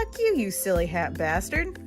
Fuck you, you silly hat bastard.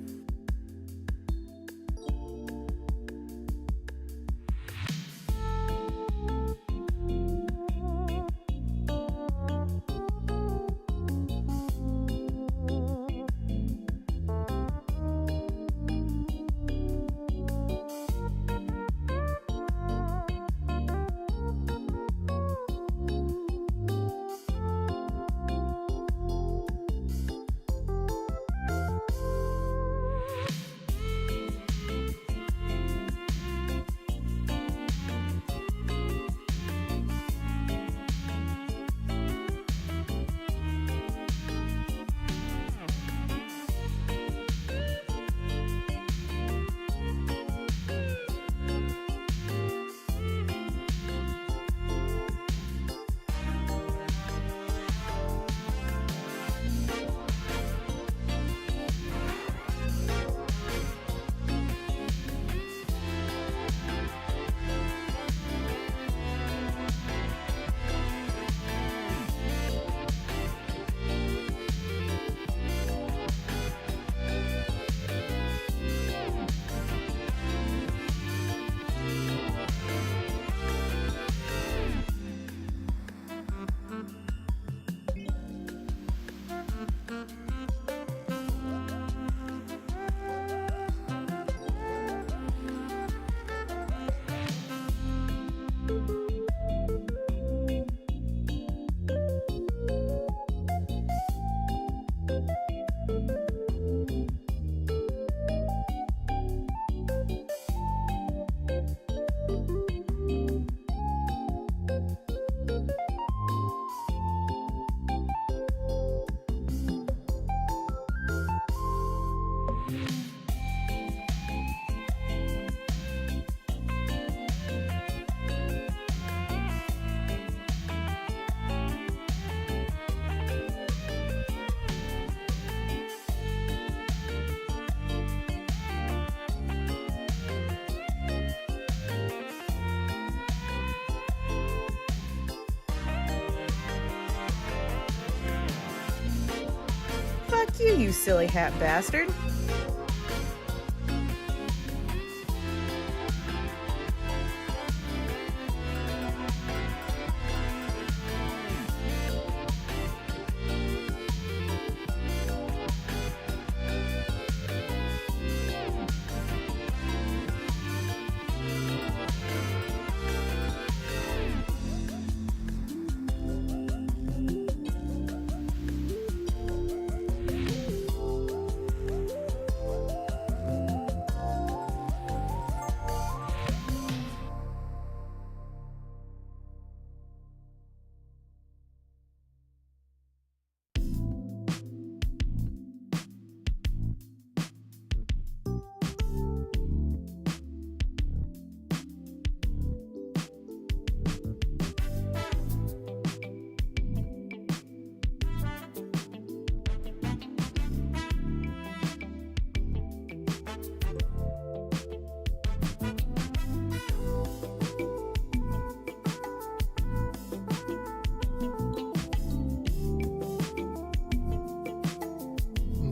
Fuck you, you silly hat bastard.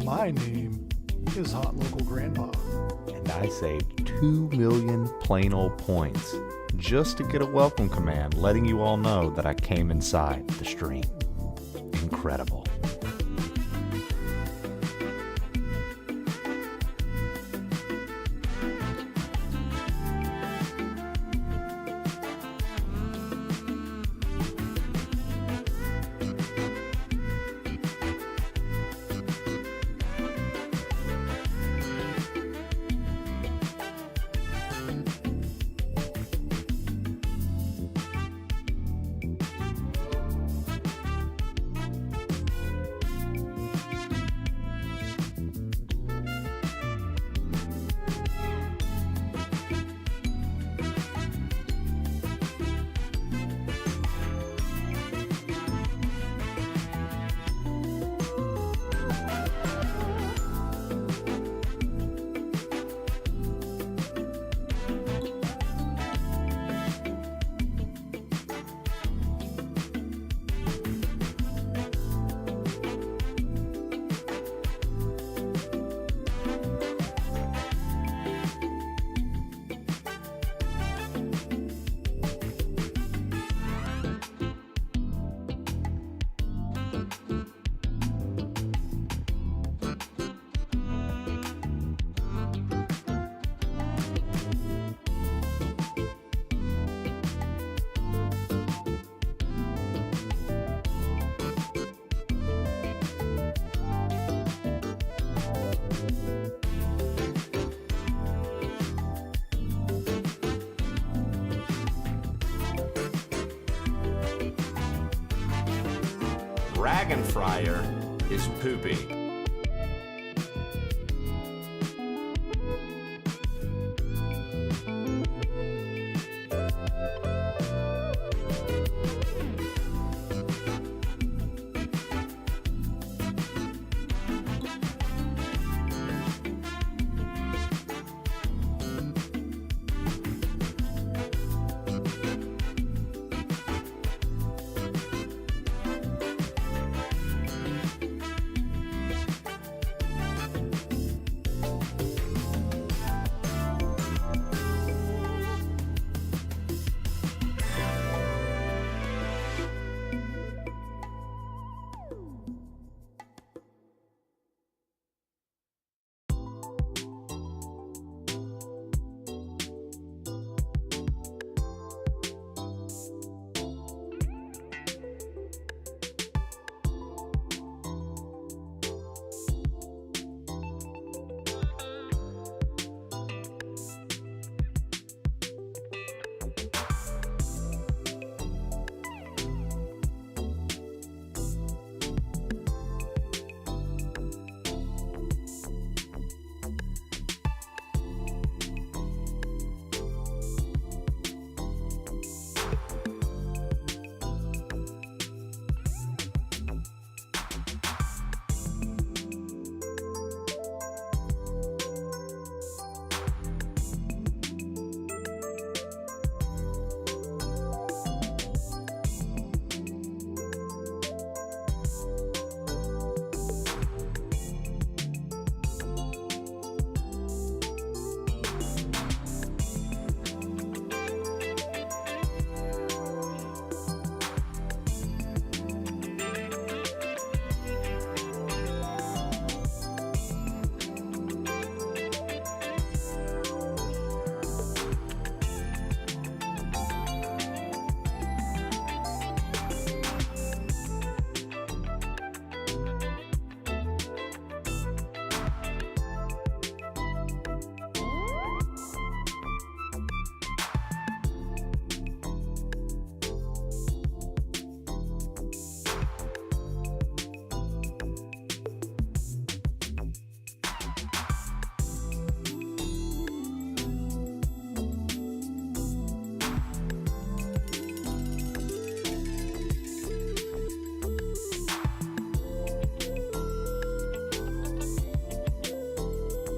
My name is Hot Local Grandpa. And I saved 2 million plain old points just to get a welcome command letting you all know that I came inside the stream. Incredible. Dragon Fryer is poopy.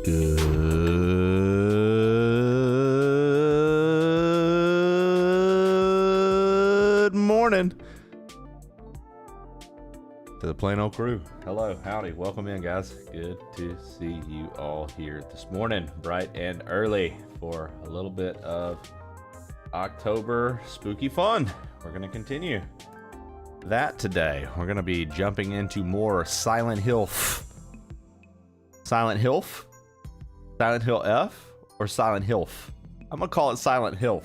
Good morning to the Plain Old Crew. Hello, howdy, welcome in, guys. Good to see you all here this morning, bright and early, for a little bit of October spooky fun. We're going to continue that today. We're going to be jumping into more Silent Hill. Silent Hill? Silent Hill F or Silent Hill? I'm going to call it Silent Hill.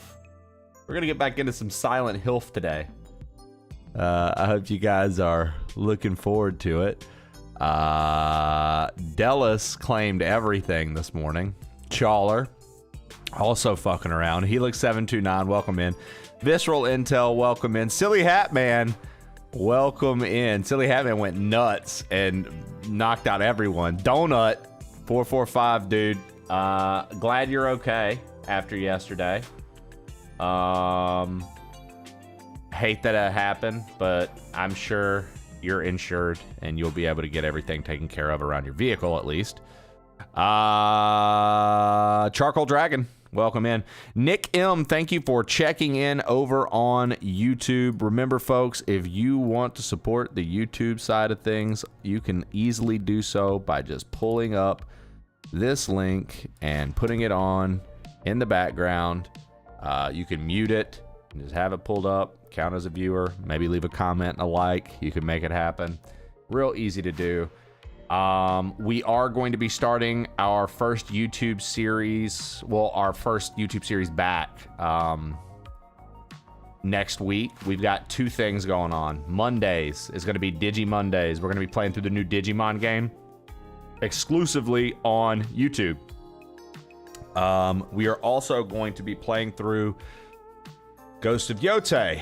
We're going to get back into some Silent Hill today. I hope you guys are looking forward to it. Dallas claimed everything this morning. Chawler also fucking around. Helix729, welcome in. Visceral Intel, welcome in. Silly Hat Man, welcome in. Silly Hat Man went nuts and knocked out everyone. Donut 445, dude. Glad you're okay after yesterday. Hate that it happened, but I'm sure you're insured and you'll be able to get everything taken care of around your vehicle at least. Charcoal Dragon, welcome in. Nick M, thank you for checking in over on YouTube. Remember, folks, if you want to support the YouTube side of things, you can easily do so by just pulling up this link and putting it on in the background. You can mute it and just have it pulled up, count as a viewer, maybe leave a comment and a like. You can make it happen. Real easy to do. We are going to be starting our first YouTube series, our first YouTube series back next week. We've got two things going on. Mondays is going to be Digi Mondays. We're going to be playing through the new Digimon game exclusively on YouTube. We are also going to be playing through Ghost of Yotei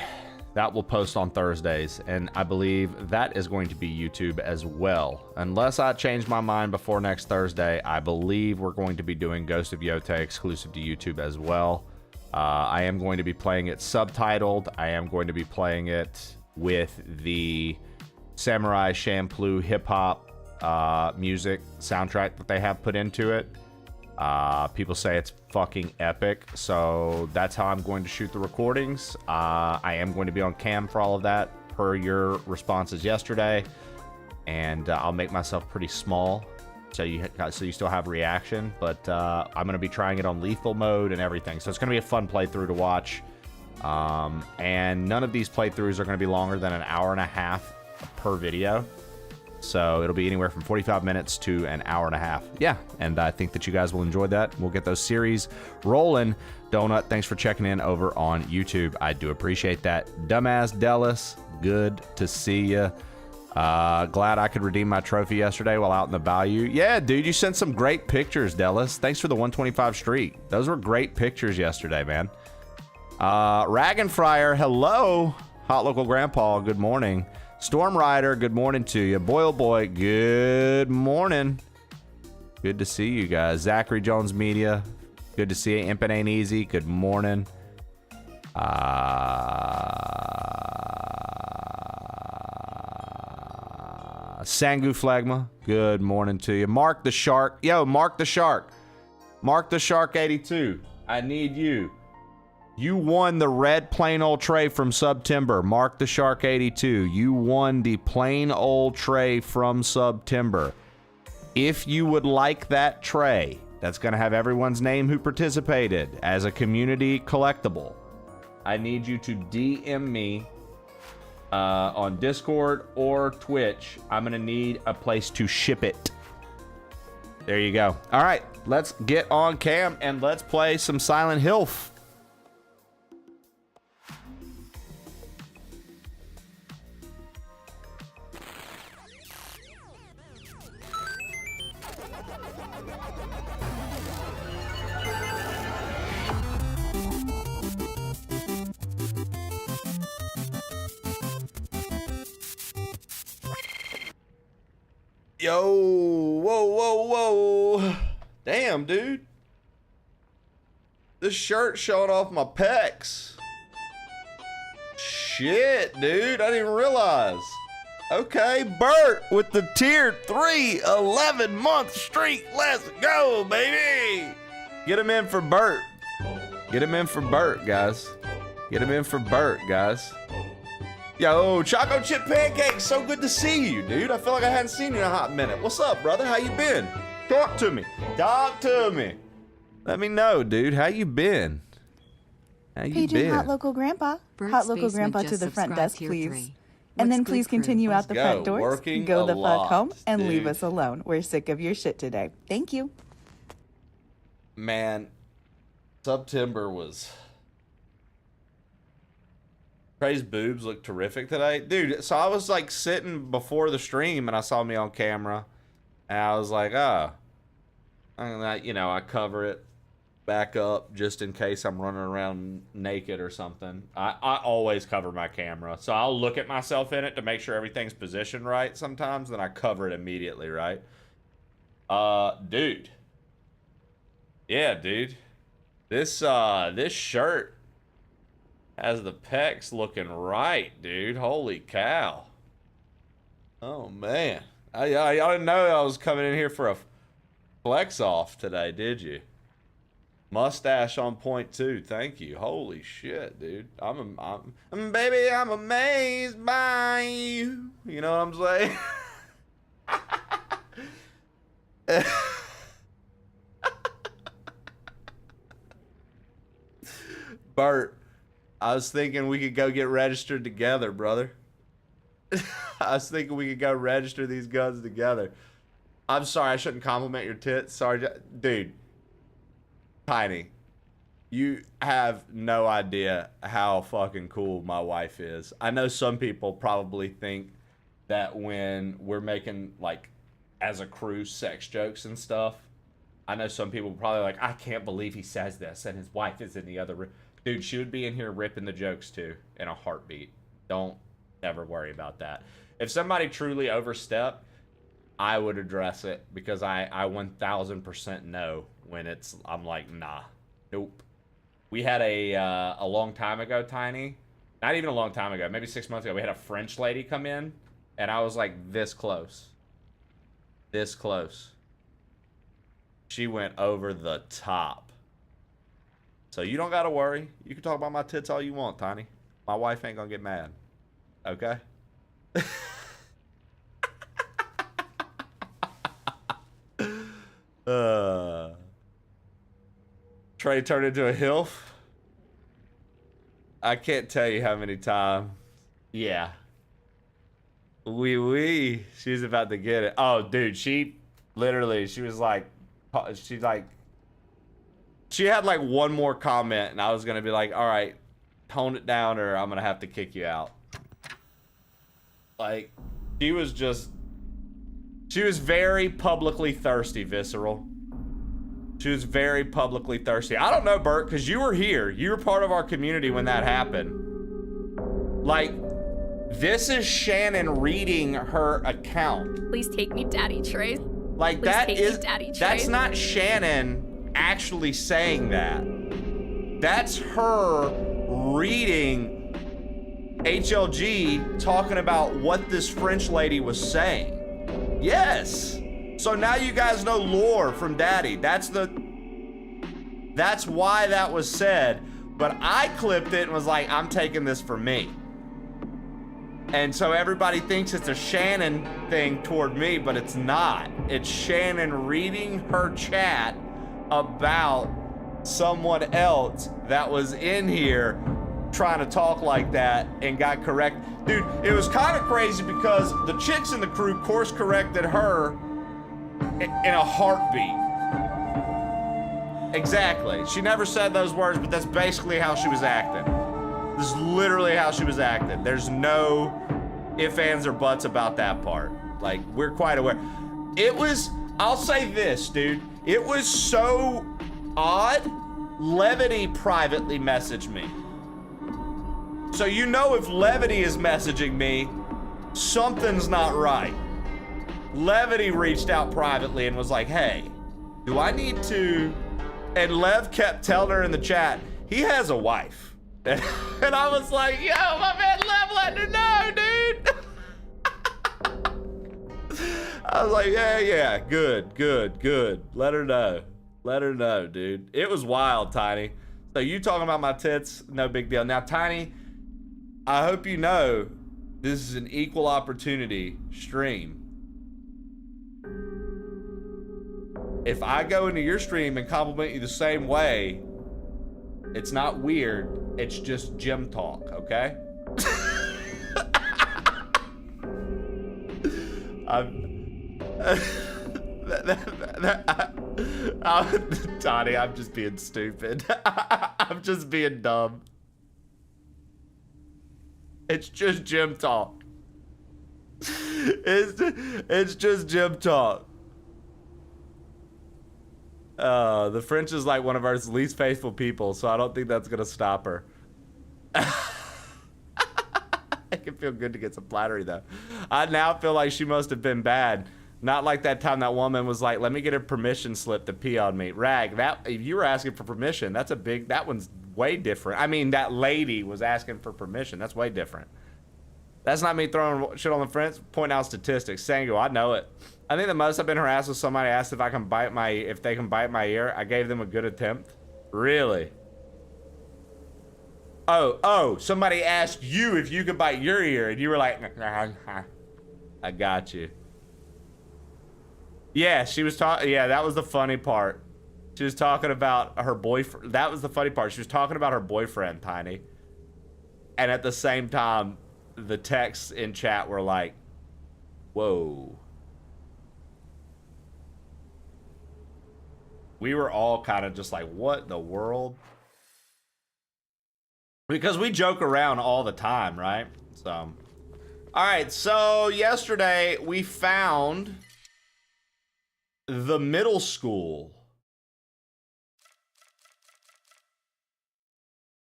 That will post on Thursdays, and I believe that is going to be YouTube as well. Unless I change my mind before next Thursday, I believe we're going to be doing Ghost of Yotei exclusive to YouTube as well. I am going to be playing it subtitled. I am going to be playing it with the Samurai Champloo hip-hop music soundtrack that they have put into it. People say it's fucking epic, so that's how I'm going to shoot the recordings. I am going to be on cam for all of that per your responses yesterday, and I'll make myself pretty small so you still have reaction, but I'm going to be trying it on lethal mode and everything, so it's going to be a fun playthrough to watch. And none of these playthroughs are going to be longer than an hour and a half per video. So it'll be anywhere from 45 minutes to an hour and a half. Yeah, and I think that you guys will enjoy that. We'll get those series rolling. Donut, thanks for checking in over on YouTube. I do appreciate that. Dumbass Dallas, good to see you. Glad I could redeem my trophy yesterday while out in the bayou. Yeah, dude, you sent some great pictures, Dallas. Thanks for the 125 streak. Those were great pictures yesterday, man. Ragenfryer, hello. Hot Local Grandpa, good morning. Storm Rider, good morning to you. Boyle Boy, good morning. Good to see you guys. Zachary Jones Media, good to see you. Imp It Ain't Easy, good morning. Sangu Flagma, good morning to you. Mark the Shark, yo, Mark the Shark. Mark the Shark 82, I need you. You won the red plain old tray from Subtimber. Mark the Shark 82. You won the plain old tray from Subtimber. If you would like that tray, that's going to have everyone's name who participated as a community collectible. I need you to DM me on Discord or Twitch. I'm going to need a place to ship it. There you go. All right, let's get on cam and let's play some Silent Hill. Yo, whoa. Damn, dude. This shirt showing off my pecs. Shit, dude, I didn't even realize. Okay, Bert with the tier 3 11-month streak. Let's go, baby. Get him in for Bert. Get him in for Bert, guys. Get him in for Bert, guys. Yo, Choco Chip Pancakes, so good to see you, dude. I feel like I hadn't seen you in a hot minute. What's up, brother? How you been? Talk to me. Talk to me. Let me know, dude. How you been? How you Paging been? Hot Local Grandpa. Bert's Hot Local Basement Grandpa to just the front subscribed desk, tier please. 3. And then What's please good, crew? continue out the Go. front doors. Working Go a the fuck home lot, and leave dude. us alone. We're sick of your shit today. Thank you. Man, September was... Trey's boobs look terrific today. Dude, so I was like sitting before the stream and I saw me on camera. And I was like, oh. And you know, I cover it back up just in case I'm running around naked or something. I always cover my camera. So I'll look at myself in it to make sure everything's positioned right sometimes. Then I cover it immediately, right? Dude. Yeah, dude. This shirt has the pecs looking right, dude. Holy cow. Oh, man. Y'all didn't know I was coming in here for a flex off today, did you? Mustache on point, too. Thank you. Holy shit, dude. Baby, I'm amazed by you. You know what I'm saying? Bert. I was thinking we could go get registered together, brother. I was thinking we could go register these guns together. I'm sorry, I shouldn't compliment your tits. Sorry, dude. Tiny, you have no idea how fucking cool my wife is. I know some people probably think that when we're making, like, as a crew, sex jokes and stuff, I know some people probably like, I can't believe he says this and his wife is in the other room. Dude, she would be in here ripping the jokes too in a heartbeat. Don't ever worry about that. If somebody truly overstepped, I would address it because I 1000% know when I'm like, nah, nope. We had a long time ago, Tiny. Not even a long time ago, maybe 6 months ago, we had a French lady come in, and I was like this close. This close. She went over the top. So you don't gotta worry. You can talk about my tits all you want, Tiny. My wife ain't gonna get mad. Okay? Trey turned into a hilf. I can't tell you how many times. Yeah. Wee. She's about to get it. Oh, dude, she was like, she had like one more comment, and I was gonna be like, all right, tone it down, or I'm gonna have to kick you out. Like, she was very publicly thirsty, Visceral. She was very publicly thirsty. I don't know, Bert, because you were here. You were part of our community when that happened. Like, this is Shannon reading her account. Please take me, Daddy Trey. Like, that's not Shannon actually saying that. That's her reading HLG talking about what this French lady was saying. Yes. So now you guys know lore from Daddy. That's why that was said. But I clipped it and was like, I'm taking this for me. And so everybody thinks it's a Shannon thing toward me, but it's not. It's Shannon reading her chat about someone else that was in here trying to talk like that and got correct. Dude, it was kind of crazy because the chicks in the crew course corrected her in a heartbeat. Exactly. She never said those words, but that's basically how she was acting. This is literally how she was acting. There's no ifs, ands, or buts about that part. Like, we're quite aware. It was, I'll say this, dude. It was so odd. Levity privately messaged me. So you know if Levity is messaging me, something's not right. Levity reached out privately and was like, hey, do I need to... And Lev kept telling her in the chat, he has a wife. And I was like, yo, my man Lev letting her know, dude. I was like, yeah, good. Let her know, dude. It was wild, Tiny. So you talking about my tits, no big deal. Now, Tiny, I hope you know this is an equal opportunity stream. If I go into your stream and compliment you the same way, it's not weird. It's just gym talk, okay? Tony, I'm just being stupid. I'm just being dumb. It's just gym talk. It's just gym talk. The French is like one of our least faithful people, so I don't think that's gonna stop her. It can feel good to get some flattery, though. I now feel like she must have been bad. Not like that time that woman was like, let me get a permission slip to pee on me. Rag, that if you were asking for permission, that one's way different. I mean, that lady was asking for permission. That's way different. That's not me throwing shit on the French, pointing out statistics. Sango, I know it. I think the most I've been harassed was somebody asked if they can bite my ear. I gave them a good attempt. Really? Oh, somebody asked you if you could bite your ear, and you were like, I got you. Yeah, she was talking, yeah, that was the funny part. She was talking about her boyfriend. That was the funny part. She was talking about her boyfriend, Tiny. And at the same time, the texts in chat were like, whoa. We were all kind of just like, what the world? Because we joke around all the time, right? So, all right. So yesterday we found the middle school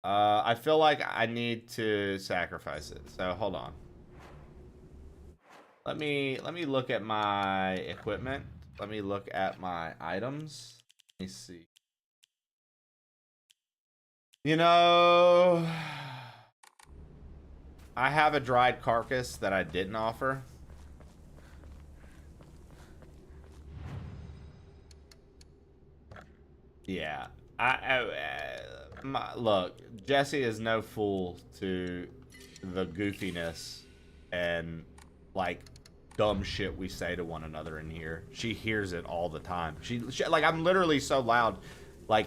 I feel like I need to sacrifice it. So hold on. Let me look at my equipment. Let me look at my items. Let me see. You know, I have a dried carcass that I didn't offer. Yeah, look, Jesse is no fool to the goofiness and like dumb shit we say to one another in here. She hears it all the time. She like, I'm literally so loud, like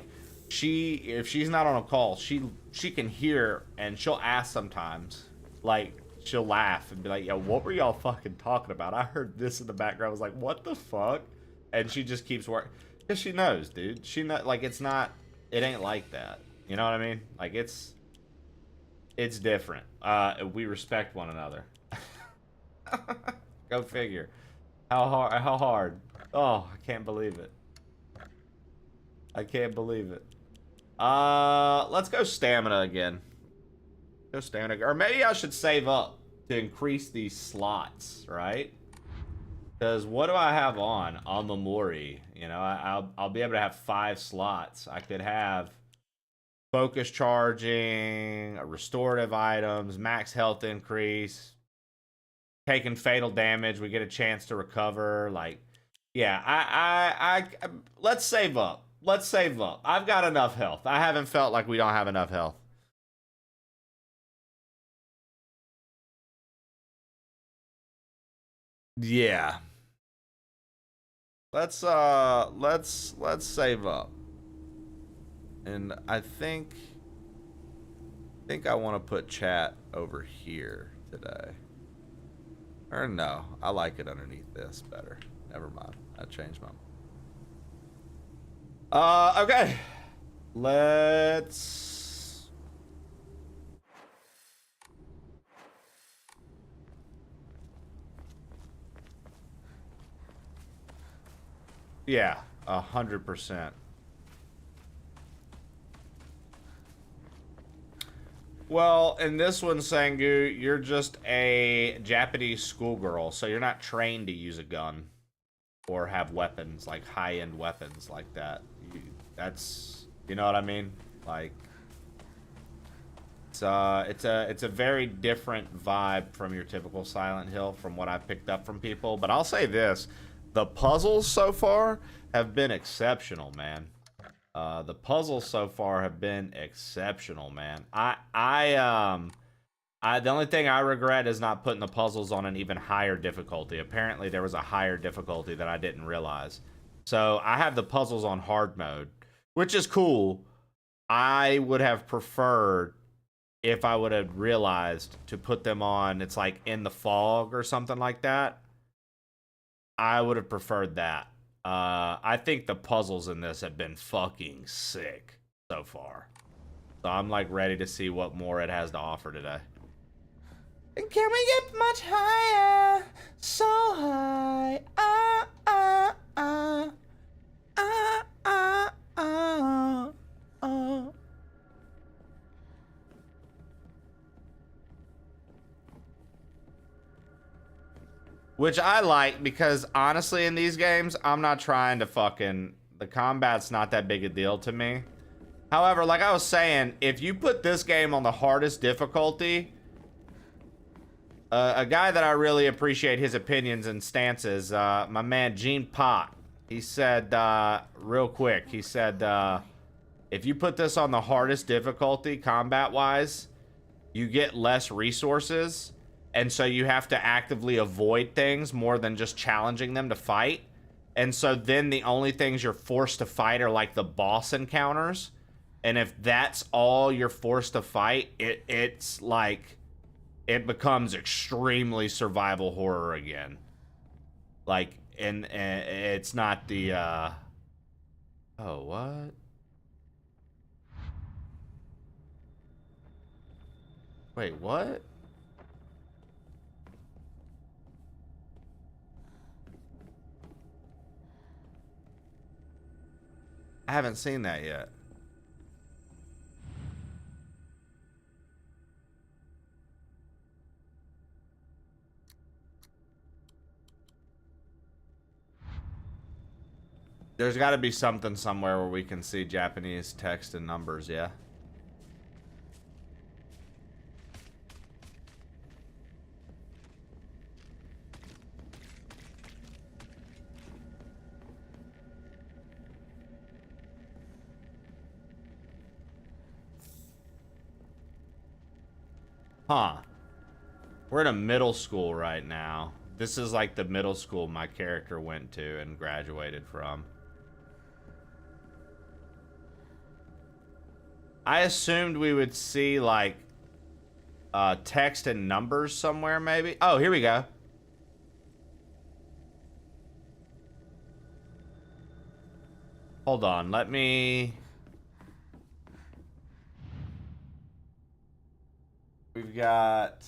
if she's not on a call, she can hear, and she'll ask sometimes, like she'll laugh and be like, "Yo, what were y'all fucking talking about? I heard this in the background." I was like, "What the fuck?" And she just keeps working. Because she knows, dude. She not like, it ain't like that. You know what I mean? Like, it's different. We respect one another. Go figure. How hard? Oh, I can't believe it. I can't believe it. Let's go stamina again. Go stamina. Or maybe I should save up to increase these slots, right? Because what do I have on Mamori? You know, I'll be able to have 5 slots. I could have focus charging, restorative items, max health increase, taking fatal damage. We get a chance to recover. Like, yeah, I let's save up. Let's save up. I've got enough health. I haven't felt like we don't have enough health. Yeah. Let's save up. And I think I want to put chat over here today. Or no, I like it underneath this better. Never mind. I changed my okay. Let's yeah, 100%. Well, in this one, Sangu, you're just a Japanese schoolgirl, so you're not trained to use a gun or have weapons, like high-end weapons like that. You know what I mean? Like, it's a very different vibe from your typical Silent Hill from what I've picked up from people. But I'll say this, the puzzles so far have been exceptional, man. The puzzles so far have been exceptional, man. The only thing I regret is not putting the puzzles on an even higher difficulty. Apparently, there was a higher difficulty that I didn't realize. So I have the puzzles on hard mode, which is cool. I would have preferred, if I would have realized, to put them on, it's like in the fog or something like that. I would have preferred that. I think the puzzles in this have been fucking sick so far. So I'm like ready to see what more it has to offer today. Can we get much higher? So high. Which I like, because honestly in these games, I'm not trying to the combat's not that big a deal to me. However, like I was saying, if you put this game on the hardest difficulty, a guy that I really appreciate his opinions and stances, my man Gene Pot, he said, real quick, he said, if you put this on the hardest difficulty combat-wise, you get less resources. And so you have to actively avoid things more than just challenging them to fight. And so then the only things you're forced to fight are like the boss encounters. And if that's all you're forced to fight, it's like, it becomes extremely survival horror again. Like, and it's not the, oh, what? Wait, what? I haven't seen that yet. There's got to be something somewhere where we can see Japanese text and numbers, yeah? Huh. We're in a middle school right now. This is like the middle school my character went to and graduated from. I assumed we would see like text and numbers somewhere maybe. Oh, here we go. Hold on, let me... We've got...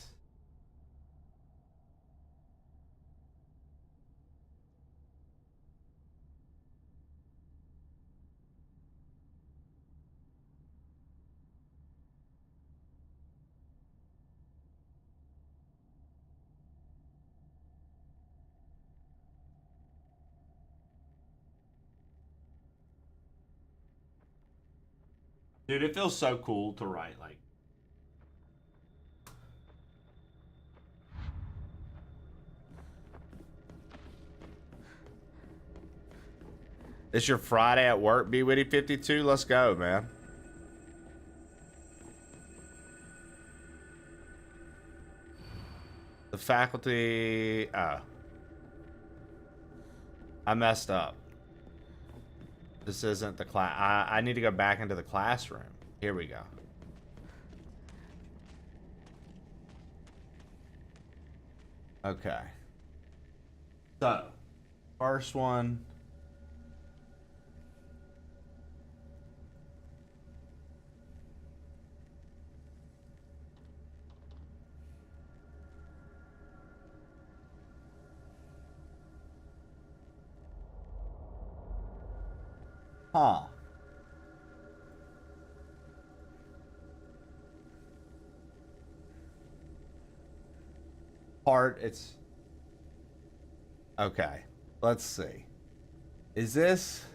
Dude, it feels so cool to write like... It's your Friday at work, B-Witty52? Let's go, man. The faculty... Oh. I messed up. This isn't the class. I need to go back into the classroom. Here we go. Okay. So, first one... Huh. Part, it's... Okay. Let's see. Is this...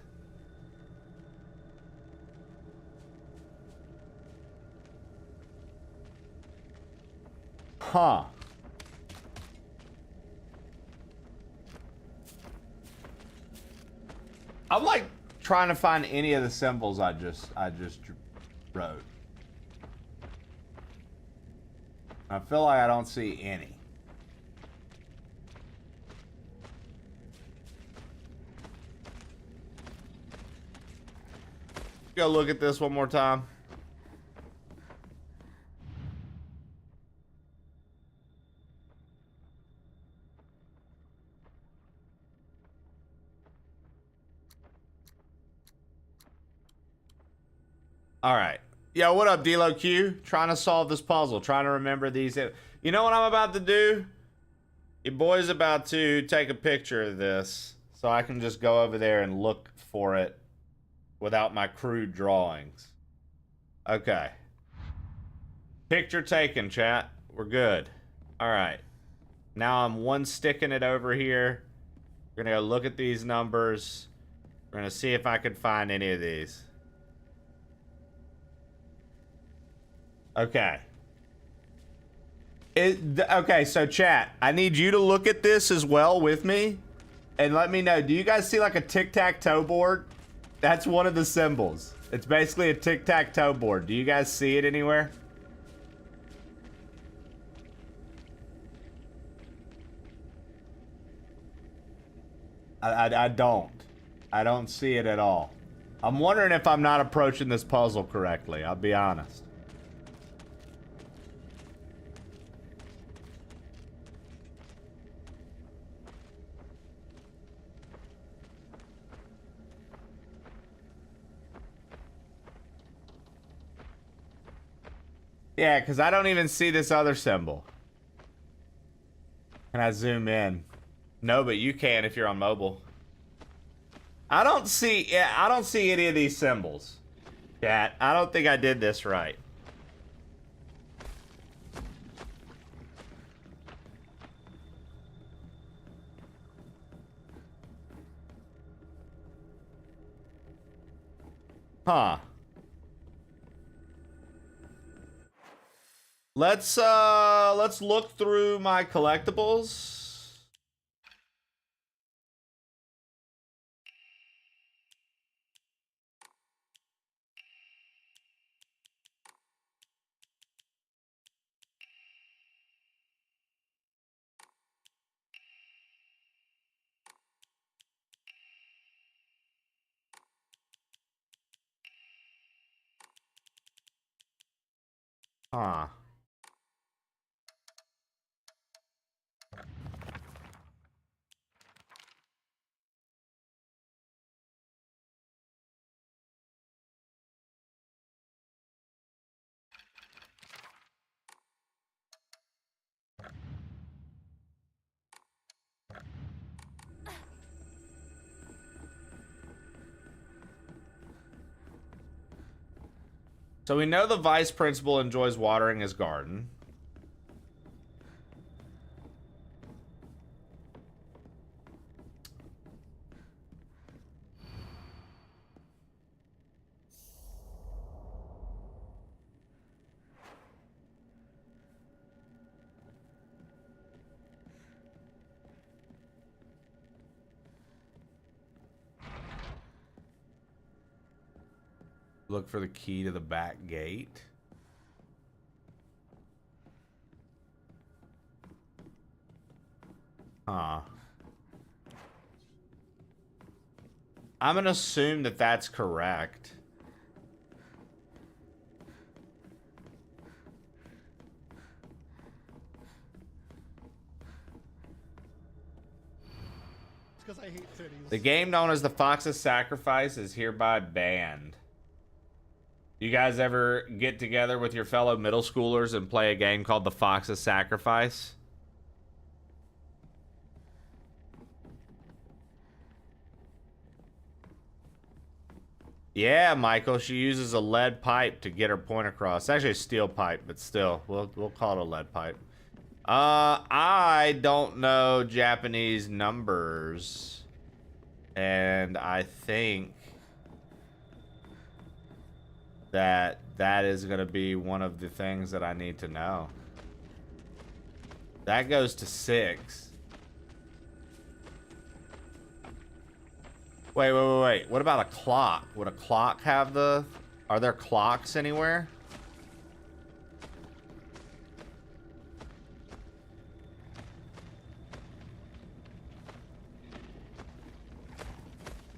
Huh. I'm like... trying to find any of the symbols I just wrote. I feel like I don't see any. Go look at this one more time. All right. Yo, what up, D-Lo Q? Trying to solve this puzzle. Trying to remember these. You know what I'm about to do? Your boy's about to take a picture of this so I can just go over there and look for it without my crude drawings. Okay. Picture taken, chat. We're good. All right. Now I'm one sticking it over here. We're going to go look at these numbers. We're going to see if I can find any of these. Okay. Okay, so chat, I need you to look at this as well with me and let me know. Do you guys see like a tic-tac-toe board? That's one of the symbols. It's basically a tic-tac-toe board. Do you guys see it anywhere? I don't. I don't see it at all. I'm wondering if I'm not approaching this puzzle correctly. I'll be honest. Yeah, because I don't even see this other symbol. Can I zoom in? No, but you can if you're on mobile. I don't see any of these symbols. Chat, I don't think I did this right. Huh. Let's look through my collectibles. Huh. So we know the vice principal enjoys watering his garden. Look for the key to the back gate. Huh. I'm gonna assume that that's correct. It's because I hate titties. The game known as the Fox's Sacrifice is hereby banned. You guys ever get together with your fellow middle schoolers and play a game called the Fox's Sacrifice? Yeah, Michael, she uses a lead pipe to get her point across. It's actually a steel pipe, but still, we'll call it a lead pipe. I don't know Japanese numbers, and I think that is going to be one of the things that I need to know. That goes to 6. Wait. What about a clock? Would a clock have the... Are there clocks anywhere?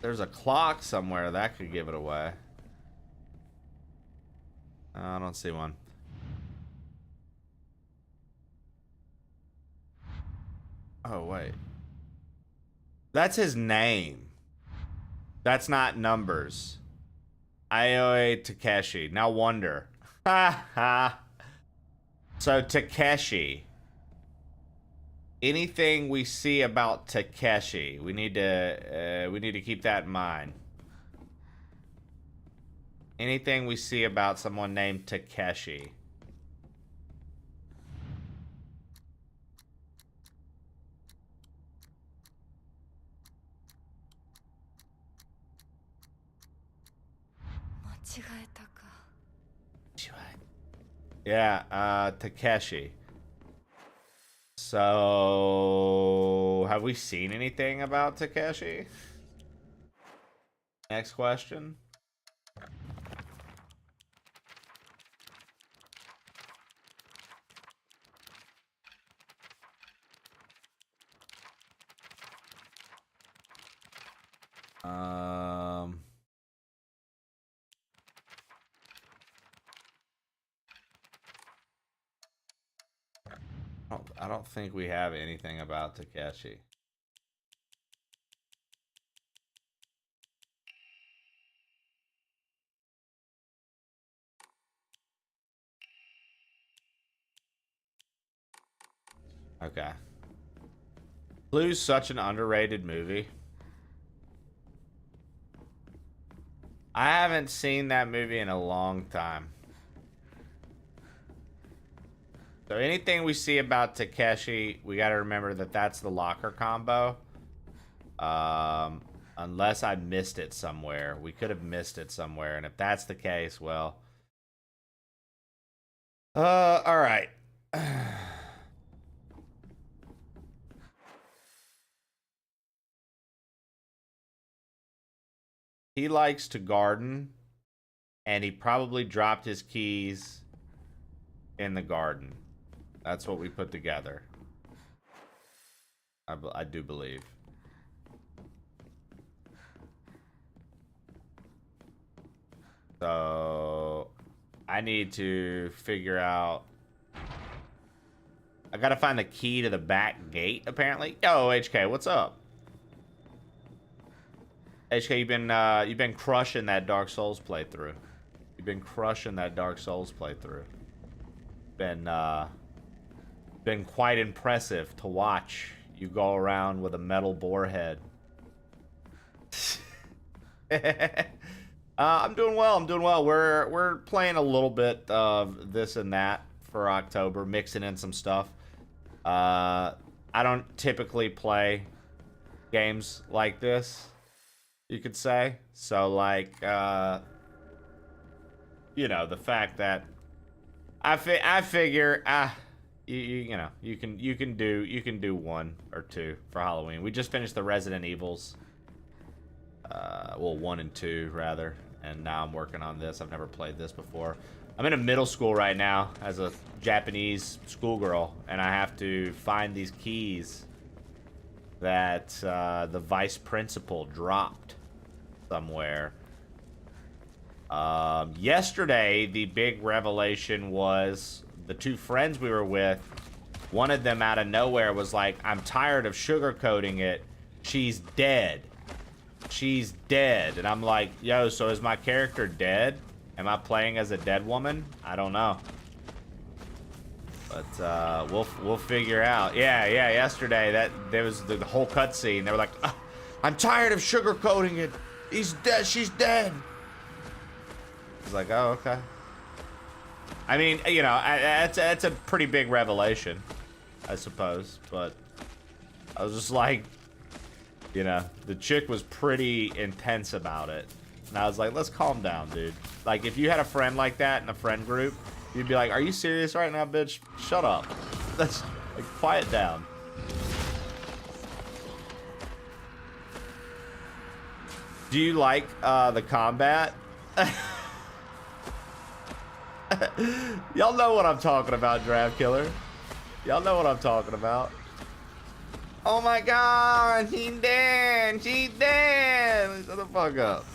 There's a clock somewhere that could give it away. I don't see one. Oh, wait. That's his name. That's not numbers. Ioe Takeshi. Now wonder. Ha ha. So Takeshi. Anything we see about Takeshi, we need to keep that in mind. Anything we see about someone named Takeshi. Yeah, Takeshi. So, have we seen anything about Takeshi? Next question. I don't think we have anything about Takeshi. Okay. Blue's such an underrated movie. I haven't seen that movie in a long time. So anything we see about Takeshi, we got to remember that that's the locker combo. Unless I missed it somewhere. We could have missed it somewhere. And if that's the case, well. All right. He likes to garden. And he probably dropped his keys in the garden. That's what we put together. I do believe. So I need to figure out. I gotta find the key to the back gate, apparently. Yo, HK, what's up? HK, you've been crushing that Dark Souls playthrough. You've been crushing that Dark Souls playthrough. Been quite impressive to watch you go around with a metal boar head. I'm doing well. I'm doing well. We're playing a little bit of this and that for October, mixing in some stuff. I don't typically play games like this, you could say. So like, you know, the fact that I figure you know, you can do one or two for Halloween. We just finished the Resident Evils. Well, 1 and 2 rather, and now I'm working on this. I've never played this before. I'm in a middle school right now as a Japanese schoolgirl, and I have to find these keys that the vice principal dropped somewhere. Yesterday, the big revelation was the two friends we were with, one of them out of nowhere was like, I'm tired of sugarcoating it. She's dead. She's dead. And I'm like, yo, so is my character dead? Am I playing as a dead woman? I don't know. But we'll figure out. Yeah, yesterday there was the whole cutscene. They were like, I'm tired of sugarcoating it. He's dead. She's dead. I was like, oh, okay. I mean, you know, that's a pretty big revelation, I suppose. But I was just like, you know, the chick was pretty intense about it. And I was like, let's calm down, dude. Like, if you had a friend like that in a friend group, you'd be like, are you serious right now, bitch? Shut up. Let's, like, quiet down. Do you like the combat? Y'all know what I'm talking about, Draft Killer. Y'all know what I'm talking about. Oh my god, he's dead. She's dead. Shut the fuck up.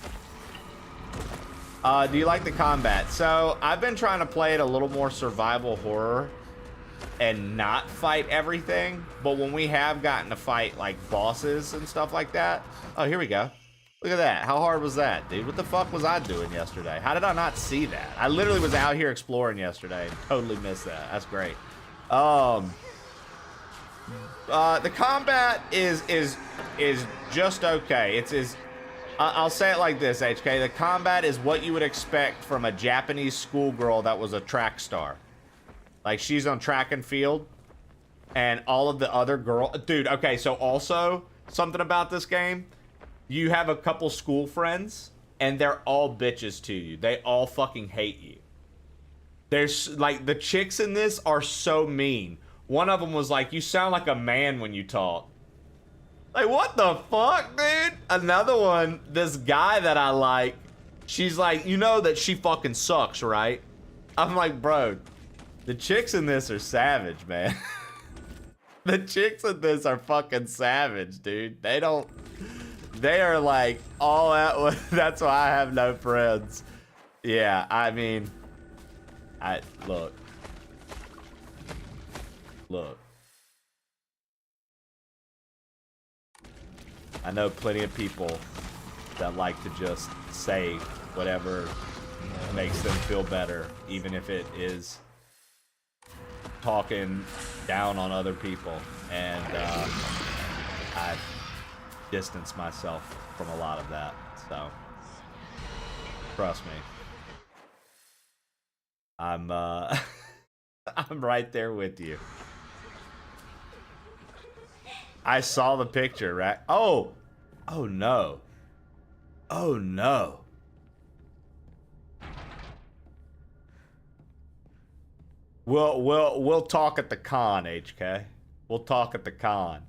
Do you like the combat? So, I've been trying to play it a little more survival horror and not fight everything. But when we have gotten to fight, like, bosses and stuff like that. Oh, here we go. Look at that. How hard was that, dude? What the fuck was I doing yesterday? How did I not see that? I literally was out here exploring yesterday and totally missed that. That's great. The combat is just okay. I'll say it like this, HK. The combat is what you would expect from a Japanese schoolgirl that was a track star. Like, she's on track and field, and all of the other dude, okay, so also, something about this game, you have a couple school friends, and they're all bitches to you. They all fucking hate you. There's, like, the chicks in this are so mean. One of them was like, you sound like a man when you talk. Like, what the fuck, dude? Another one, this guy that I like, she's like, you know that she fucking sucks, right? I'm like, bro, the chicks in this are savage, man. The chicks in this are fucking savage, dude. They are like, all out. That's why I have no friends. Yeah, I mean, look. I know plenty of people that like to just say whatever makes them feel better, even if it is talking down on other people. And I distance myself from a lot of that, so trust me. I'm I'm right there with you. I saw the picture, right? Oh no. Oh no. We'll talk at the con, HK. We'll talk at the con.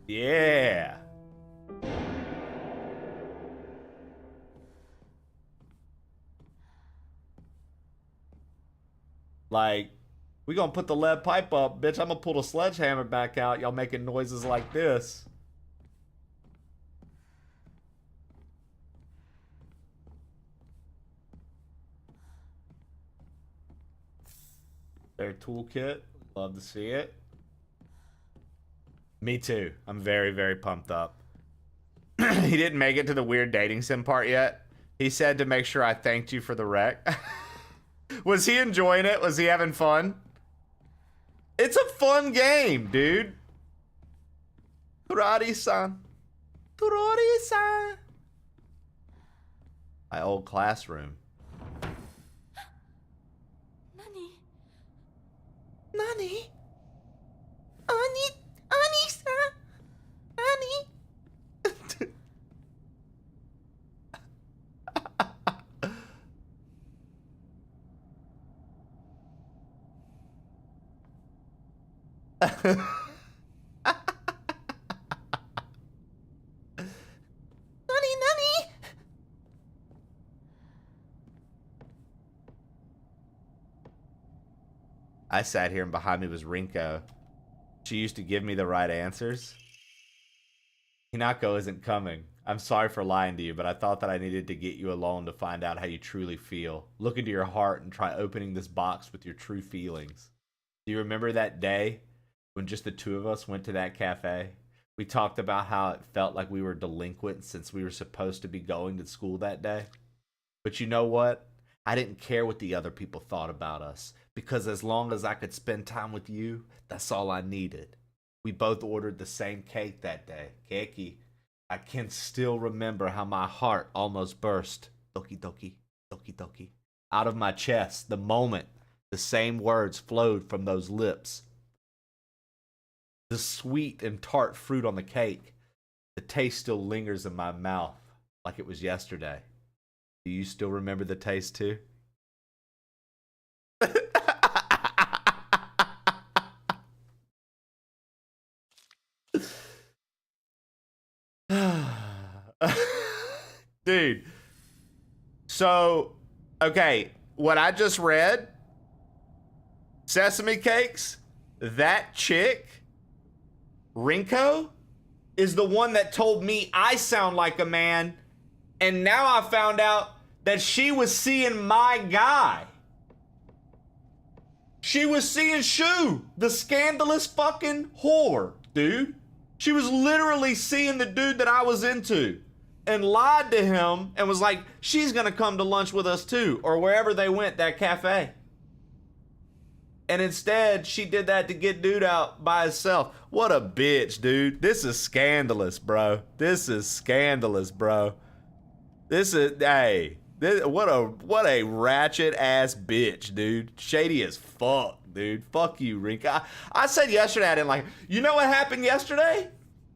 Yeah. Like, we gonna put the lead pipe up, bitch. I'm gonna pull the sledgehammer back out. Y'all making noises like this. Their toolkit. Love to see it. Me too. I'm very, very pumped up. He didn't make it to the weird dating sim part yet. He said to make sure I thanked you for the wreck. Was he enjoying it? Was he having fun? It's a fun game, dude. Turari-san. Turari-san. My old classroom. Nani? Ani-san. Ani. Nani? I sat here and behind me was Rinko. She used to give me the right answers. Hinako isn't coming. I'm sorry for lying to you, but I thought that I needed to get you alone to find out how you truly feel. Look into your heart and try opening this box with your true feelings. Do you remember that day when just the two of us went to that cafe? We talked about how it felt like we were delinquents since we were supposed to be going to school that day. But you know what? I didn't care what the other people thought about us, because as long as I could spend time with you, that's all I needed. We both ordered the same cake that day. Keiki. I can still remember how my heart almost burst. Doki doki, doki doki. Out of my chest, the moment the same words flowed from those lips. The sweet and tart fruit on the cake. The taste still lingers in my mouth like it was yesterday. Do you still remember the taste too? Dude. So, okay, what I just read, Sesame Cakes, that chick, Rinko, is the one that told me I sound like a man, and now I found out that she was seeing my guy. She was seeing Shu, the scandalous fucking whore, dude. She was literally seeing the dude that I was into and lied to him and was like, she's gonna come to lunch with us too, or wherever they went, that cafe. And instead, she did that to get dude out by himself. What a bitch, dude. This is scandalous, bro. This is scandalous, bro. This is, hey, what a ratchet ass bitch, dude. Shady as fuck, dude. Fuck you, Rinka. I said yesterday I didn't like it. You know what happened yesterday?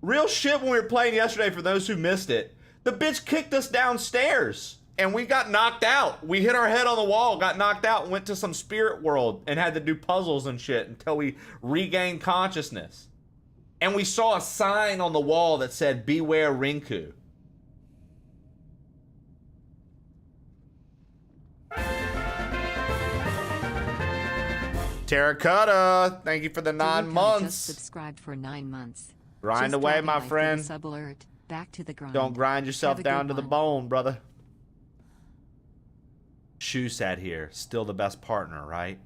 Real shit when we were playing yesterday, for those who missed it. The bitch kicked us downstairs and we got knocked out. We hit our head on the wall, got knocked out, and went to some spirit world and had to do puzzles and shit until we regained consciousness. And we saw a sign on the wall that said, "Beware Rinku." Terracotta, thank you for the 9 months. Just subscribed for 9 months. Grind Just away, dropping my by for the friend. Sub alert. Back to the grind. Don't grind yourself Have a down good to the one. bone, brother. Shu sat here, still the best partner, right?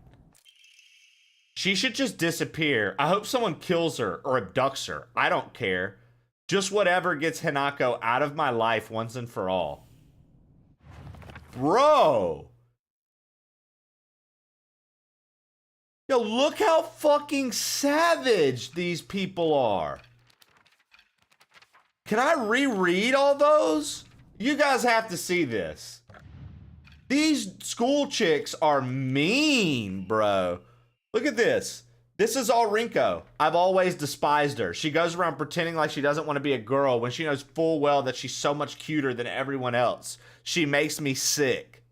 She should just disappear. I hope someone kills her or abducts her. I don't care. Just whatever gets Hinako out of my life once and for all. Bro! Yo, look how fucking savage these people are. Can I reread all those? You guys have to see this. These school chicks are mean, bro. Look at this. This is all Rinko. I've always despised her. She goes around pretending like she doesn't want to be a girl when she knows full well that she's so much cuter than everyone else. She makes me sick.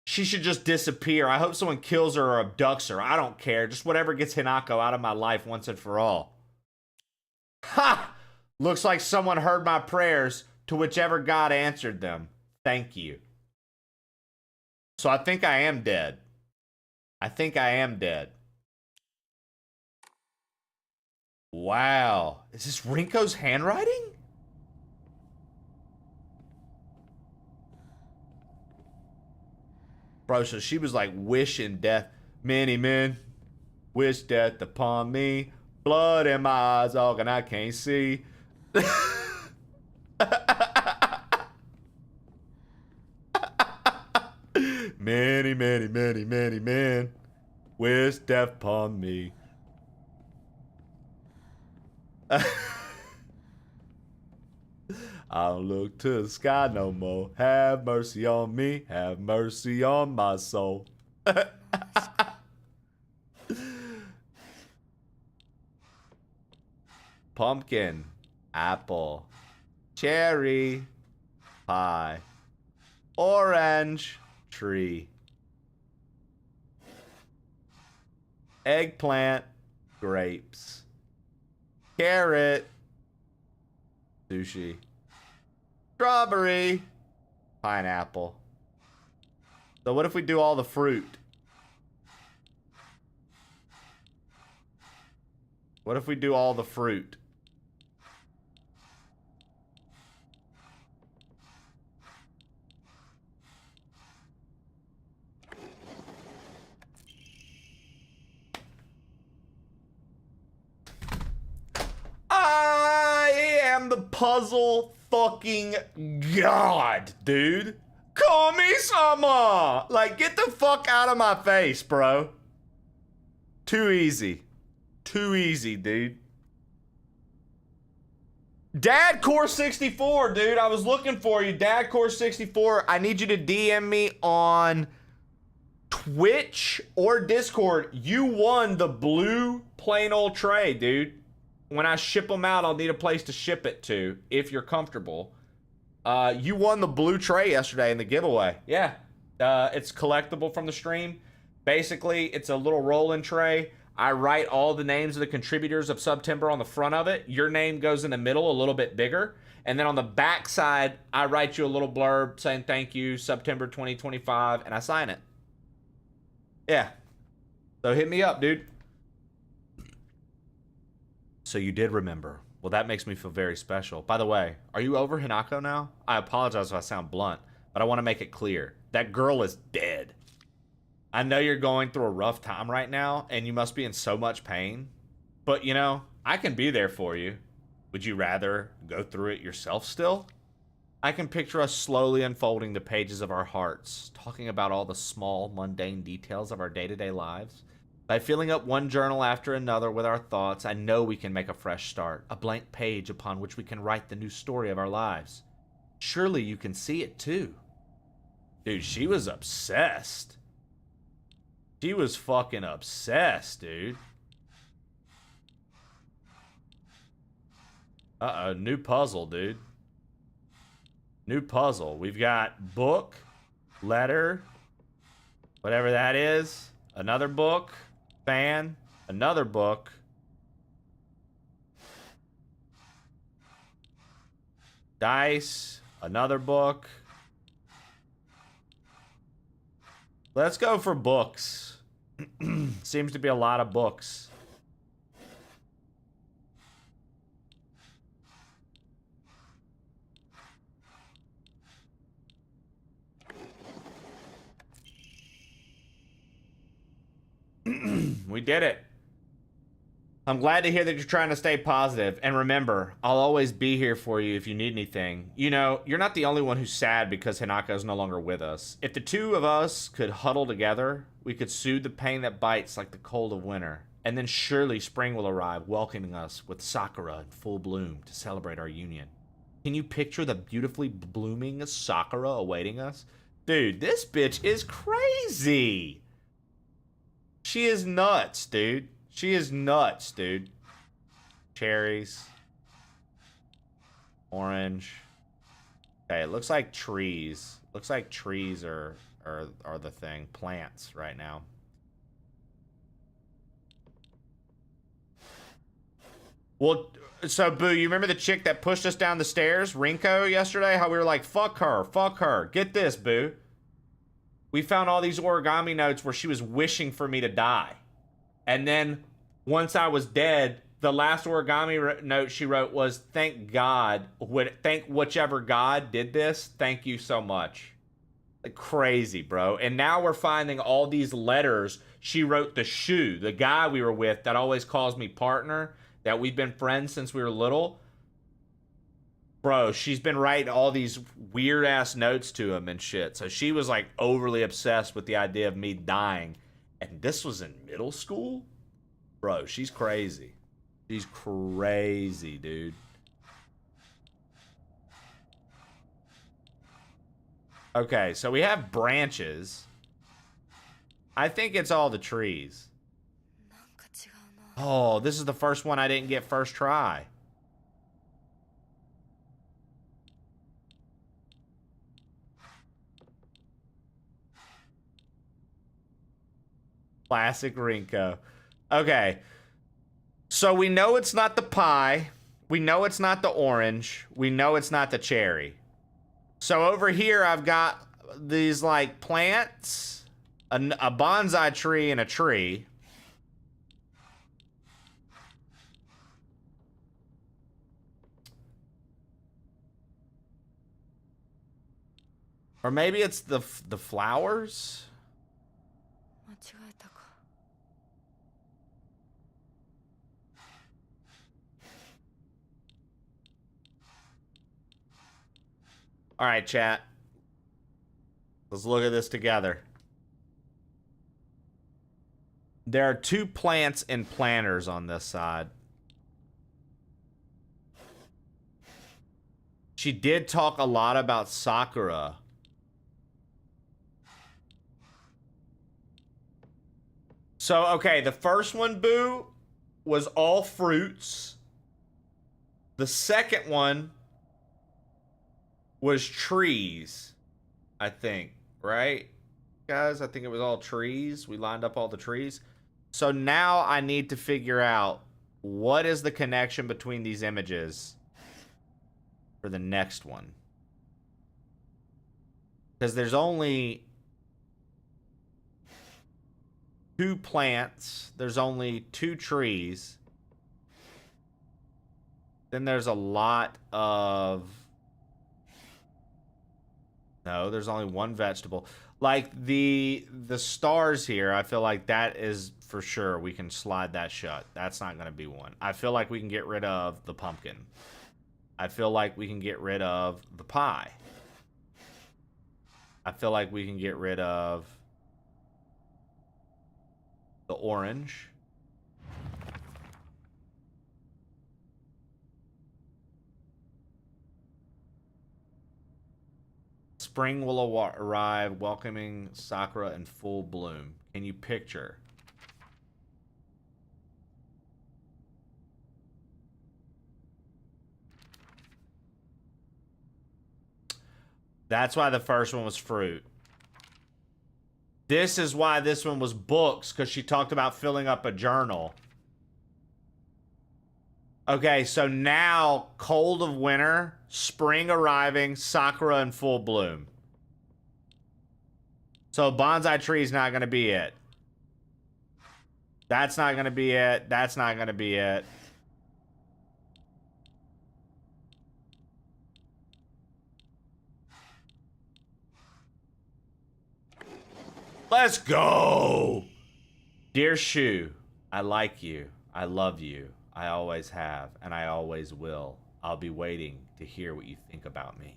She should just disappear. I hope someone kills her or abducts her. I don't care. Just whatever gets Hinako out of my life once and for all. Ha! Looks like someone heard my prayers to whichever God answered them. Thank you. So I think I am dead. I think I am dead. Wow. Is this Rinko's handwriting? Bro, so she was like wishing death. Many men wish death upon me. Blood in my eyes, all and I can't see. Many, many, many, many men wish death upon me. I don't look to the sky no more. Have mercy on me. Have mercy on my soul. Pumpkin, apple, cherry, pie, orange, tree, eggplant, grapes, carrot, sushi, strawberry, pineapple. So what if we do all the fruit? What if we do all the fruit? I am the puzzle fucking god, dude. Kami-sama! Like, get the fuck out of my face, bro. Too easy. Too easy, dude. Dad Core 64, dude. I was looking for you. Dad Core 64. I need you to DM me on Twitch or Discord. You won the blue plain old tray, dude. When I ship them out, I'll need a place to ship it to if you're comfortable. You won the blue tray yesterday in the giveaway. Yeah. It's collectible from the stream. Basically, it's a little roll-in tray. I write all the names of the contributors of September on the front of it. Your name goes in the middle, a little bit bigger. And then on the back side, I write you a little blurb saying thank you, September 2025, and I sign it. Yeah. So hit me up, dude. So you did remember. Well, that makes me feel very special. By the way, are you over Hinako now? I apologize if I sound blunt, but I want to make it clear. That girl is dead. I know you're going through a rough time right now, and you must be in so much pain. But, you know, I can be there for you. Would you rather go through it yourself still? I can picture us slowly unfolding the pages of our hearts, talking about all the small, mundane details of our day-to-day lives. By filling up one journal after another with our thoughts, I know we can make a fresh start, a blank page upon which we can write the new story of our lives. Surely you can see it too. Dude, she was obsessed. She was fucking obsessed, dude. Uh-oh, new puzzle, dude. New puzzle. We've got book, letter, whatever that is, another book, fan, another book, dice, another book. Let's go for books. Seems to be a lot of books. We did it. I'm glad to hear that you're trying to stay positive. And remember, I'll always be here for you if you need anything. You know, you're not the only one who's sad because Hinako's no longer with us. If the two of us could huddle together, we could soothe the pain that bites like the cold of winter. And then surely spring will arrive, welcoming us with sakura in full bloom to celebrate our union. Can you picture the beautifully blooming sakura awaiting us? Dude, this bitch is crazy. She is nuts, dude. She is nuts, dude. Cherries. Orange. Okay, it looks like trees. Looks like trees are the thing. Plants right now. Well, so Boo, you remember the chick that pushed us down the stairs, Rinko, yesterday? How we were like, fuck her, fuck her. Get this, Boo. We found all these origami notes where she was wishing for me to die. And then once I was dead, the last origami note she wrote was, thank God, thank whichever God did this, thank you so much. Like crazy, bro. And now we're finding all these letters she wrote to Shu, the guy we were with that always calls me partner, that we've been friends since we were little. Bro, she's been writing all these weird ass notes to him and shit. So she was like overly obsessed with the idea of me dying. And this was in middle school? Bro, she's crazy. She's crazy, dude. Okay, so we have branches. I think it's all the trees. Oh, this is the first one I didn't get first try. Classic Rinko. Okay. So we know it's not the pie. We know it's not the orange. We know it's not the cherry. So over here I've got these like plants, a bonsai tree, and a tree. Or maybe it's the flowers? All right, chat. Let's look at this together. There are 2 plants and planters on this side. She did talk a lot about Sakura. So, okay, the first one, Boo, was all fruits. The second one was trees, I think, right? Guys, I think it was all trees. We lined up all the trees. So now I need to figure out what is the connection between these images for the next one. Because there's only 2 plants. There's only 2 trees. Then there's a lot of... No, there's only 1 vegetable. Like the stars here, I feel like that is for sure. We can slide that shut. That's not going to be one. I feel like we can get rid of the pumpkin. I feel like we can get rid of the pie. I feel like we can get rid of the orange. Spring will arrive, welcoming Sakura in full bloom. Can you picture? That's why the first one was fruit. This is why this one was books, because she talked about filling up a journal. Okay, so now, cold of winter, spring arriving, Sakura in full bloom. So bonsai tree is not going to be it. That's not going to be it. That's not going to be it. Let's go! Dear Shu, I like you. I love you. I always have, and I always will. I'll be waiting to hear what you think about me.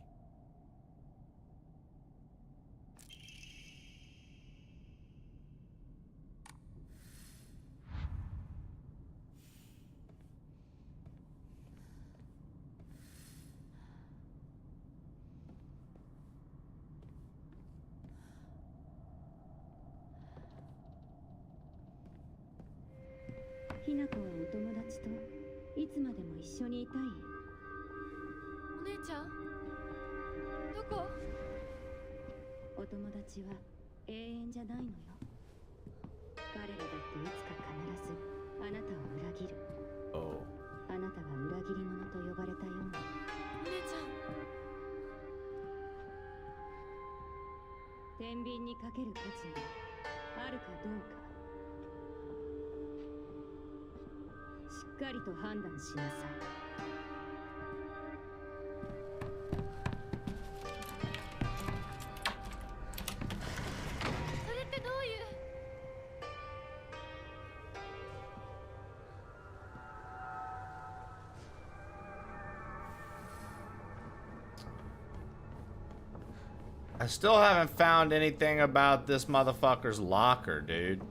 美奈子はお友達といつまでも一緒にいたい？お姉ちゃんどこ？お友達は永遠じゃないのよ。彼らだっていつか必ずあなたを裏切る。あなたが裏切り者と呼ばれたように。お姉ちゃん天秤にかける価値があるかどうか、しっかりと判断しなさい。それってどういう？ I still haven't found anything about this motherfucker's locker, dude.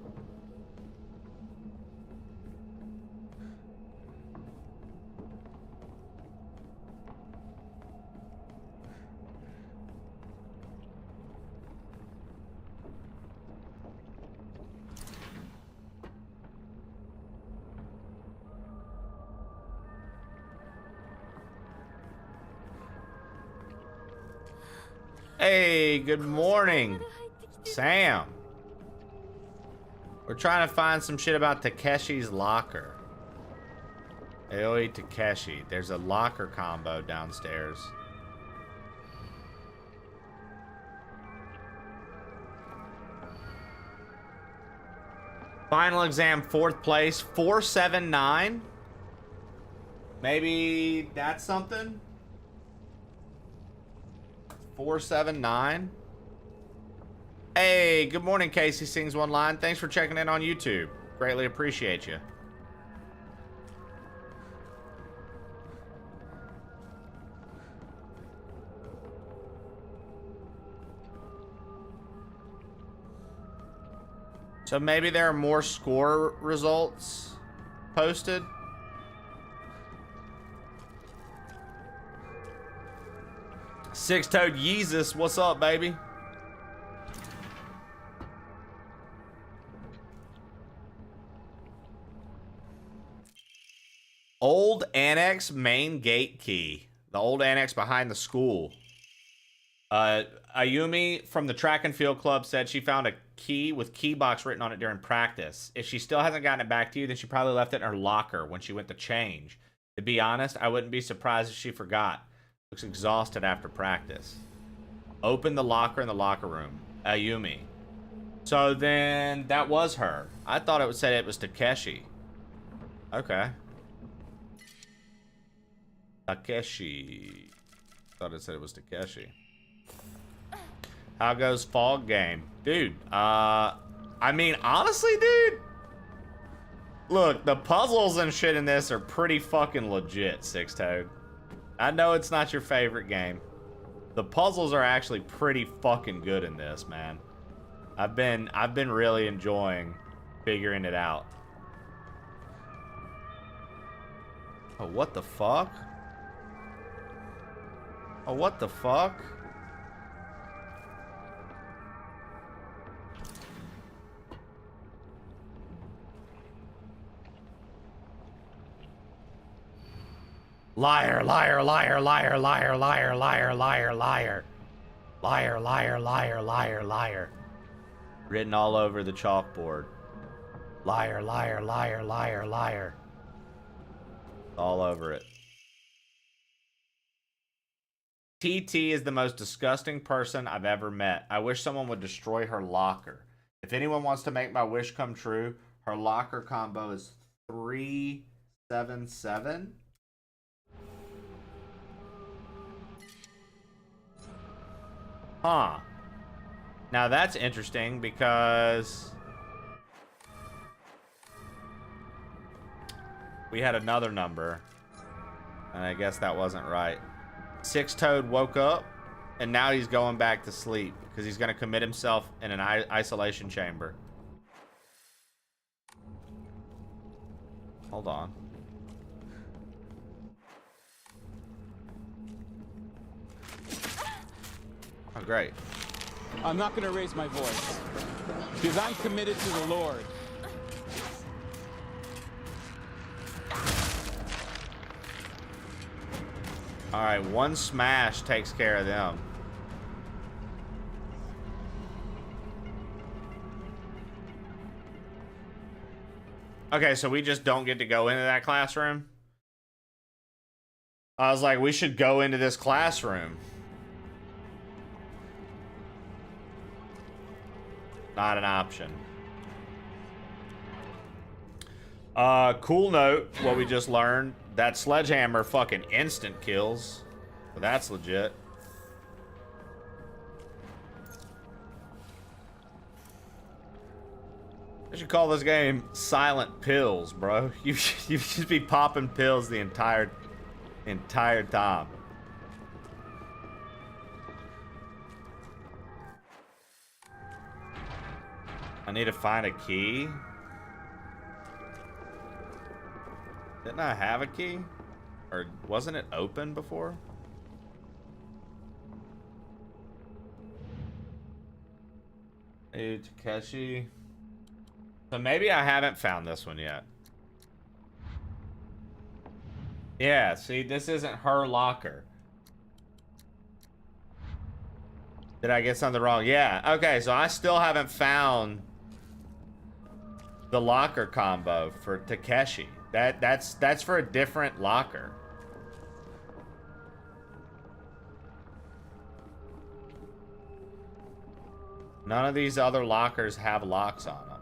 Hey, good morning, Sam. We're trying to find some shit about Takeshi's locker. Aoi Takeshi. There's a locker combo downstairs. Final exam, 4th place, 479. Maybe that's something? 479. Hey, good morning, Casey Sings One Line. Thanks for checking in on YouTube. Greatly appreciate you. So maybe there are more score results posted. Six-toed Yeezus, what's up, baby? Old annex main gate key. The old annex behind the school. Ayumi from the track and field club said she found a key with key box written on it during practice. If she still hasn't gotten it back to you, then she probably left it in her locker when she went to change. To be honest, I wouldn't be surprised if she forgot. Looks exhausted after practice. Open the locker in the locker room. Ayumi. So then that was her. I thought it would say it was Takeshi. Okay. Takeshi. Thought it said it was Takeshi. How goes Fog Game? Dude, I mean, honestly, dude. Look, the puzzles and shit in this are pretty fucking legit, Six-Toed. I know it's not your favorite game. The puzzles are actually pretty fucking good in this, man. I've been really enjoying figuring it out. Oh, what the fuck? Oh, what the fuck? Liar, liar, liar, liar, liar, liar, liar, liar, liar. Liar, liar, liar, liar, liar. Written all over the chalkboard. Liar, liar, liar, liar, liar. All over it. TT is the most disgusting person I've ever met. I wish someone would destroy her locker. If anyone wants to make my wish come true, her locker combo is 377. Huh. Now that's interesting because we had another number and I guess that wasn't right. Six-Toed woke up and now he's going back to sleep because he's going to commit himself in an isolation chamber. Hold on. Oh, great. I'm not going to raise my voice because I'm committed to the Lord. All right, one smash takes care of them. Okay, so we just don't get to go into that classroom? I was like, we should go into this classroom. Not an option. Cool note, what we just learned. That sledgehammer fucking instant kills. So that's legit. I should call this game Silent Pills, bro. You should be popping pills the entire time. I need to find a key. Didn't I have a key? Or wasn't it open before? Hey, Takeshi. So maybe I haven't found this one yet. Yeah, see, this isn't her locker. Did I get something wrong? Yeah, okay, so I still haven't found the locker combo for Takeshi. That's for a different locker. None of these other lockers have locks on them.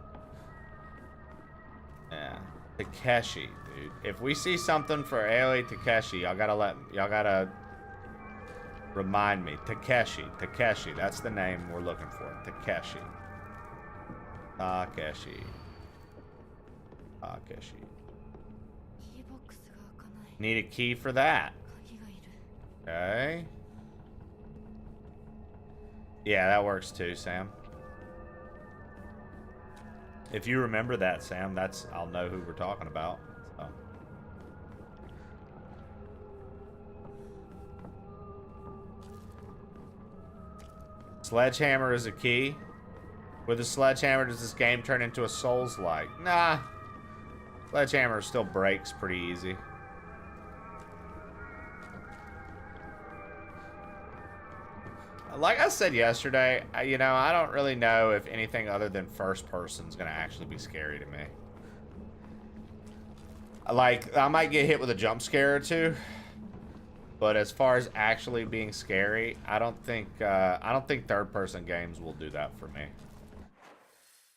Yeah, Takeshi, dude. If we see something for Aoi Takeshi, y'all gotta remind me. Takeshi, that's the name we're looking for. Takeshi. Need a key for that. Okay. Yeah, that works too, Sam. If you remember that, Sam, I'll know who we're talking about. So. Sledgehammer is a key. With a sledgehammer, does this game turn into a Souls-like? Nah. Sledgehammer still breaks pretty easy. Like I said yesterday, I don't really know if anything other than first person is going to actually be scary to me. Like, I might get hit with a jump scare or two, but as far as actually being scary, I don't think third person games will do that for me.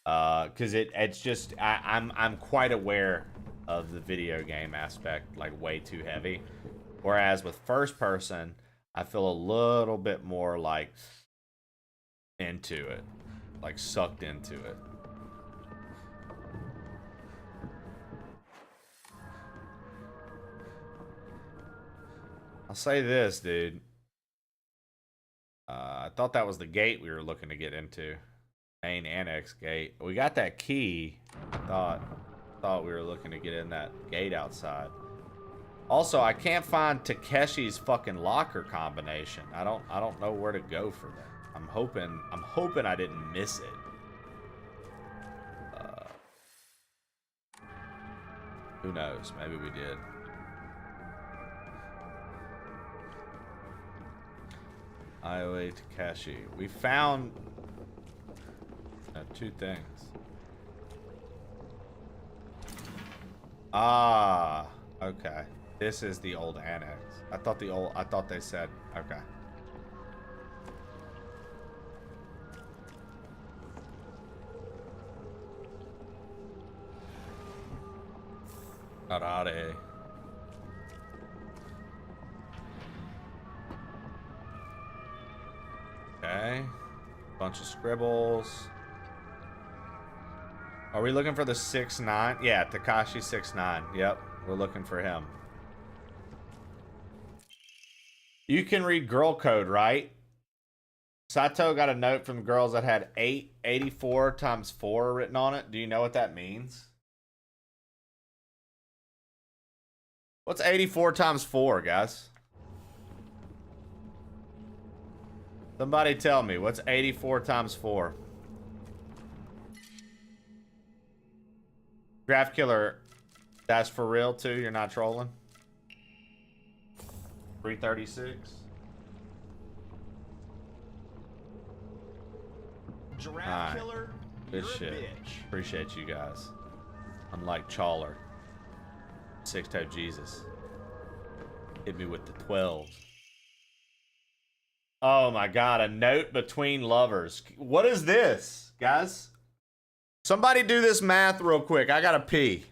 Because it's just I'm quite aware of the video game aspect, like way too heavy, whereas with first person, I feel a little bit more like into it, like sucked into it. I'll say this, dude. I thought that was the gate we were looking to get into. Main annex gate. We got that key. I thought we were looking to get in that gate outside. Also, I can't find Takeshi's fucking locker combination. I don't know where to go for that. I'm hoping I didn't miss it. Who knows? Maybe we did. Aoi Takeshi. We found two things. Ah, okay. This is the old annex. I thought they said, okay. Arare. Okay. Bunch of scribbles. Are we looking for the 6'9"? Yeah, Takashi 6'9". Yep, we're looking for him. You can read girl code, right? Sato got a note from the girls that had 884 times 4 written on it. Do you know what that means? What's 84 times 4, guys? Somebody tell me, what's 84 times 4? Draft Killer, that's for real too? You're not trolling? 336. Giraffe Alright. killer, Good you're a shit. bitch. Appreciate you guys. Unlike Chawler. Six-toe Jesus. Hit me with the 12s. Oh my god, a note between lovers. What is this, guys? Somebody do this math real quick. I gotta pee.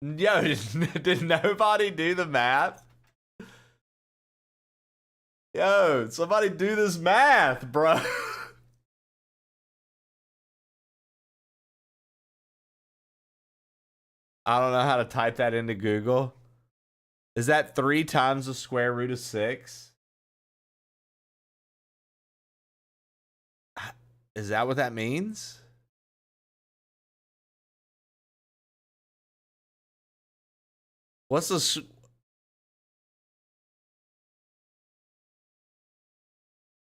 Yo, did nobody do the math? Yo, somebody do this math, bro. I don't know how to type that into Google. Is that 3 times the square root of 6? Is that what that means? What's the...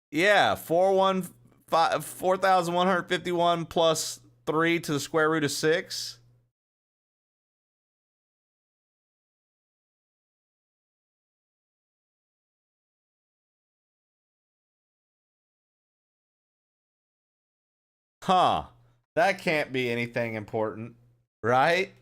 Yeah, 4,151 plus 3 to the square root of 6. Huh. That can't be anything important, right?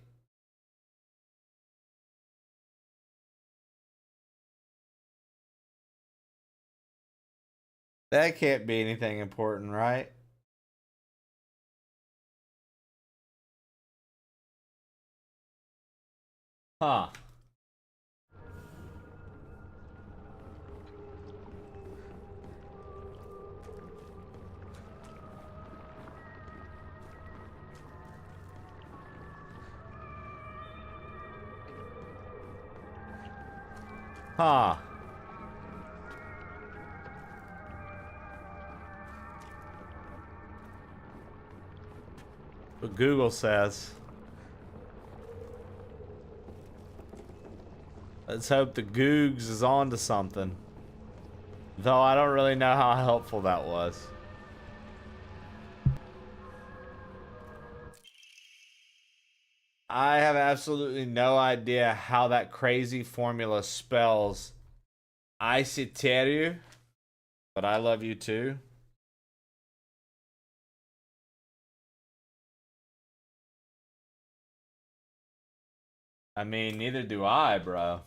That can't be anything important, right? Huh. Huh. What Google says. Let's hope the Googs is on to something. Though I don't really know how helpful that was. I have absolutely no idea how that crazy formula spells Iciteru, but I love you too. I mean, neither do I, bro.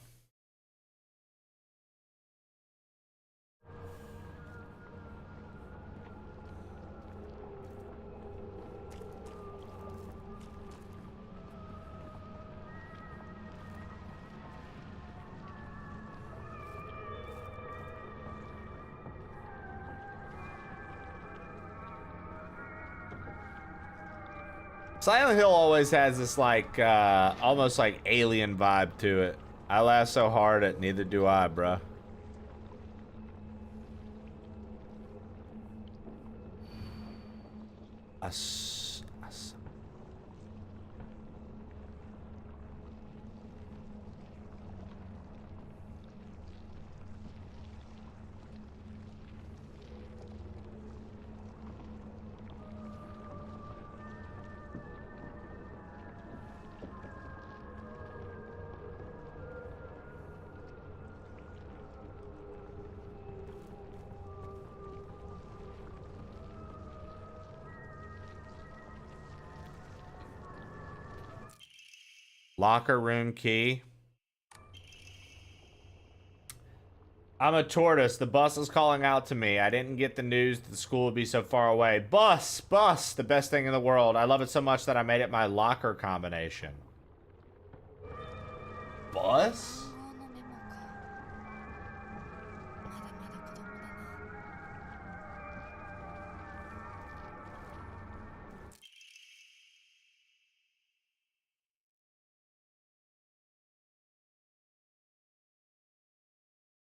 Silent Hill always has this like almost like alien vibe to it. I laugh so hard at neither do I, bro. Locker room key. I'm a tortoise. The bus is calling out to me. I didn't get the news that the school would be so far away. Bus! Bus! The best thing in the world. I love it so much that I made it my locker combination. Bus?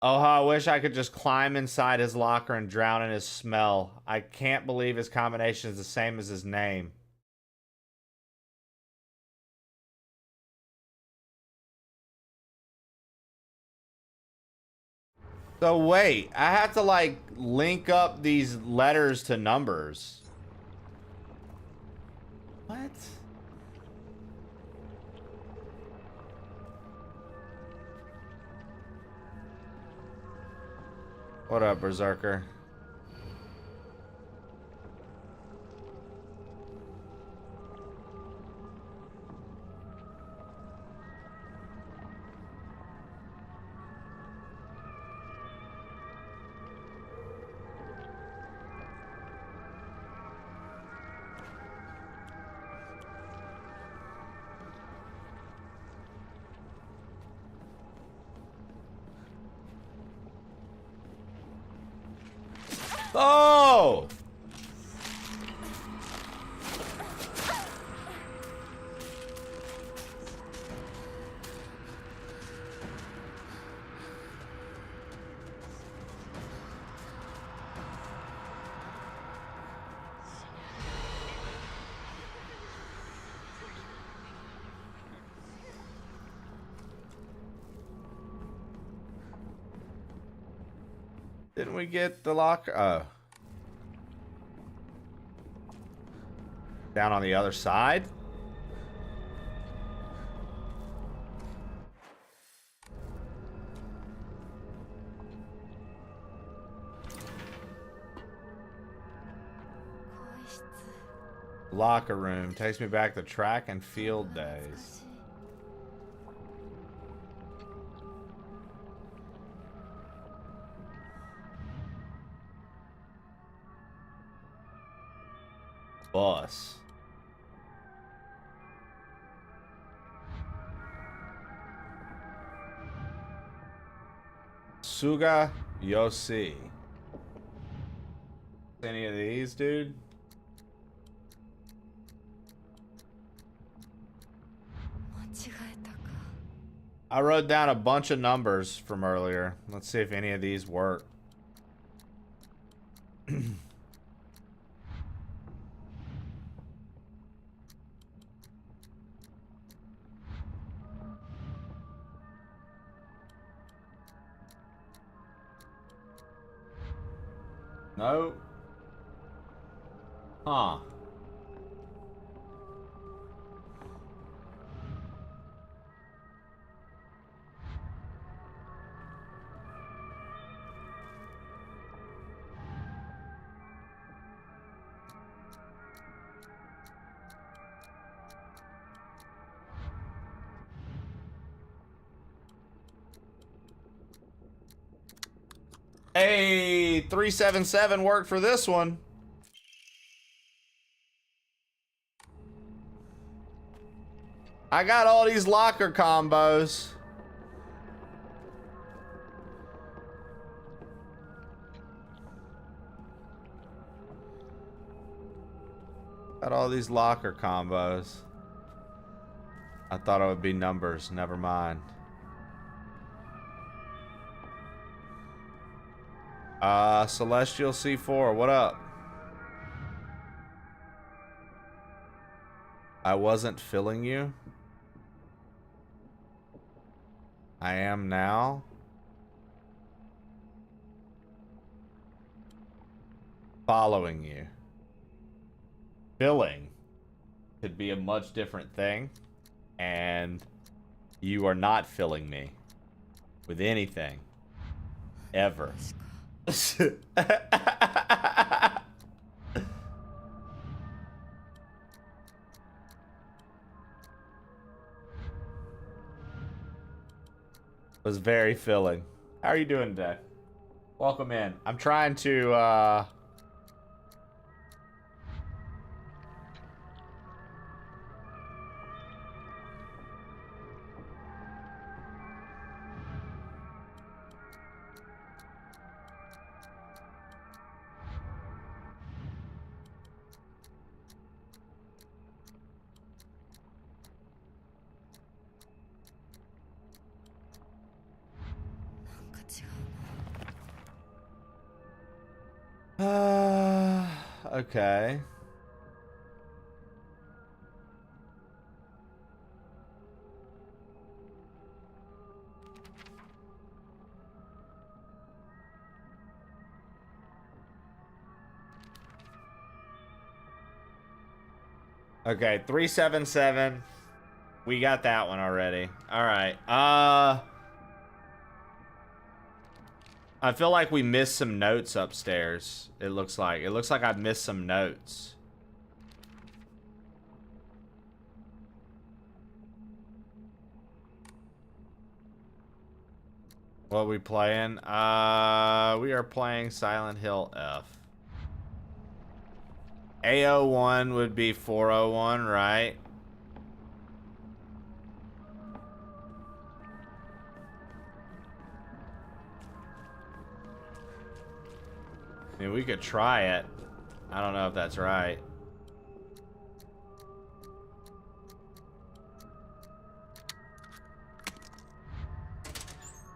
'Oh, how I wish I could just climb inside his locker and drown in his smell. I can't believe his combination is the same as his name. So wait, I have to like link up these letters to numbers. What? What up, Berserker? Oh! Didn't we get the locker? Oh. Down on the other side? Locker room. Takes me back to track and field days. Bus. Suga Yoshi. Any of these, dude? I wrote down a bunch of numbers from earlier. Let's see if any of these work. No. Huh. Hey, 377 worked for this one. I got all these locker combos. Got all these locker combos. I thought it would be numbers. Never mind. Celestial C4, what up? I wasn't filling you. I am now. Following you. Filling could be a much different thing. And you are not filling me with anything. Ever. Was very filling. How are you doing today? Welcome in. I'm trying to, okay. Okay, 377. We got that one already. All right. I feel like we missed some notes upstairs. It looks like I missed some notes. What are we playing? We are playing Silent Hill F. A01 would be 401, right? I mean, we could try it. I don't know if that's right.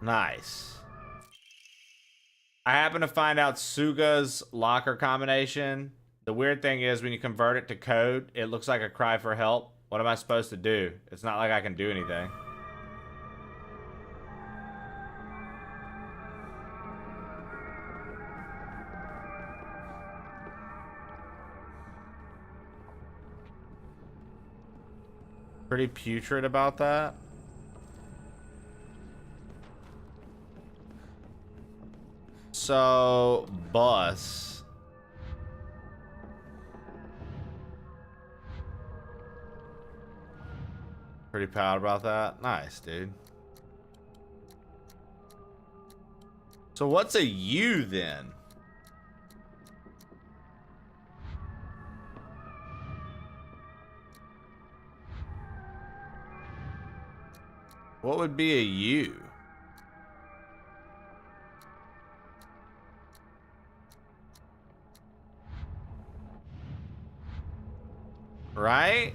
Nice. I happen to find out Suga's locker combination. The weird thing is when you convert it to code, it looks like a cry for help. What am I supposed to do? It's not like I can do anything. Pretty putrid about that. So, bus. Pretty proud about that. Nice, dude. So what's a U then? What would be a U? Right?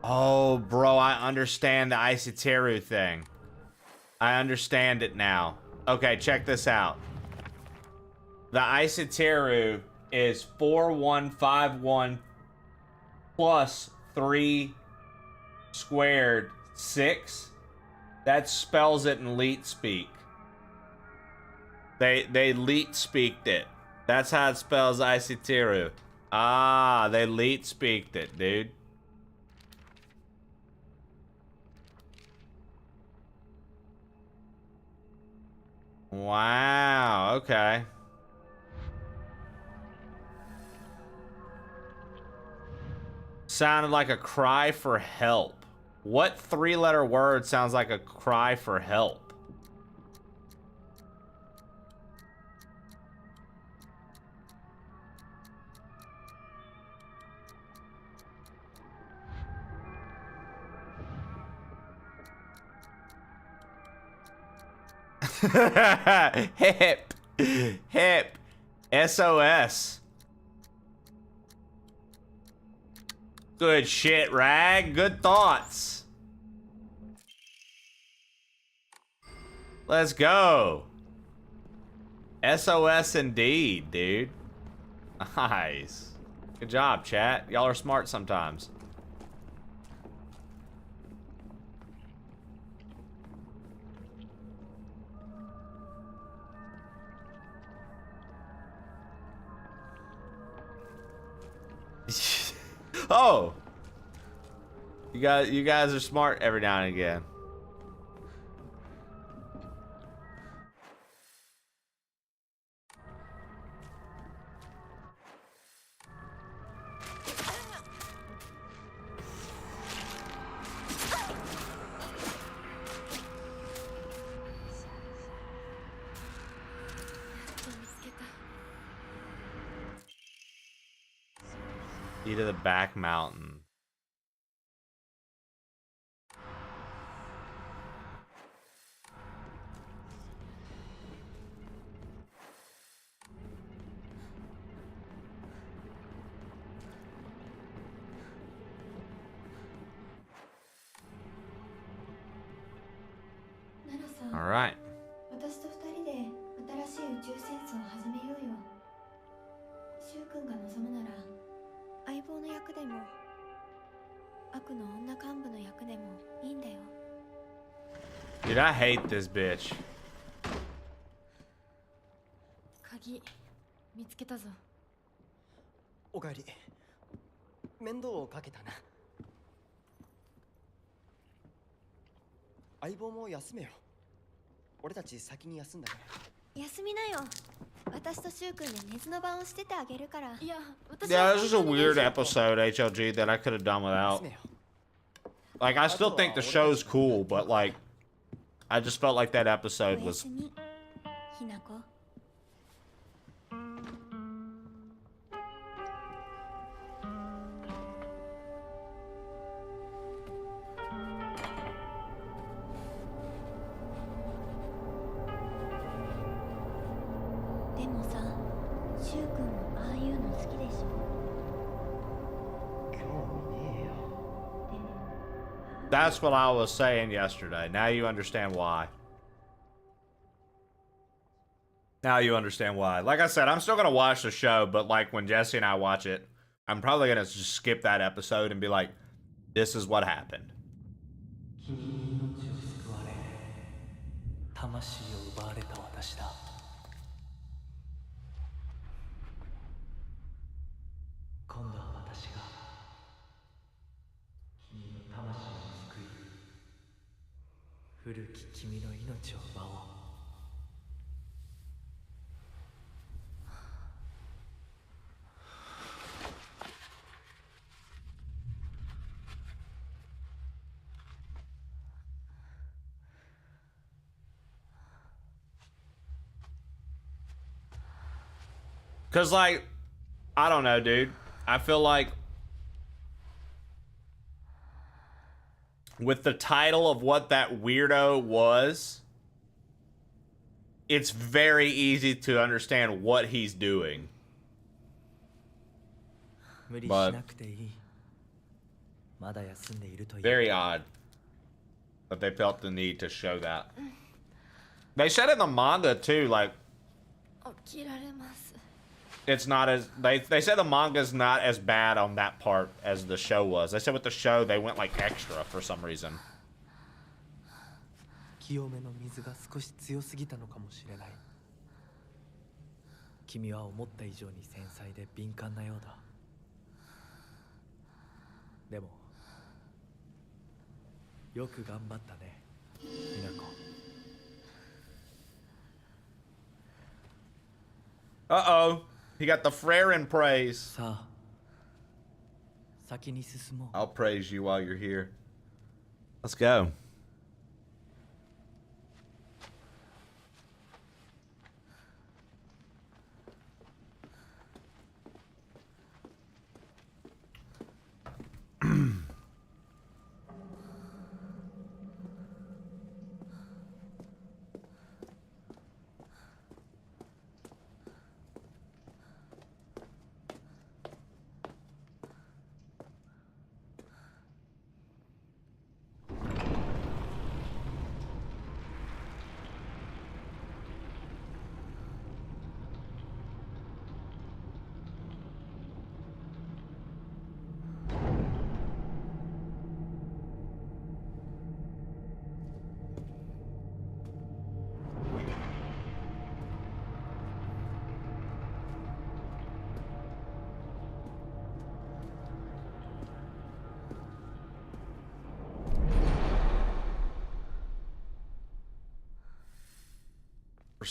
Oh, bro, I understand the Isiteru thing. I understand it now. Okay, check this out. The Isiteru is 4151 plus 3 squared 6. That spells it in Leet speak. They Leet speaked it. That's how it spells Isiteru. Ah, they Leet speaked it, dude. Wow, okay. Sounded like a cry for help. What 3-letter word sounds like a cry for help? Hip. Hip. SOS. Good shit, Rag. Good thoughts. Let's go. SOS indeed, dude. Nice. Good job, chat. Y'all are smart sometimes. Oh. You guys are smart every now and again. Key to the back mountain. All right. 私と二人で新しい宇宙戦争を始めようよ。シュウ君が望むなら相棒の役でも悪の女幹部の役でもいいんだよ。 Dude, I hate this bitch. 鍵見つけたぞ。おかえり。面倒をかけたな。相棒も休めよ。俺たち先に休んだから。休みなよ。私とシュウ君で寝の番をしててあげるから。いや、私 Yeah, は this is a weird episode, HLG, that I could have done without. 休めよ。 Like, I still think the show's cool, but like, I just felt like that お episode や was. すみ、ひなこ。でもさ、シュウ君もああいうの好きでしょ。興味ねえよ。でも That's what I was saying yesterday. Now you understand why. Now you understand why. Like I said, I'm still gonna watch the show, but like when Jesse and I watch it, I'm probably gonna just skip that episode and be like, this is what happened. 君に命を救われ魂を奪われた私だ。今度は私が君の魂を救い古き君の命を奪おう。 Cause like, I don't know, dude. I feel like with the title of what that weirdo was, it's very easy to understand what he's doing. 無理しなくていい。まだ休んでいるという。 Very odd that they felt the need to show that. They said in the manga too, like 起きられます。 it's not as they said the manga's not as bad on that part as the show was. They said with the show they went like extra for some reason. 清めの水が少し強すぎたのかもしれない。君は思った以上に繊細で敏感なようだ。でもよく頑張ったね、みなこ。 Uh-oh. He got the Frerin praise. さあ、先に進もう。 I'll praise you while you're here. Let's go.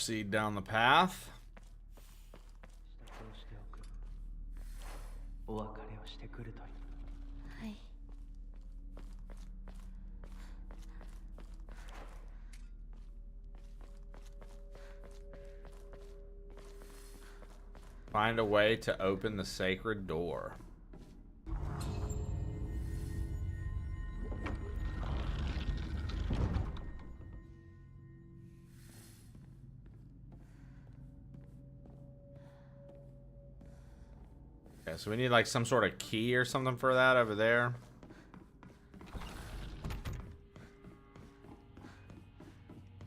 proceed down the path. 支度をしておく。お別れをしてくるといい。はい Find a way to open the sacred door. Okay, so we need like some sort of key or something for that over there.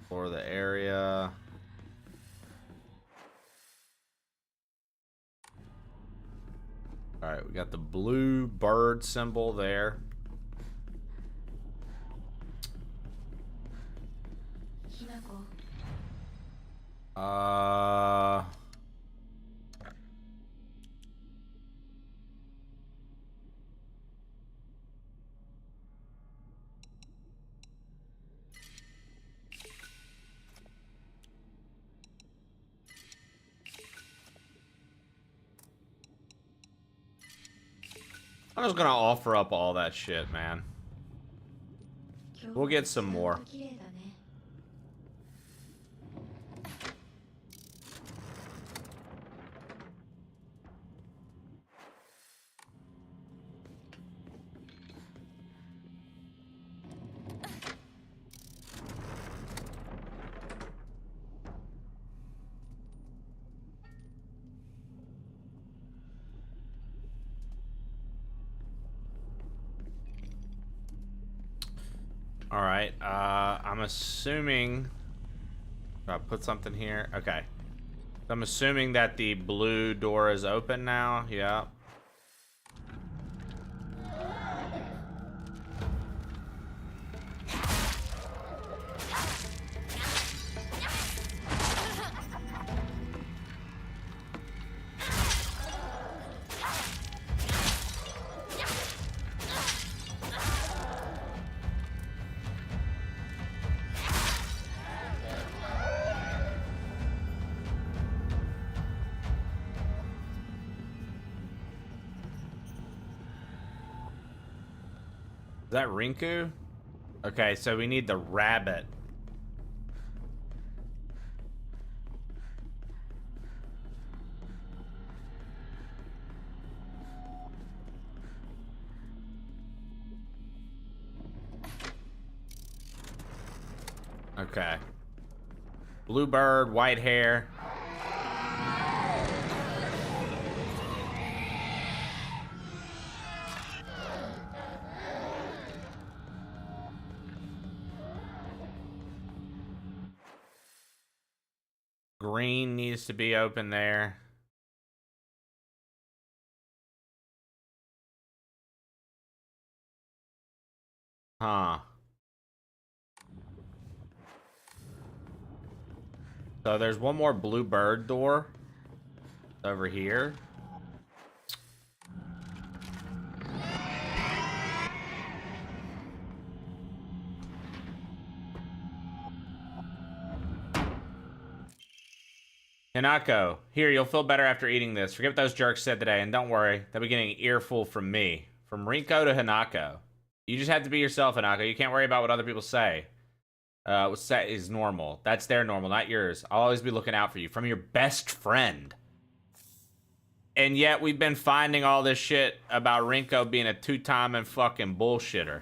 For the area. Alright, we got the blue bird symbol there. Uh... I'm just gonna offer up all that shit, man. We'll get some more. All right, I'm assuming I put something here. Okay, I'm assuming that the blue door is open now. Yeah. Is that Rinku? Okay, so we need the rabbit. Okay. Blue bird, white hair. Green needs to be open there. Huh. So there's one more blue bird door over here. Hinako, here, you'll feel better after eating this. Forget what those jerks said today, and don't worry, they'll be getting an earful from me. From Rinko to Hinako. You just have to be yourself, Hinako. You can't worry about what other people say. What's that is normal. That's their normal, not yours. I'll always be looking out for you. From your best friend. And yet, we've been finding all this shit about Rinko being a two-time and fucking bullshitter.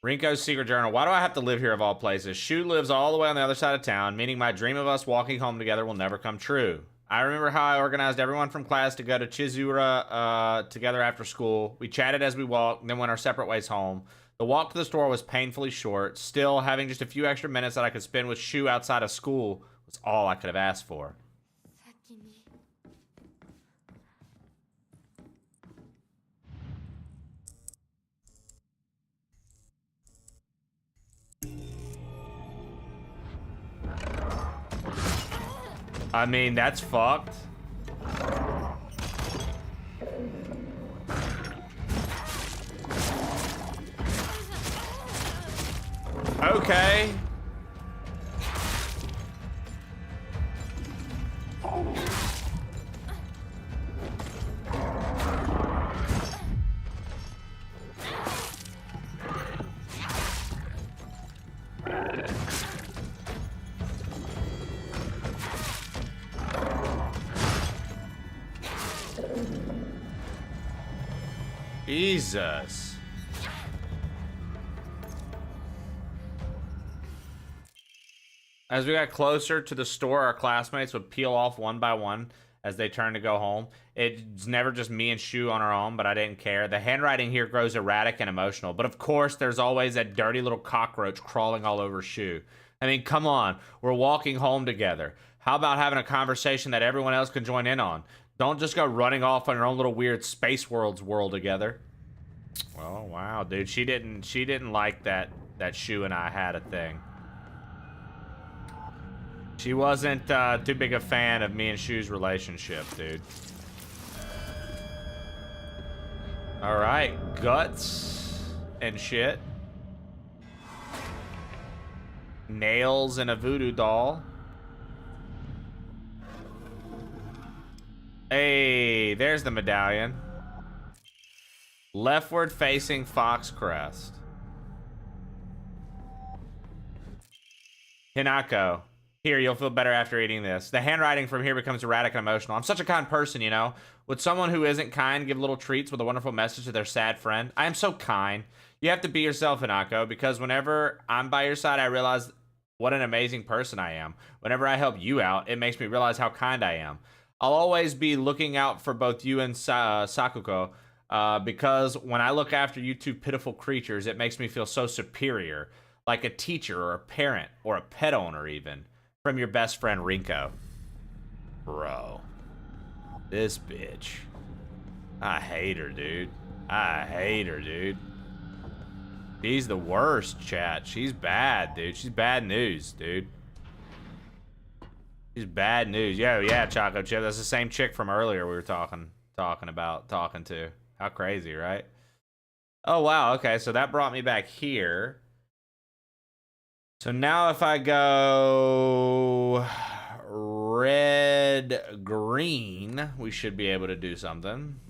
Rinko's secret journal. Why do I have to live here of all places? Shu lives all the way on the other side of town, meaning my dream of us walking home together will never come true. I remember how I organized everyone from class to go to Chizura together after school. We chatted as we walked, then went our separate ways home. The walk to the store was painfully short. Still, having just a few extra minutes that I could spend with Shu outside of school was all I could have asked for. I mean, that's fucked. Okay. Jesus. As we got closer to the store, our classmates would peel off one by one as they turned to go home. It's never just me and Shu on our own, but I didn't care. The handwriting here grows erratic and emotional, but of course there's always that dirty little cockroach crawling all over Shu. I mean, come on, we're walking home together. How about having a conversation that everyone else can join in on? Don't just go running off on your own little weird Space Worlds world together. Oh wow, dude, she didn't like that Shu and I had a thing. She wasn't too big a fan of me and Shu's relationship, dude. All right, guts and shit. Nails and a voodoo doll. Hey, there's the medallion. Leftward facing Fox Crest. Hinako. Here, you'll feel better after eating this. The handwriting from here becomes erratic and emotional. I'm such a kind person, you know. Would someone who isn't kind give little treats with a wonderful message to their sad friend? I am so kind. You have to be yourself, Hinako, because whenever I'm by your side, I realize what an amazing person I am. Whenever I help you out, it makes me realize how kind I am. I'll always be looking out for both you and Sakuko, because when I look after you two pitiful creatures, it makes me feel so superior, like a teacher or a parent or a pet owner even. From your best friend, Rinko. Bro. This bitch. I hate her, dude. I hate her, dude. She's the worst, chat. She's bad, dude. She's bad news, dude. She's bad news. Yo, yeah, Choco Chip. That's the same chick from earlier we were talking to. How crazy, right? Oh, wow. Okay, so that brought me back here. So now if I go red, green, we should be able to do something.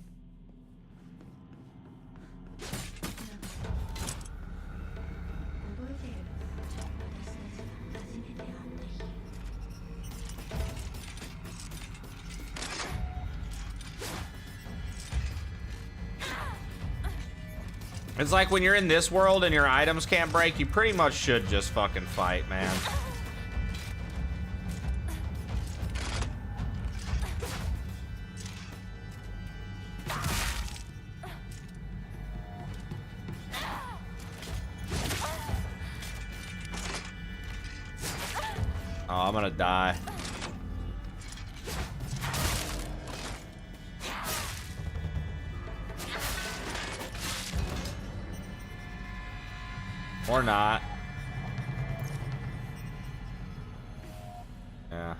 It's like when you're in this world and your items can't break, you pretty much should just fucking fight, man. Oh, I'm gonna die. Or not. Yeah.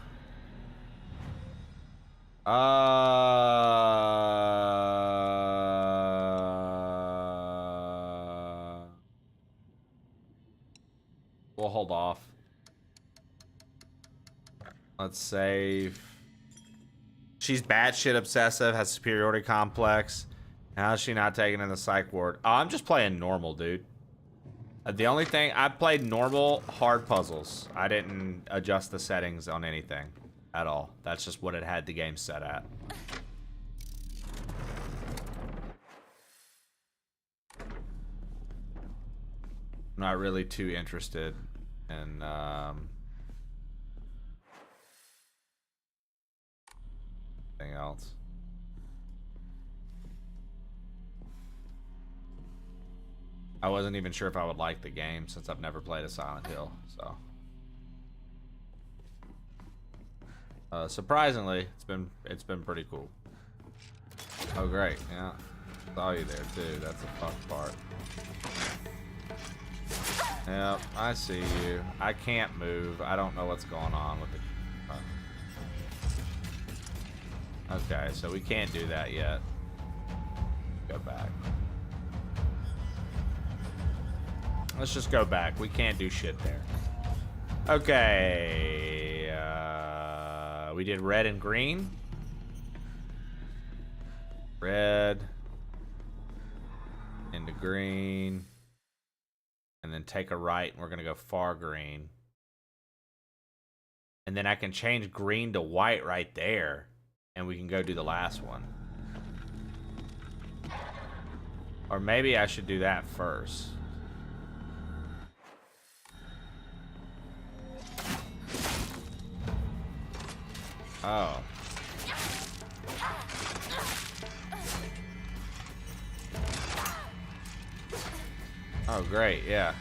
We'll hold off. Let's save. She's batshit obsessive, has superiority complex. How is she not taken in the psych ward? Oh, I'm just playing normal, dude. The only thing, I played normal hard puzzles. I didn't adjust the settings on anything at all. That's just what it had the game set at. I'm not really too interested in anything else. I wasn't even sure if I would like the game since I've never played a Silent Hill, so. Surprisingly, it's been pretty cool. Oh great, yeah. Saw you there too. That's the fun part. Yep, I see you. I can't move. I don't know what's going on with the. Okay, so we can't do that yet. Go back. Let's just go back. We can't do shit there. Okay. We did red and green. Red. Into green. And then take a right, and we're going to go far green. And then I can change green to white right there. And we can go do the last one. Or maybe I should do that first. Oh. Oh, great, yeah.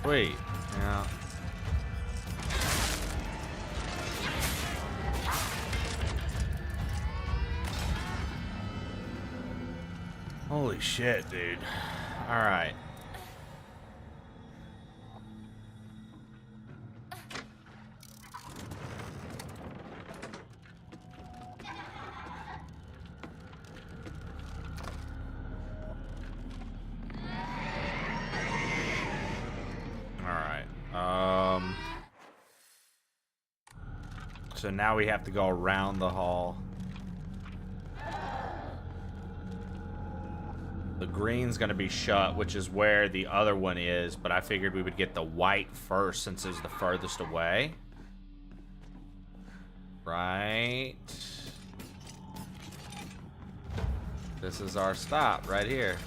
Sweet. Yeah. Holy shit, dude. All right. So now we have to go around the hall. The green's gonna be shut, which is where the other one is, but I figured we would get the white first since it's the furthest away. Right. This is our stop right here.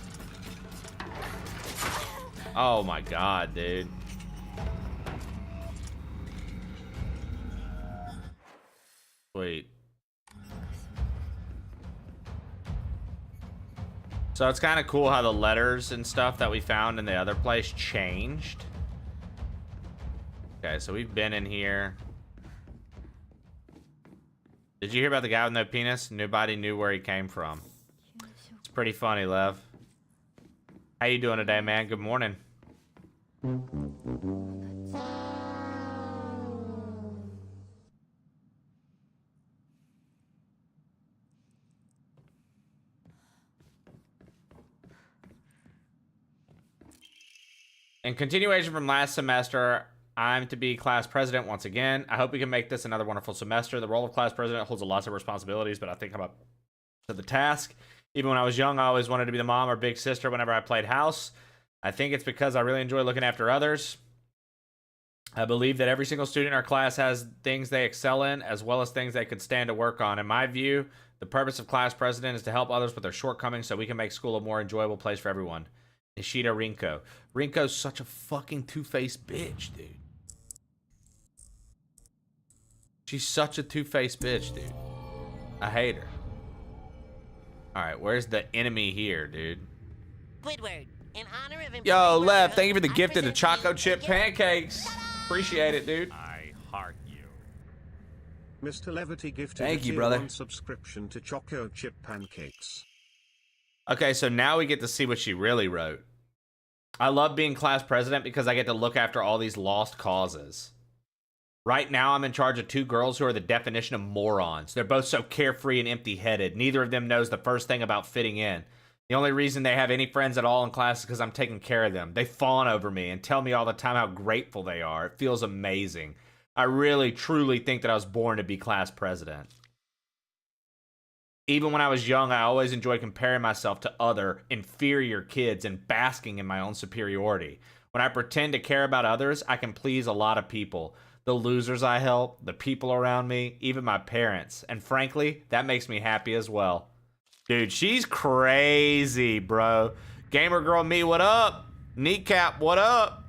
Oh my god, dude. Sweet. So it's kind of cool how the letters and stuff that we found in the other place changed. Okay, so we've been in here. Did you hear about the guy with no penis? Nobody knew where he came from. It's pretty funny, Lev. How you doing today, man? Good morning. In continuation from last semester, I'm to be class president once again. I hope we can make this another wonderful semester. The role of class president holds a lot of responsibilities, but I think I'm up to the task. Even when I was young, I always wanted to be the mom or big sister whenever I played house. I think it's because I really enjoy looking after others. I believe that every single student in our class has things they excel in, as well as things they could stand to work on. In my view, the purpose of class president is to help others with their shortcomings so we can make school a more enjoyable place for everyone. Nishida Rinko. Rinko's such a fucking two-faced bitch, dude. She's such a two-faced bitch, dude. I hate her. Alright, where's the enemy here, dude? Squidward, in honor of Yo, Lev, thank you for the gift of the Choco Chip Pancakes. Appreciate it, dude. I heart you. Mr. Levity gifted Thank a you, tier brother. 1 subscription to Choco Chip Pancakes. Okay, so now we get to see what she really wrote. I love being class president because I get to look after all these lost causes. Right now, I'm in charge of two girls who are the definition of morons. They're both so carefree and empty-headed. Neither of them knows the first thing about fitting in. The only reason they have any friends at all in class is because I'm taking care of them. They fawn over me and tell me all the time how grateful they are. It feels amazing. I really, truly think that I was born to be class president. Even when I was young, I always enjoyed comparing myself to other inferior kids and basking in my own superiority. When I pretend to care about others, I can please a lot of people. The losers I help, the people around me, even my parents. And frankly, that makes me happy as well. Dude, she's crazy, bro. Gamer girl me, what up? Kneecap, what up?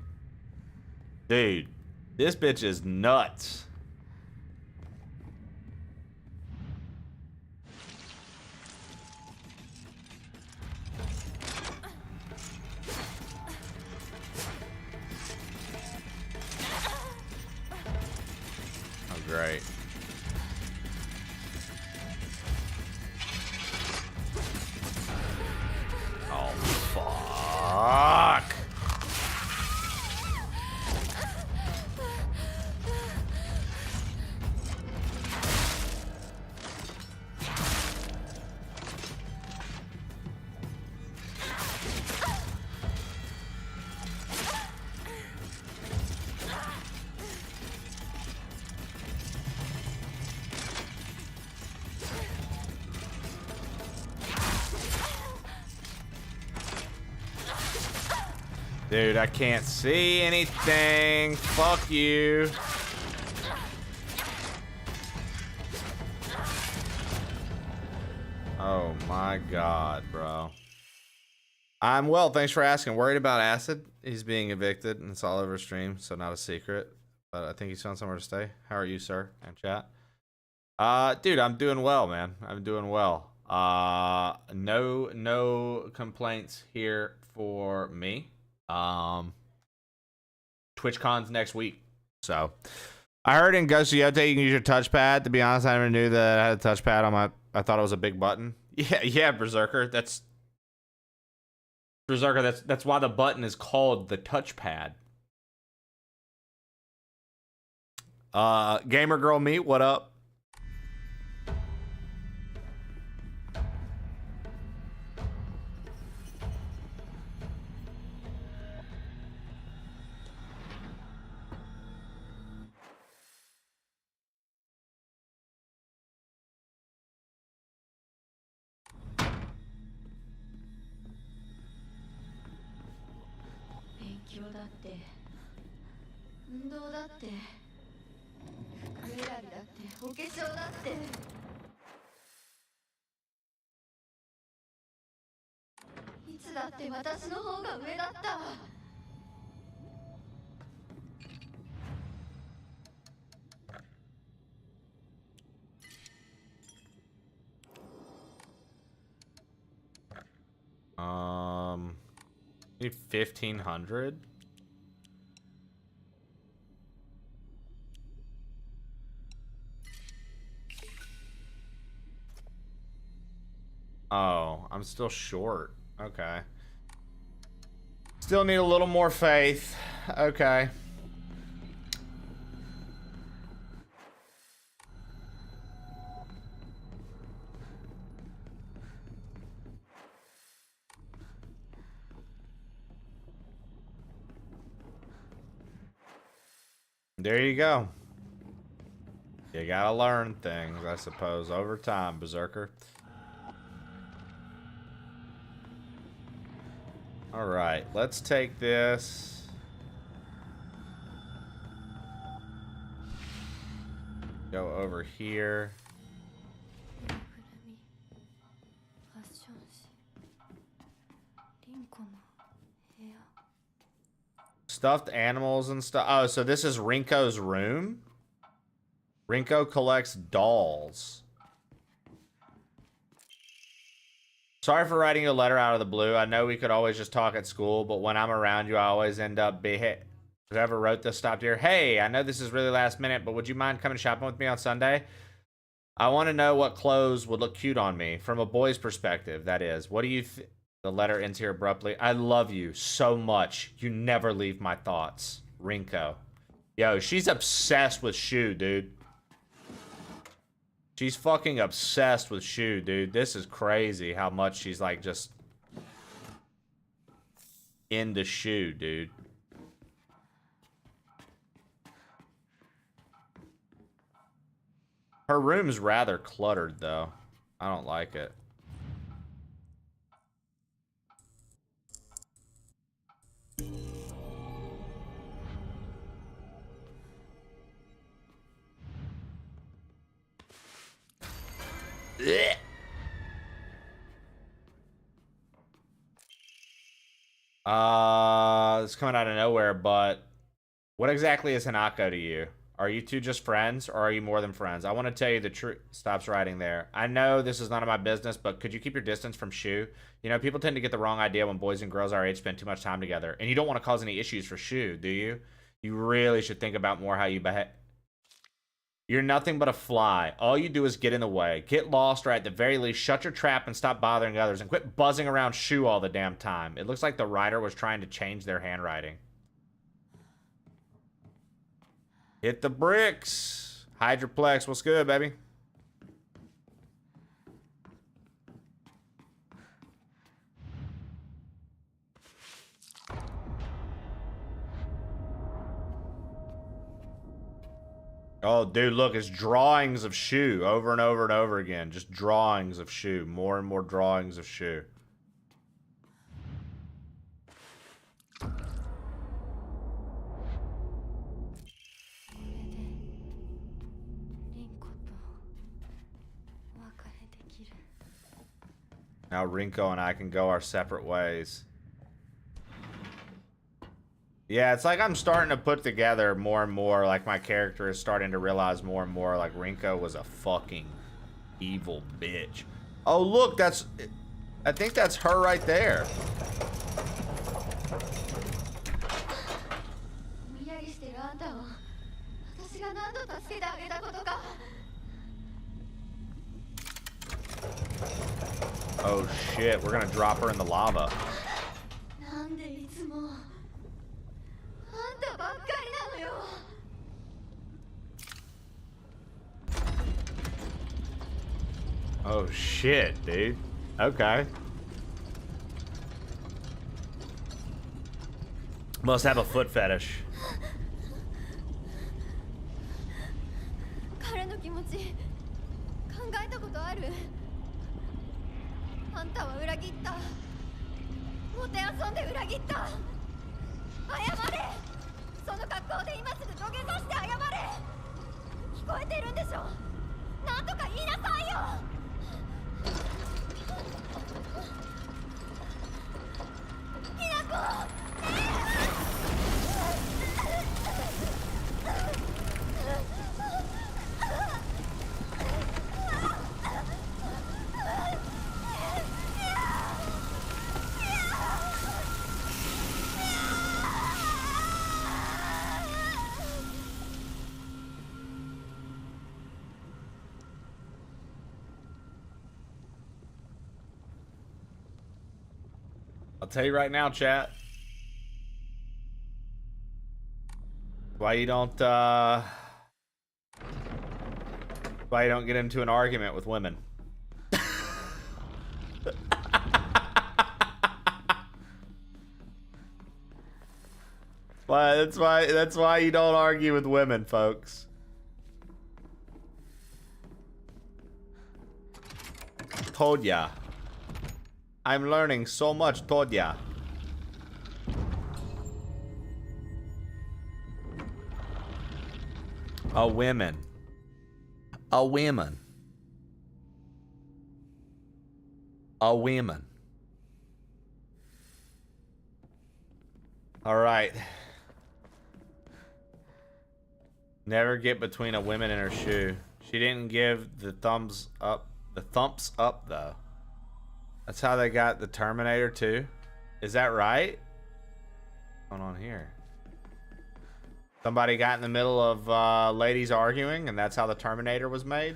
Dude, this bitch is nuts. Great. Oh, fuck. Dude, I can't see anything. Fuck you. Oh my god, bro. I'm well, thanks for asking. Worried about Acid. He's being evicted and it's all over stream, so not a secret. But I think he's found somewhere to stay. How are you, sir? And chat. Dude, I'm doing well, man. I'm doing well. No complaints here for me. TwitchCon's next week. So I heard in Ghost of Yote you can use your touchpad. To be honest, I never knew that I had a touchpad on my, I thought it was a big button. Yeah, Berserker. That's why the button is called the touchpad. Gamer Girl Meat, what up? Need 1,500. Oh, I'm still short. Okay. Still need a little more faith. Okay. There you go. You gotta learn things, I suppose, over time, Berserker. Alright, let's take this. Go over here. Stuffed animals and stuff. Oh, so this is Rinko's room? Rinko collects dolls. Sorry for writing you a letter out of the blue. I know we could always just talk at school, but when I'm around you, I always end up whoever wrote this stopped here. Hey, I know this is really last minute, but would you mind coming shopping with me on Sunday? I want to know what clothes would look cute on me, from a boy's perspective, that is. What do you think? The letter ends here abruptly. I love you so much. You never leave my thoughts. Rinko. Yo, she's obsessed with Shu, dude. She's fucking obsessed with Shu, dude. This is crazy how much she's like just into Shu, dude. Her room's rather cluttered, though. I don't like it. It's coming out of nowhere, but what exactly is Hanako to you? Are you two just friends, or are you more than friends? I want to tell you the truth. Stops writing there. I know this is none of my business, but could you keep your distance from Shu? You know, people tend to get the wrong idea when boys and girls our age spend too much time together. And you don't want to cause any issues for Shu, do you? You really should think about more how you behave. You're nothing but a fly. All you do is get in the way. Get lost, or at the very least, shut your trap and stop bothering others, and quit buzzing around Shu all the damn time. It looks like the writer was trying to change their handwriting. Hit the bricks. Hydroplex, what's good, baby? Oh, dude, look, it's drawings of Shu over and over and over again. Just drawings of Shu. More and more drawings of Shu. Now Rinko and I can go our separate ways. Yeah, it's like I'm starting to put together more and more, like my character is starting to realize more and more, like Rinko was a fucking evil bitch. Oh, look, that's... I think that's her right there. Oh shit, we're gonna drop her in the lava. Oh shit, dude. Okay. Must have a foot fetish. 彼の気持ち考えたことある？あんたは裏切った。もてあそんで裏切った。謝れ。その格好で今すぐ土下座して謝れ。聞こえてるんでしょ。なんとか言いなさいよ。きなこ。I'll tell you right now, chat. Why you don't get into an argument with women? That's why you don't argue with women, folks. Told ya. I'm learning so much, told ya. A women. A women. A women. All right. Never get between a woman and her shoe. She didn't give the thumbs up. The thumps up though. That's how they got the Terminator too. Is that right? What's going on here? Somebody got in the middle of ladies arguing, and that's how the Terminator was made.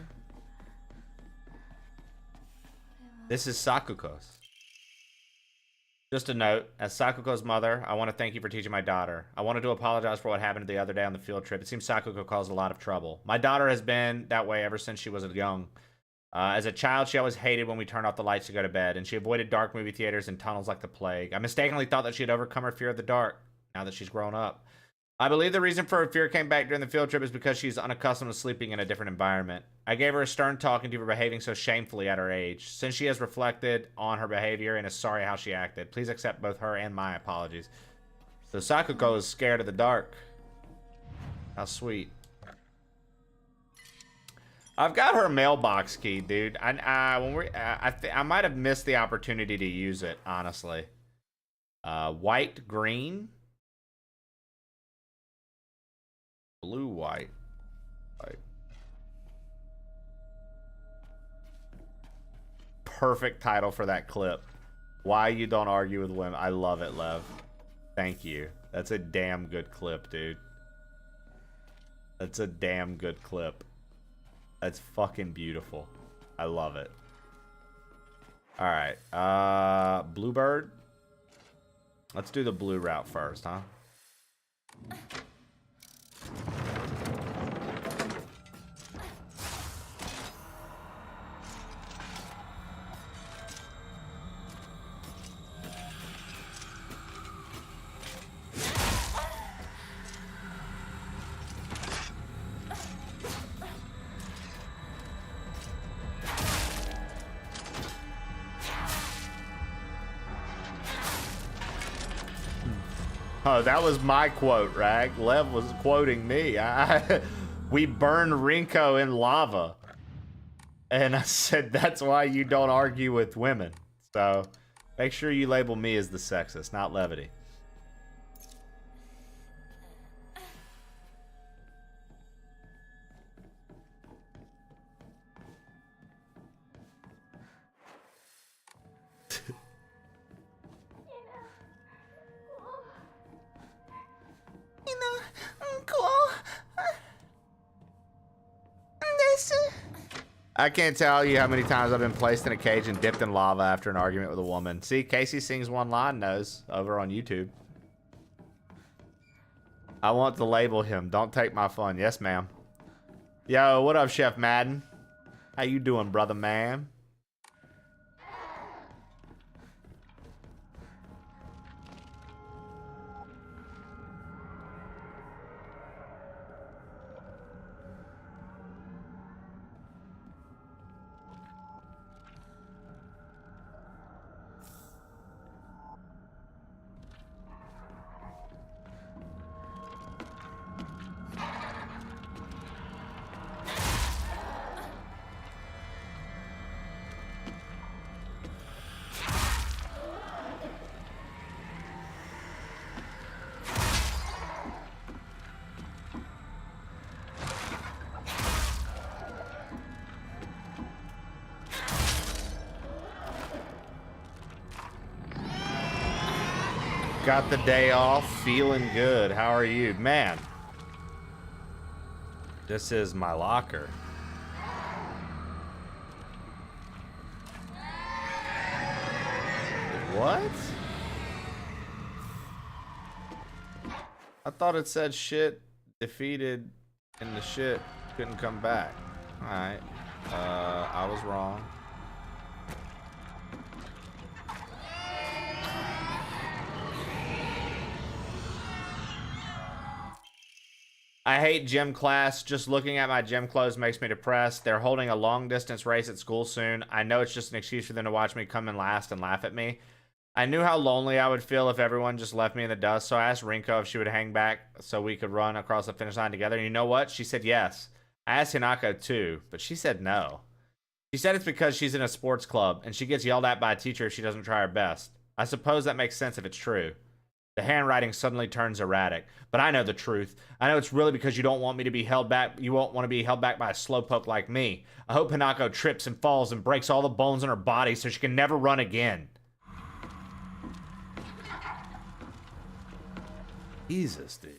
This is Sakuko's. Just a note, as Sakuko's mother, I want to thank you for teaching my daughter. I wanted to apologize for what happened the other day on the field trip. It seems Sakuko caused a lot of trouble. My daughter has been that way ever since she was young. As a child, she always hated when we turned off the lights to go to bed, and she avoided dark movie theaters and tunnels like the plague. I mistakenly thought that she had overcome her fear of the dark, now that she's grown up. I believe the reason for her fear came back during the field trip is because she's unaccustomed to sleeping in a different environment. I gave her a stern talking to for behaving so shamefully at her age. Since she has reflected on her behavior and is sorry how she acted, please accept both her and my apologies. So Sakuko is scared of the dark. How sweet. I've got her mailbox key, dude. I might have missed the opportunity to use it, honestly. White, green, blue, white. Perfect title for that clip. Why you don't argue with women. I love it, Lev. Thank you. That's a damn good clip, dude. That's a damn good clip. That's fucking beautiful. I love it. All right. Bluebird. Let's do the blue route first, huh? Oh, that was my quote, Rag. Lev was quoting me. We burned Rinko in lava. And I said, that's why you don't argue with women. So make sure you label me as the sexist, not Levity. I can't tell you how many times I've been placed in a cage and dipped in lava after an argument with a woman. See, Casey Sings One Line knows over on YouTube. I want to label him. Don't take my fun. Yes, ma'am. Yo, what up, Chef Madden? How you doing, brother man? Got the day off, feeling good. How are you? Man, this is my locker. What? I thought it said shit defeated and the shit couldn't come back. Alright. I was wrong. I hate gym class. Just looking at my gym clothes makes me depressed. They're holding a long distance race at school soon. I know it's just an excuse for them to watch me come in last and laugh at me. I knew how lonely I would feel if everyone just left me in the dust, so I asked Rinko if she would hang back so we could run across the finish line together. And you know what? She said yes. I asked Hinako too, but she said no. She said it's because she's in a sports club and she gets yelled at by a teacher if she doesn't try her best. I suppose that makes sense if it's true. The handwriting suddenly turns erratic, but I know the truth. I know it's really because you don't want me to be held back. You won't want to be held back by a slowpoke like me. I hope Hinako trips and falls and breaks all the bones in her body so she can never run again. Jesus, dude.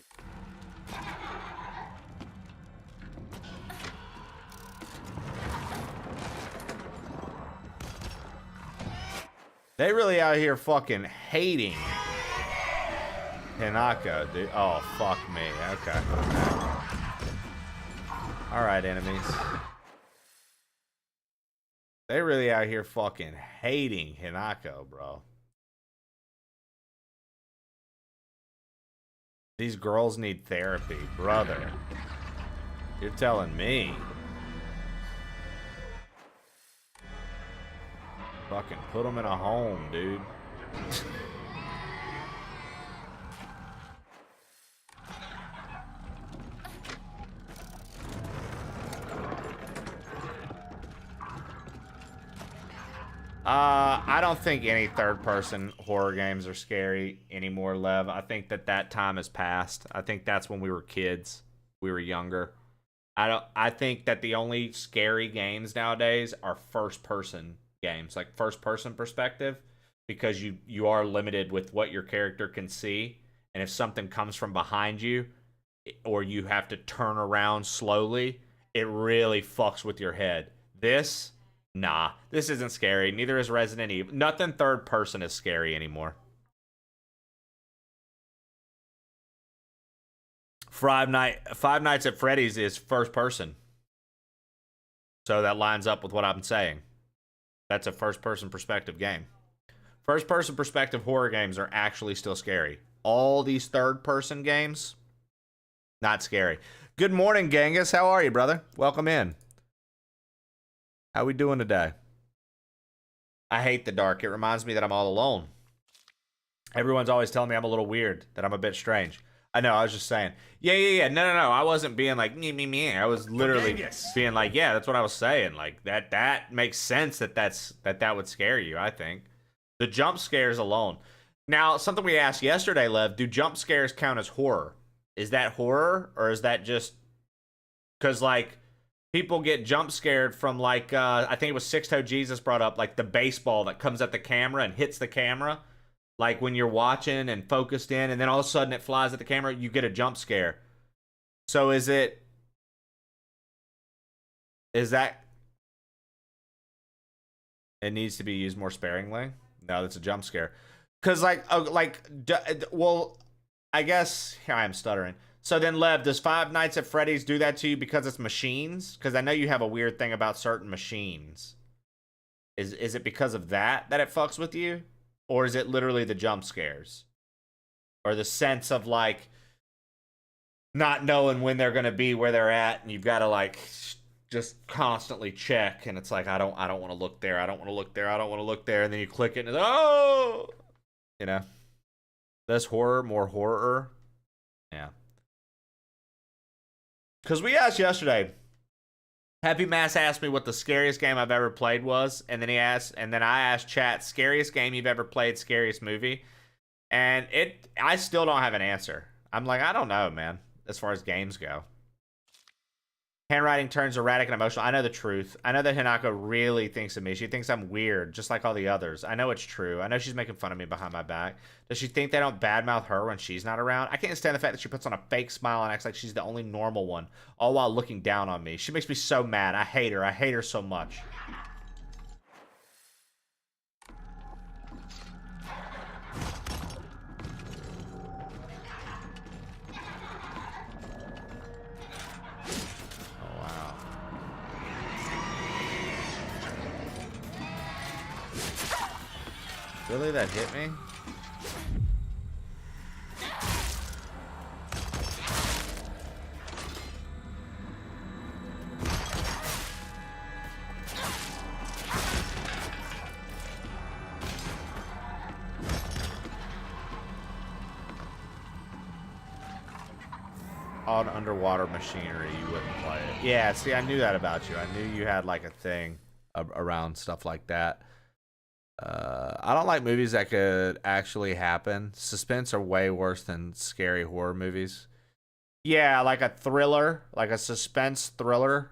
They really out here fucking hating Hinako, dude. Oh, fuck me. Okay. Alright, enemies. They really out here fucking hating Hinako, bro. These girls need therapy, brother. You're telling me. Fucking put them in a home, dude. I don't think any third-person horror games are scary anymore, Lev. I think that time has passed. I think that's when we were kids. We were younger. I think that the only scary games nowadays are first-person games, like first-person perspective, because you are limited with what your character can see, and if something comes from behind you, or you have to turn around slowly, it really fucks with your head. Nah, this isn't scary. Neither is Resident Evil. Nothing third person is scary anymore. Five Nights at Freddy's is first person. So that lines up with what I'm saying. That's a first person perspective game. First person perspective horror games are actually still scary. All these third person games, not scary. Good morning, Genghis. How are you, brother? Welcome in. How we doing today? I hate the dark. It reminds me that I'm all alone. Everyone's always telling me I'm a little weird, that I'm a bit strange. I know, I was just saying. Yeah. No. I wasn't being like, me. I was literally being like, yeah, that's what I was saying. Like, that makes sense that would scare you, I think. The jump scares alone. Now, something we asked yesterday, Lev, do jump scares count as horror? Is that horror, or is that just... Because, like, people get jump scared from, like, I think it was Six Toe Jesus brought up, like, the baseball that comes at the camera and hits the camera. Like, when you're watching and focused in, and then all of a sudden it flies at the camera, you get a jump scare. So is that... It needs to be used more sparingly? No, that's a jump scare. Because, well, I guess... Here I am stuttering. So then, Lev, does Five Nights at Freddy's do that to you because it's machines? Because I know you have a weird thing about certain machines. Is it because of that it fucks with you? Or is it literally the jump scares? Or the sense of, like, not knowing when they're going to be where they're at, and you've got to, like, just constantly check, and it's like, I don't want to look there, I don't want to look there, I don't want to look there, and then you click it, and it's, oh! You know? Less horror, more horror. Yeah. Because we asked yesterday, Happy Mass asked me what the scariest game I've ever played was, and then I asked chat, scariest game you've ever played, scariest movie, and I still don't have an answer. I'm like, I don't know, man, as far as games go. Handwriting turns erratic and emotional. I know the truth. I know that Hinako really thinks of me. She thinks I'm weird, just like all the others. I know it's true. I know she's making fun of me behind my back. Does she think they don't badmouth her when she's not around? I can't stand the fact that she puts on a fake smile and acts like she's the only normal one, all while looking down on me. She makes me so mad. I hate her. I hate her so much. Really? That hit me? On underwater machinery, you wouldn't play it. Yeah, see, I knew that about you. I knew you had like a thing around stuff like that. I don't like movies that could actually happen. Suspense are way worse than scary horror movies. Yeah, like a thriller, like a suspense thriller.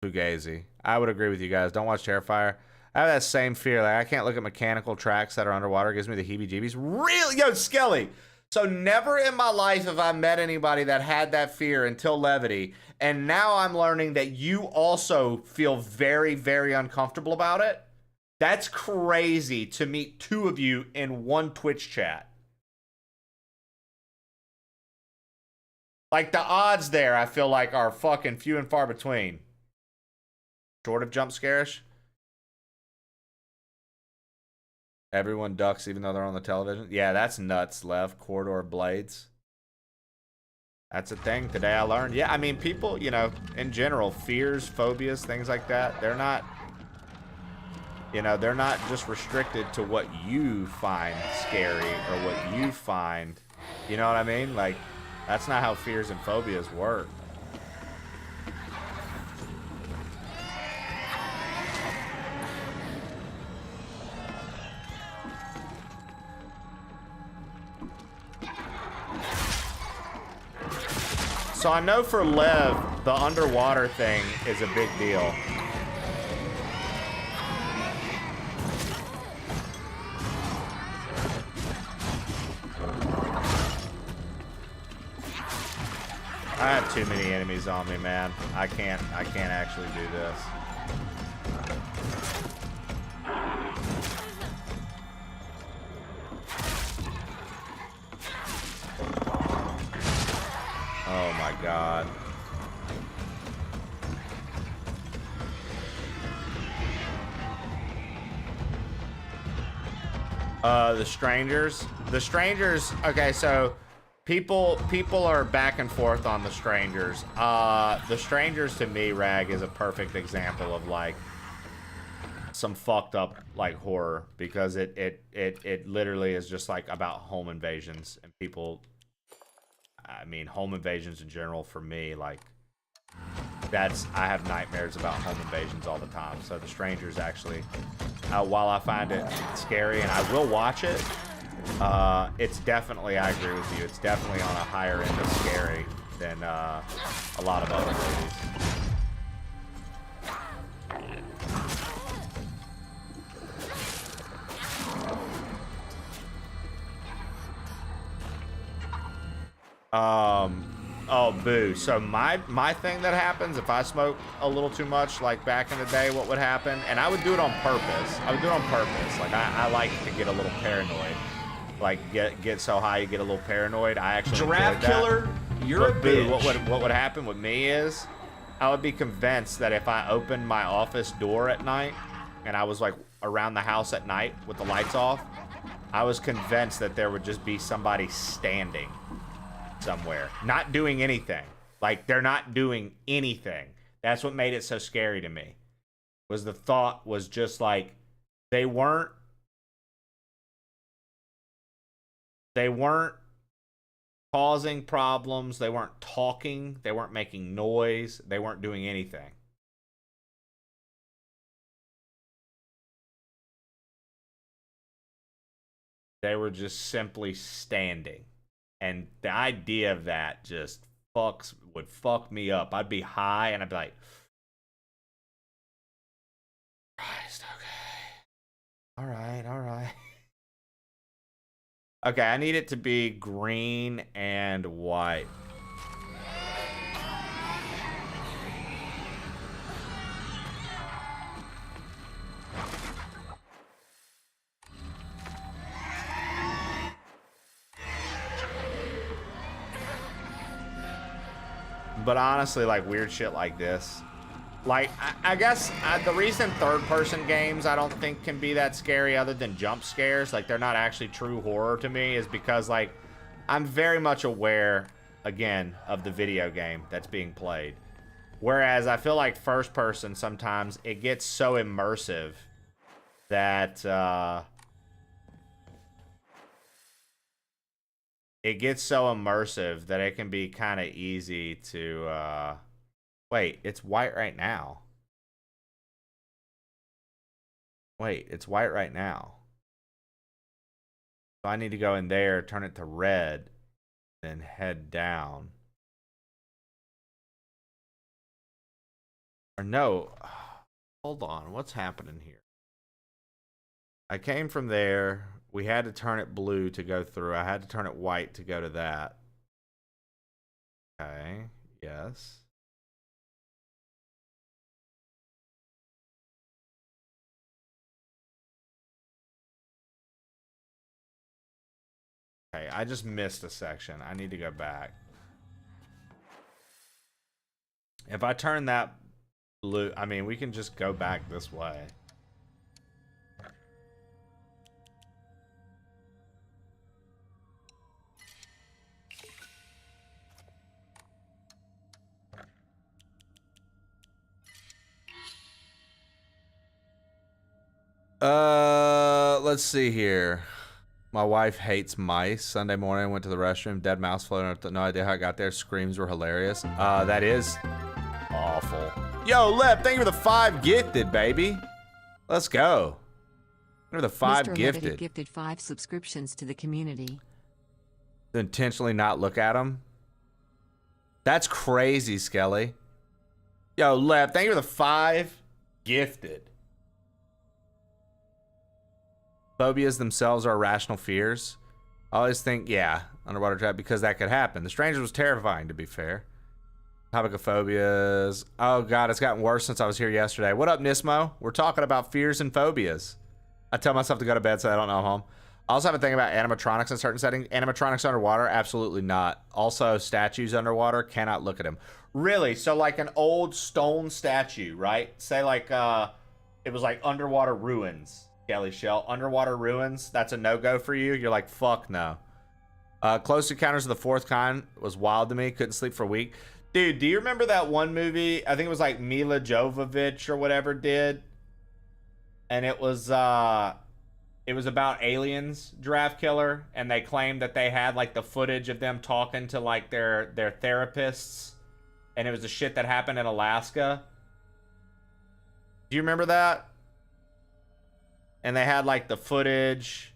Fugazi. I would agree with you guys. Don't watch Terrifier. I have that same fear. Like, I can't look at mechanical tracks that are underwater. It gives me the heebie-jeebies. Really? Yo, Skelly. So never in my life have I met anybody that had that fear until Levity. And now I'm learning that you also feel very, very uncomfortable about it. That's crazy to meet two of you in one Twitch chat. Like, the odds there, I feel like, are fucking few and far between. Short of jump scares. Everyone ducks even though they're on the television. Yeah, that's nuts, Lev. Corridor blades. That's a thing. Today I learned. Yeah, I mean, people, you know, in general, fears, phobias, things like that, they're not, you know, they're not just restricted to what you find scary or what you find, you know what I mean? Like, that's not how fears and phobias work. So I know for Lev, the underwater thing is a big deal. I have too many enemies on me, man. I can't actually do this. Oh my god. The strangers, okay, so people are back and forth on the strangers. The strangers to me, Rag, is a perfect example of like some fucked up like horror, because it literally is just like about home invasions and people. I mean, home invasions in general for me, like, I have nightmares about home invasions all the time. So The Strangers actually, while I find it scary and I will watch it, it's definitely, I agree with you, it's definitely on a higher end of scary than a lot of other movies. Oh, boo. So my thing that happens if I smoke a little too much, like back in the day, what would happen? And I would do it on purpose. I would do it on purpose. Like I like to get a little paranoid. Like get so high you get a little paranoid. I actually Giraffe killer, you're but a boo, bitch. what would happen with me is I would be convinced that if I opened my office door at night and I was like around the house at night with the lights off, I was convinced that there would just be somebody standing somewhere, not doing anything. Like they're not doing anything. That's what made it so scary to me. Was the thought was just like they weren't causing problems, they weren't talking, they weren't making noise, they weren't doing anything. They were just simply standing. And the idea of that just would fuck me up. I'd be high and I'd be like, Christ, okay. All right. Okay, I need it to be green and white. But honestly, like weird shit like this, like I guess the reason third-person games I don't think can be that scary, other than jump scares, like they're not actually true horror to me, is because like I'm very much aware, again, of the video game that's being played. Whereas I feel like first-person sometimes it gets so immersive that it can be kind of easy to wait, it's white right now. Wait, it's white right now. So I need to go in there, turn it to red, then head down. Or no, hold on, what's happening here? I came from there. We had to turn it blue to go through. I had to turn it white to go to that. Okay, yes. Okay, I just missed a section. I need to go back. If I turn that blue, I mean, we can just go back this way. Let's see here. My wife hates mice. Sunday morning, I went to the restroom. Dead mouse floating. No idea how I got there. Screams were hilarious. That is awful. Yo, Lep, thank you for the 5 gifted, baby. Let's go. Thank you for the 5 Mr. gifted. Levity gifted 5 subscriptions to the community. To intentionally not look at them. That's crazy, Skelly. Yo, Lep, thank you for the 5 gifted. Phobias themselves are irrational fears. I always think, yeah, underwater trap, because that could happen. The Stranger was terrifying, to be fair. Topic of phobias. Oh, God, it's gotten worse since I was here yesterday. What up, Nismo? We're talking about fears and phobias. I tell myself to go to bed so I don't know I'm home. I also have a thing about animatronics in certain settings. Animatronics underwater, absolutely not. Also, statues underwater, cannot look at them. Really? So, like an old stone statue, right? Say, like, it was like underwater ruins. Kelly Shell, underwater ruins, that's a no-go for you? You're like, fuck no. Close Encounters of the Fourth Kind was wild to me. Couldn't sleep for a week. Dude, do you remember that one movie? I think it was like Mila Jovovich or whatever did. And it was about aliens, Giraffe Killer. And they claimed that they had like the footage of them talking to like their therapists. and it was the shit that happened in Alaska. Do you remember that? And they had like the footage.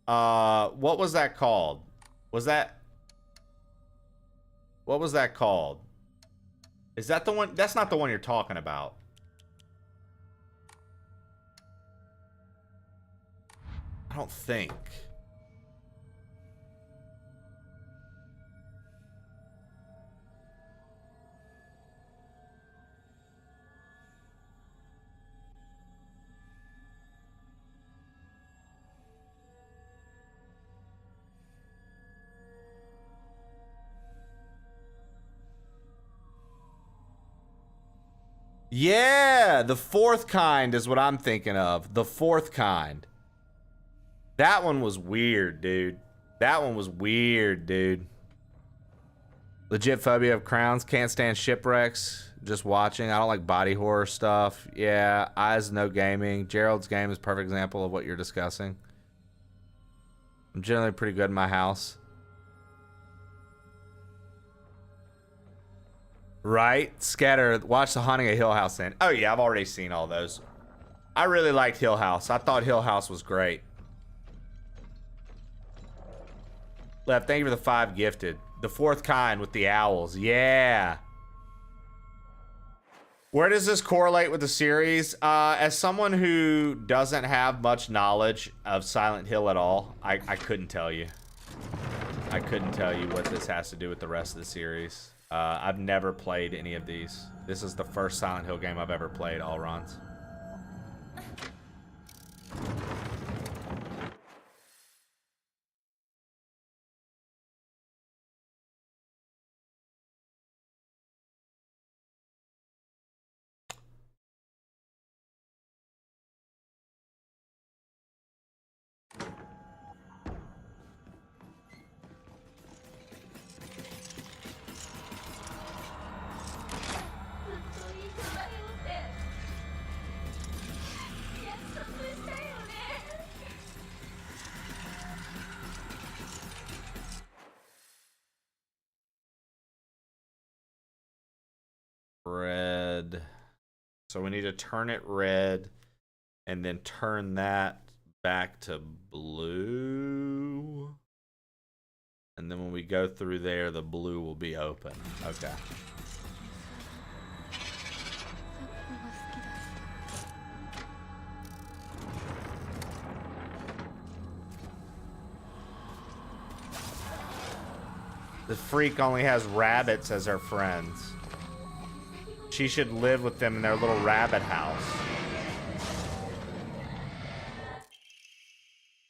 What was that called? What was that called? Is that the one? That's not the one you're talking about. I don't think. Yeah, The Fourth Kind is what I'm thinking of. The Fourth Kind. That one was weird, dude. That one was weird, dude. Legit phobia of crowns. Can't stand shipwrecks. Just watching. I don't like body horror stuff. Yeah, Eyes No Gaming. Gerald's Game is a perfect example of what you're discussing. I'm generally pretty good in my house. Right? Scatter, watch The Haunting of Hill House then. Oh yeah, I've already seen all those. I really liked Hill House. I thought Hill House was great. Left, thank you for the 5 gifted. The Fourth Kind with the owls. Yeah. Where does this correlate with the series? As someone who doesn't have much knowledge of Silent Hill at all, I couldn't tell you. I couldn't tell you what this has to do with the rest of the series. I've never played any of these. This is the first Silent Hill game I've ever played, all runs. Red. So we need to turn it red and then turn that back to blue. And then when we go through there, the blue will be open. Okay. The freak only has rabbits as her friends. She should live with them in their little rabbit house.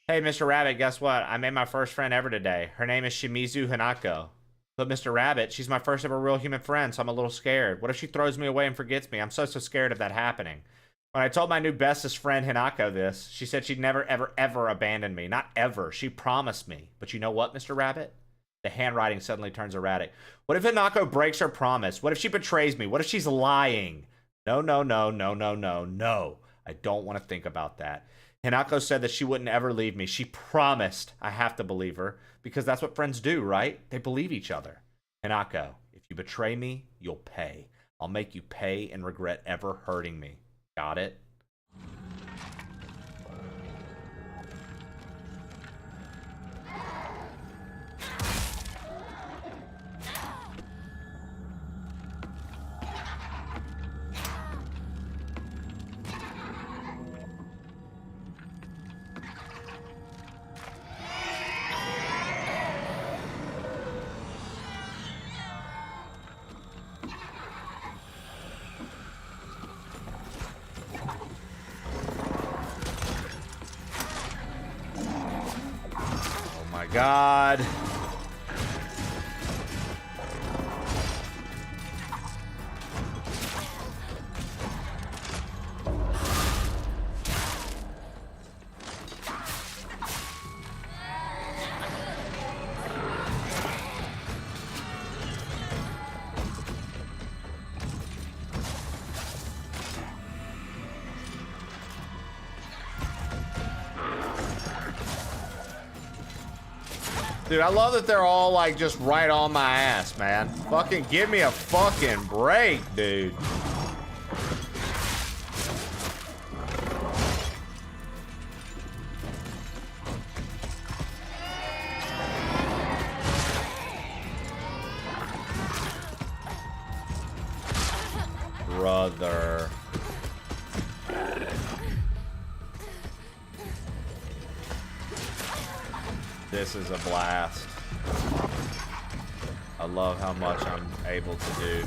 Hey, Mr. Rabbit, guess what? I made my first friend ever today. Her name is Shimizu Hanako. But Mr. Rabbit, she's my first ever real human friend, so I'm a little scared. What if she throws me away and forgets me? I'm so scared of that happening. When I told my new bestest friend Hanako this, she said she'd never, ever, ever abandon me. Not ever. She promised me. But you know what, Mr. Rabbit? The handwriting suddenly turns erratic. What if Hanako breaks her promise? What if she betrays me? What if she's lying? No, no, no, no, no, no, no. I don't want to think about that. Hanako said that she wouldn't ever leave me. She promised. I have to believe her. Because that's what friends do, right? They believe each other. Hanako, if you betray me, you'll pay. I'll make you pay and regret ever hurting me. Got it? God. Dude, I love that they're all like just right on my ass, man. Fucking give me a fucking break, dude. Brother. This is a blast. I love how much I'm able to do.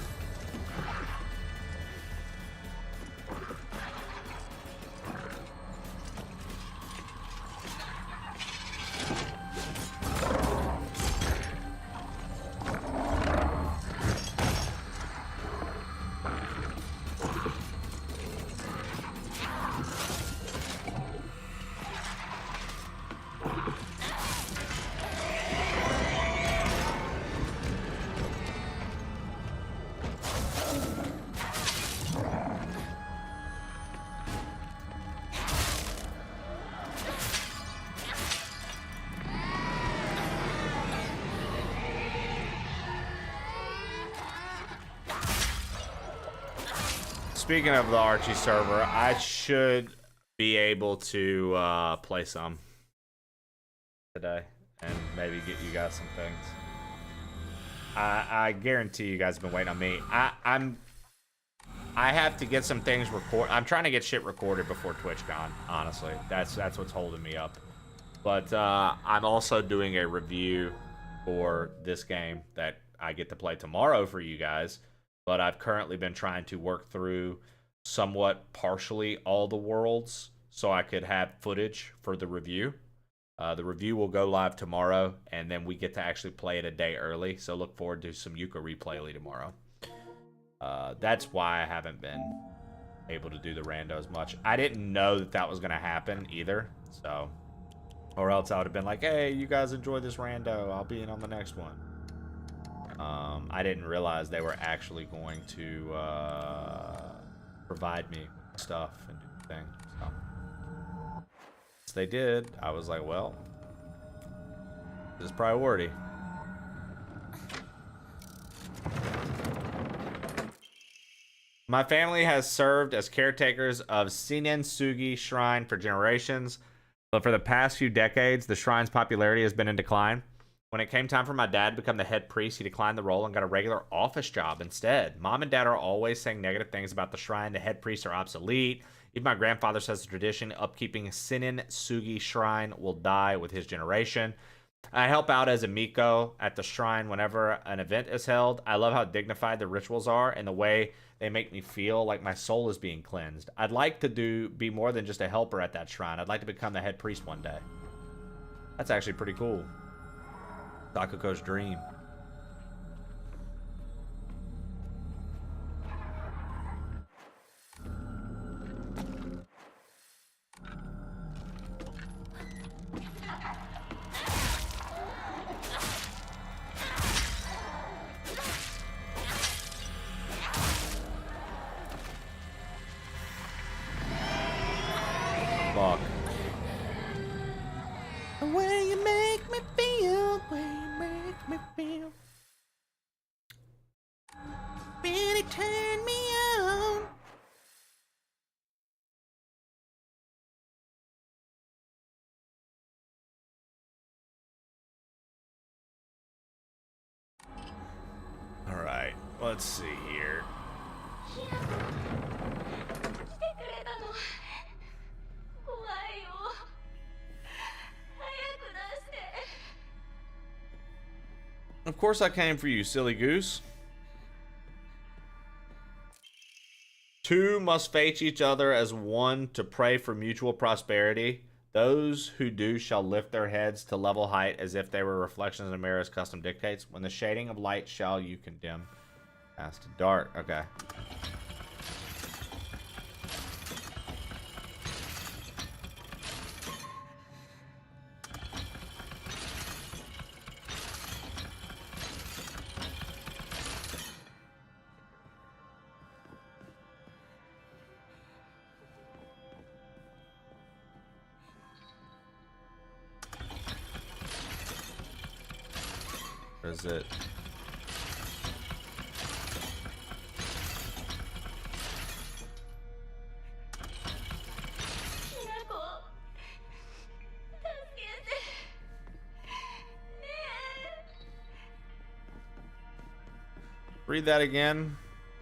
Speaking of the Archie server, I should be able to play some today and maybe get you guys some things. I guarantee you guys have been waiting on me. I have to get some things recorded. I'm trying to get shit recorded before TwitchCon, honestly. That's what's holding me up. But I'm also doing a review for this game that I get to play tomorrow for you guys. But I've currently been trying to work through somewhat partially all the worlds so I could have footage for the review. The review will go live tomorrow, and then we get to actually play it a day early. So look forward to some Yooka-Laylee tomorrow. That's why I haven't been able to do the rando as much. I didn't know that that was going to happen either. So, or else I would have been like, hey, you guys enjoy this rando. I'll be in on the next one. I didn't realize they were actually going to provide me with stuff and do things. So, once they did, I was like, well, this is priority. My family has served as caretakers of Sinen-Sugi Shrine for generations, but for the past few decades, the shrine's popularity has been in decline. When it came time for my dad to become the head priest, he declined the role and got a regular office job instead. Mom and dad are always saying negative things about the shrine. The head priests are obsolete. Even my grandfather says the tradition upkeeping Sinen-Sugi Shrine will die with his generation. I help out as a Miko at the shrine whenever an event is held. I love how dignified the rituals are and the way they make me feel like my soul is being cleansed. I'd like to be more than just a helper at that shrine. I'd like to become the head priest one day. That's actually pretty cool. Sakuko's dream. Fuck. The way you make me feel, the way you make me feel. Really turn me on. All right, let's see here. Of course I came for you, silly goose. Two must face each other as one to pray for mutual prosperity. Those who do shall lift their heads to level height as if they were reflections in a mirror as custom dictates. When the shading of light shall you condemn. Past to dark. Okay. Is it? Read that again.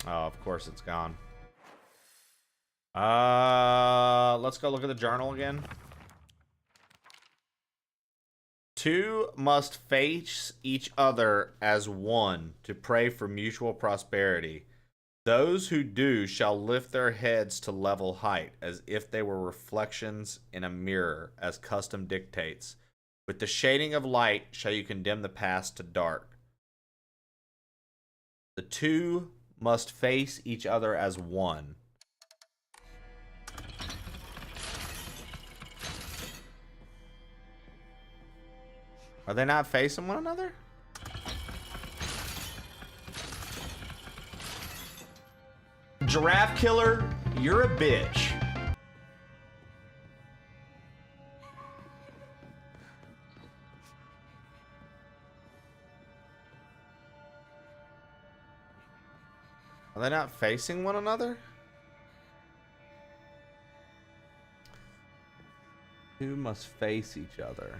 Oh, of course it's gone. Let's go look at the journal again. Two must face each other as one to pray for mutual prosperity. Those who do shall lift their heads to level height, as if they were reflections in a mirror, as custom dictates. With the shading of light shall you condemn the past to dark. The two must face each other as one. Are they not facing one another? Giraffe killer, you're a bitch. Are they not facing one another? Two must face each other.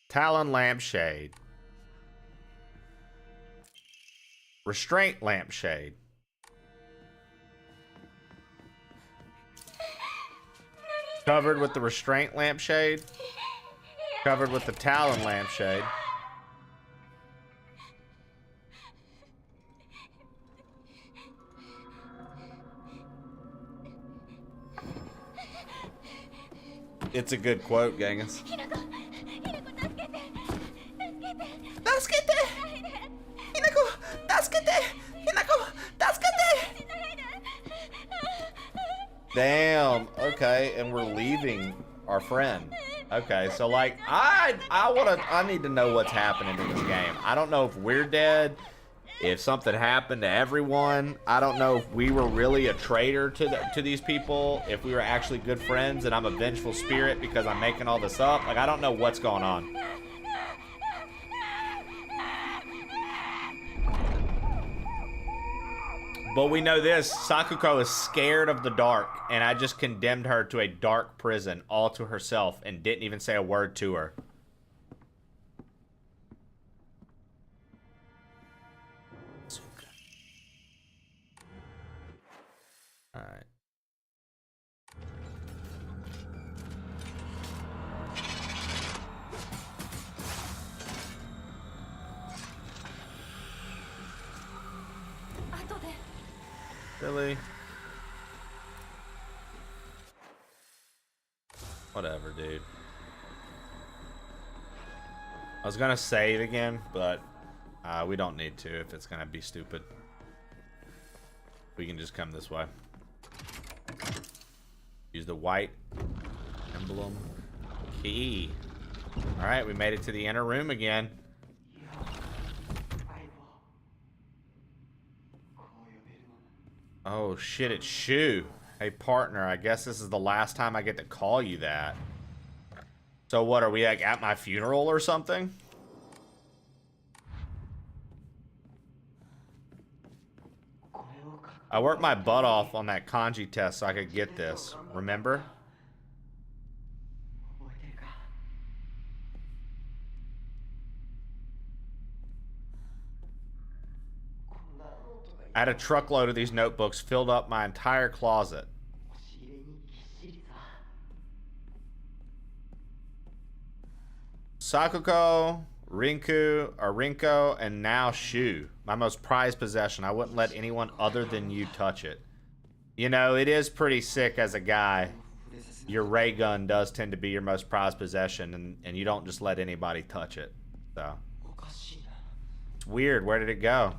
Talon lampshade. Restraint lampshade. Covered with the restraint lampshade. Covered with the Talon lampshade. It's a good quote, Genghis. Damn. Okay, and we're leaving our friend. Okay, so like I need to know what's happening in this game. I don't know if we're dead, if something happened to everyone. I don't know if we were really a traitor to these people, if we were actually good friends and I'm a vengeful spirit because I'm making all this up. Like, I don't know what's going on. But we know this, Sakuko is scared of the dark, and I just condemned her to a dark prison all to herself and didn't even say a word to her. Alright. Really? Whatever, dude. I was gonna save again, but we don't need to if it's gonna be stupid. We can just come this way. Use the white emblem key. Alright, we made it to the inner room again. Oh shit, it's Shu. Hey partner, I guess this is the last time I get to call you that. So what, are we like at my funeral or something? I worked my butt off on that kanji test so I could get this, remember? I had a truckload of these notebooks filled up my entire closet. Sakuko, Rinko, and now Shu. My most prized possession. I wouldn't let anyone other than you touch it. You know, it is pretty sick as a guy. Your ray gun does tend to be your most prized possession, and you don't just let anybody touch it. So it's weird. Where did it go?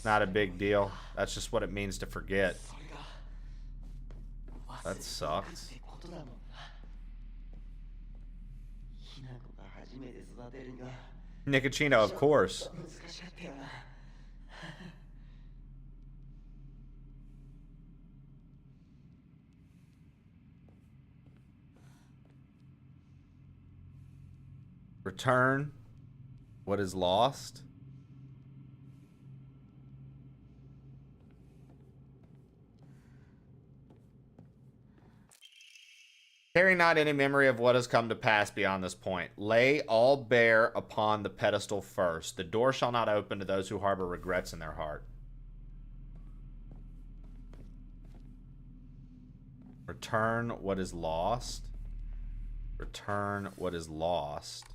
not a big deal. That's just what it means to forget. That sucks. Nicocino, of course. Return what is lost. Carry not any memory of what has come to pass beyond this point. Lay all bare upon the pedestal first. The door shall not open to those who harbor regrets in their heart. Return what is lost. Return what is lost.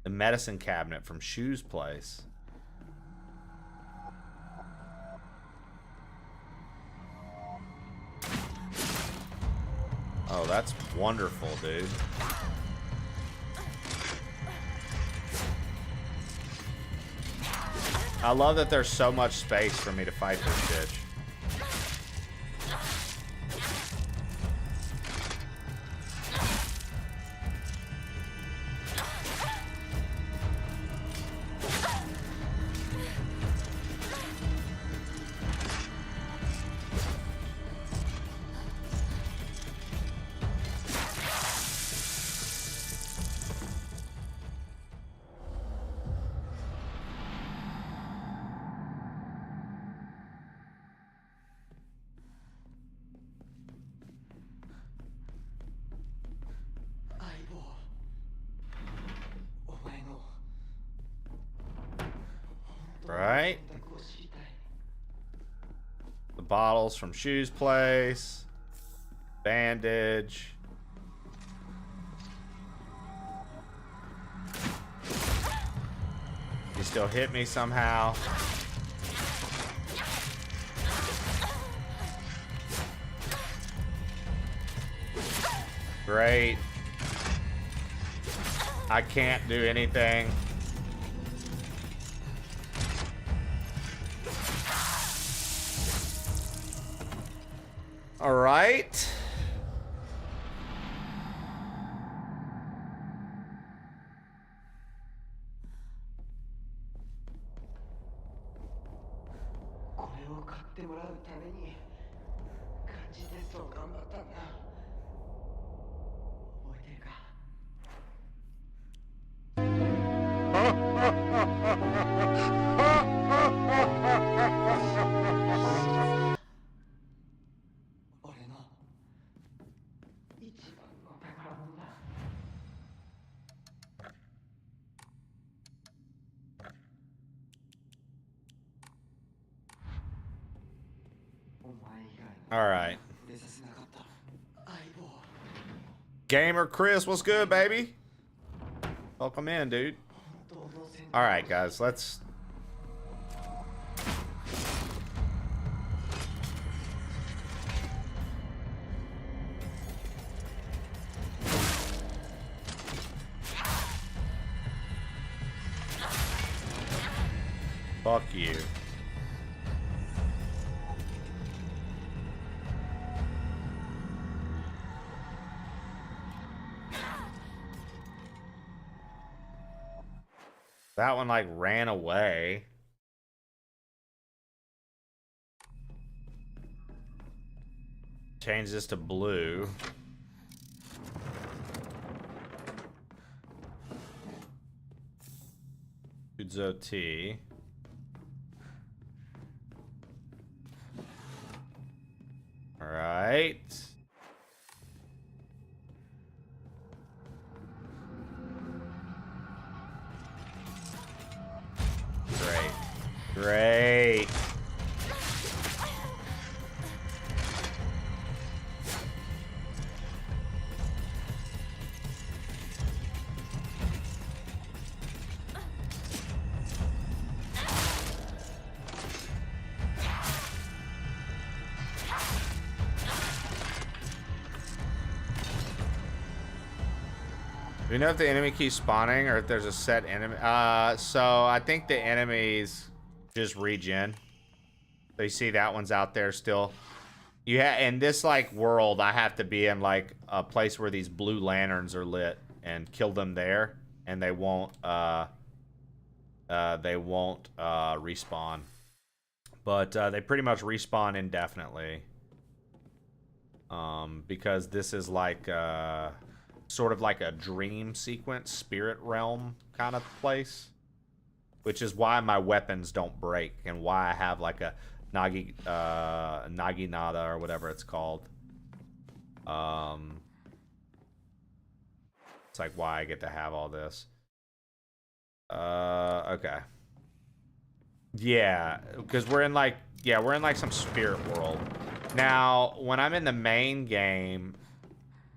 The medicine cabinet from Shu's place. Oh, that's wonderful, dude. I love that there's so much space for me to fight this bitch. Right? The bottles from Shu's place. Bandage. You still hit me somehow. Great. I can't do anything. All right. All right. Gamer Chris, what's good, baby? Welcome in, dude. All right, guys, let's... Fuck you. That one like ran away. Change this to blue. Uzo T. All right. Great. Do we know if the enemy keeps spawning or if there's a set enemy? So I think the enemies just regen. So you see that one's out there still. In this like world, I have to be in like a place where these blue lanterns are lit and kill them there, and they won't respawn. But they pretty much respawn indefinitely. Because this is like sort of like a dream sequence, spirit realm kind of place, which is why my weapons don't break and why I have like a Naginata or whatever it's called. It's like why I get to have all this. Okay. Yeah, because we're in like some spirit world. Now, when I'm in the main game,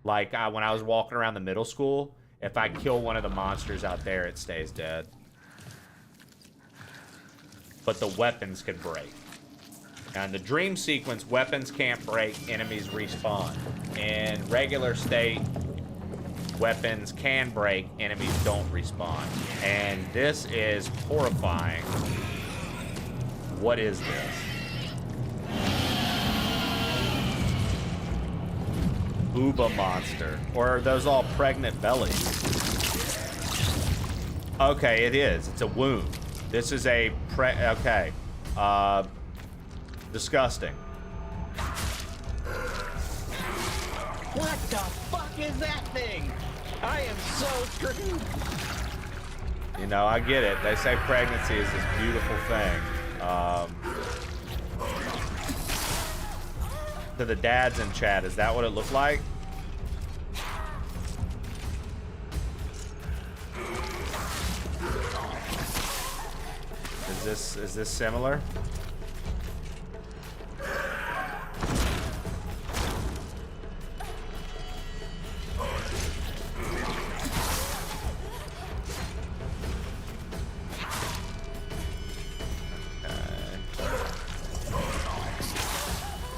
like when I was walking around the middle school, if I kill one of the monsters out there, it stays dead. But the weapons could break. Now, in the dream sequence, weapons can't break, enemies respawn. In regular state, weapons can break, enemies don't respawn. And this is horrifying. What is this? Uba monster. Or are those all pregnant bellies? Okay, it is. It's a wound. This is a okay. Disgusting. What the fuck is that thing? I am so screwed. You know, I get it. They say pregnancy is this beautiful thing. To the dads in chat, is that what it looked like? Is this similar?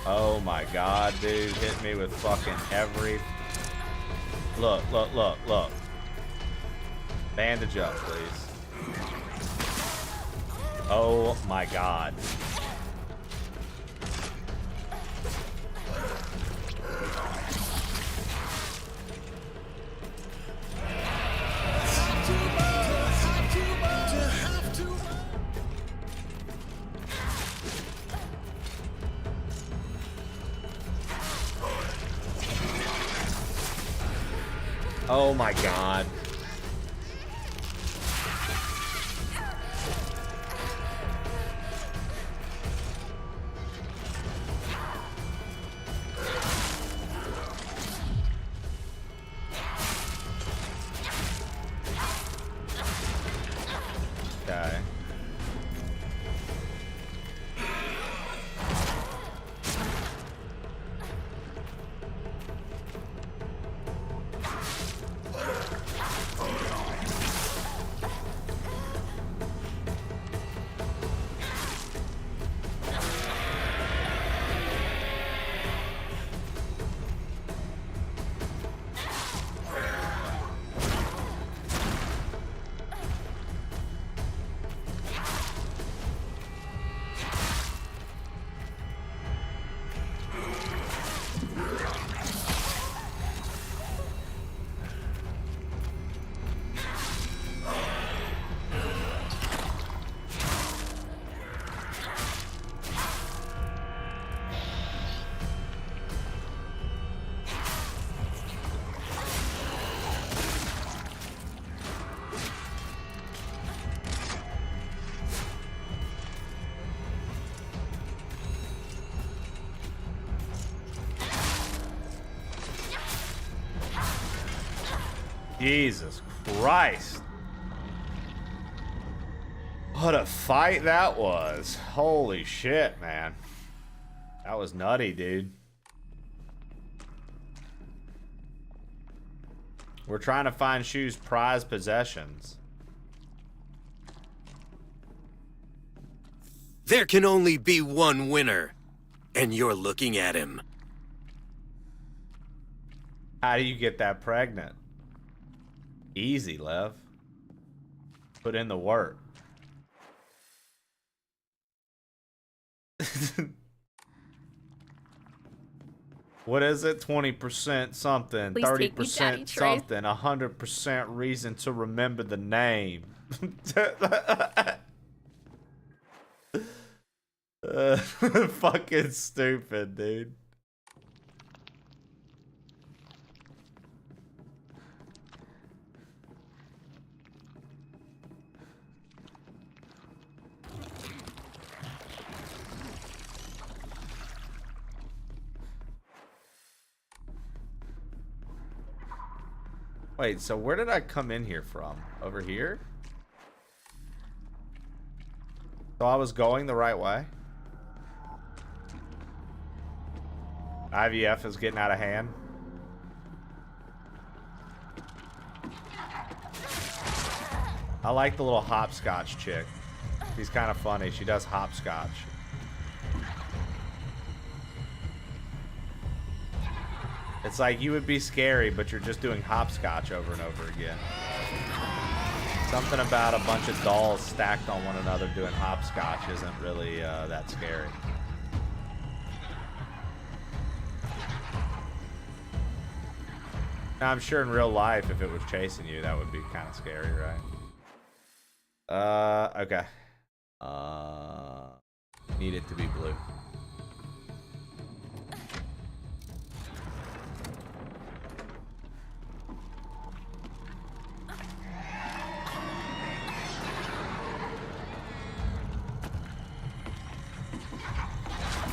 Oh my god, dude, hit me with fucking every... Look. Bandage up, please. Oh my god. Oh my god. Okay. Jesus Christ. What a fight that was. Holy shit, man. That was nutty, dude. We're trying to find Shu's prized possessions. There can only be one winner, and you're looking at him. How do you get that pregnant? Easy, Lev. Put in the work. What is it? 20% something, Please take me, Daddy 30% Trace. something, 100% reason to remember the name. Fucking stupid, dude. Wait, so where did I come in here from? Over here? So I was going the right way? IVF is getting out of hand. I like the little hopscotch chick. She's kind of funny. She does hopscotch. It's like you would be scary, but you're just doing hopscotch over and over again. Something about a bunch of dolls stacked on one another doing hopscotch isn't really that scary. Now, I'm sure in real life, if it was chasing you, that would be kind of scary, right? Okay. Need it to be blue.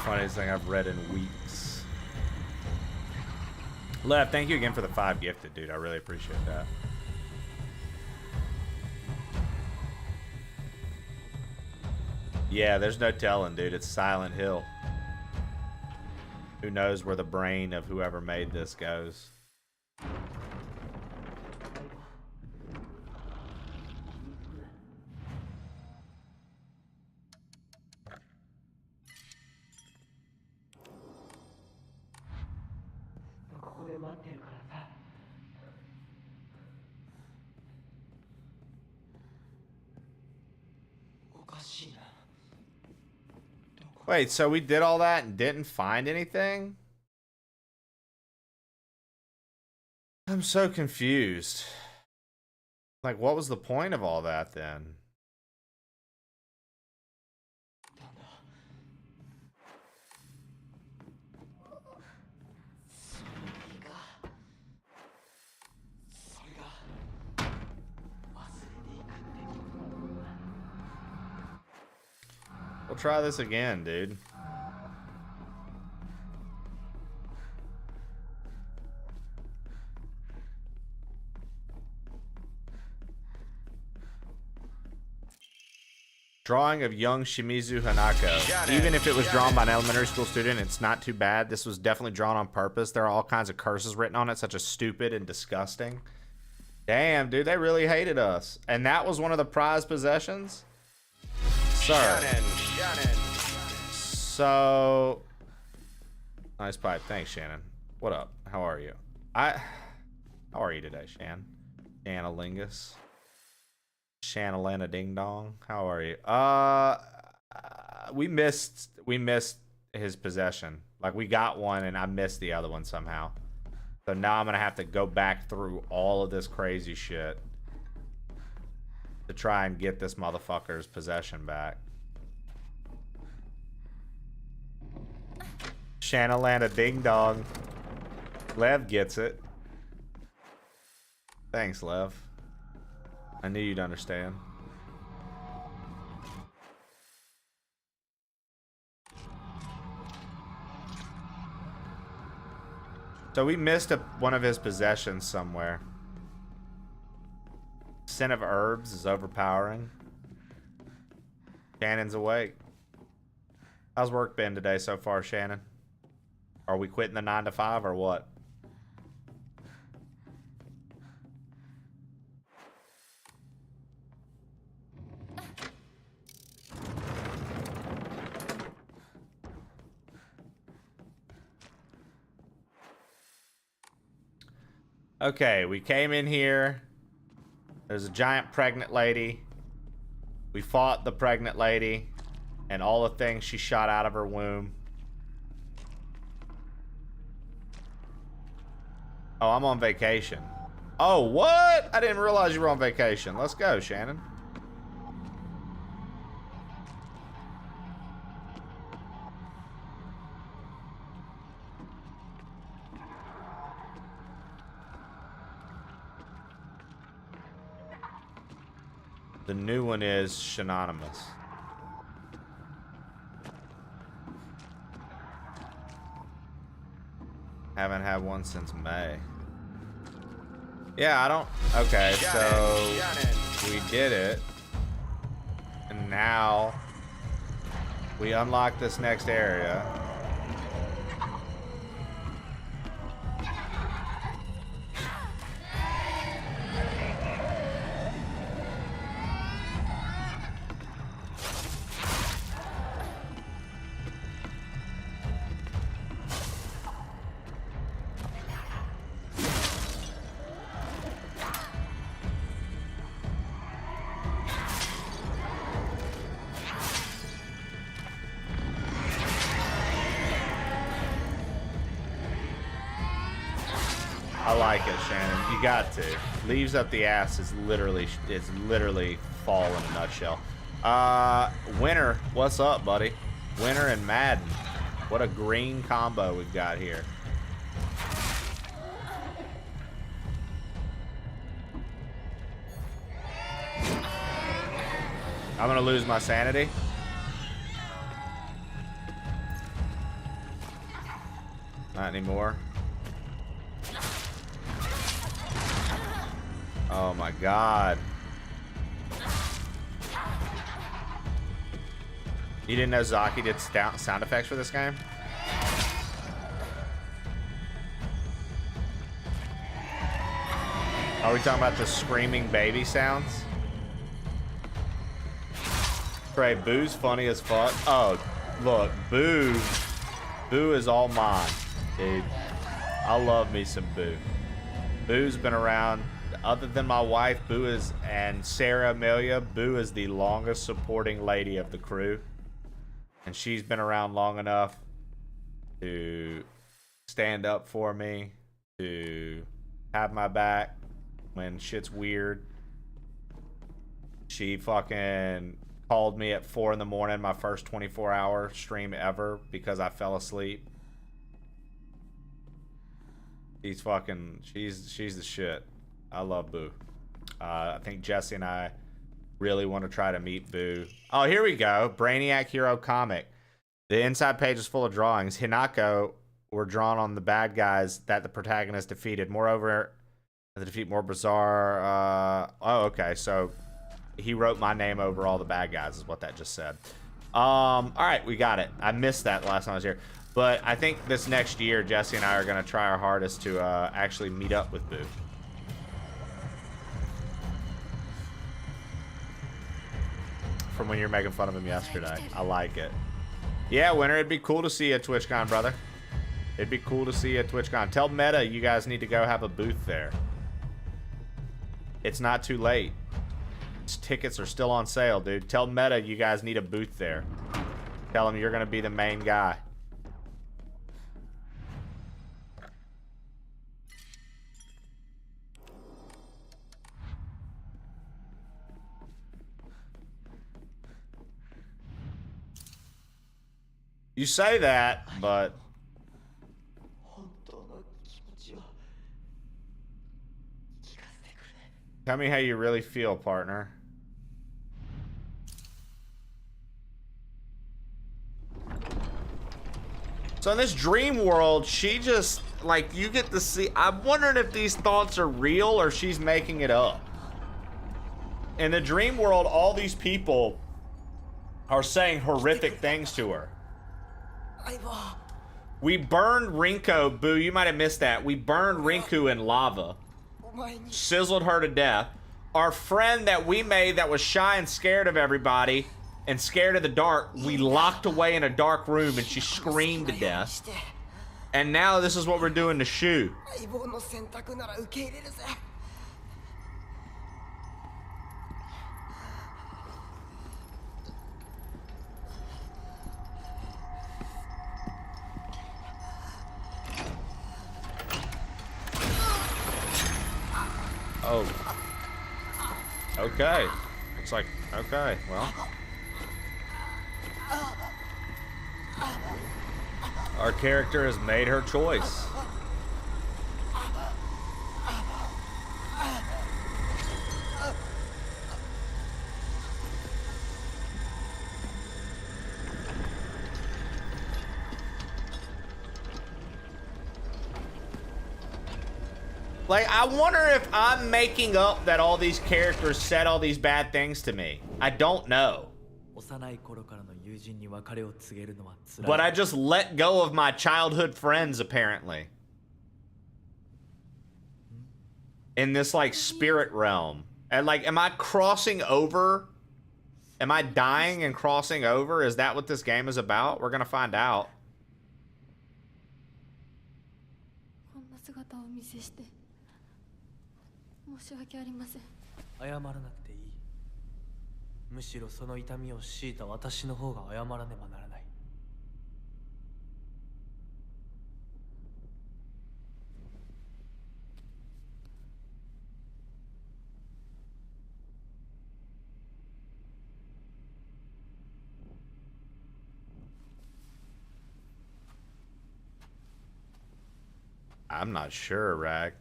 Funniest thing I've read in weeks. Lev, thank you again for the 5 gifted, dude. I really appreciate that. Yeah, there's no telling, dude. It's Silent Hill. Who knows where the brain of whoever made this goes. Wait, so we did all that and didn't find anything? I'm so confused. Like, what was the point of all that then? We'll try this again, dude. Drawing of young Shimizu Hanako. Even if it was drawn by an elementary school student, it's not too bad. This was definitely drawn on purpose. There are all kinds of curses written on it, such as stupid and disgusting. Damn, dude, they really hated us. And that was one of the prized possessions? Sir. So, nice pipe. Thanks, Shannon. What up? How are you? How are you today, Shan? Shanalingus. Shanalana Ding Dong. How are you? We missed his possession. Like, we got one and I missed the other one somehow. So now I'm gonna have to go back through all of this crazy shit to try and get this motherfucker's possession back. Shanalana Ding Dong. Lev gets it. Thanks, Lev. I knew you'd understand. So we missed one of his possessions somewhere. Scent of herbs is overpowering. Shannon's awake. How's work been today so far, Shannon? Are we quitting the 9 to 5 or what? Okay, we came in here. There's a giant pregnant lady. We fought the pregnant lady and all the things she shot out of her womb. Oh, I'm on vacation. Oh, what? I didn't realize you were on vacation. Let's go, Shannon. The new one is Shanonymous. Haven't had one since May. Yeah, I don't... Okay, so we did it. And now we unlock this next area. I like it, Shannon. You got to. Leaves up the ass is literally fall in a nutshell. Winter, what's up, buddy? Winter and Madden. What a green combo we've got here. I'm gonna lose my sanity. Not anymore. Oh my god. You didn't know Zaki did sound effects for this game? Are we talking about the screaming baby sounds? Trey, Boo's funny as fuck. Oh, look, Boo is all mine, dude. I love me some Boo. Boo's been around. Other than my wife, Boo is, and Sarah Amelia, Boo is the longest supporting lady of the crew. And she's been around long enough to stand up for me, to have my back when shit's weird. She fucking called me at 4 in the morning, my first 24-hour stream ever, because I fell asleep. She's the shit. I love Boo. I think Jesse and I really want to try to meet Boo. Oh, here we go. Brainiac Hero Comic. The inside page is full of drawings. Hinako were drawn on the bad guys that the protagonist defeated. Moreover, the defeat more bizarre. Oh, okay. So he wrote my name over all the bad guys is what that just said. All right, we got it. I missed that last time I was here. But I think this next year, Jesse and I are going to try our hardest to actually meet up with Boo. From when you were making fun of him yesterday. I like it. Yeah, Winter, it'd be cool to see you at TwitchCon, brother. It'd be cool to see you at TwitchCon. Tell Meta you guys need to go have a booth there. It's not too late. Tickets are still on sale, dude. Tell Meta you guys need a booth there. Tell them you're going to be the main guy. You say that, but tell me how you really feel, partner. So in this dream world, she just, like, you get to see... I'm wondering if these thoughts are real or she's making it up. In the dream world, all these people are saying horrific things to her. We burned Rinku, Boo, you might have missed that. We burned Rinku in lava. Sizzled her to death. Our friend that we made that was shy and scared of everybody and scared of the dark, we locked away in a dark room and she screamed to death. And now this is what we're doing to Shu. Oh. Okay. Looks like, okay, well. Our character has made her choice. Like, I wonder if I'm making up that all these characters said all these bad things to me. I don't know. But I just let go of my childhood friends, apparently. In this, like, spirit realm. And, like, am I crossing over? Am I dying and crossing over? Is that what this game is about? We're gonna find out. 申し訳ありません。謝らなくていい。むしろその痛みを強いた私の方が謝らねばならない。I'm not sure, Rag.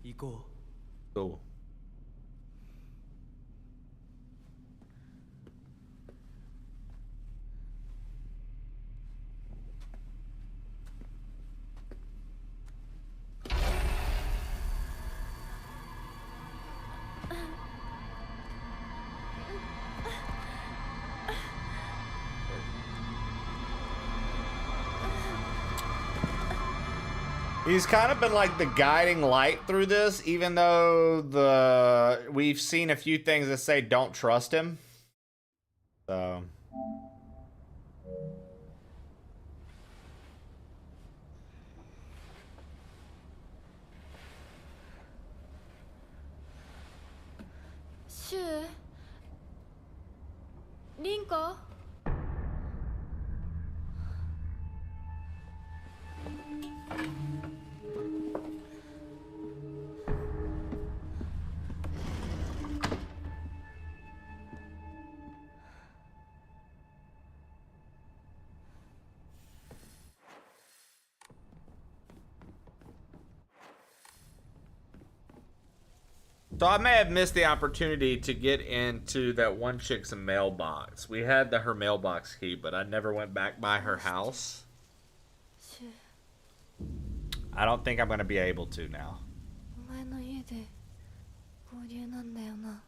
行こう。 Cool. He's kind of been like the guiding light through this, even though we've seen a few things that say don't trust him. So. Shu? Rinko? 'So I may have missed the opportunity to get into that one chick's mailbox. We had her mailbox key, but I never went back by her house. I don't think I'm going to be able to now. お前の家で合流なんだよな。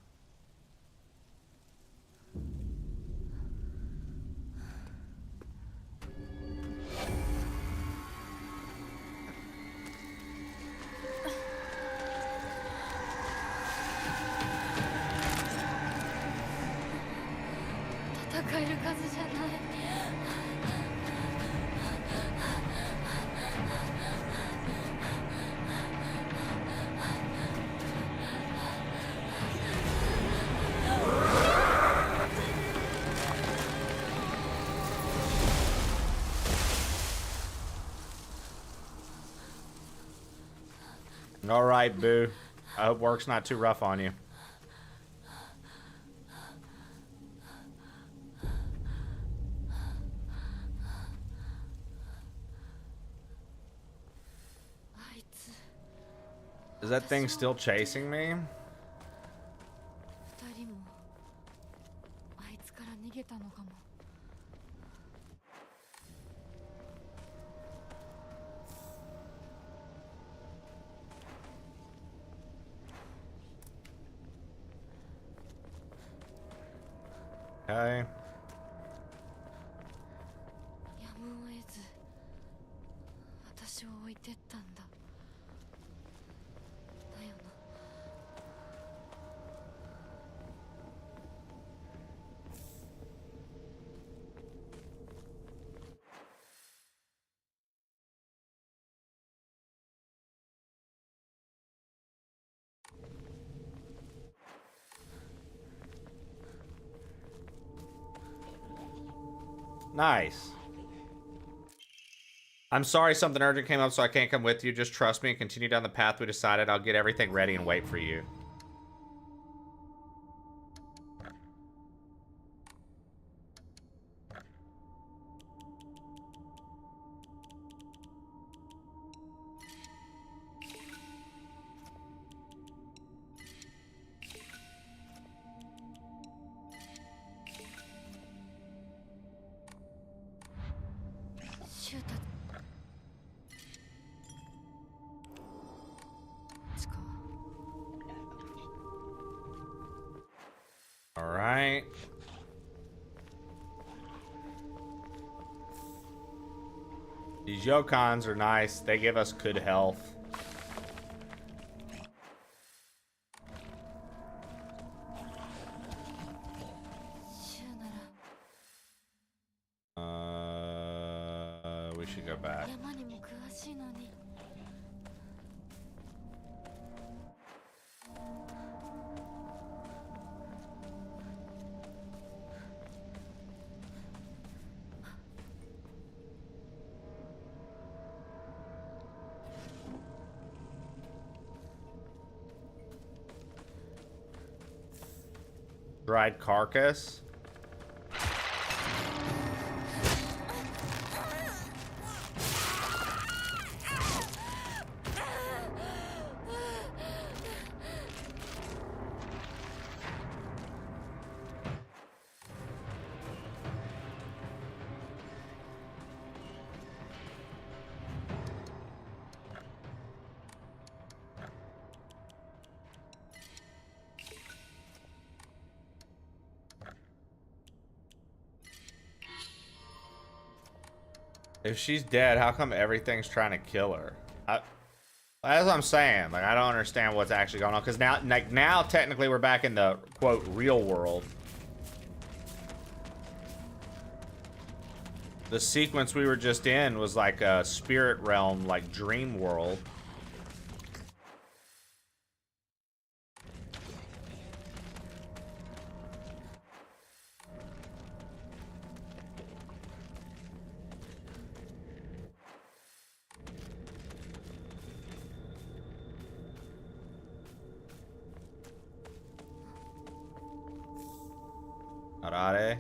戦える数じゃない。All right, Boo. I hope work's not too rough on you. Is that thing still chasing me? 二人もあいつから逃げたのかも。Okay. やむを得ず私を置いてったんだ。だよな。Nice. I'm sorry something urgent came up, so I can't come with you. Just trust me and continue down the path we decided. I'll get everything ready and wait for you. All right. These Yokons are nice. They give us good health. We should go back. Dried carcass. If she's dead, how come everything's trying to kill her? That's what I'm saying. Like, I don't understand what's actually going on. Because now technically we're back in the, quote, real world. The sequence we were just in was like a spirit realm, like dream world. Arare.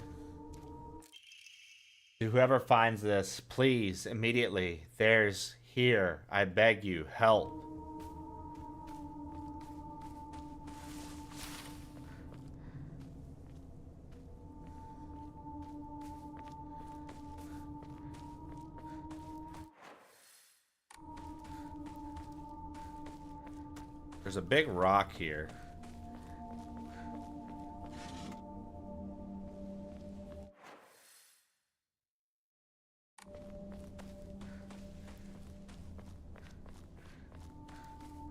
To whoever finds this, please, immediately, there's here, I beg you, help. There's a big rock here.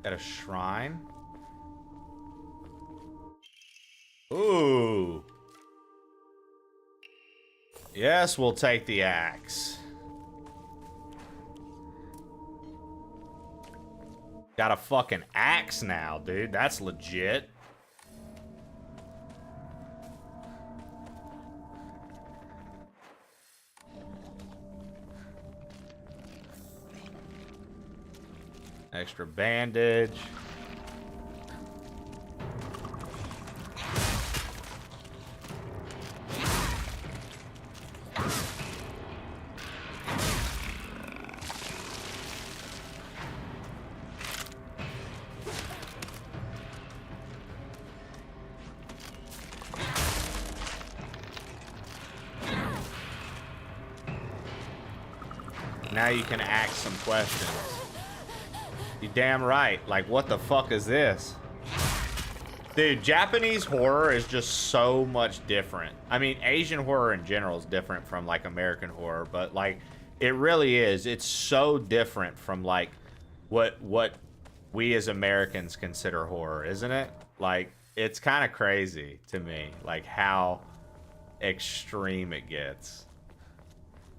At a shrine? Ooh. Yes, we'll take the axe. Got a fucking axe now, dude. That's legit. Extra bandage. Now you can ask some questions. You damn right. Like, what the fuck is this? Dude, Japanese horror is just so much different. I mean, Asian horror in general is different from, like, American horror. But, like, it really is. It's so different from, like, what we as Americans consider horror, isn't it? Like, it's kind of crazy to me. Like, how extreme it gets.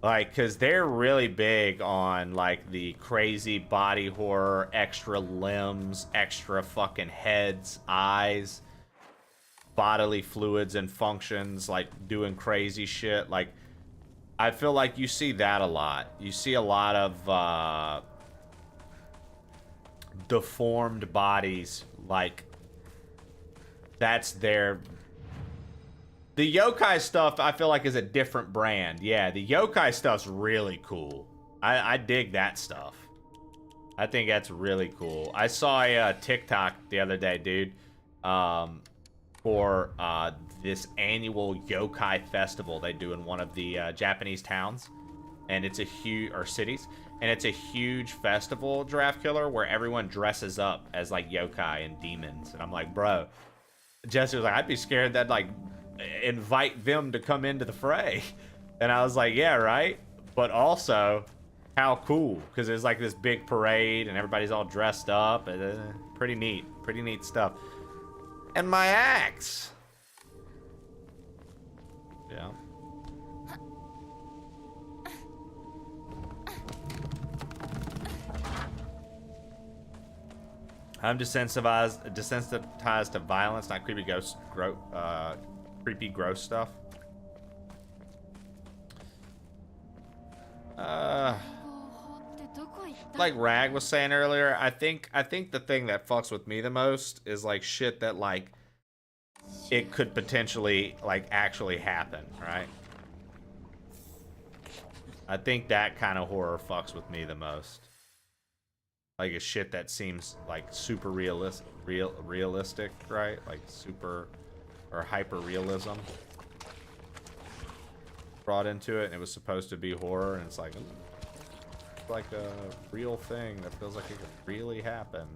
Like, because they're really big on, like, the crazy body horror, extra limbs, extra fucking heads, eyes, bodily fluids and functions, like, doing crazy shit. Like, I feel like you see that a lot. You see a lot of deformed bodies. Like, that's their... The yokai stuff, I feel like, is a different brand. Yeah, the yokai stuff's really cool. I dig that stuff. I think that's really cool. I saw a TikTok the other day, dude, for this annual yokai festival they do in one of the Japanese towns, and it's a huge, or cities, and it's a huge festival, Giraffe Killer, where everyone dresses up as like yokai and demons. And I'm like, bro, Jesse was like, I'd be scared that like invite them to come into the fray. And I was like, yeah, right, but also how cool, because there's like this big parade and everybody's all dressed up. Pretty neat stuff. And my axe. Yeah. I'm desensitized to violence, not creepy creepy gross stuff. Like Rag was saying earlier, I think the thing that fucks with me the most is like shit that like it could potentially like actually happen, right? I think that kind of horror fucks with me the most. Like a shit that seems like super realistic, right? Like super or hyper realism brought into it, and it was supposed to be horror, and it's like a real thing that feels like it could really happen.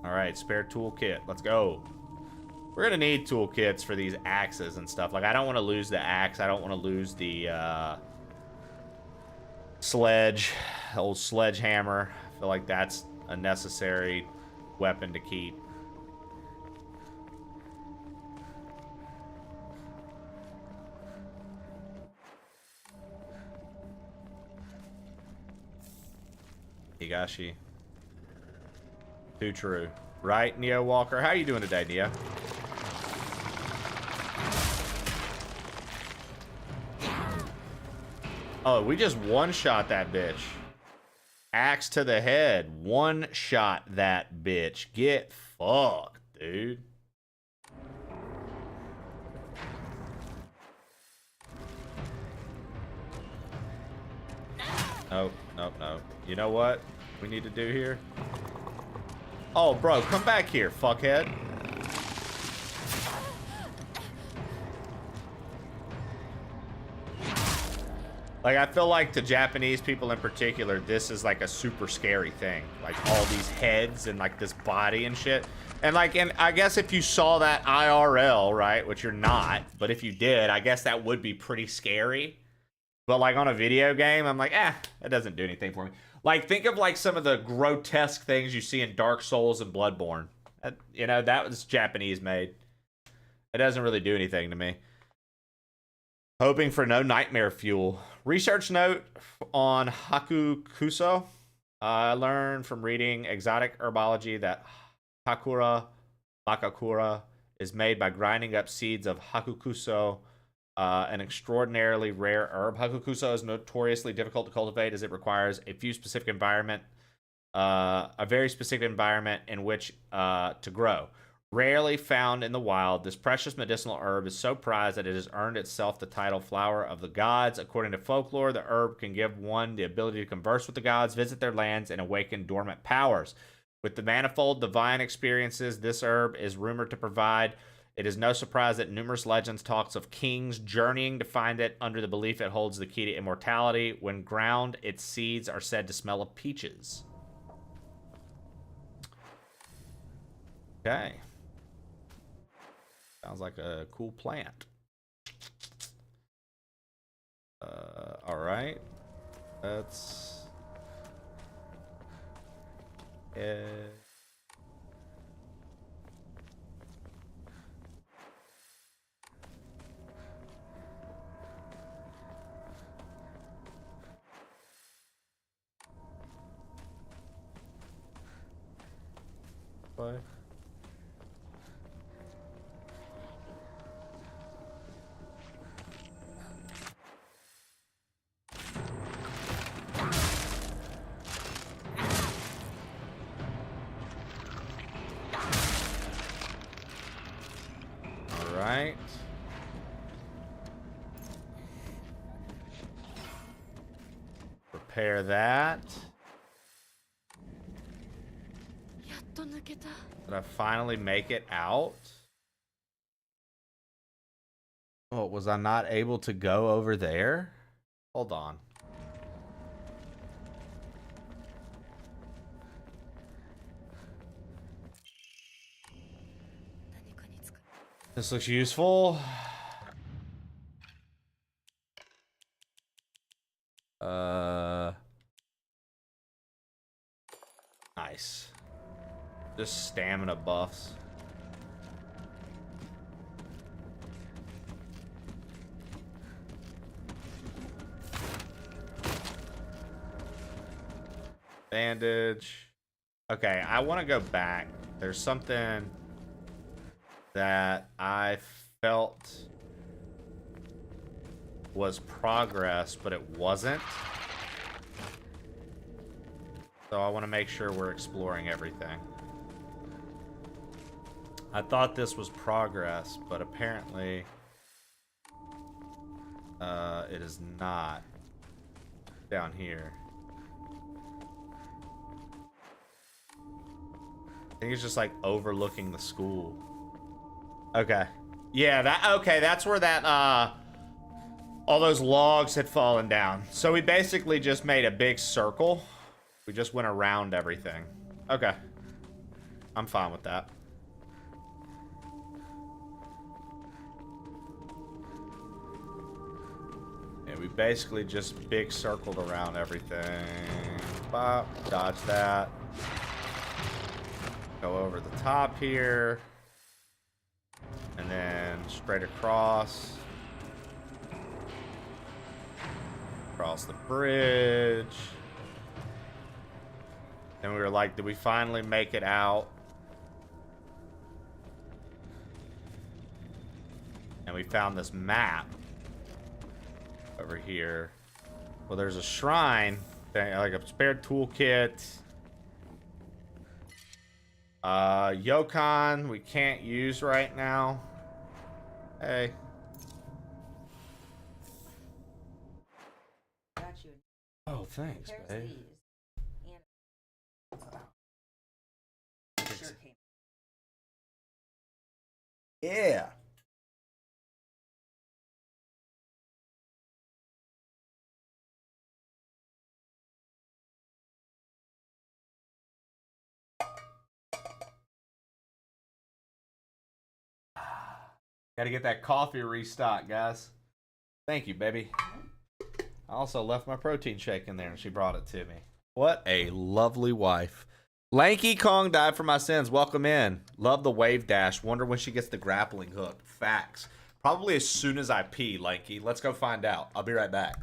All right, spare toolkit. Let's go. We're gonna need toolkits for these axes and stuff. Like, I don't want to lose the axe. I don't want to lose the old sledgehammer. I feel like that's a necessary weapon to keep. Higashi. Too true. Right, Neo Walker? How are you doing today, Neo? Oh, we just one-shot that bitch. Axe to the head. One-shot that bitch. Get fucked, dude. Nope, nope, nope. You know what we need to do here? Oh, bro, come back here, fuckhead. Like, I feel like to Japanese people in particular, this is like a super scary thing. Like all these heads and like this body and shit. And like, and I guess if you saw that IRL, right, which you're not, but if you did, I guess that would be pretty scary. But like on a video game, I'm like, it doesn't do anything for me. Like, think of like some of the grotesque things you see in Dark Souls and Bloodborne. You know, that was Japanese made. It doesn't really do anything to me. Hoping for no nightmare fuel. Research note on Hakukuso. I learned from reading Exotic Herbology that Hakura Makakura is made by grinding up seeds of Hakukuso, an extraordinarily rare herb. Hakukuso is notoriously difficult to cultivate as it requires a very specific environment in which to grow. Rarely found in the wild, this precious medicinal herb is so prized that it has earned itself the title Flower of the Gods. According to folklore, the herb can give one the ability to converse with the gods, visit their lands, and awaken dormant powers. With the manifold divine experiences this herb is rumored to provide, it is no surprise that numerous legends talks of kings journeying to find it under the belief it holds the key to immortality. When ground, its seeds are said to smell of peaches. Okay. Sounds like a cool plant. All right. Let's... Bye. repair that. Did I finally make it out? Oh, was I not able to go over there? Hold on. This looks useful. Nice. Just stamina buffs. Bandage. Okay, I want to go back. There's something that I felt was progress, but it wasn't. So I want to make sure we're exploring everything. I thought this was progress, but apparently it is not. Down here. I think it's just like overlooking the school. Okay. Yeah, that's where that all those logs had fallen down. So we basically just made a big circle. We just went around everything. Okay. I'm fine with that. Yeah, we basically just big circled around everything. Bop, dodge that. Go over the top here. And then straight across. Across the bridge. And we were like, did we finally make it out? And we found this map over here. Well, there's a shrine, like a spare toolkit. Yokon, we can't use right now. Hey. Oh, thanks, babe. Yeah. Gotta get that coffee restocked, guys. Thank you, baby. I also left my protein shake in there and she brought it to me. What a lovely wife. Lanky Kong died for my sins. Welcome in. Love the wave dash. Wonder when she gets the grappling hook. Facts. Probably as soon as I pee, Lanky. Let's go find out. I'll be right back.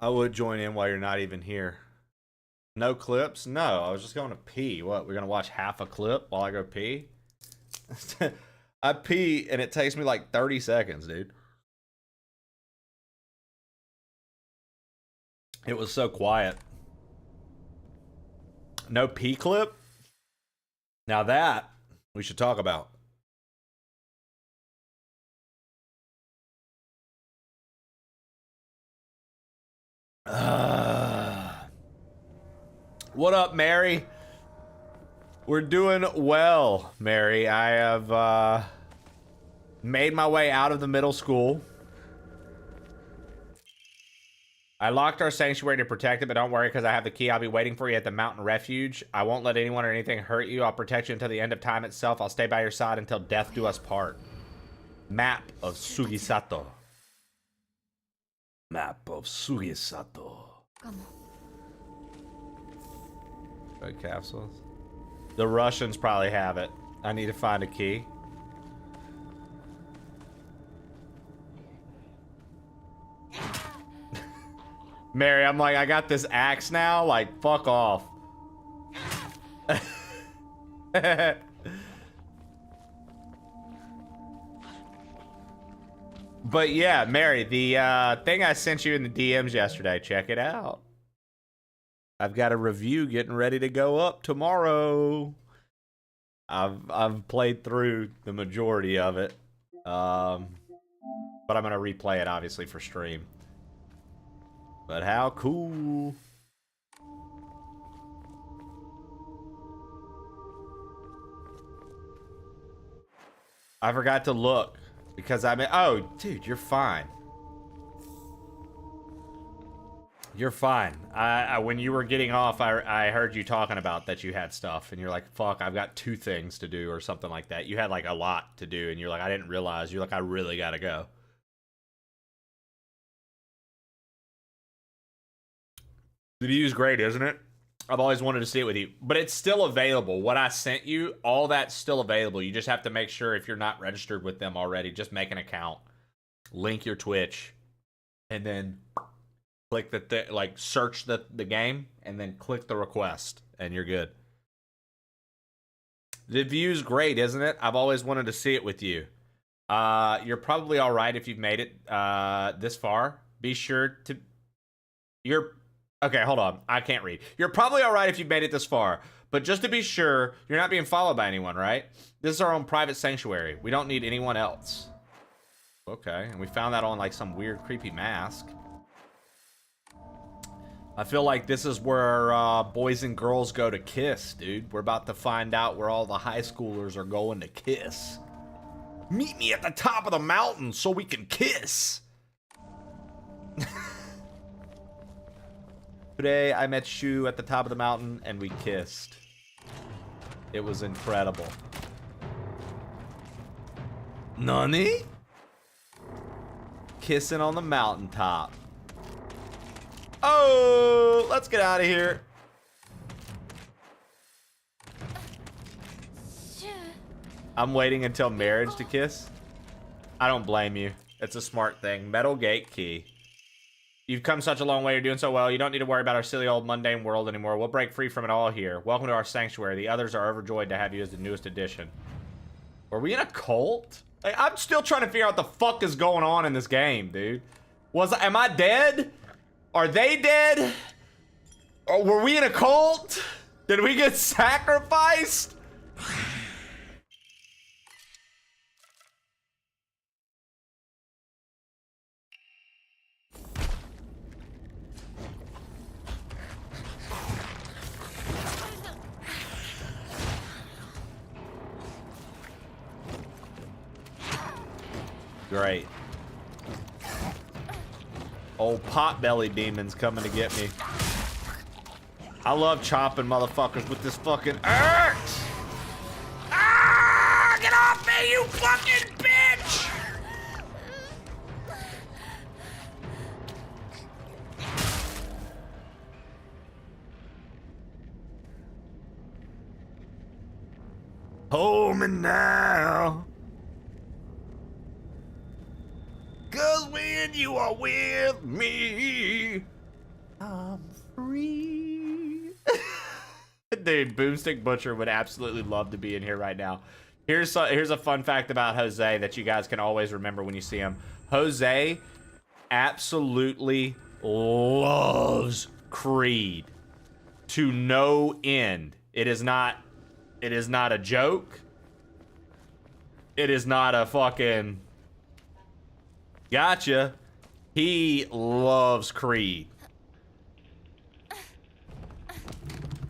I would join in while you're not even here. No clips? No, I was just going to pee. What, we're going to watch half a clip while I go pee? I pee and it takes me like 30 seconds, dude. It was so quiet. No pee clip? Now that we should talk about. What up, Mary? We're doing well, Mary. I have made my way out of the middle school. I locked our sanctuary to protect it, but don't worry because I have the key. I'll be waiting for you at the mountain refuge. I won't let anyone or anything hurt you. I'll protect you until the end of time itself. I'll stay by your side until death do us part. Map of Sugisato. Map of Sugisato. Red capsules. The Russians probably have it. I need to find a key. Mary, I'm like, I got this axe now. Like, fuck off. But yeah, Mary, the thing I sent you in the DMs yesterday, check it out. I've got a review getting ready to go up tomorrow. I've played through the majority of it. But I'm gonna replay it obviously for stream. But how cool. I forgot to look because I mean, oh, dude, you're fine. You're fine. When you were getting off, I heard you talking about that you had stuff, and you're like, fuck, I've got 2 things to do or something like that. You had like a lot to do, and you're like, I didn't realize. You're like, I really gotta go. The view's great, isn't it? I've always wanted to see it with you, but it's still available. What I sent you, all that's still available. You just have to make sure if you're not registered with them already, just make an account, link your Twitch, and then click the like search the game, and then click the request, and you're good. The view's great, isn't it? I've always wanted to see it with you. You're probably all right if you've made it this far. Be sure to... Okay, hold on. I can't read. You're probably all right if you've made it this far. But just to be sure, you're not being followed by anyone, right? This is our own private sanctuary. We don't need anyone else. Okay, and we found that on like some weird, creepy mask. I feel like this is where boys and girls go to kiss, dude. We're about to find out where all the high schoolers are going to kiss. Meet me at the top of the mountain so we can kiss. Today, I met Shu at the top of the mountain, and we kissed. It was incredible. Nani? Kissing on the mountaintop. Oh, let's get out of here. I'm waiting until marriage to kiss. I don't blame you. It's a smart thing. Metal gate key. You've come such a long way. You're doing so well. You don't need to worry about our silly old mundane world anymore. We'll break free from it all here. Welcome to our sanctuary. The others are overjoyed to have you as the newest addition. Were we in a cult? Like, I'm still trying to figure out what the fuck is going on in this game, dude. Am I dead? Are they dead? Or were we in a cult? Did we get sacrificed? Great. Old potbelly demon's coming to get me. I love chopping motherfuckers with this fucking axe. Ah! Get off me, you fucking bitch! Hold me now. 'Cause when you are with me, I'm free. Dude, Boomstick Butcher would absolutely love to be in here right now. Here's a fun fact about Jose that you guys can always remember when you see him. Jose absolutely loves Creed to no end. It is not a joke. It is not a fucking... Gotcha. He loves Creed.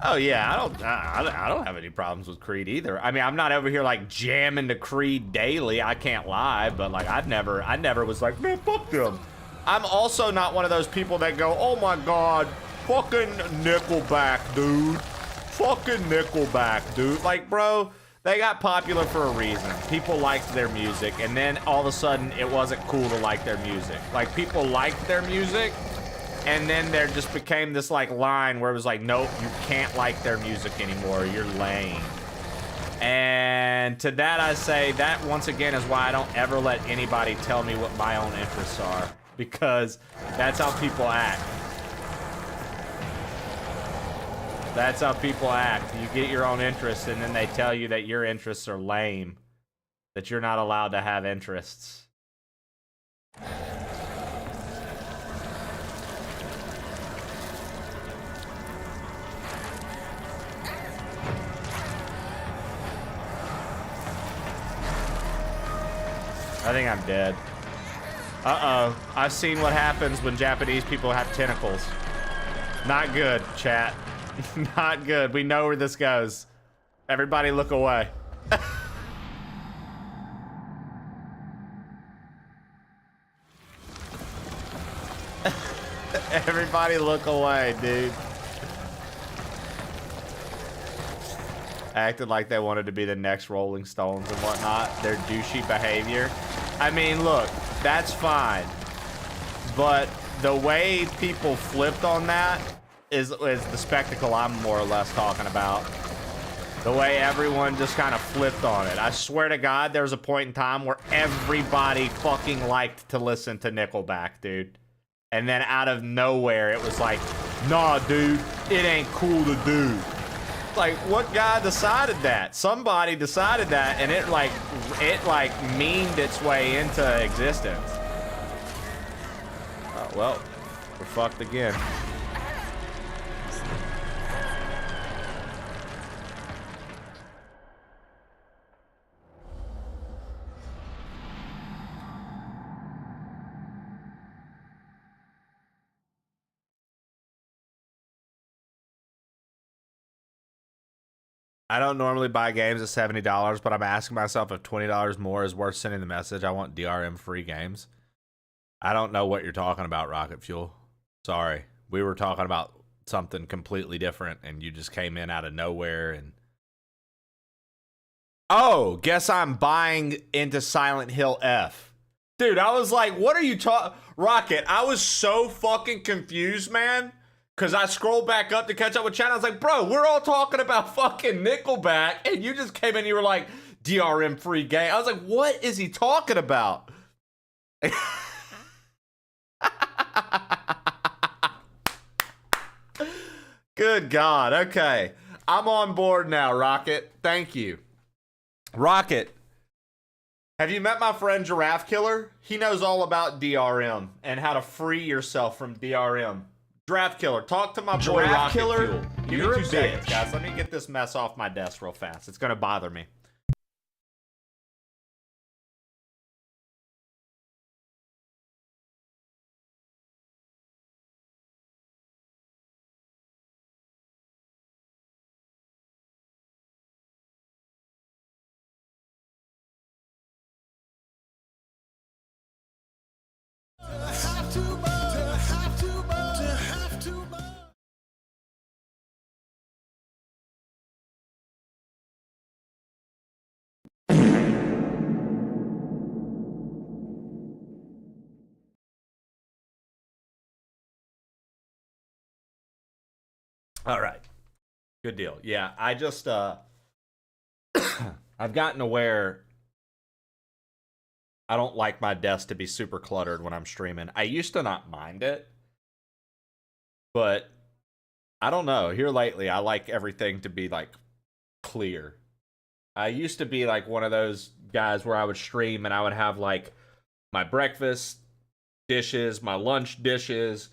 Oh yeah, I don't have any problems with Creed either. I mean, I'm not over here like jamming to Creed daily. I can't lie, but like I never was like, man, fuck them. I'm also not one of those people that go, oh my God, fucking Nickelback, dude. Fucking Nickelback, dude. Like, bro, they got popular for a reason. People liked their music, and then all of a sudden, it wasn't cool to like their music. Like, people liked their music, and then there just became this, like, line where it was like, nope, you can't like their music anymore. You're lame. And to that I say, that once again is why I don't ever let anybody tell me what my own interests are. Because that's how people act. That's how people act. You get your own interests and then they tell you that your interests are lame. That you're not allowed to have interests. I think I'm dead. Uh-oh. I've seen what happens when Japanese people have tentacles. Not good, chat. Not good. We know where this goes. Everybody look away. Everybody look away, dude. Acted like they wanted to be the next Rolling Stones and whatnot. Their douchey behavior. I mean, look, that's fine. But the way people flipped on that is the spectacle I'm more or less talking about. The way everyone just kind of flipped on it. I swear to God, there was a point in time where everybody fucking liked to listen to Nickelback, dude. And then out of nowhere, it was like, nah, dude, it ain't cool to do. Like, what guy decided that? Somebody decided that, and it memed its way into existence. Oh, well, we're fucked again. I don't normally buy games at $70, but I'm asking myself if $20 more is worth sending the message. I want DRM free games. I don't know what you're talking about, Rocket Fuel. Sorry. We were talking about something completely different, and you just came in out of nowhere. And oh, guess I'm buying into Silent Hill F. Dude, I was like, what are you talking... Rocket, I was so fucking confused, man. Because I scrolled back up to catch up with chat. I was like, bro, we're all talking about fucking Nickelback. And you just came in and you were like, DRM free game. I was like, what is he talking about? Good God. Okay. I'm on board now, Rocket. Thank you. Rocket, have you met my friend Giraffe Killer? He knows all about DRM and how to free yourself from DRM. Draft Killer, talk to my boy Rocket Fuel. You're a bitch. Guys, let me get this mess off my desk real fast. It's gonna bother me. All right. Good deal. Yeah, I just I've gotten aware I don't like my desk to be super cluttered when I'm streaming. I used to not mind it, but I don't know. Here lately, I like everything to be like clear. I used to be like one of those guys where I would stream and I would have like my breakfast dishes, my lunch dishes,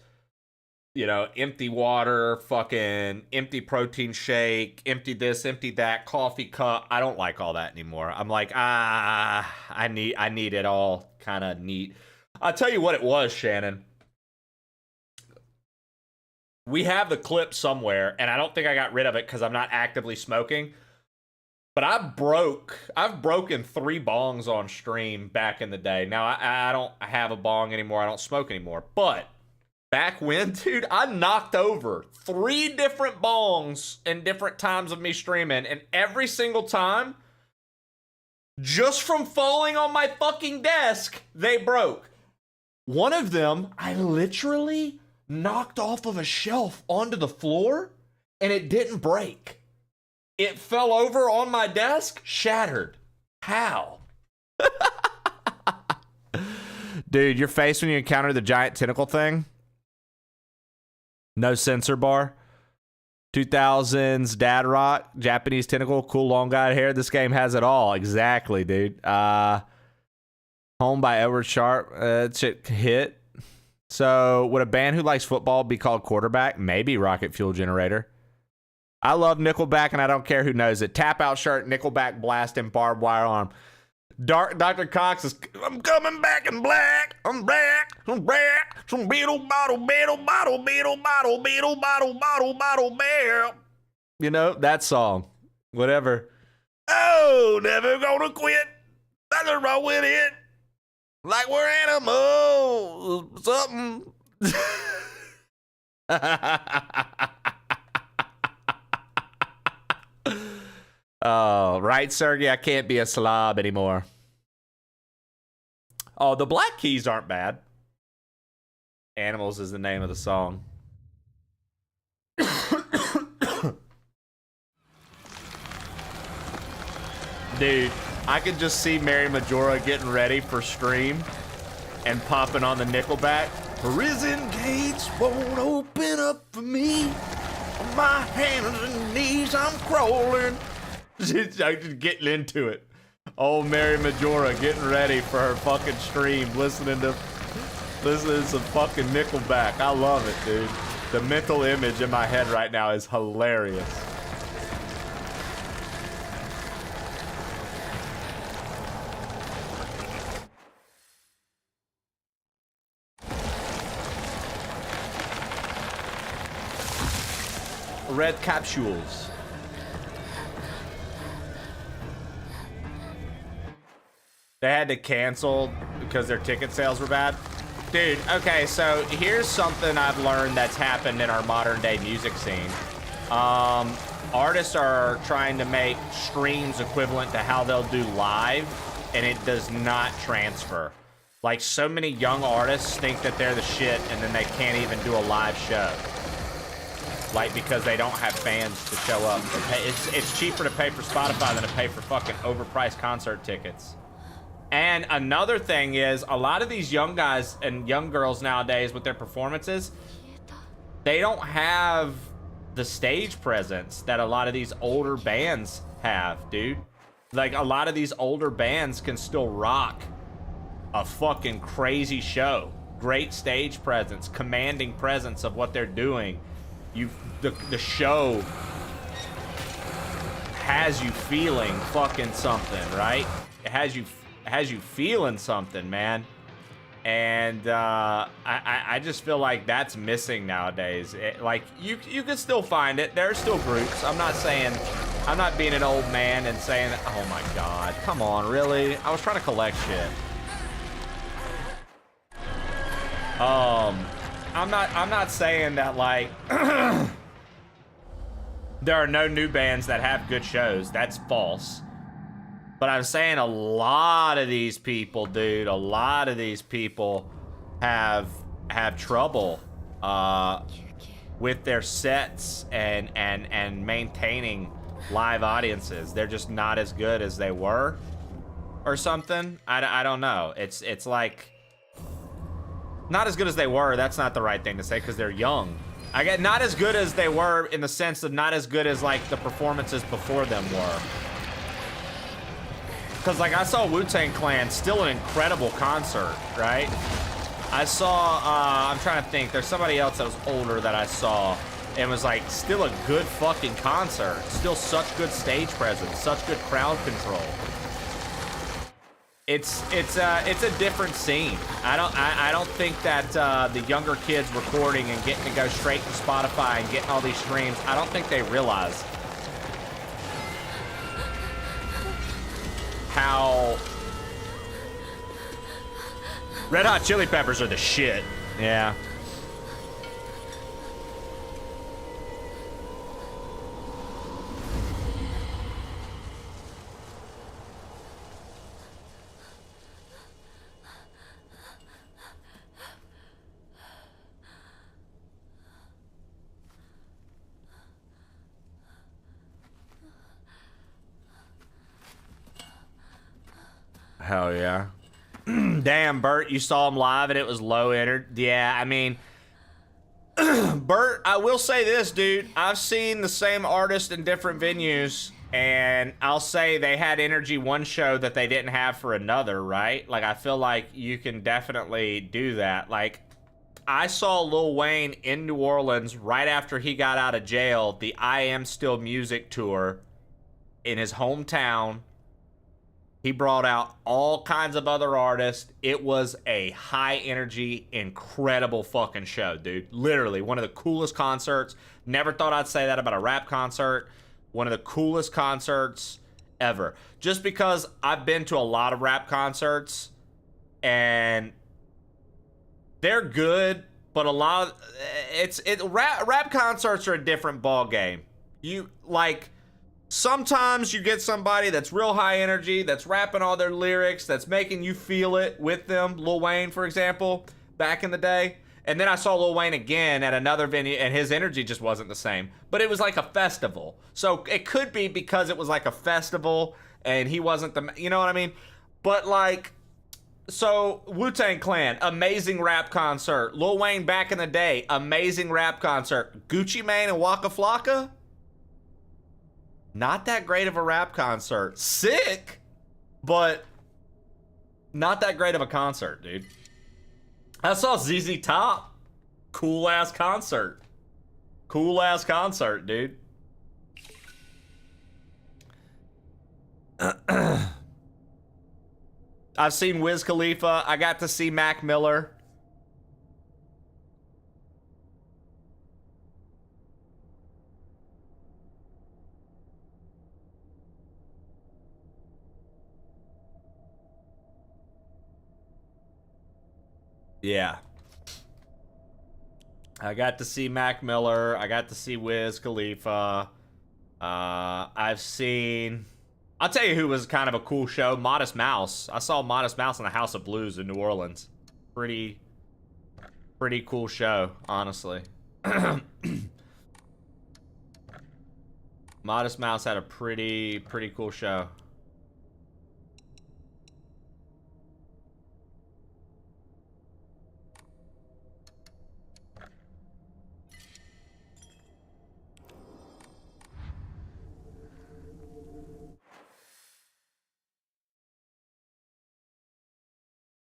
you know, empty water, fucking empty protein shake, empty this, empty that, coffee cup. I don't like all that anymore. I'm like, I need it all kind of neat. I'll tell you what it was, Shannon. We have the clip somewhere, and I don't think I got rid of it because I'm not actively smoking. But I've broken 3 bongs on stream back in the day. Now I don't have a bong anymore. I don't smoke anymore. But back when, dude, I knocked over 3 different bongs in different times of me streaming, and every single time, just from falling on my fucking desk, they broke. One of them, I literally knocked off of a shelf onto the floor, and it didn't break. It fell over on my desk, shattered. How? Dude, your face when you encounter the giant tentacle thing? No sensor bar. 2000s dad rock, Japanese tentacle, cool long guy hair. This game has it all. Exactly, dude. Home by Edward Sharp. Shit hit. So, would a band who likes football be called Quarterback? Maybe Rocket Fuel Generator. I love Nickelback, and I don't care who knows it. Tap out shirt, Nickelback blast, and barbed wire arm. Dr. Cox is, I'm coming back in black. I'm back. Some beetle bottle, bear. You know, that song. Whatever. Oh, never gonna quit. Nothing wrong with it. Like we're animals. Something. Oh, right, Sergey? I can't be a slob anymore. Oh, the Black Keys aren't bad. Animals is the name of the song. Dude, I could just see Mary Majora getting ready for stream and popping on the Nickelback. Prison gates won't open up for me. On my hands and knees, I'm crawling. Just getting into it. Oh, Mary Majora getting ready for her fucking stream, listening to some fucking Nickelback. I love it, dude. The mental image in my head right now is hilarious. Red capsules. They had to cancel because their ticket sales were bad. Dude, okay, so here's something I've learned that's happened in our modern day music scene. Artists are trying to make streams equivalent to how they'll do live, and it does not transfer. Like, so many young artists think that they're the shit, and then they can't even do a live show. Like, because they don't have fans to show up. It's cheaper to pay for Spotify than to pay for fucking overpriced concert tickets. And another thing is, a lot of these young guys and young girls nowadays with their performances, they don't have the stage presence that a lot of these older bands have, dude. Like, a lot of these older bands can still rock a fucking crazy show. Great stage presence, commanding presence of what they're doing. The show has you feeling fucking something, right? It has you feeling something, man. And I just feel like that's missing nowadays. Like, you can still find it. There are still groups. I'm not being an old man and saying, oh my god, come on, really? I was trying to collect shit. I'm not saying that, like, there are no new bands that have good shows. That's false. But I'm saying a lot of these people, dude, a lot of these people have trouble with their sets and maintaining live audiences. They're just not as good as they were or something. I don't know. It's like, not as good as they were. That's not the right thing to say because they're young. I get not as good as they were in the sense of not as good as like the performances before them were. Because, like, I saw Wu-Tang Clan, still an incredible concert, right? I saw, I'm trying to think, there's somebody else that was older that I saw, and was, like, still a good fucking concert. Still such good stage presence, such good crowd control. It's a different scene. I don't think that the younger kids recording and getting to go straight to Spotify and getting all these streams, I don't think they realize how Red Hot Chili Peppers are the shit. Yeah. Hell yeah. Damn, Bert, you saw him live and it was low entered. Yeah, I mean, Bert, I will say this, dude. I've seen the same artist in different venues, and I'll say they had energy one show that they didn't have for another, right? Like, I feel like you can definitely do that. Like, I saw Lil Wayne in New Orleans right after he got out of jail, the I Am Still Music tour in his hometown. He brought out all kinds of other artists. It was a high energy, incredible fucking show, dude. Literally, one of the coolest concerts. Never thought I'd say that about a rap concert. One of the coolest concerts ever. Just because I've been to a lot of rap concerts and they're good, but a lot of rap concerts are a different ball game. You like, sometimes you get somebody that's real high energy, that's rapping all their lyrics, that's making you feel it with them. Lil Wayne, for example, back in the day. And then I saw Lil Wayne again at another venue, and his energy just wasn't the same. But it was like a festival. So it could be because it was like a festival, and he wasn't the, you know what I mean? But like, so Wu-Tang Clan, amazing rap concert. Lil Wayne back in the day, amazing rap concert. Gucci Mane and Waka Flocka, not that great of a rap concert. Sick, but not that great of a concert, dude. I saw ZZ Top. Cool ass concert. Cool ass concert, dude. I've seen Wiz Khalifa. I got to see Mac Miller. Yeah. I got to see Mac Miller. I got to see Wiz Khalifa. I've seen... I'll tell you who was kind of a cool show. Modest Mouse. I saw Modest Mouse in the House of Blues in New Orleans. Pretty cool show, honestly. Modest Mouse had a pretty cool show.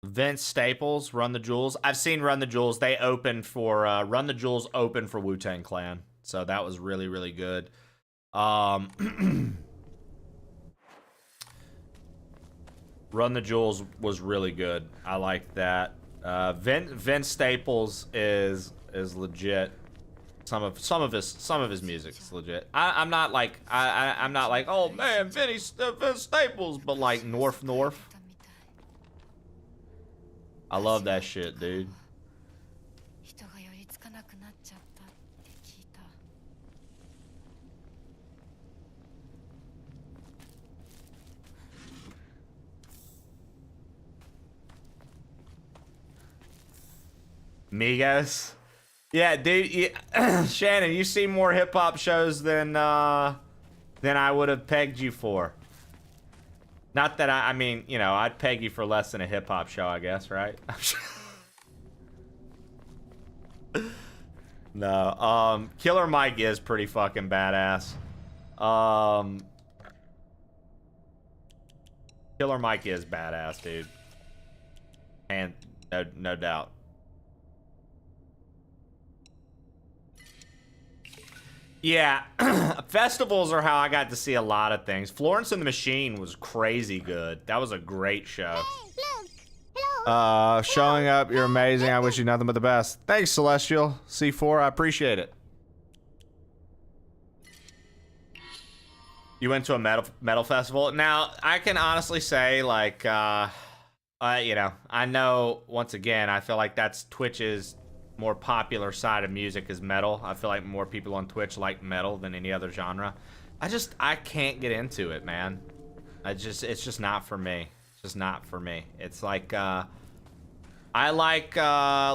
Vince Staples, Run the Jewels. I've seen Run the Jewels. They opened for Run the Jewels opened for Wu-Tang Clan, so that was really good. Run the Jewels was really good. I liked that. Vince Staples is legit. Some of his music is legit. I'm not like oh man, Vince Staples, but like North. I love that shit, dude. Migos. Yeah, dude. Shannon, you see more hip hop shows than I would have pegged you for. Not that I mean, you know, I'd peg you for less than a hip hop show, I guess, right? No, Killer Mike is pretty fucking badass. Killer Mike is badass, dude. And no doubt. Yeah, festivals are how I got to see a lot of things. Florence and the Machine was crazy good. That was a great show. Showing up, you're amazing. I wish you nothing but the best. Thanks, Celestial C4. I appreciate it. You went to a metal festival. Now, I can honestly say, like, you know, I know, once again, I feel like that's Twitch's more popular side of music is metal. I feel like more people on Twitch like metal than any other genre. I can't get into it, man. It's just not for me. It's just not for me. It's like, I like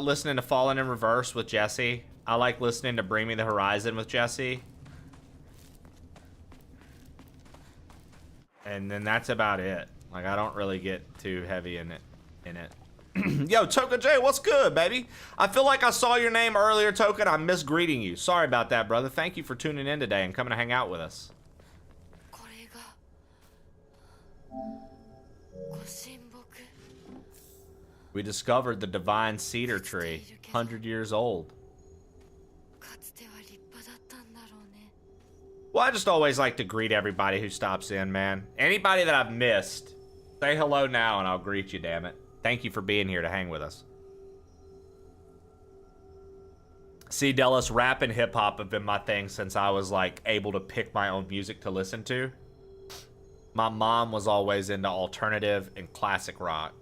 listening to Fallen in Reverse with Jesse. I like listening to Bring Me the Horizon with Jesse. And then that's about it. Like, I don't really get too heavy in it. Yo, Toka J, what's good, baby? I feel like I saw your name earlier, Toka, and I missed greeting you. Sorry about that, brother. Thank you for tuning in today and coming to hang out with us. We discovered the divine cedar tree, 100 years old. Well, I just always like to greet everybody who stops in, man. Anybody that I've missed, say hello now and I'll greet you, damn it. Thank you for being here to hang with us. See, Delos, rap and hip-hop have been my thing since I was, like, able to pick my own music to listen to. My mom was always into alternative and classic rock.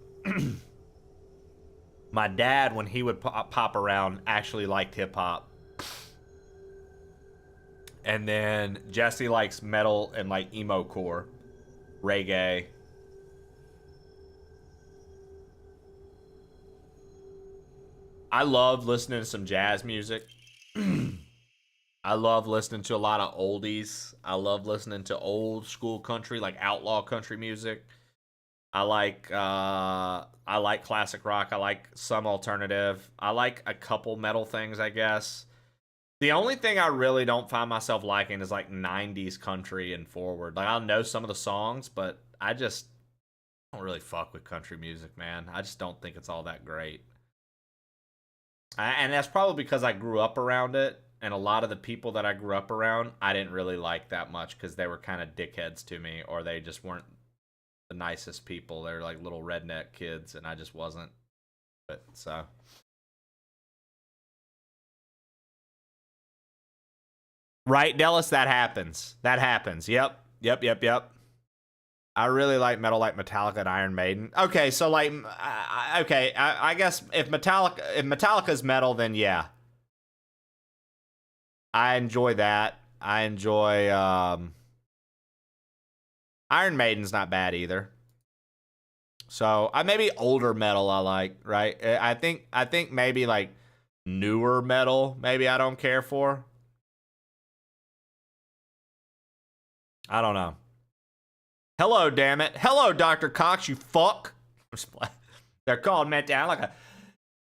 My dad, when he would pop around, actually liked hip-hop. And then Jesse likes metal and like emo core, reggae. I love listening to some jazz music. I love listening to a lot of oldies. I love listening to old school country, like outlaw country music. I like classic rock. I like some alternative. I like a couple metal things, I guess. The only thing I really don't find myself liking is like 90s country and forward. Like, I'll know some of the songs, but I just don't really fuck with country music, man. I just don't think it's all that great. And that's probably because I grew up around it, and a lot of the people that I grew up around, I didn't really like that much because they were kind of dickheads to me, or they just weren't the nicest people. They're like little redneck kids, and I just wasn't. But so... Right, Delis? That happens. That happens. Yep. I really like metal like Metallica and Iron Maiden. Okay, so like, I guess if Metallica's metal, then yeah. I enjoy that. I enjoy, Iron Maiden's not bad either. So, maybe older metal I like, right? I think maybe like newer metal, maybe I don't care for. I don't know. Hello, damn it. Hello, Dr. Cox, you fuck. They're called Metallica.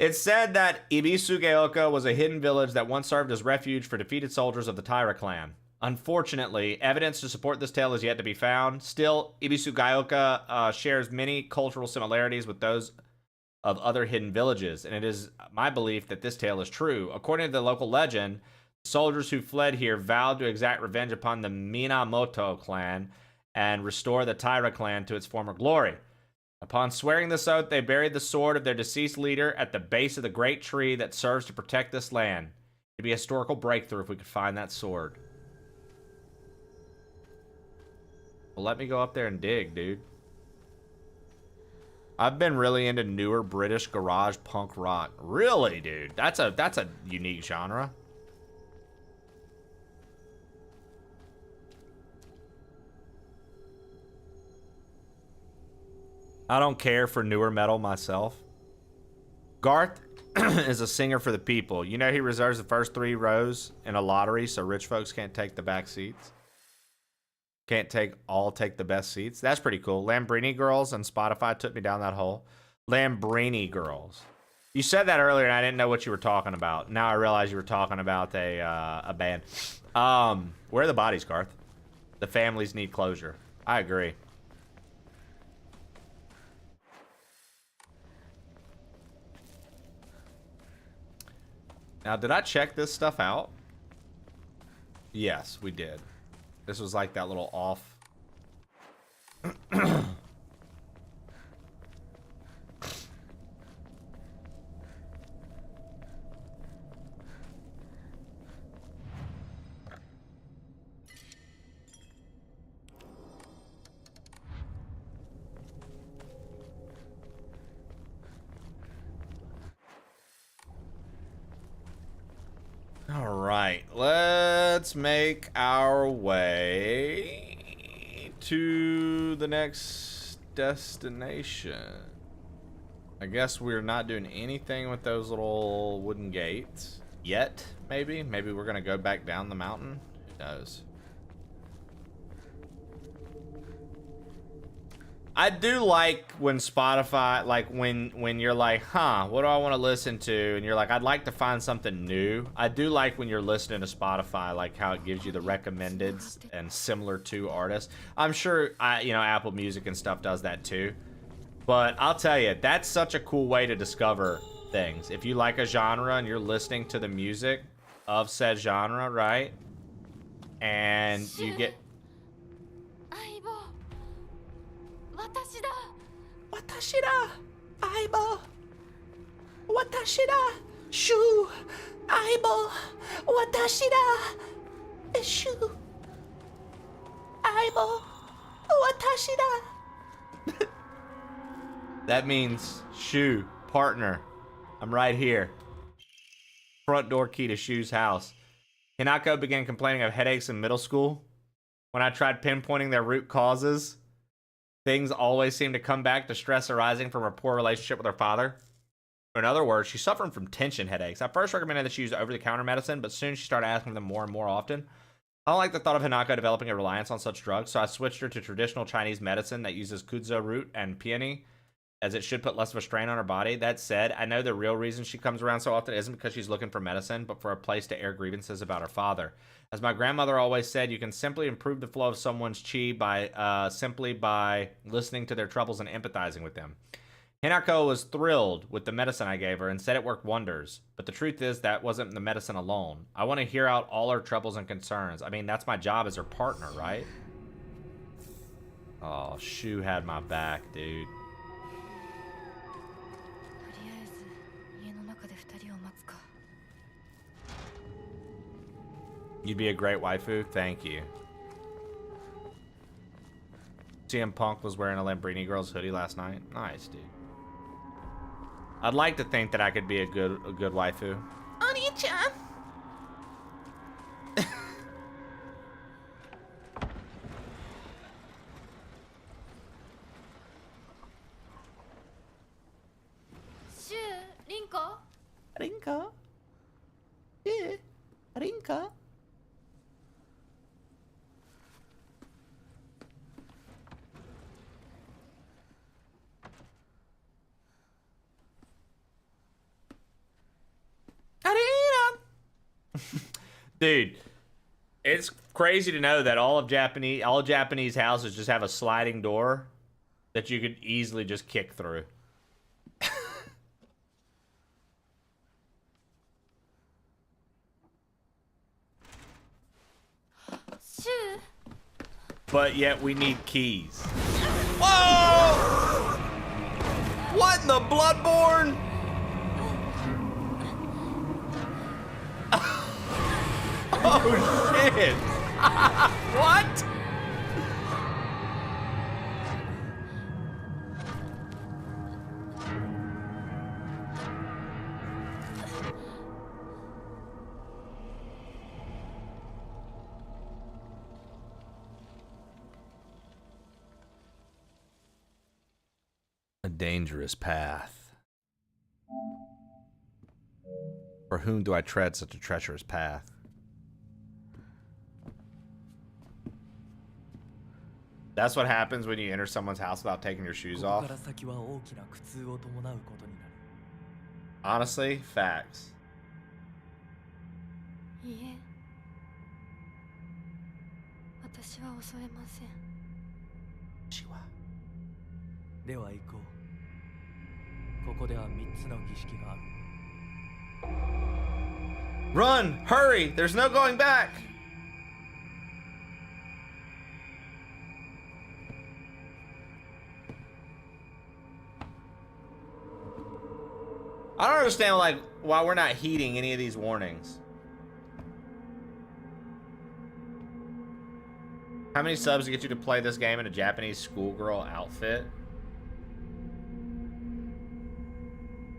It's said that Ibisugaoka was a hidden village that once served as refuge for defeated soldiers of the Taira clan. Unfortunately, evidence to support this tale is yet to be found. Still, Ibisugaoka shares many cultural similarities with those of other hidden villages, and it is my belief that this tale is true. According to the local legend, soldiers who fled here vowed to exact revenge upon the Minamoto clan and restore the Taira clan to its former glory. Upon swearing this oath, they buried the sword of their deceased leader at the base of the great tree that serves to protect this land. It'd be a historical breakthrough if we could find that sword. Well, let me go up there and dig, dude. I've been really into newer British garage punk rock. Really, dude? That's a unique genre. I don't care for newer metal myself. Garth is a singer for the people. You know he reserves the first 3 rows in a lottery so rich folks can't take the back seats. Can't take the best seats. That's pretty cool. Lambrini Girls on Spotify took me down that hole. Lambrini Girls. You said that earlier and I didn't know what you were talking about. Now I realize you were talking about a band. Where are the bodies, Garth? The families need closure. I agree. Now, did I check this stuff out? Yes, we did. This was like that little off. All right, let's make our way to the next destination. I guess we're not doing anything with those little wooden gates yet, maybe? Maybe we're gonna go back down the mountain? Who knows? I do like when Spotify, like when you're like, huh, what do I want to listen to? And you're like, I'd like to find something new. I do like when you're listening to Spotify, like how it gives you the recommendeds and similar to artists. I'm sure, Apple Music and stuff does that too. But I'll tell you, that's such a cool way to discover things. If you like a genre and you're listening to the music of said genre, right? And you get... 私だ相棒私だシュ相棒私だシュ相棒私だ That means Shu, partner. I'm right here. Front door key to Shu's house. Hinako began complaining of headaches in middle school. When I tried pinpointing their root causes, things always seemed to come back to stress arising from her poor relationship with her father. In other words, she's suffering from tension headaches. I first recommended that she use over-the-counter medicine, but soon she started asking them more and more often. I don't like the thought of Hinako developing a reliance on such drugs, so I switched her to traditional Chinese medicine that uses kudzu root and peony, as it should put less of a strain on her body. That said, I know the real reason she comes around so often isn't because she's looking for medicine, but for a place to air grievances about her father. As my grandmother always said, you can simply improve the flow of someone's chi simply by listening to their troubles and empathizing with them. Hinako was thrilled with the medicine I gave her and said it worked wonders. But the truth is that wasn't the medicine alone. I want to hear out all her troubles and concerns. I mean, that's my job as her partner, right? Oh, Shu had my back, dude. You'd be a great waifu. Thank you. CM Punk was wearing a Lambrini Girls hoodie last night. Nice, dude. I'd like to think that I could be a good waifu. Oni-chan. Shu, Rinko? Rinko? Yeah, Rinko? Dude, it's crazy to know that all Japanese houses just have a sliding door that you could easily just kick through. Shu. But yet we need keys. Whoa! What in the Bloodborne? Oh shit! What? A dangerous path. For whom do I tread such a treacherous path? That's what happens when you enter someone's house without taking your shoes off. Honestly, facts. いいえ、私は恐れません。では行こう。ここでは3つの儀式がある。Run! Hurry! There's no going back! I don't understand, like, why we're not heeding any of these warnings. How many subs to get you to play this game in a Japanese schoolgirl outfit?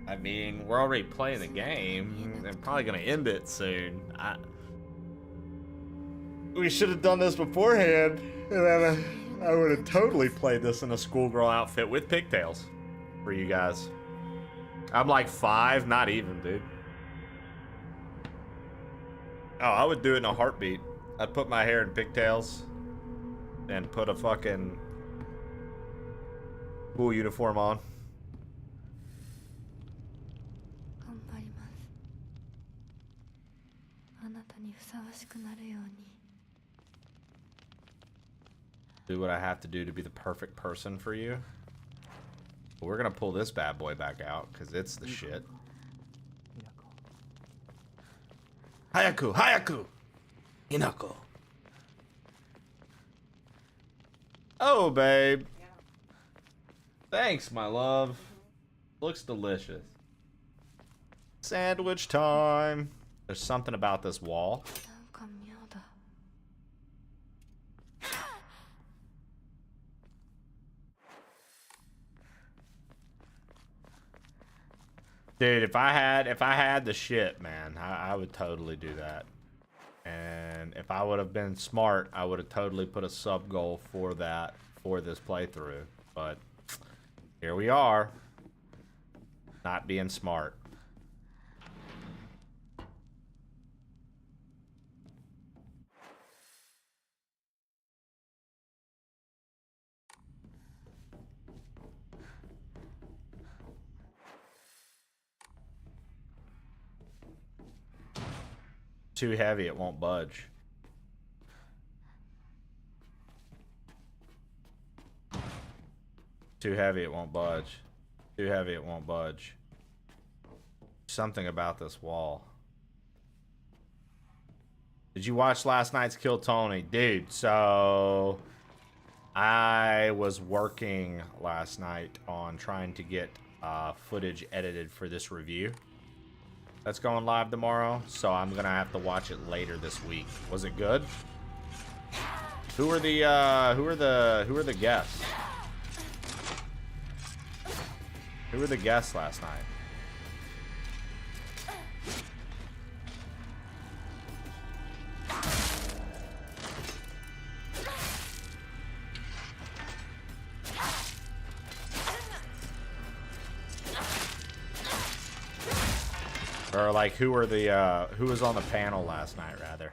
I mean, we're already playing the game. I'm probably gonna end it soon. We should have done this beforehand, and then I would have totally played this in a schoolgirl outfit with pigtails for you guys. I'm like 5, not even, dude. Oh, I would do it in a heartbeat. I'd put my hair in pigtails and put a fucking cool uniform on. Do what I have to do to be the perfect person for you. We're gonna pull this bad boy back out because it's the shit. Hayaku, Hayaku, Hinako. Oh, babe. Thanks, my love. Looks delicious. Sandwich time. There's something about this wall. Dude, if I had the shit, man, I would totally do that. And if I would have been smart, I would have totally put a sub goal for that for this playthrough. But here we are, not being smart. Too heavy, it won't budge. Too heavy, it won't budge. Too heavy, it won't budge. Something about this wall. Did you watch last night's Kill Tony? Dude, so I was working last night on trying to get footage edited for this review that's going live tomorrow, so I'm gonna have to watch it later this week. Was it good? Who are the guests? Who were the guests last night? Or like, who were the who was on the panel last night, rather?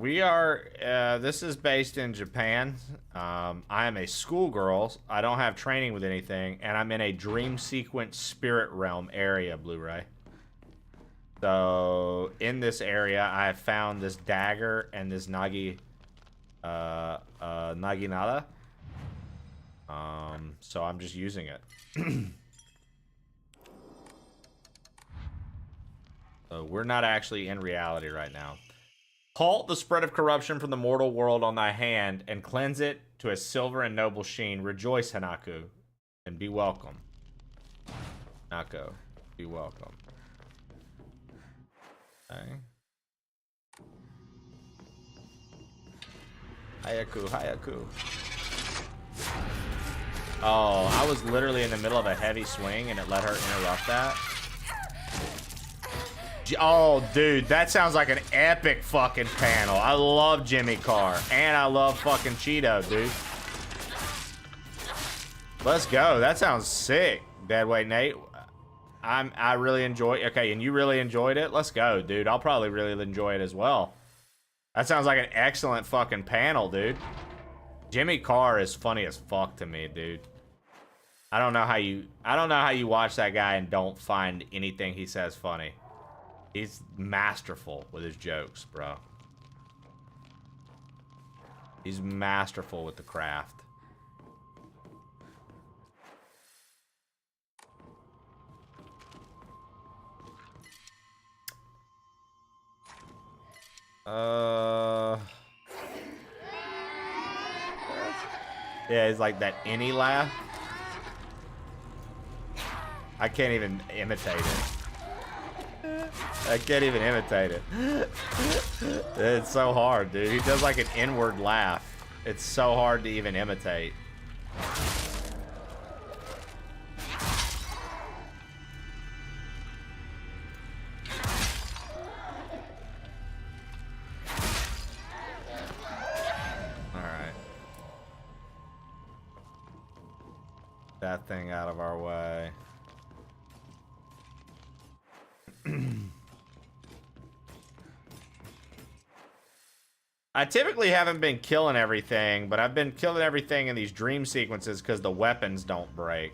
We are this is based in Japan. I am a schoolgirl. I don't have training with anything, and I'm in a dream sequence spirit realm area, Blu-ray. So in this area, I have found this dagger and this naginata. So I'm just using it. So we're not actually in reality right now. Halt the spread of corruption from the mortal world on thy hand and cleanse it to a silver and noble sheen. Rejoice, Hanako, and be welcome. Hanako, be welcome. Okay. Hayaku, Hayaku. Oh, I was literally in the middle of a heavy swing and it let her interrupt that. Oh, dude, that sounds like an epic fucking panel. I love Jimmy Carr and I love fucking Cheeto, dude. Let's go. That sounds sick. Deadweight Nate. I really enjoy. Okay, and you really enjoyed it. Let's go, dude. I'll probably really enjoy it as well. That sounds like an excellent fucking panel, dude. Jimmy Carr is funny as fuck to me, dude. I don't know how you watch that guy and don't find anything he says funny. He's masterful with his jokes, bro. He's masterful with the craft. Yeah, he's like that any laugh. I can't even imitate it. I can't even imitate it. It's so hard, dude. He does like an inward laugh. It's so hard to even imitate. Alright. That thing out of our way. I typically haven't been killing everything, but I've been killing everything in these dream sequences because the weapons don't break.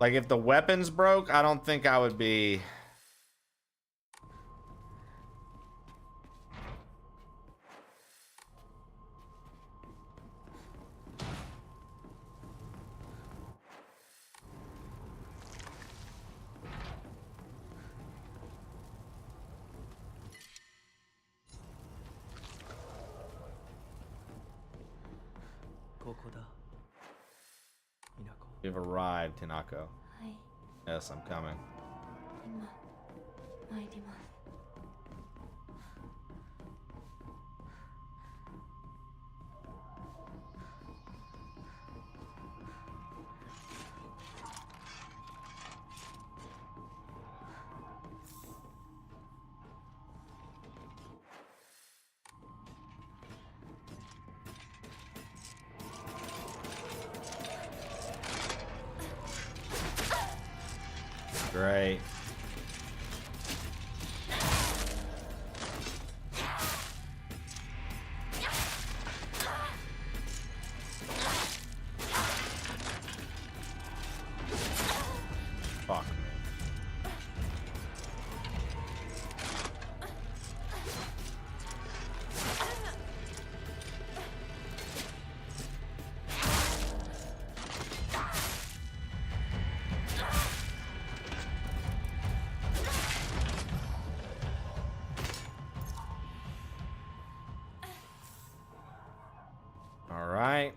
Like, if the weapons broke, I don't think I would be... You've arrived, Hinako. Yes, I'm coming. Great. Fuck. All right.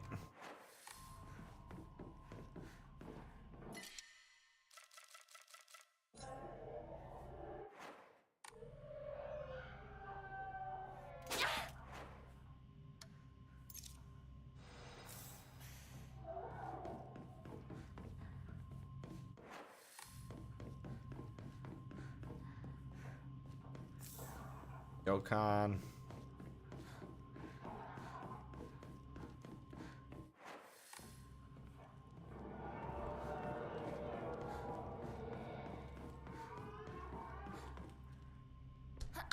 Dokkan.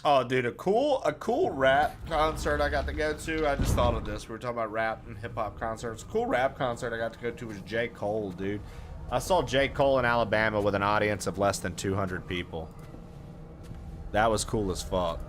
Oh, dude, a cool rap concert I got to go to. I just thought of this. We were talking about rap and hip hop concerts. A cool rap concert I got to go to was J. Cole, dude. I saw J. Cole in Alabama with an audience of less than 200 people. That was cool as fuck.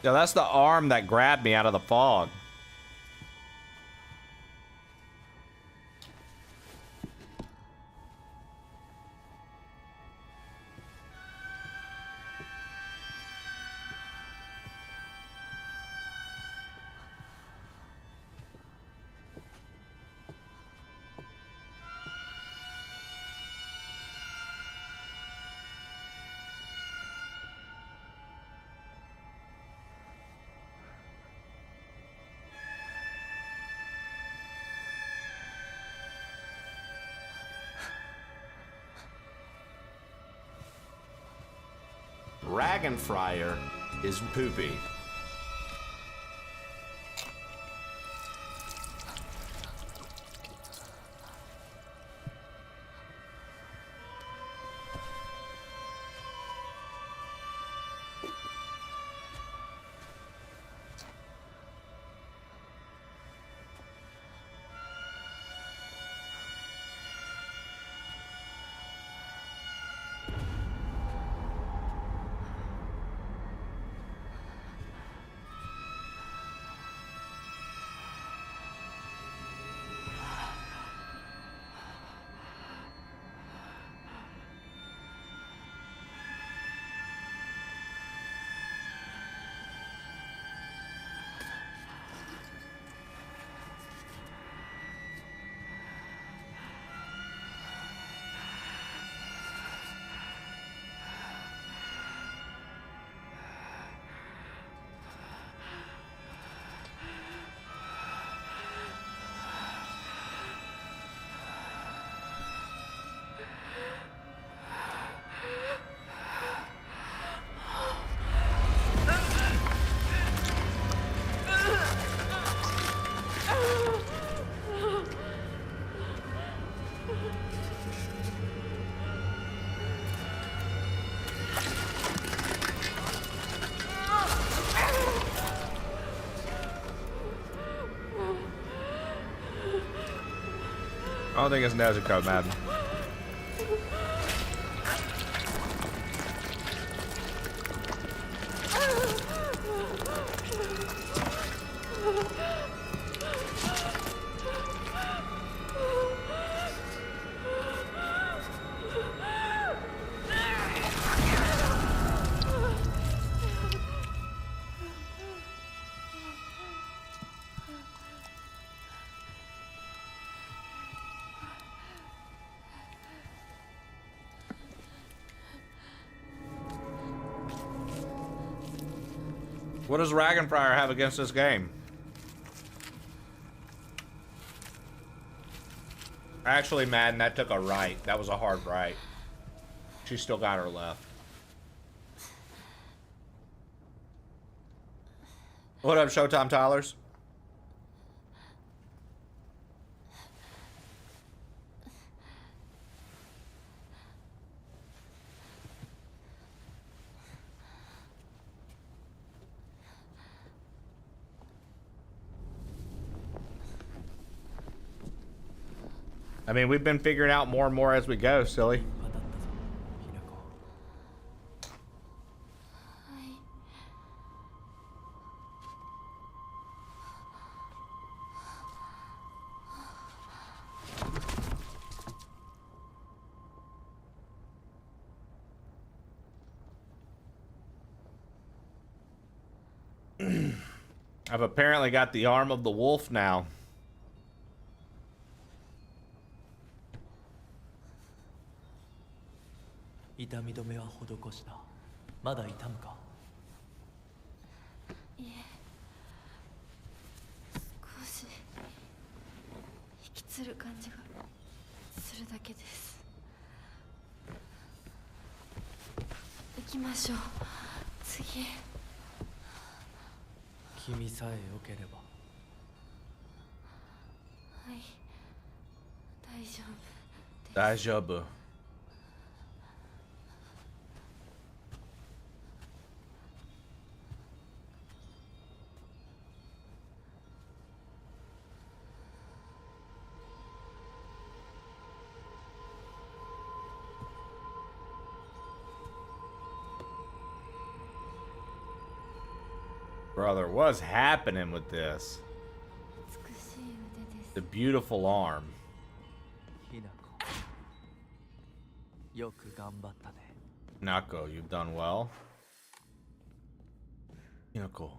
Yeah, that's the arm that grabbed me out of the fog. Dragonfryer is poopy. I don't think it's Nezuko, man. What does Dragonfryer have against this game? Actually, Madden, that took a right. That was a hard right. She still got her left. What up, Showtime Tylers? I mean, we've been figuring out more and more as we go, silly. I've apparently got the arm of the wolf now. Daijoubu. Brother, what's happening with this? The beautiful arm. Nako, you've done well. Hinako.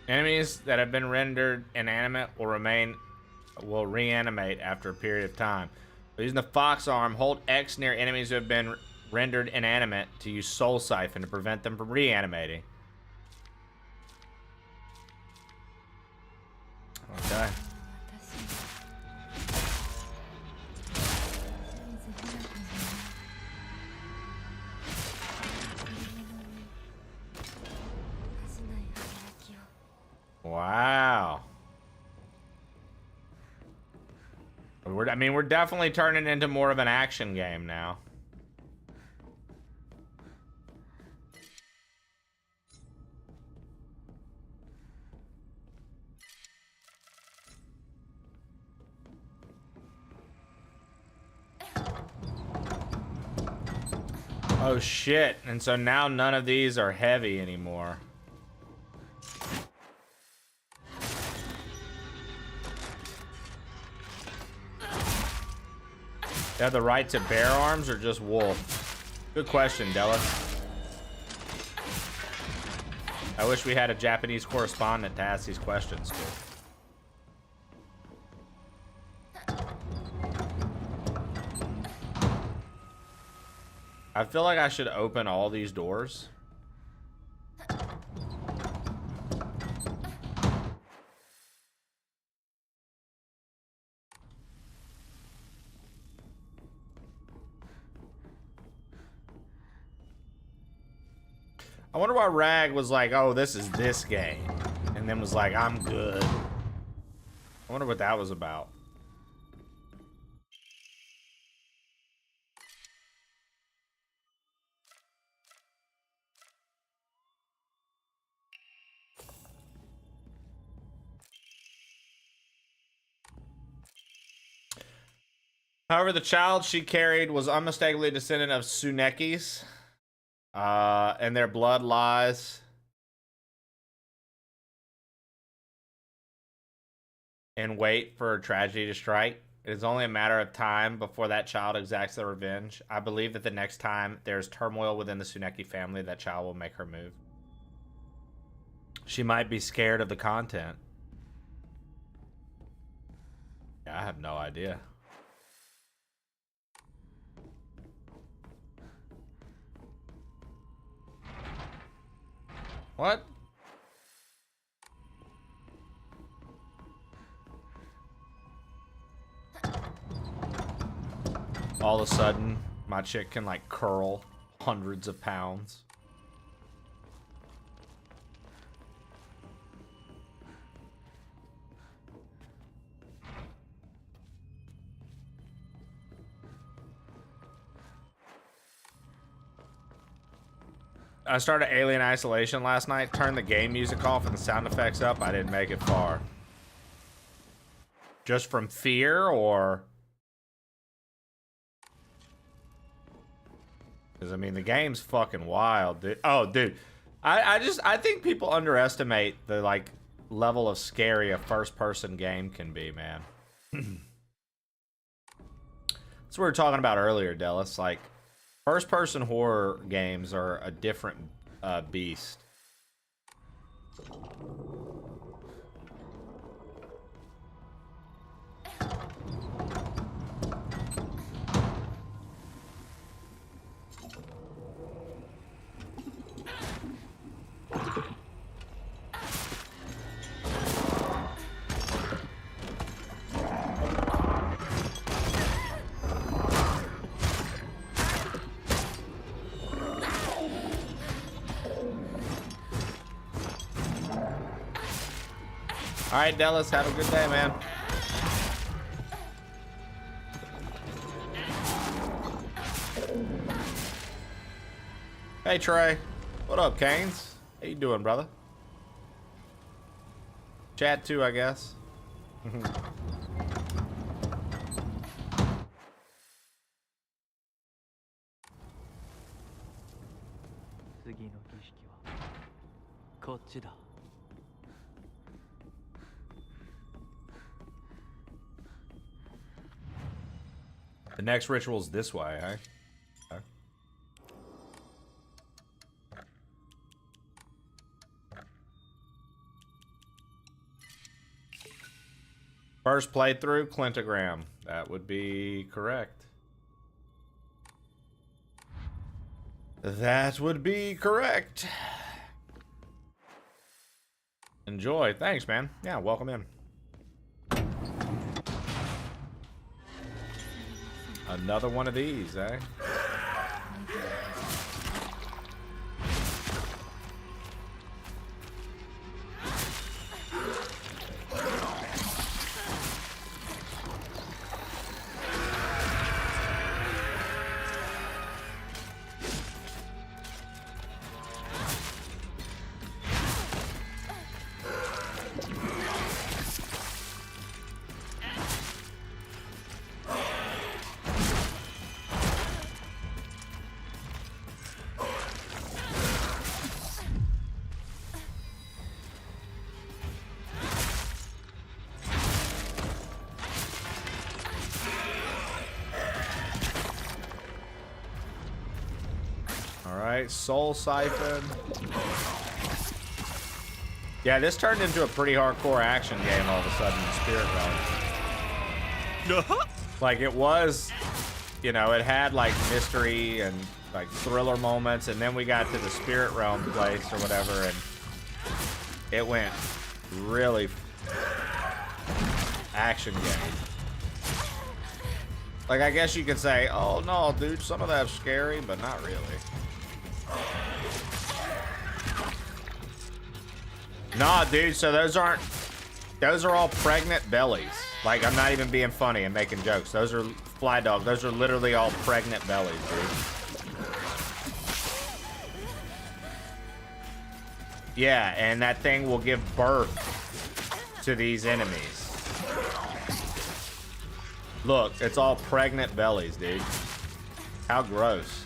Enemies that have been rendered inanimate will reanimate after a period of time. Using the fox arm, hold X near enemies who have been rendered inanimate to use Soul Siphon to prevent them from reanimating. Okay. Wow. I mean, we're definitely turning into more of an action game now. Oh shit, and so now none of these are heavy anymore. They have the right to bear arms or just wolf? Good question, Della. I wish we had a Japanese correspondent to ask these questions to. I feel like I should open all these doors. I wonder why Rag was like, oh, this is this game. And then was like, I'm good. I wonder what that was about. However, the child she carried was unmistakably a descendant of Tsunekis. And their blood lies in wait for a tragedy to strike. It is only a matter of time before that child exacts their revenge. I believe that the next time there's turmoil within the Tsuneki family, that child will make her move. She might be scared of the content. Yeah, I have no idea. What? All of a sudden, my chick can like curl hundreds of pounds. I started Alien Isolation last night, turned the game music off and the sound effects up. I didn't make it far. Just from fear, or? Because, I mean, the game's fucking wild, dude. Oh, dude. I think people underestimate the, like, level of scary a first-person game can be, man. That's what we were talking about earlier, Dallas. Like, first-person horror games are a different beast. All right, Dallas, have a good day, man. Hey, Trey. What up, Canes? How you doing, brother? Chat too, I guess. The next ritual's this way, eh? Okay. First playthrough, Clintogram. That would be correct. That would be correct. Enjoy. Thanks, man. Yeah, welcome in. Another one of these, eh? Soul Siphon. Yeah, this turned into a pretty hardcore action game all of a sudden in Spirit Realm. Like it was, you know, it had like mystery and like thriller moments, and then we got to the Spirit Realm place or whatever, and it went really action game. Like I guess you could say, oh no, dude, some of that's scary, but not really. Nah, dude, so those are all pregnant bellies. Like, I'm not even being funny and making jokes. Those are Fly Dog. Those are literally all pregnant bellies, dude. Yeah, and that thing will give birth to these enemies. Look, it's all pregnant bellies, dude. How gross.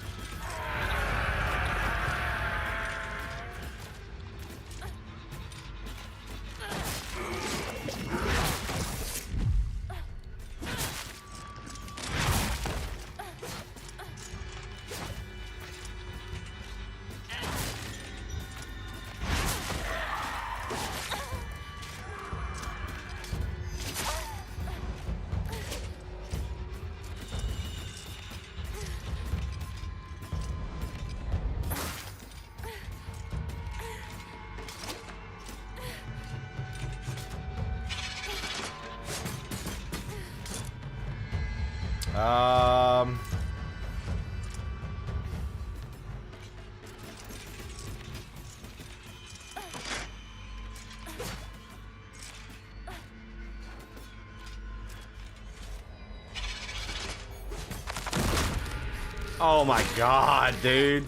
Oh my god, dude.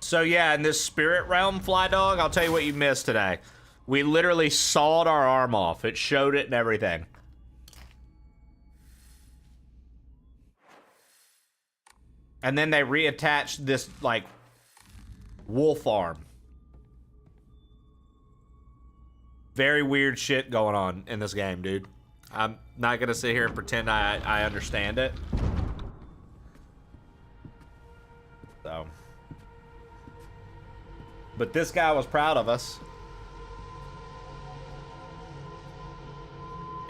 So yeah, in this Spirit Realm, Fly Dog, I'll tell you what you missed today. We literally sawed our arm off. It showed it and everything. And then they reattached this, like, wolf arm. Very weird shit going on in this game, dude. I'm not gonna sit here and pretend I understand it. So. But this guy was proud of us.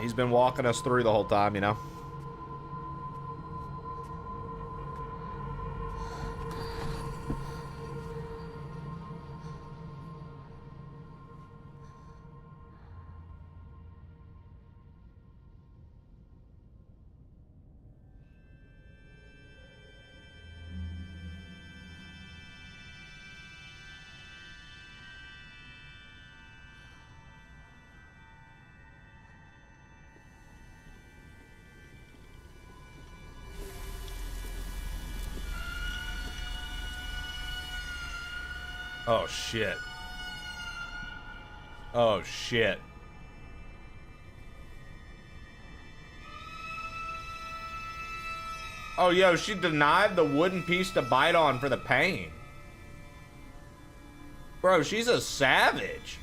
He's been walking us through the whole time, you know? Oh, shit. Oh, shit. Oh, yo, she denied the wooden piece to bite on for the pain. Bro, she's a savage.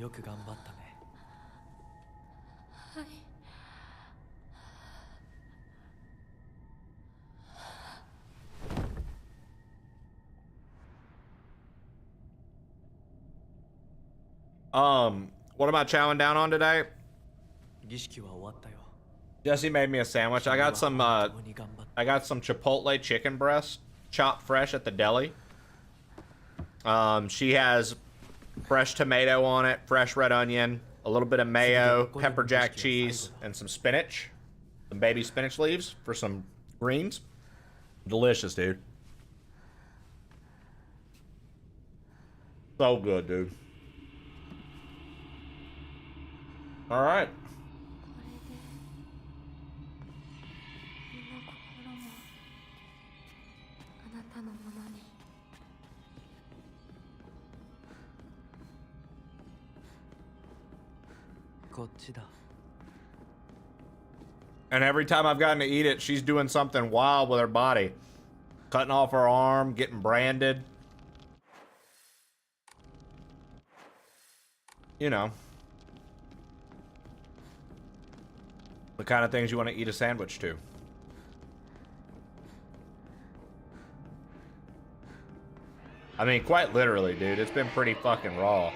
よく頑張ったね。はい。What am I chowing down on today? 儀式は終わったよ。 Jesse made me a sandwich. I got some Chipotle chicken breast chopped fresh at the deli. She has fresh tomato on it, fresh red onion, a little bit of mayo, pepper jack cheese, and some spinach. Some baby spinach leaves for some greens. Delicious, dude. So good, dude. All right. あなたのものに。 こっちだ。 And every time I've gotten to eat it, she's doing something wild with her body. Cutting off her arm, getting branded. You know. The kind of things you want to eat a sandwich to. I mean, quite literally, dude. It's been pretty fucking raw.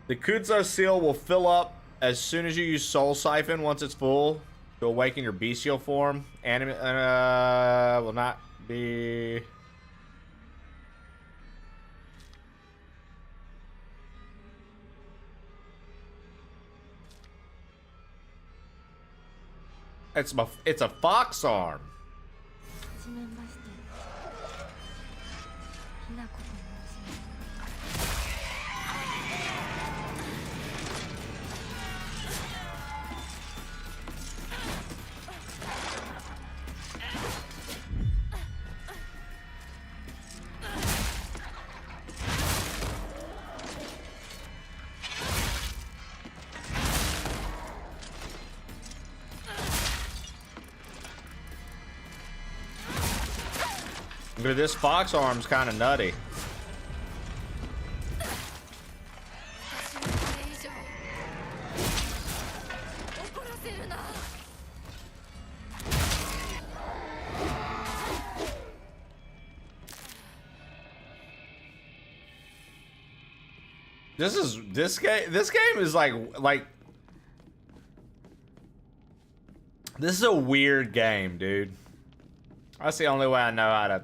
The Kudzo seal will fill up as soon as you use Soul Siphon once it's full to awaken your bestial form. Anime will not be... It's a fox arm. はじめまして。ひなこと申します。 Dude, this fox arm's kind of nutty. This game is like this is a weird game, dude. That's the only way I know how to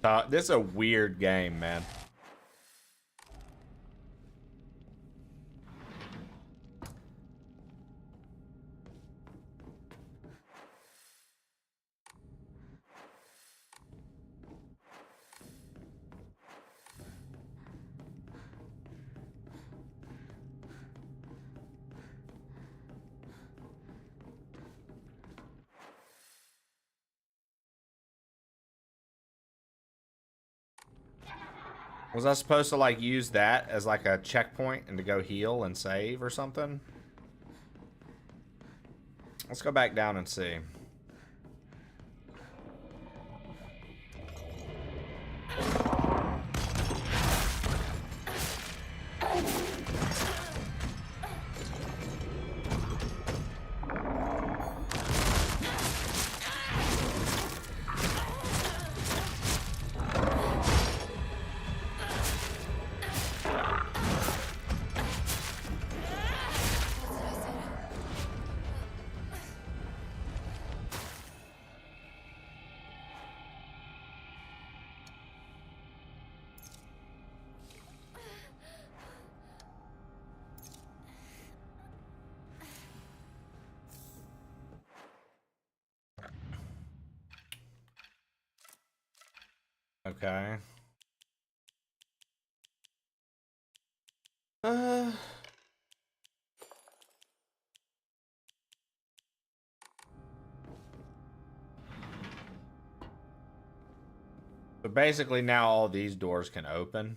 talk. This is a weird game, man. Was I supposed to like use that as like a checkpoint and to go heal and save or something? Let's go back down and see. Okay. So basically now all these doors can open.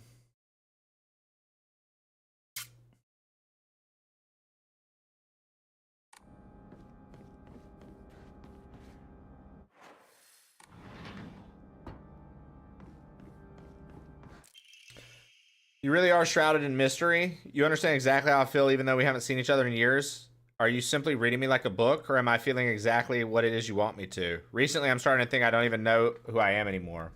You really are shrouded in mystery. You understand exactly how I feel even though we haven't seen each other in years. Are you simply reading me like a book, or am I feeling exactly what it is you want me to? Recently, I'm starting to think I don't even know who I am anymore.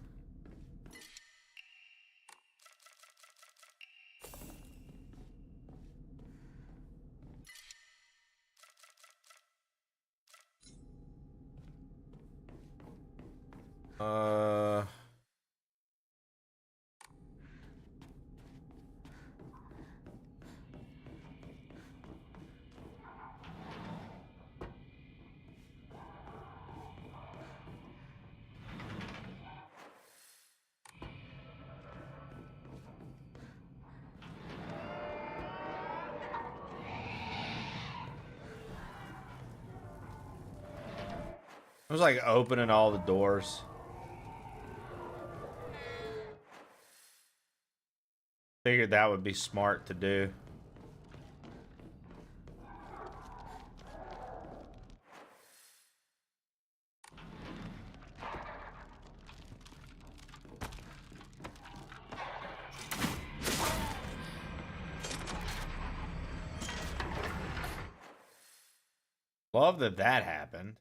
I was like opening all the doors. Figured that would be smart to do. Love that that happened.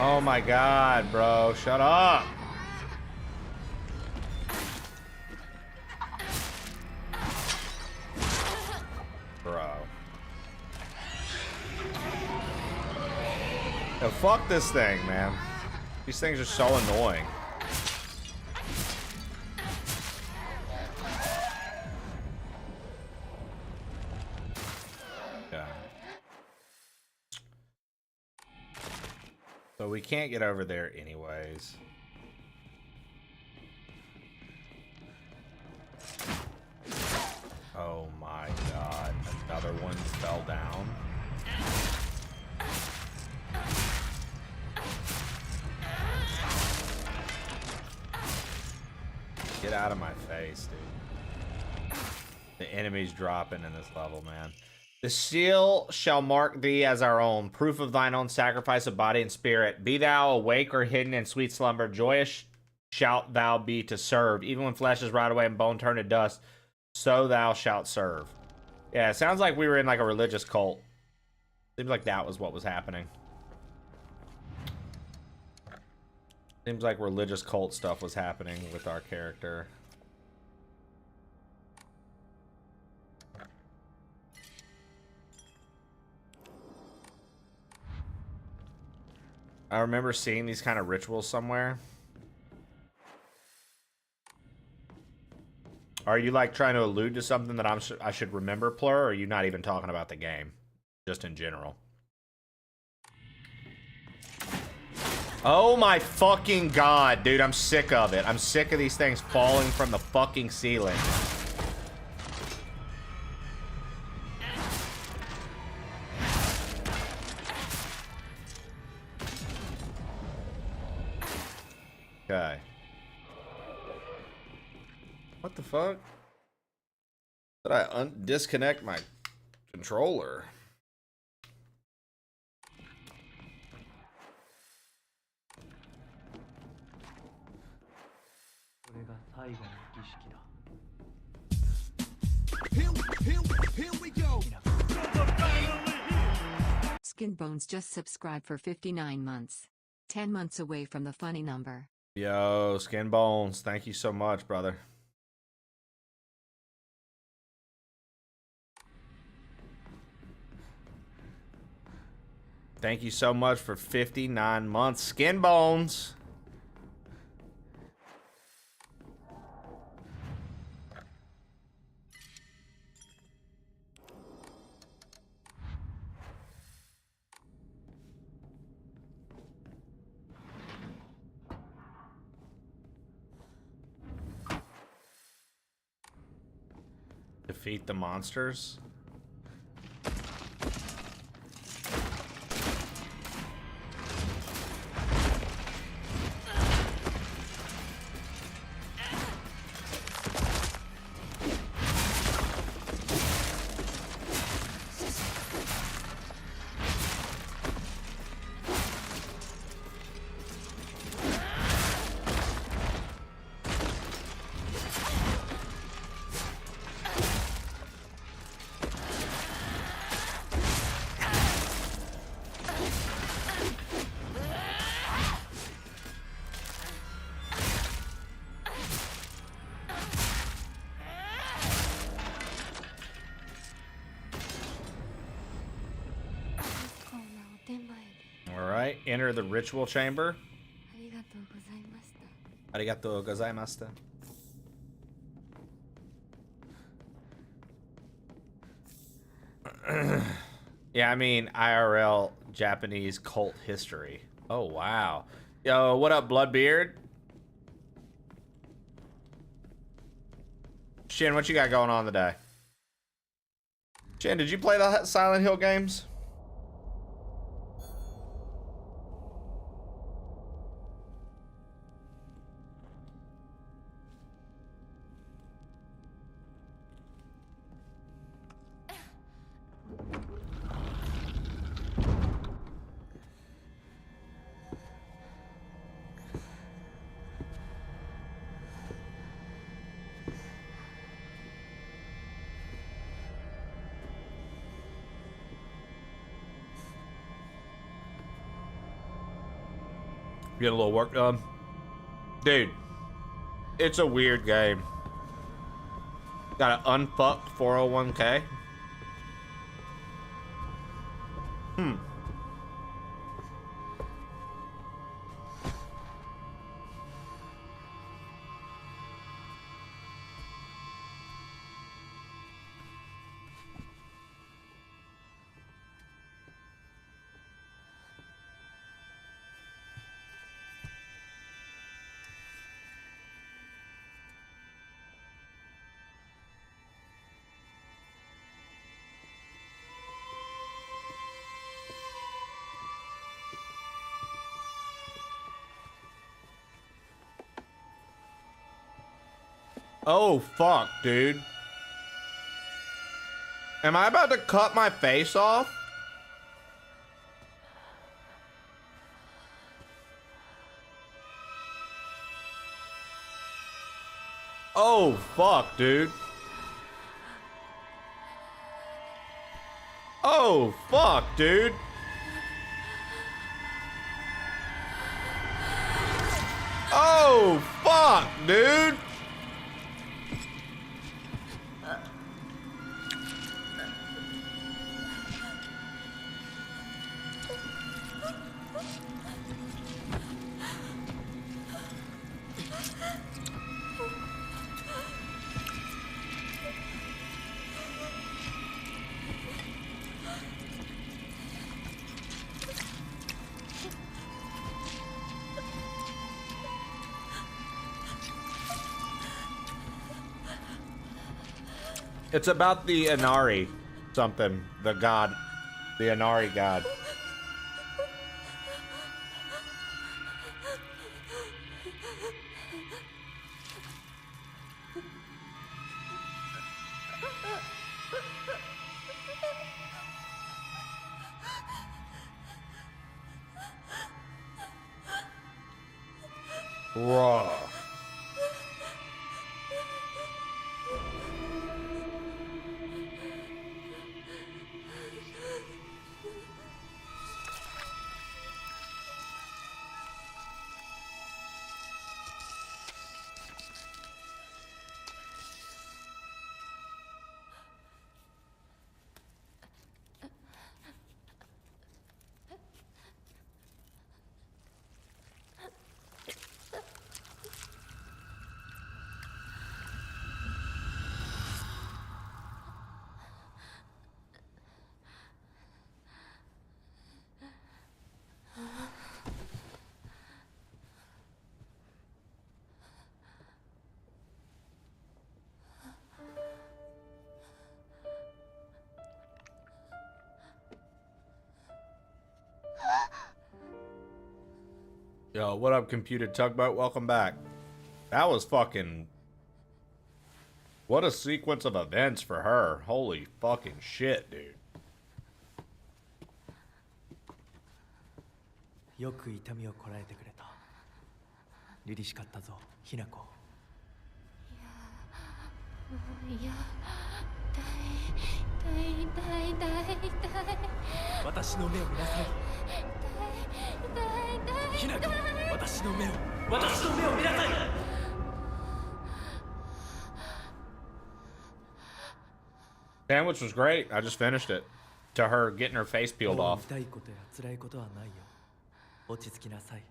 Oh my god, bro. Shut up. Bro. Yo, fuck this thing, man. These things are so annoying. Yeah. So we can't get over there anyways. Oh my god. Another one fell down. Get out of my face, dude. The enemy's dropping in this level, man. The seal shall mark thee as our own, proof of thine own sacrifice of body and spirit. Be thou awake or hidden in sweet slumber, joyous shalt thou be to serve. Even when flesh is rotted away and bone turned to dust, so thou shalt serve. Yeah, it sounds like we were in like a religious cult. Seems like that was what was happening. Seems like religious cult stuff was happening with our character. I remember seeing these kind of rituals somewhere. Are you like trying to allude to something that I should remember, Plur, or are you not even talking about the game? Just in general. Oh my fucking god, dude, I'm sick of it. I'm sick of these things falling from the fucking ceiling. Okay. What the fuck? Did I disconnect my controller? Here we go. Skin Bones just subscribed for 59 months. 10 months away from the funny number. Yo, Skin Bones, thank you so much, brother. Thank you so much for 59 months, Skin Bones. defeat the monsters. Alright, enter the ritual chamber. Arigatou gozaimashita. Yeah, I mean, IRL Japanese cult history. Oh, wow. Yo, what up, Bloodbeard? Shin, what you got going on today? Shin, did you play the Silent Hill games? Get a little work done. Dude, it's a weird game. Got an unfucked 401k. Oh, fuck, dude. Am I about to cut my face off? Oh, fuck, dude. Oh, fuck, dude. Oh, fuck, dude. It's about the Inari something, the god, the Inari god. Raw. Yo, what up, Computed Tugboat? Welcome back. That was fucking... What a sequence of events for her. Holy fucking shit, dude. よく痛みをこらえてくれた。凛々しかったぞ、ひな子。いや、痛い。私の目を見なさい。ひな子、私の目を見なさい。Sandwich was great. I just finished it. To her getting her face peeled off. 痛いことや辛いことはないよ。落ち着きなさい。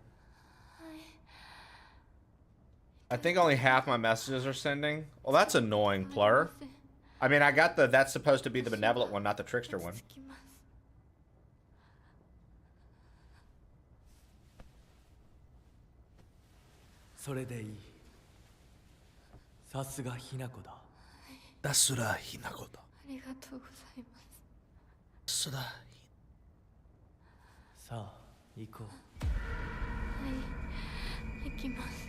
I think only half my messages are sending. Well, that's annoying, Plur. I mean, I got the... That's supposed to be the benevolent one, not the trickster one. それでいい。さすがひな子だ。さすがひな子だ。ありがとうございます。さすが。さあ、行こう。はい、行きます。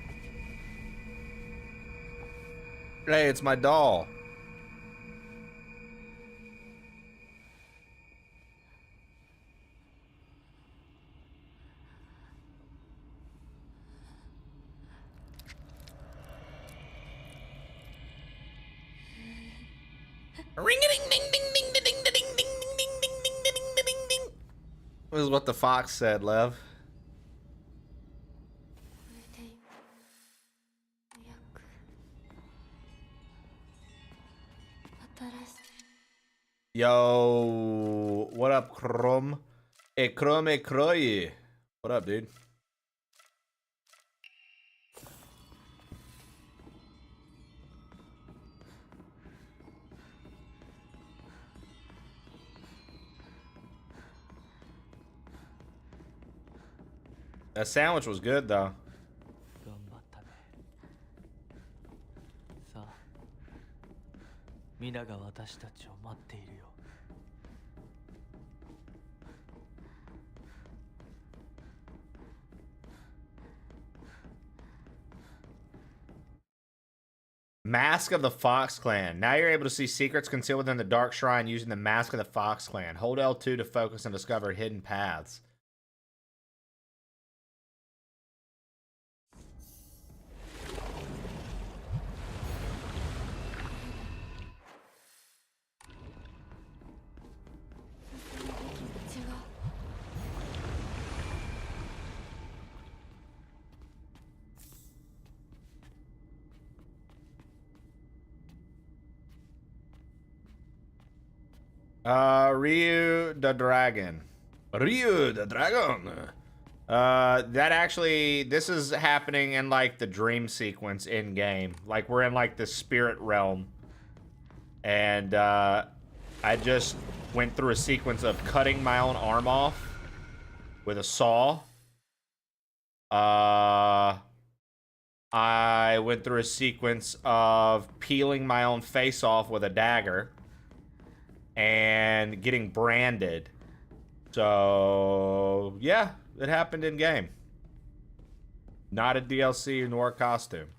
Hey, it's my doll. This is what the fox said, Lev. Yo, what up, Krum? Hey, Krum, hey, Kroy. What up, dude? That sandwich was good, though. 頑張ったね。さあ、皆が私たちを待っているよ。 Mask of the Fox Clan. Now you're able to see secrets concealed within the Dark Shrine using the Mask of the Fox Clan. Hold L2 to focus and discover hidden paths. Ryu the Dragon. Ryu the Dragon. That actually, this is happening in like the dream sequence in game. Like we're in like the spirit realm. And I just went through a sequence of cutting my own arm off with a saw. I went through a sequence of peeling my own face off with a dagger. And getting branded. So, yeah, it happened in game. Not a DLC nor a costume.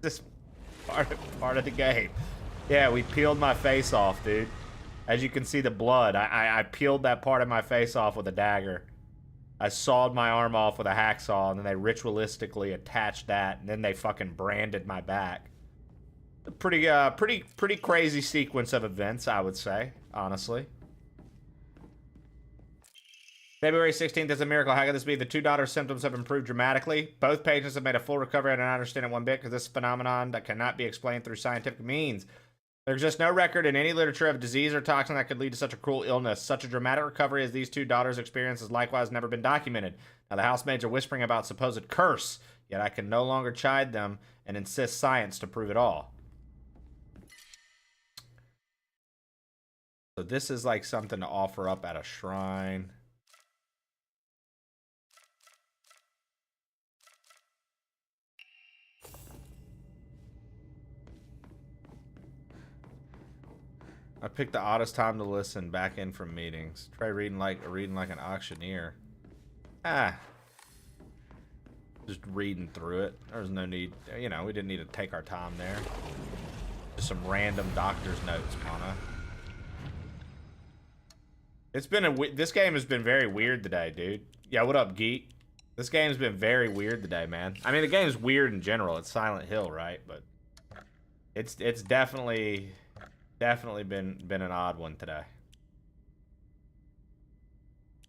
Just part of the game. Yeah, we peeled my face off, dude. As you can see the blood, I peeled that part of my face off with a dagger. I sawed my arm off with a hacksaw, and then they ritualistically attached that, and then they fucking branded my back. Pretty crazy sequence of events, I would say, honestly. February 16th is a miracle. How could this be? The two daughter symptoms have improved dramatically. Both patients have made a full recovery. I do not understand it one bit because this is a phenomenon that cannot be explained through scientific means. There's just no record in any literature of disease or toxin that could lead to such a cruel illness. Such a dramatic recovery as these two daughters experience has likewise never been documented. Now the housemaids are whispering about supposed curse, yet I can no longer chide them and insist science to prove it all. So this is like something to offer up at a shrine. I picked the oddest time to listen back in from meetings. Try reading like an auctioneer. Just reading through it. There's no need, you know, we didn't need to take our time there. Just some random doctor's notes, Mana. It's been this game has been very weird today, dude. Yeah, what up, Geek? This game's been very weird today, man. I mean, the game's weird in general. It's Silent Hill, right? But it's definitely been an odd one today.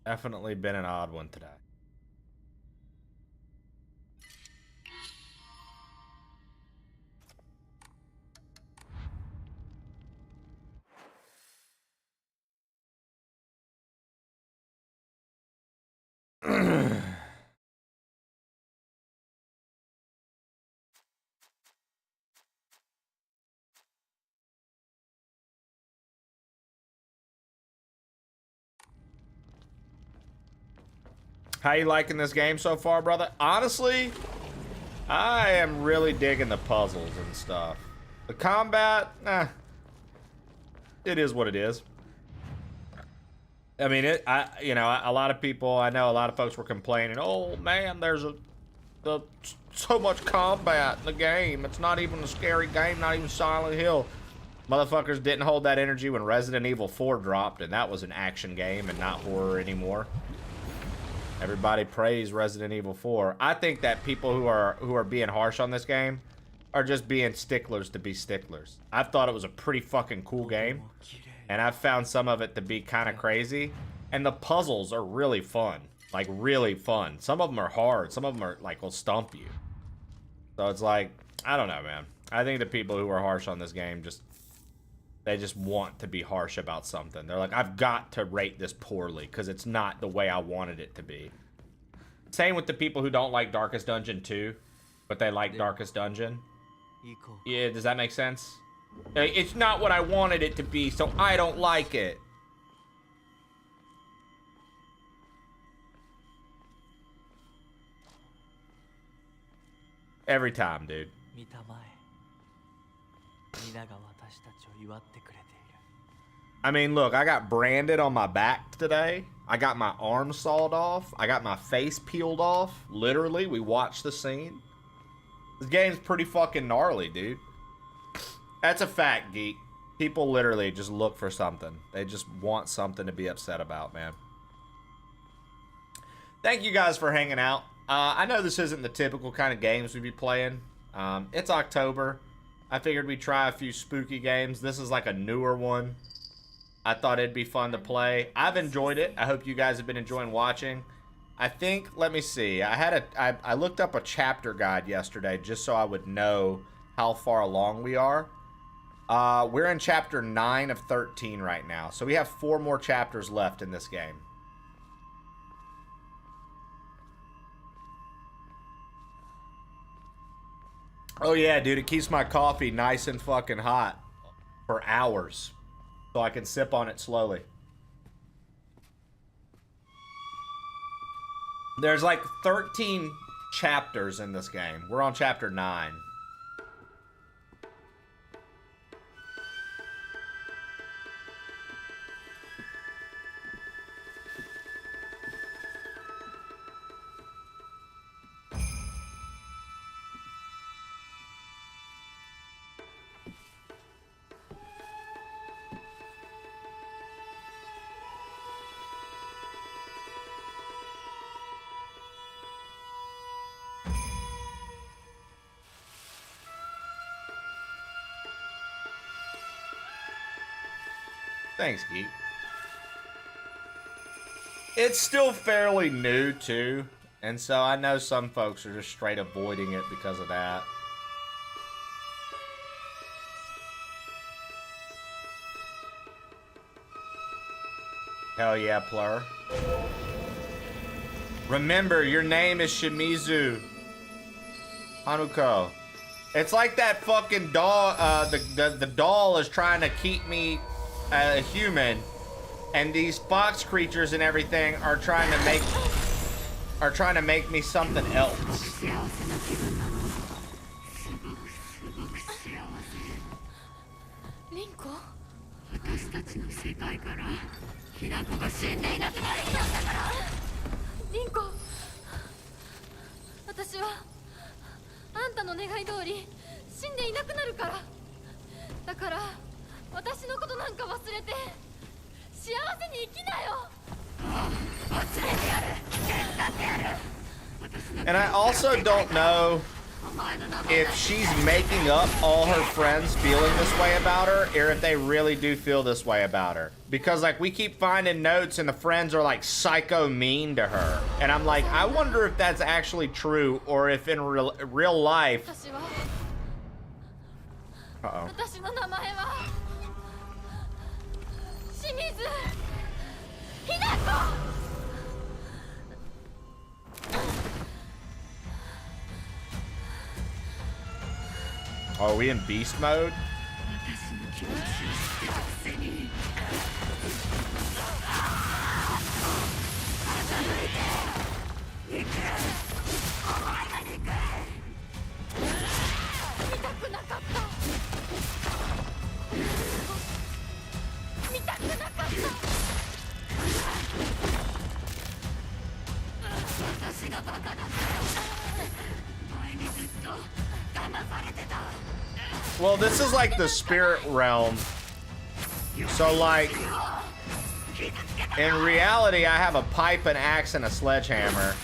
Definitely been an odd one today. How you liking this game so far, brother? Honestly, I am really digging the puzzles and stuff. The combat, it is what it is. I mean, you know, a lot of people, I know a lot of folks were complaining, oh man, there's so much combat in the game. It's not even a scary game, not even Silent Hill. Motherfuckers didn't hold that energy when Resident Evil 4 dropped, and that was an action game and not horror anymore. Everybody praised Resident Evil 4. I think that people who are being harsh on this game are just being sticklers to be sticklers. I've thought it was a pretty fucking cool game, and I've found some of it to be kind of crazy. And the puzzles are really fun, like really fun. Some of them are hard. Some of them are like will stump you. So it's like, I don't know, man. I think the people who are harsh on this game they just want to be harsh about something. They're like, I've got to rate this poorly because it's not the way I wanted it to be. Same with the people who don't like Darkest Dungeon 2, but they like Darkest Dungeon. Yeah, does that make sense? It's not what I wanted it to be, so I don't like it. Every time, dude. I mean, look, I got branded on my back today. I got my arm sawed off. I got my face peeled off. Literally, we watched the scene. This game's pretty fucking gnarly, dude. That's a fact, Geek. People literally just look for something. They just want something to be upset about, man. Thank you guys for hanging out. I know this isn't the typical kind of games we'd be playing. It's October. I figured we'd try a few spooky games. This is like a newer one. I thought it'd be fun to play. I've enjoyed it. I hope you guys have been enjoying watching. I think, let me see. I looked up a chapter guide yesterday just so I would know how far along we are. We're in chapter 9 of 13 right now. So we have 4 more chapters left in this game. Oh yeah, dude, it keeps my coffee nice and fucking hot for hours. So I can sip on it slowly. There's like 13 chapters in this game. We're on chapter 9. Thanks, Geek. It's still fairly new, too. And so I know some folks are just straight avoiding it because of that. Hell yeah, Plur. Remember, your name is Shimizu Hanuko. It's like that fucking doll, the doll is trying to keep me a human, and these fox creatures and everything are trying to make me something else. Rinko. たの願い通り死んでいなくなるから。だから私のことなんか忘れて幸せに生きなよ。 And I also don't know if she's making up all her friends feeling this way about her, or if they really do feel this way about her. Because like we keep finding notes and the friends are like psycho mean to her. And I'm like, I wonder if that's actually true, or if in real life... Uh-oh. Are we in beast mode? Well, this is like the spirit realm. So like, in reality, I have a pipe, an axe, and a sledgehammer.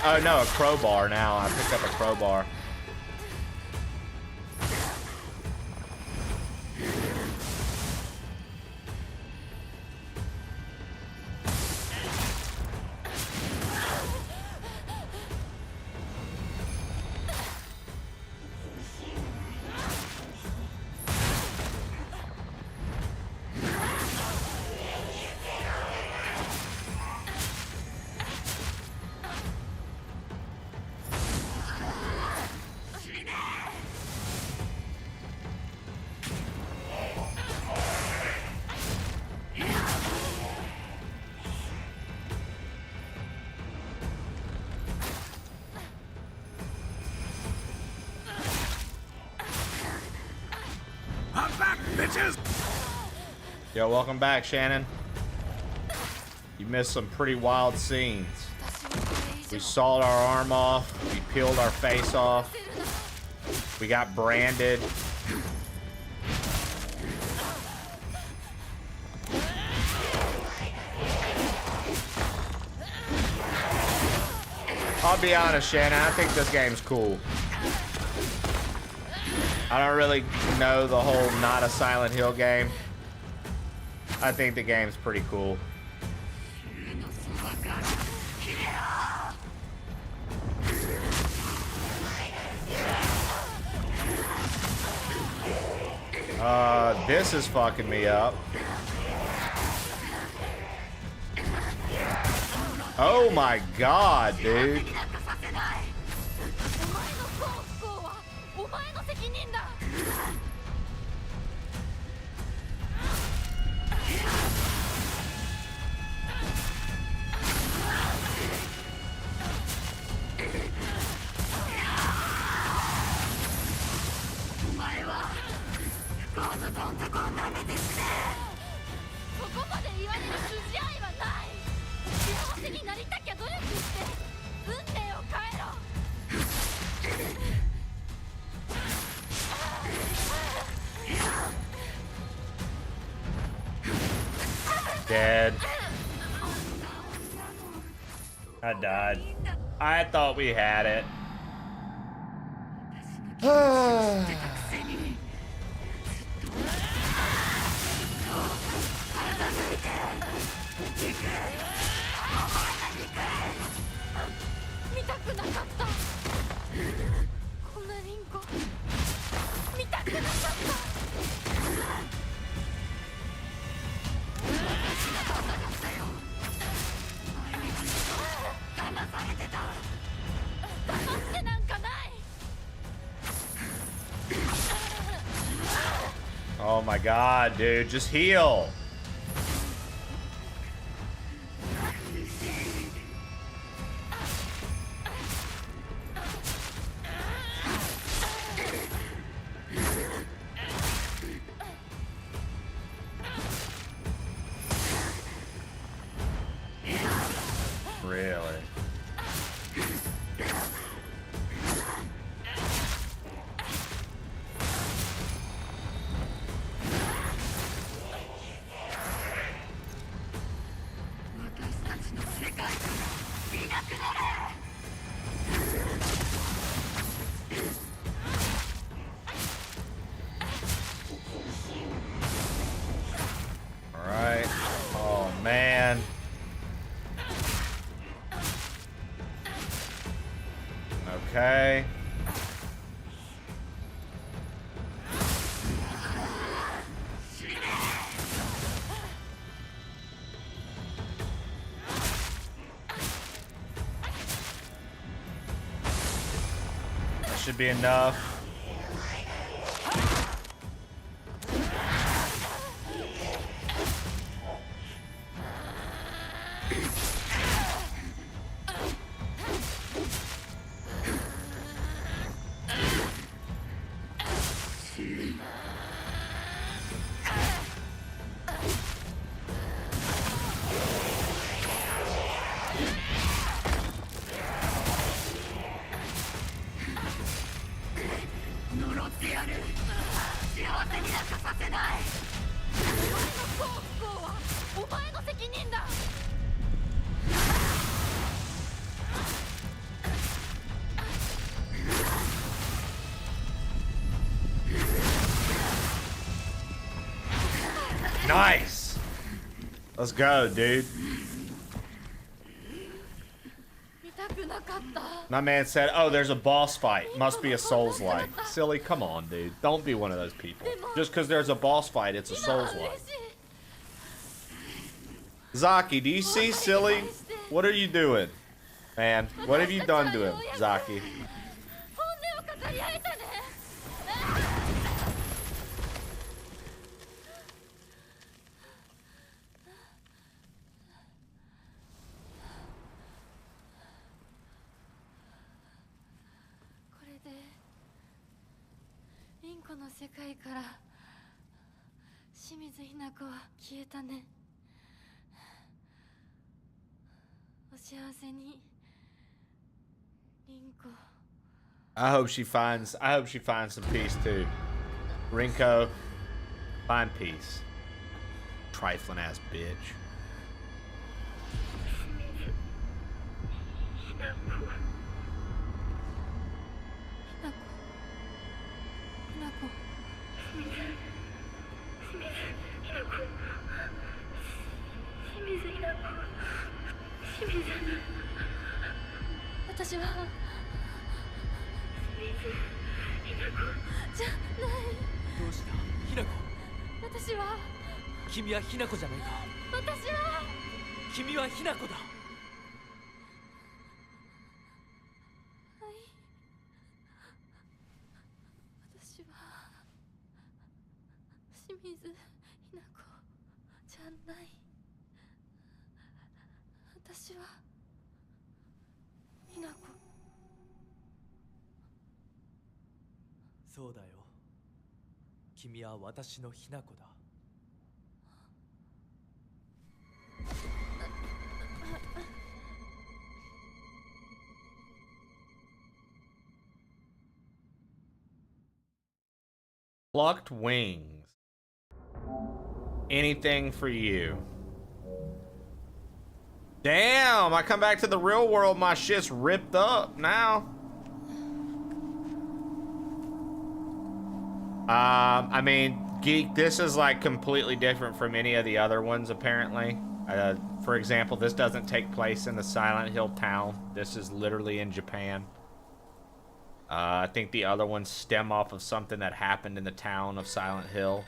Oh no, a crowbar now. I picked up a crowbar. Yo, welcome back, Shannon. You missed some pretty wild scenes. We sawed our arm off. We peeled our face off. We got branded. I'll be honest, Shannon, I think this game's cool. I don't really know the whole not a Silent Hill game. I think the game's pretty cool. This is fucking me up. Oh my god, dude. Dead. I died. I thought we had it. Oh my god, dude, just heal. Really? should be enough. Nice. Let's go, dude. My man said, oh, there's a boss fight. Must be a Souls-like. Silly, come on, dude. Don't be one of those people. Just because there's a boss fight, it's a Souls-like. Zaki, do you see Silly? What are you doing? Man, what have you done to him, Zaki? I hope she finds some peace too. Rinko, find peace. Trifling ass bitch. Plucked wings. Anything for you. Damn, I come back to the real world, my shit's ripped up now. I mean, Geek, this is like completely different from any of the other ones, apparently. For example, this doesn't take place in the Silent Hill town. This is literally in Japan. I think the other ones stem off of something that happened in the town of Silent Hill.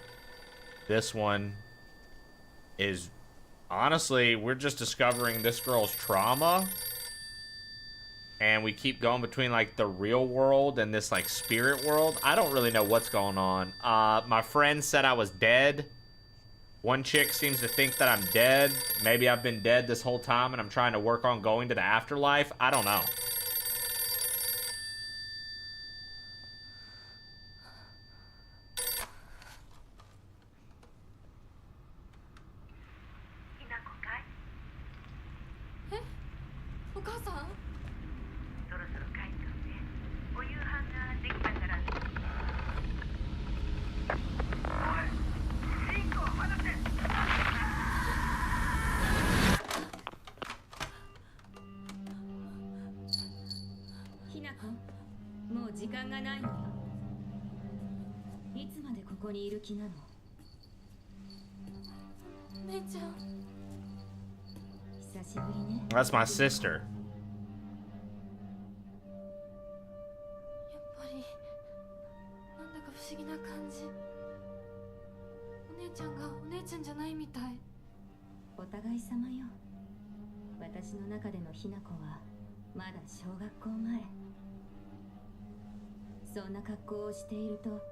This one is, honestly, we're just discovering this girl's trauma. And we keep going between, like, the real world and this, like, spirit world. I don't really know what's going on. My friend said I was dead. One chick seems to think that I'm dead. Maybe I've been dead this whole time and I'm trying to work on going to the afterlife. I don't know. That's my sister. そんな格好をしていると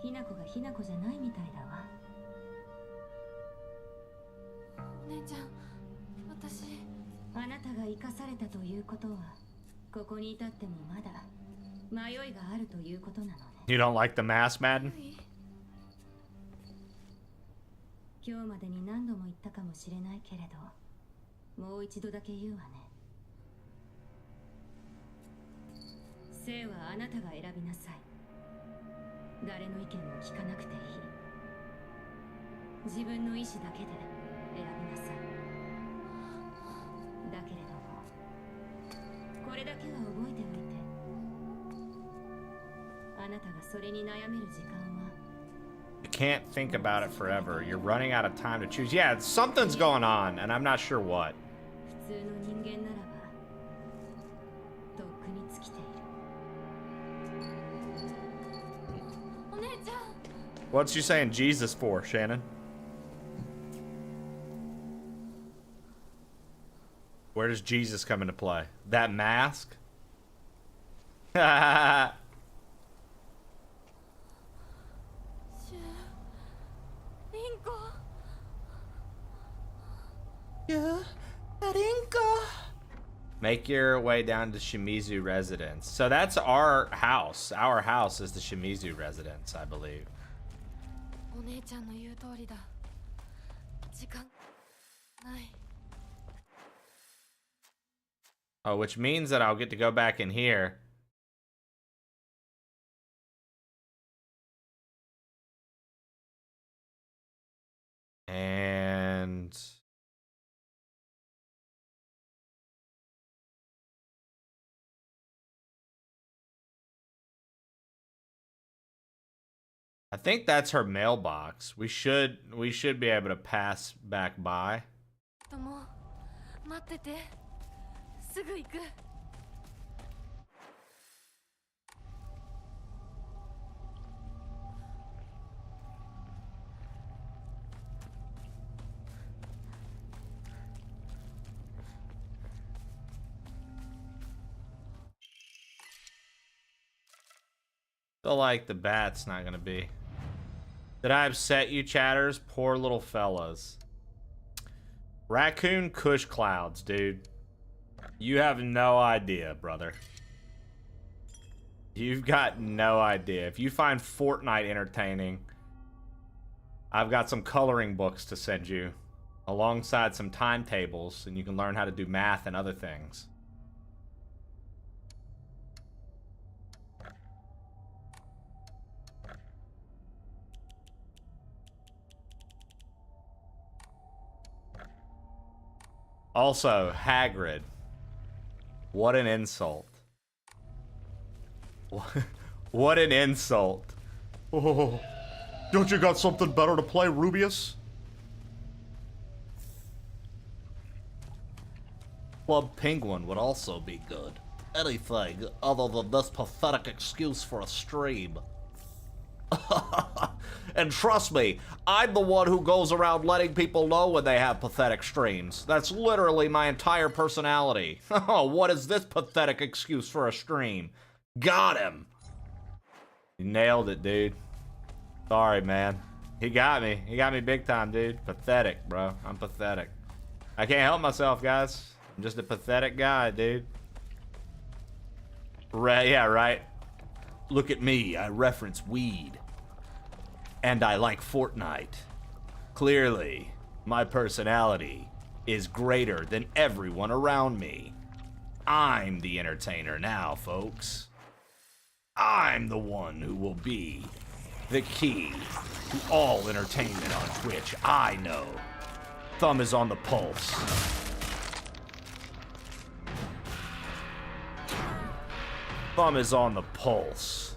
ひなこがひなこじゃないみたいだわ。お姉ちゃん、私。あなたが生かされたということは、ここに至ってもまだ迷いがあるということなのね。 You don't like the mask, Madden? 今日までに何度も言ったかもしれないけれど、もう一度だけ言うわね。生はあなたが選びなさい。誰の意見も聞かなくていい。自分の意志だけで選びなさい。だけれども、これだけは覚えておいて。あなたがそれに悩める時間は You can't think about it forever. You're running out of time to choose. Yeah, something's going on, and I'm not sure what. 普通の人間ならばとっくに尽きている。お姉ちゃん。 What's you saying Jesus for, Shannon? Where does Jesus come into play? That mask? リンコ。 Yeah, Rinko. Make your way down to Shimizu residence. So that's our house. Our house is the Shimizu residence, I believe. お姉ちゃんの言う通りだ。時間ない。 Oh, which means that I'll get to go back in here. And I think that's her mailbox. We should be able to pass back by. とも、待ってて。すぐ行く。 Feel like the bat's not gonna be. Did I upset you, chatters? Poor little fellas. Raccoon Kush Clouds, dude. You have no idea, brother. You've got no idea. If you find Fortnite entertaining, I've got some coloring books to send you, alongside some timetables, and you can learn how to do math and other things. Also, Hagrid. What an insult. What an insult. Oh, don't you got something better to play, Rubius? Club Penguin would also be good. Anything other than this pathetic excuse for a stream. And trust me, I'm the one who goes around letting people know when they have pathetic streams. That's literally my entire personality. Oh, what is this pathetic excuse for a stream? Got him. You nailed it, dude. Sorry, man. He got me. He got me big time, dude. Pathetic, bro. I'm pathetic. I can't help myself, guys. I'm just a pathetic guy, dude. Right, yeah, right. Look at me. I reference weed. And I like Fortnite. Clearly, my personality is greater than everyone around me. I'm the entertainer now, folks. I'm the one who will be the key to all entertainment on Twitch. I know. Thumb is on the pulse. Thumb is on the pulse.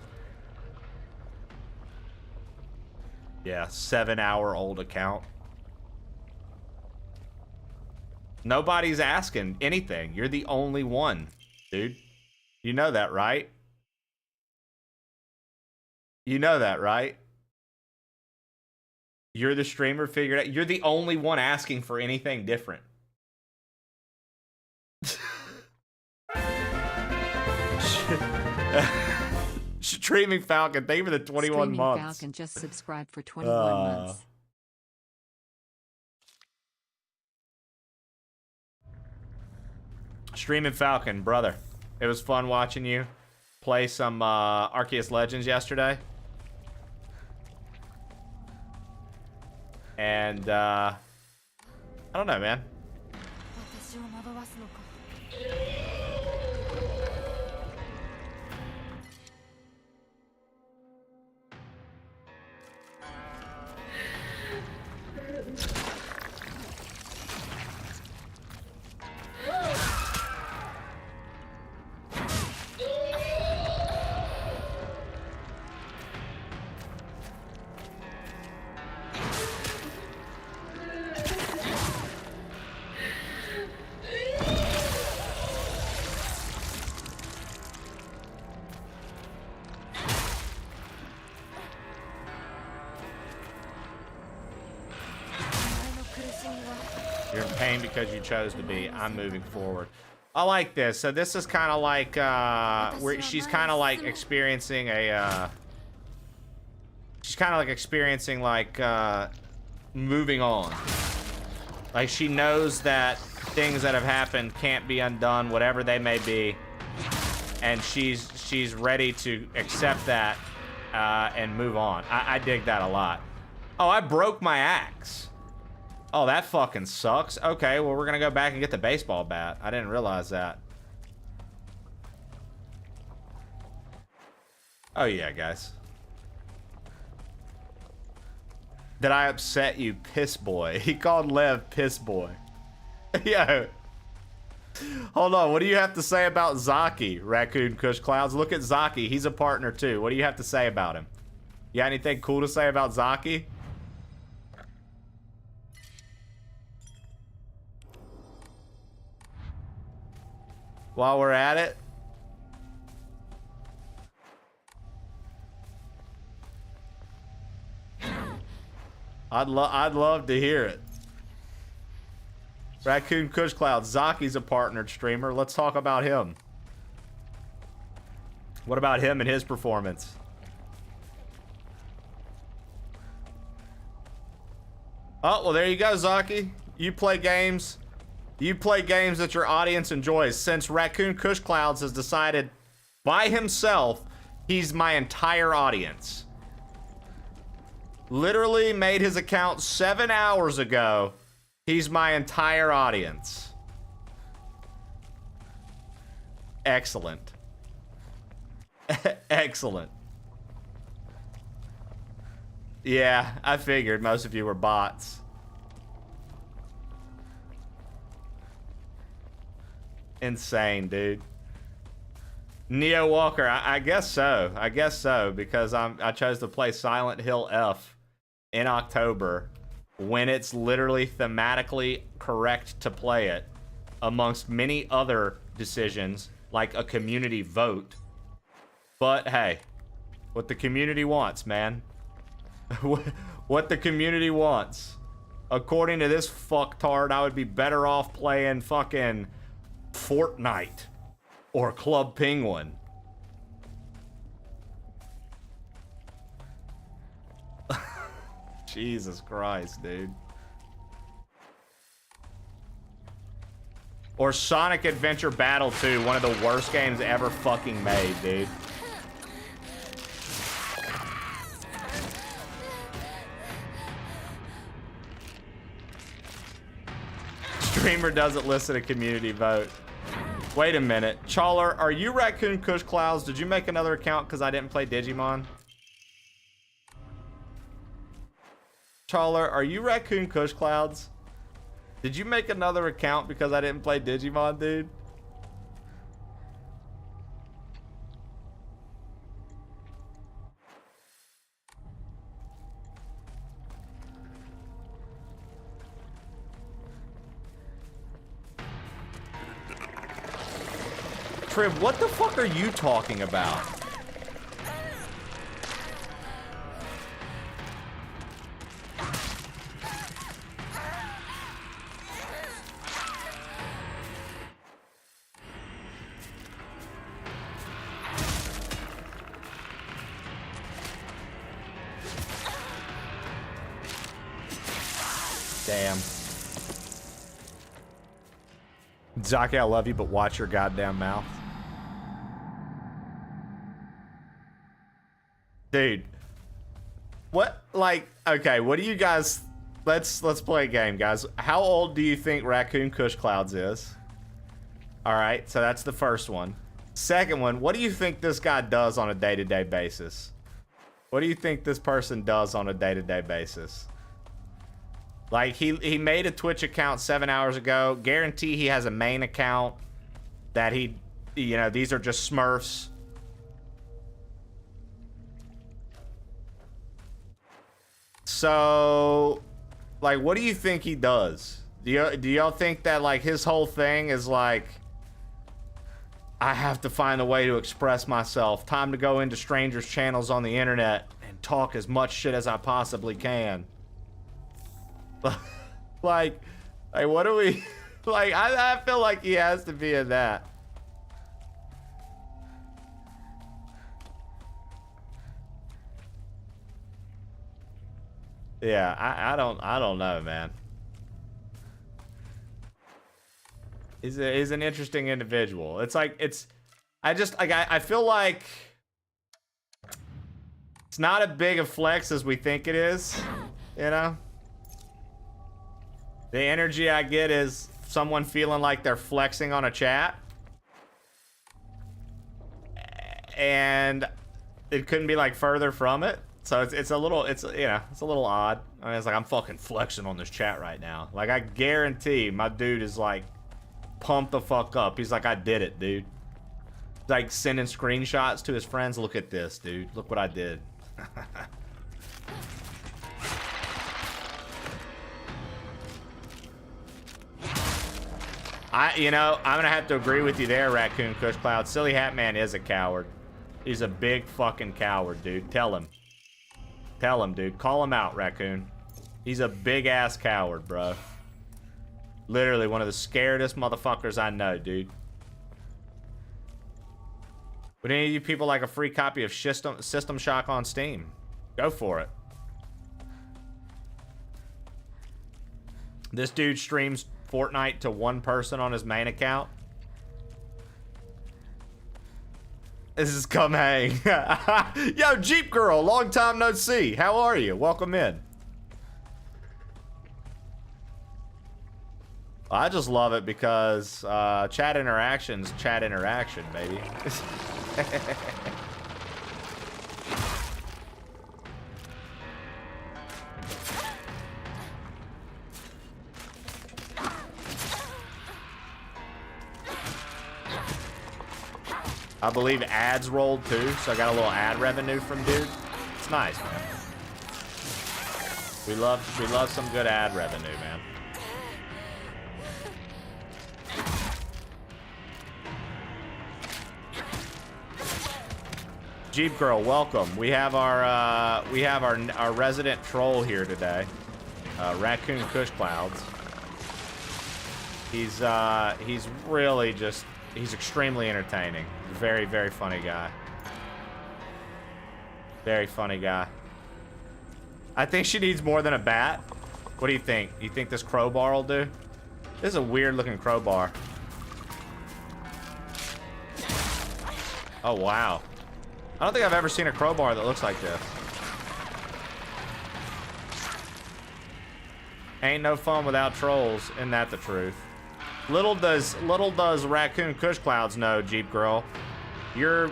Yeah, 7-hour-old account. Nobody's asking anything. You're the only one, dude. You know that, right? You know that, right? You're the streamer figured out. You're the only one asking for anything different. Streaming Falcon, thank you for the 21 Streaming months. Falcon just subscribed for 21 months. Streaming Falcon, brother. It was fun watching you play some Arceus Legends yesterday. And, I don't know, man. 私を惑わすのか。You're in pain because you chose to be. I'm moving forward. I like this. So this is kind of like where she's kind of like experiencing a she's kind of like experiencing like moving on. Like she knows that things that have happened can't be undone, whatever they may be, and she's ready to accept that and move on. I dig that a lot. Oh, I broke my axe. Oh, that fucking sucks. Okay, well, we're gonna go back and get the baseball bat. I didn't realize that. Oh, yeah, guys. Did I upset you, piss boy? He called Lev piss boy. Yo. Hold on, what do you have to say about Zaki, Raccoon Kush Clouds? Look at Zaki, he's a partner too. What do you have to say about him? You got anything cool to say about Zaki? While we're at it. I'd love to hear it. Raccoon Kush Cloud, Zaki's a partnered streamer. Let's talk about him. What about him and his performance? Oh, well, there you go, Zaki. You play games. You play games that your audience enjoys. Since Raccoon Kush Clouds has decided by himself, he's my entire audience. Literally made his account 7 hours ago. He's my entire audience. Excellent. Excellent. Yeah, I figured most of you were bots. Insane, dude. Neo Walker, I guess so. I guess so, because I chose to play Silent Hill F in October when it's literally thematically correct to play it, amongst many other decisions like a community vote. But hey, what the community wants, man. What the community wants. According to this fucktard, I would be better off playing fucking Fortnite or Club Penguin. Jesus Christ, dude. Or Sonic Adventure Battle 2, one of the worst games ever fucking made, dude. Streamer doesn't listen to community vote. Wait a minute. Chawler, are you Raccoon Kush Clouds? Did you make another account because I didn't play Digimon? Chawler, are you Raccoon Kush Clouds? Did you make another account because I didn't play Digimon, dude? Trib, what the fuck are you talking about? Damn. Zaki, I love you, but watch your goddamn mouth. Dude. What, like, okay, what do you guys... Let's play a game, guys. How old do you think Raccoon Kush Clouds is? Alright, so that's the first one. Second one, what do you think this guy does on a day-to-day basis? What do you think this person does on a day-to-day basis? Like, he made a Twitch account 7 hours ago. Guarantee he has a main account that he, you know, these are just Smurfs. So, like, what do you think he does? Do y'all think that, like, his whole thing is like, I have to find a way to express myself. Time to go into strangers' channels on the internet and talk as much shit as I possibly can. like, what do we... Like, I feel like he has to be in that. Yeah, I don't know, man. He's an interesting individual. It's like, I feel like it's not as big a flex as we think it is, you know? The energy I get is someone feeling like they're flexing on a chat. And it couldn't be like further from it. So it's a little, you know, it's a little odd. I mean, it's like, I'm fucking flexing on this chat right now. Like, I guarantee my dude is like, pumped the fuck up. He's like, I did it, dude. Like, sending screenshots to his friends. Look at this, dude. Look what I did. You know, I'm gonna have to agree with you there, Raccoon Kush Cloud. Silly Hat Man is a coward. He's a big fucking coward, dude. Tell him. Tell him, dude. Call him out, Raccoon. He's a big-ass coward, bro. Literally one of the scaredest motherfuckers I know, dude. Would any of you people like a free copy of System Shock on Steam? Go for it. This dude streams Fortnite to one person on his main account. This is come hang. Yo, Jeep Girl, long time no see. How are you? Welcome in. I just love it because chat interaction's chat interaction, baby. I believe ads rolled too, so I got a little ad revenue from dude. It's nice, man. We love some good ad revenue, man. Jeep Girl, welcome. We have our resident troll here today, Raccoon Kush Clouds. He's really just, he's extremely entertaining. Very, very funny guy. Very funny guy. I think she needs more than a bat. What do you think? You think this crowbar will do? This is a weird looking crowbar. Oh, wow. I don't think I've ever seen a crowbar that looks like this. Ain't no fun without trolls. Isn't that the truth? Little does Raccoon Kush Clouds know, Jeep Girl. You're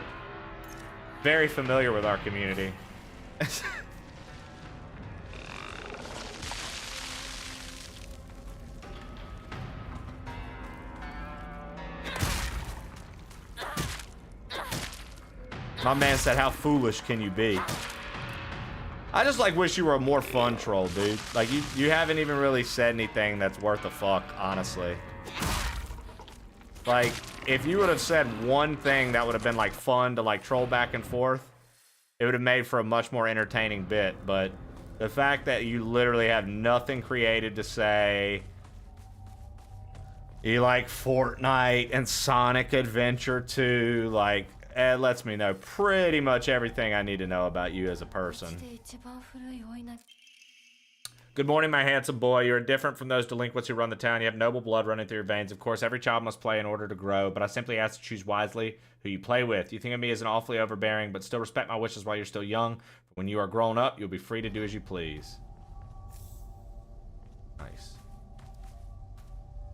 very familiar with our community. My man said, how foolish can you be? I just like wish you were a more fun troll, dude. Like you haven't even really said anything that's worth a fuck, honestly. Like, if you would have said one thing that would have been like fun to like troll back and forth, it would have made for a much more entertaining bit. But the fact that you literally have nothing created to say, you like Fortnite and Sonic Adventure 2, like, it lets me know pretty much everything I need to know about you as a person. Good morning, my handsome boy. You're different from those delinquents who run the town. You have noble blood running through your veins. Of course, every child must play in order to grow, but I simply ask to choose wisely who you play with. You think of me as an awfully overbearing, but still respect my wishes while you're still young. When you are grown up, you'll be free to do as you please. Nice.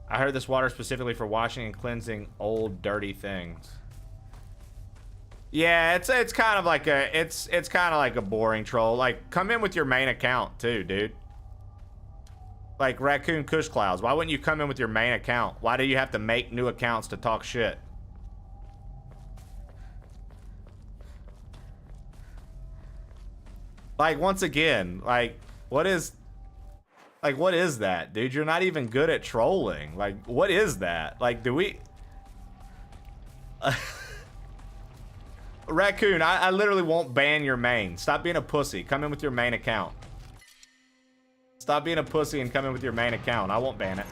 I heard this water specifically for washing and cleansing old dirty things. Yeah, it's kind of like a it's kind of like a boring troll. Like, come in with your main account too, dude. Like Raccoon Kush Clouds. Why wouldn't you come in with your main account? Why do you have to make new accounts to talk shit? Like, once again, like, what is that, dude? You're not even good at trolling. Like, what is that? Like, do we... Raccoon, I literally won't ban your main. Stop being a pussy. Come in with your main account. Stop being a pussy and come in with your main account. I won't ban it.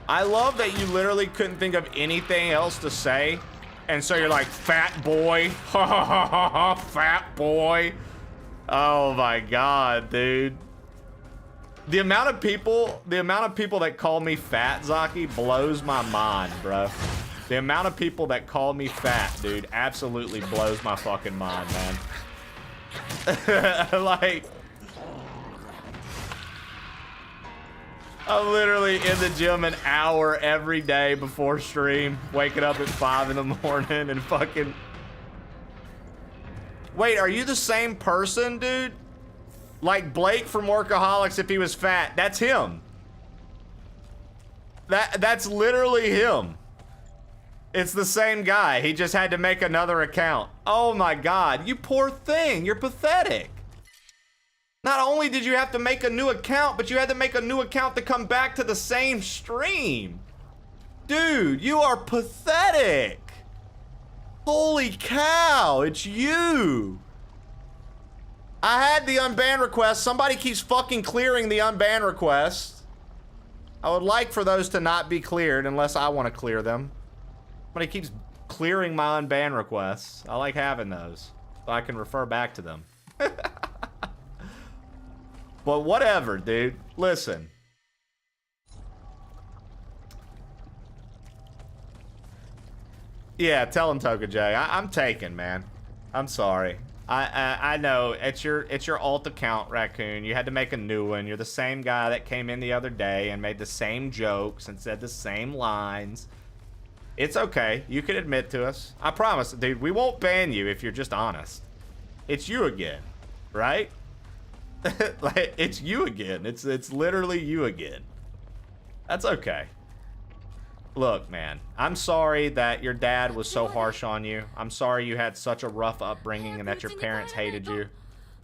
I love that you literally couldn't think of anything else to say. And so you're like, fat boy. Ha ha ha ha ha, fat boy. Oh my god, dude. The amount of people that call me fat, Zaki, blows my mind, bro. The amount of people that call me fat, dude, absolutely blows my fucking mind, man. Like, I'm literally in the gym an hour every day before stream, waking up at 5 in the morning and fucking... Wait, are you the same person, dude? Like Blake from Workaholics if he was fat. That's him. That's literally him. It's the same guy. He just had to make another account. Oh my god, you poor thing. You're pathetic. Not only did you have to make a new account, but you had to make a new account to come back to the same stream. Dude, you are pathetic. Holy cow, it's you. I had the unban request. Somebody keeps fucking clearing the unban requests. I would like for those to not be cleared unless I want to clear them. Somebody keeps clearing my unban requests. I like having those so I can refer back to them. But whatever, dude. Listen. Yeah, tell him, Toka J. I'm taken, man. I'm sorry. I know it's your alt account, Raccoon. You had to make a new one. You're the same guy that came in the other day and made the same jokes and said the same lines. It's okay. You can admit to us. I promise, dude. We won't ban you if you're just honest. It's you again, right? Like, it's you again. It's literally you again. That's okay. Look, man, I'm sorry that your dad was so harsh on you. I'm sorry you had such a rough upbringing and that your parents hated you.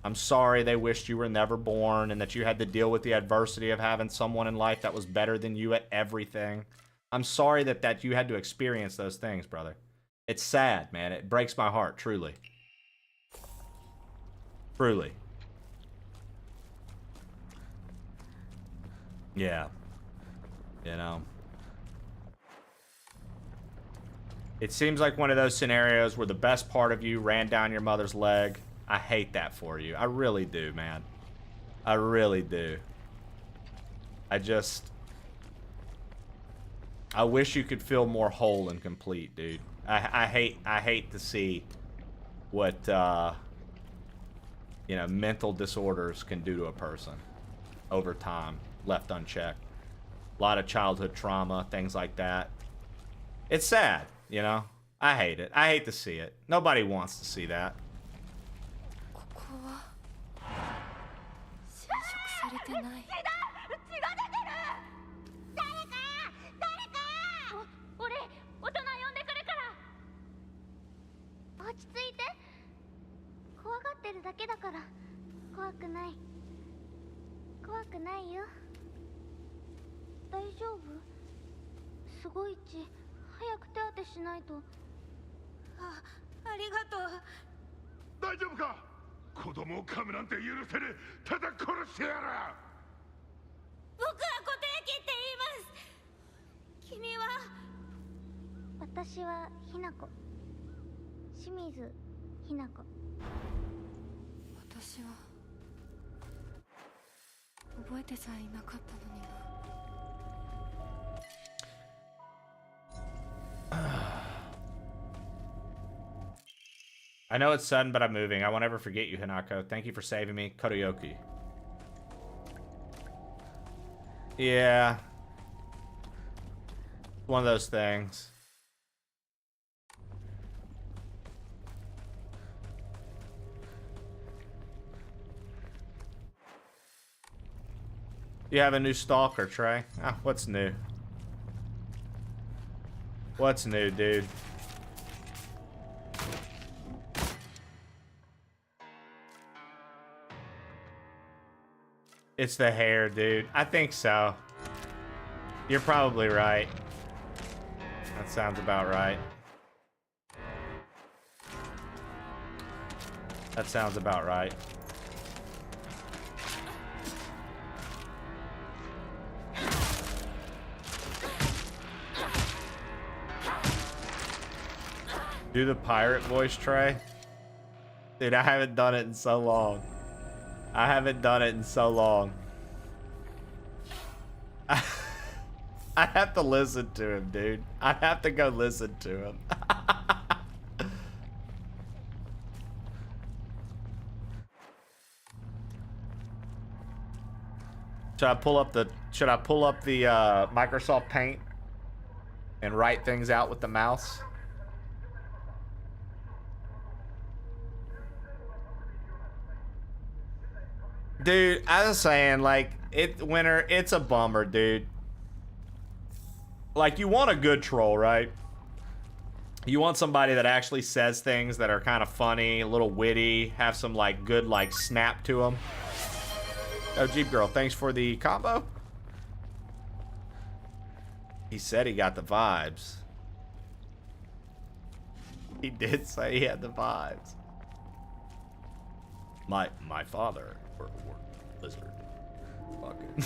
I'm sorry they wished you were never born and that you had to deal with the adversity of having someone in life that was better than you at everything. I'm sorry that you had to experience those things, brother. It's sad, man. It breaks my heart, truly. Truly. Yeah. You know. It seems like one of those scenarios where the best part of you ran down your mother's leg. I hate that for you. I really do, man. I really do. I wish you could feel more whole and complete, dude. I hate to see what you know, mental disorders can do to a person over time, left unchecked. A lot of childhood trauma, things like that. It's sad. You know, I hate it. I hate to see it. Nobody wants to see that. 子供を噛むなんて許せねえ。ただ殺してやら。僕は固定機って言います。君は？私はひなこ。清水ひなこ。私は覚えてさえいなかったのにな。I know it's sudden, but I'm moving. I won't ever forget you, Hinako. Thank you for saving me. Kotoyoki. Yeah. One of those things. You have a new stalker, Trey? Ah, what's new? What's new, dude? It's the hair, dude. I think so. You're probably right. That sounds about right. That sounds about right. Do the pirate voice, Trey? Dude, I haven't done it in so long. I haven't done it in so long. I have to listen to him, dude. I have to go listen to him. Should I pull up the Microsoft Paint and write things out with the mouse? Dude, I was saying, like, Winter, it's a bummer, dude. Like, you want a good troll, right? You want somebody that actually says things that are kind of funny, a little witty, have some, like, good, like, snap to them. Oh, Jeep Girl, thanks for the combo. He said he got the vibes. He did say he had the vibes. My father worked for Blizzard. Fucking.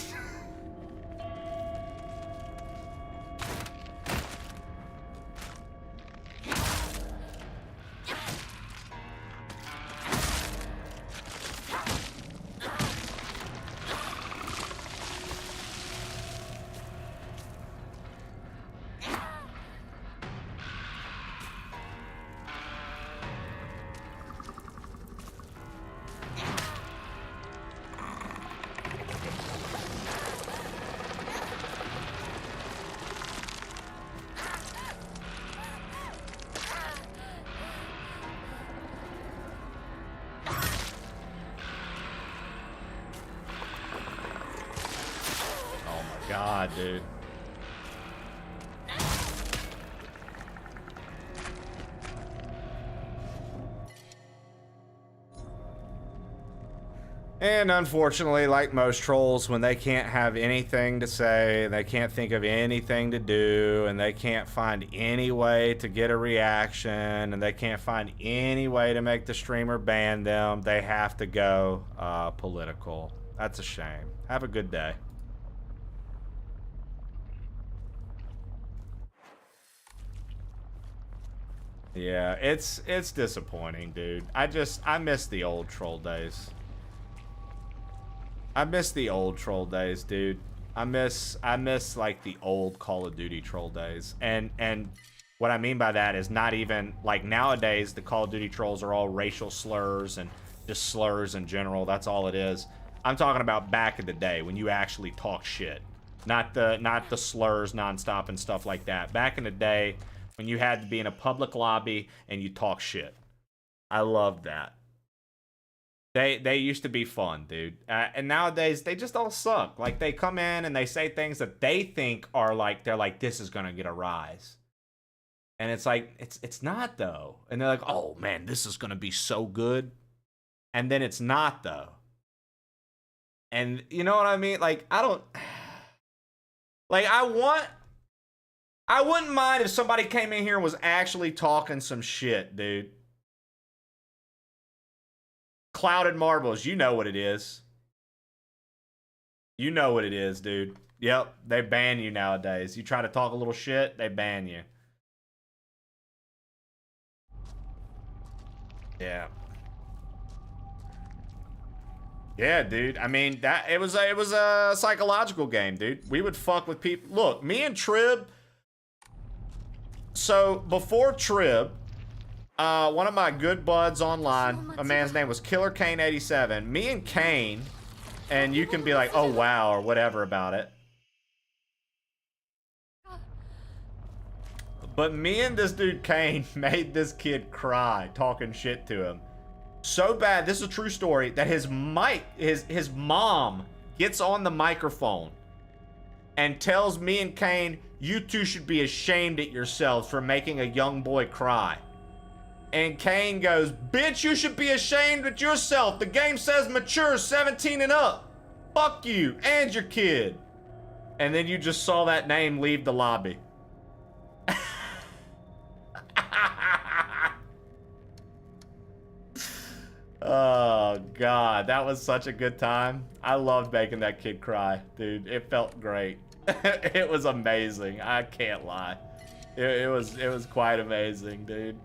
God, dude. And unfortunately, like most trolls, when they can't have anything to say, they can't think of anything to do, and they can't find any way to get a reaction, and they can't find any way to make the streamer ban them, they have to go political. That's a shame. Have a good day. Yeah, it's disappointing, dude. I miss the old troll days. I miss the old troll days, dude. I miss like the old Call of Duty troll days. And what I mean by that is not even like nowadays the Call of Duty trolls are all racial slurs and just slurs in general. That's all it is. I'm talking about back in the day when you actually talk shit. Not the slurs nonstop and stuff like that. Back in the day when you had to be in a public lobby and you talk shit. I loved that. They used to be fun, dude. And nowadays, they just all suck. Like, they come in and they say things that they think are like, they're like, this is gonna get a rise. And it's like, it's not, though. And they're like, oh, man, this is gonna be so good. And then it's not, though. And you know what I mean? Like, I don't... Like, I wouldn't mind if somebody came in here and was actually talking some shit, dude. Clouded Marbles. You know what it is. You know what it is, dude. Yep, they ban you nowadays. You try to talk a little shit, they ban you. Yeah. Yeah, dude. I mean, it was a psychological game, dude. We would fuck with people. Look, me and Trib. So before Trib, one of my good buds online, a man's name was Killer Kane 87. Me and Kane, and you can be like, oh wow, or whatever about it. But me and this dude Kane made this kid cry, talking shit to him. So bad, this is a true story, that his mom gets on the microphone and tells me and Kane, you two should be ashamed at yourselves for making a young boy cry. And Kane goes, bitch, you should be ashamed at yourself. The game says mature, 17 and up. Fuck you and your kid. And then you just saw that name leave the lobby. Oh, God. That was such a good time. I loved making that kid cry, dude. It felt great. It was amazing. I can't lie. It was quite amazing, dude.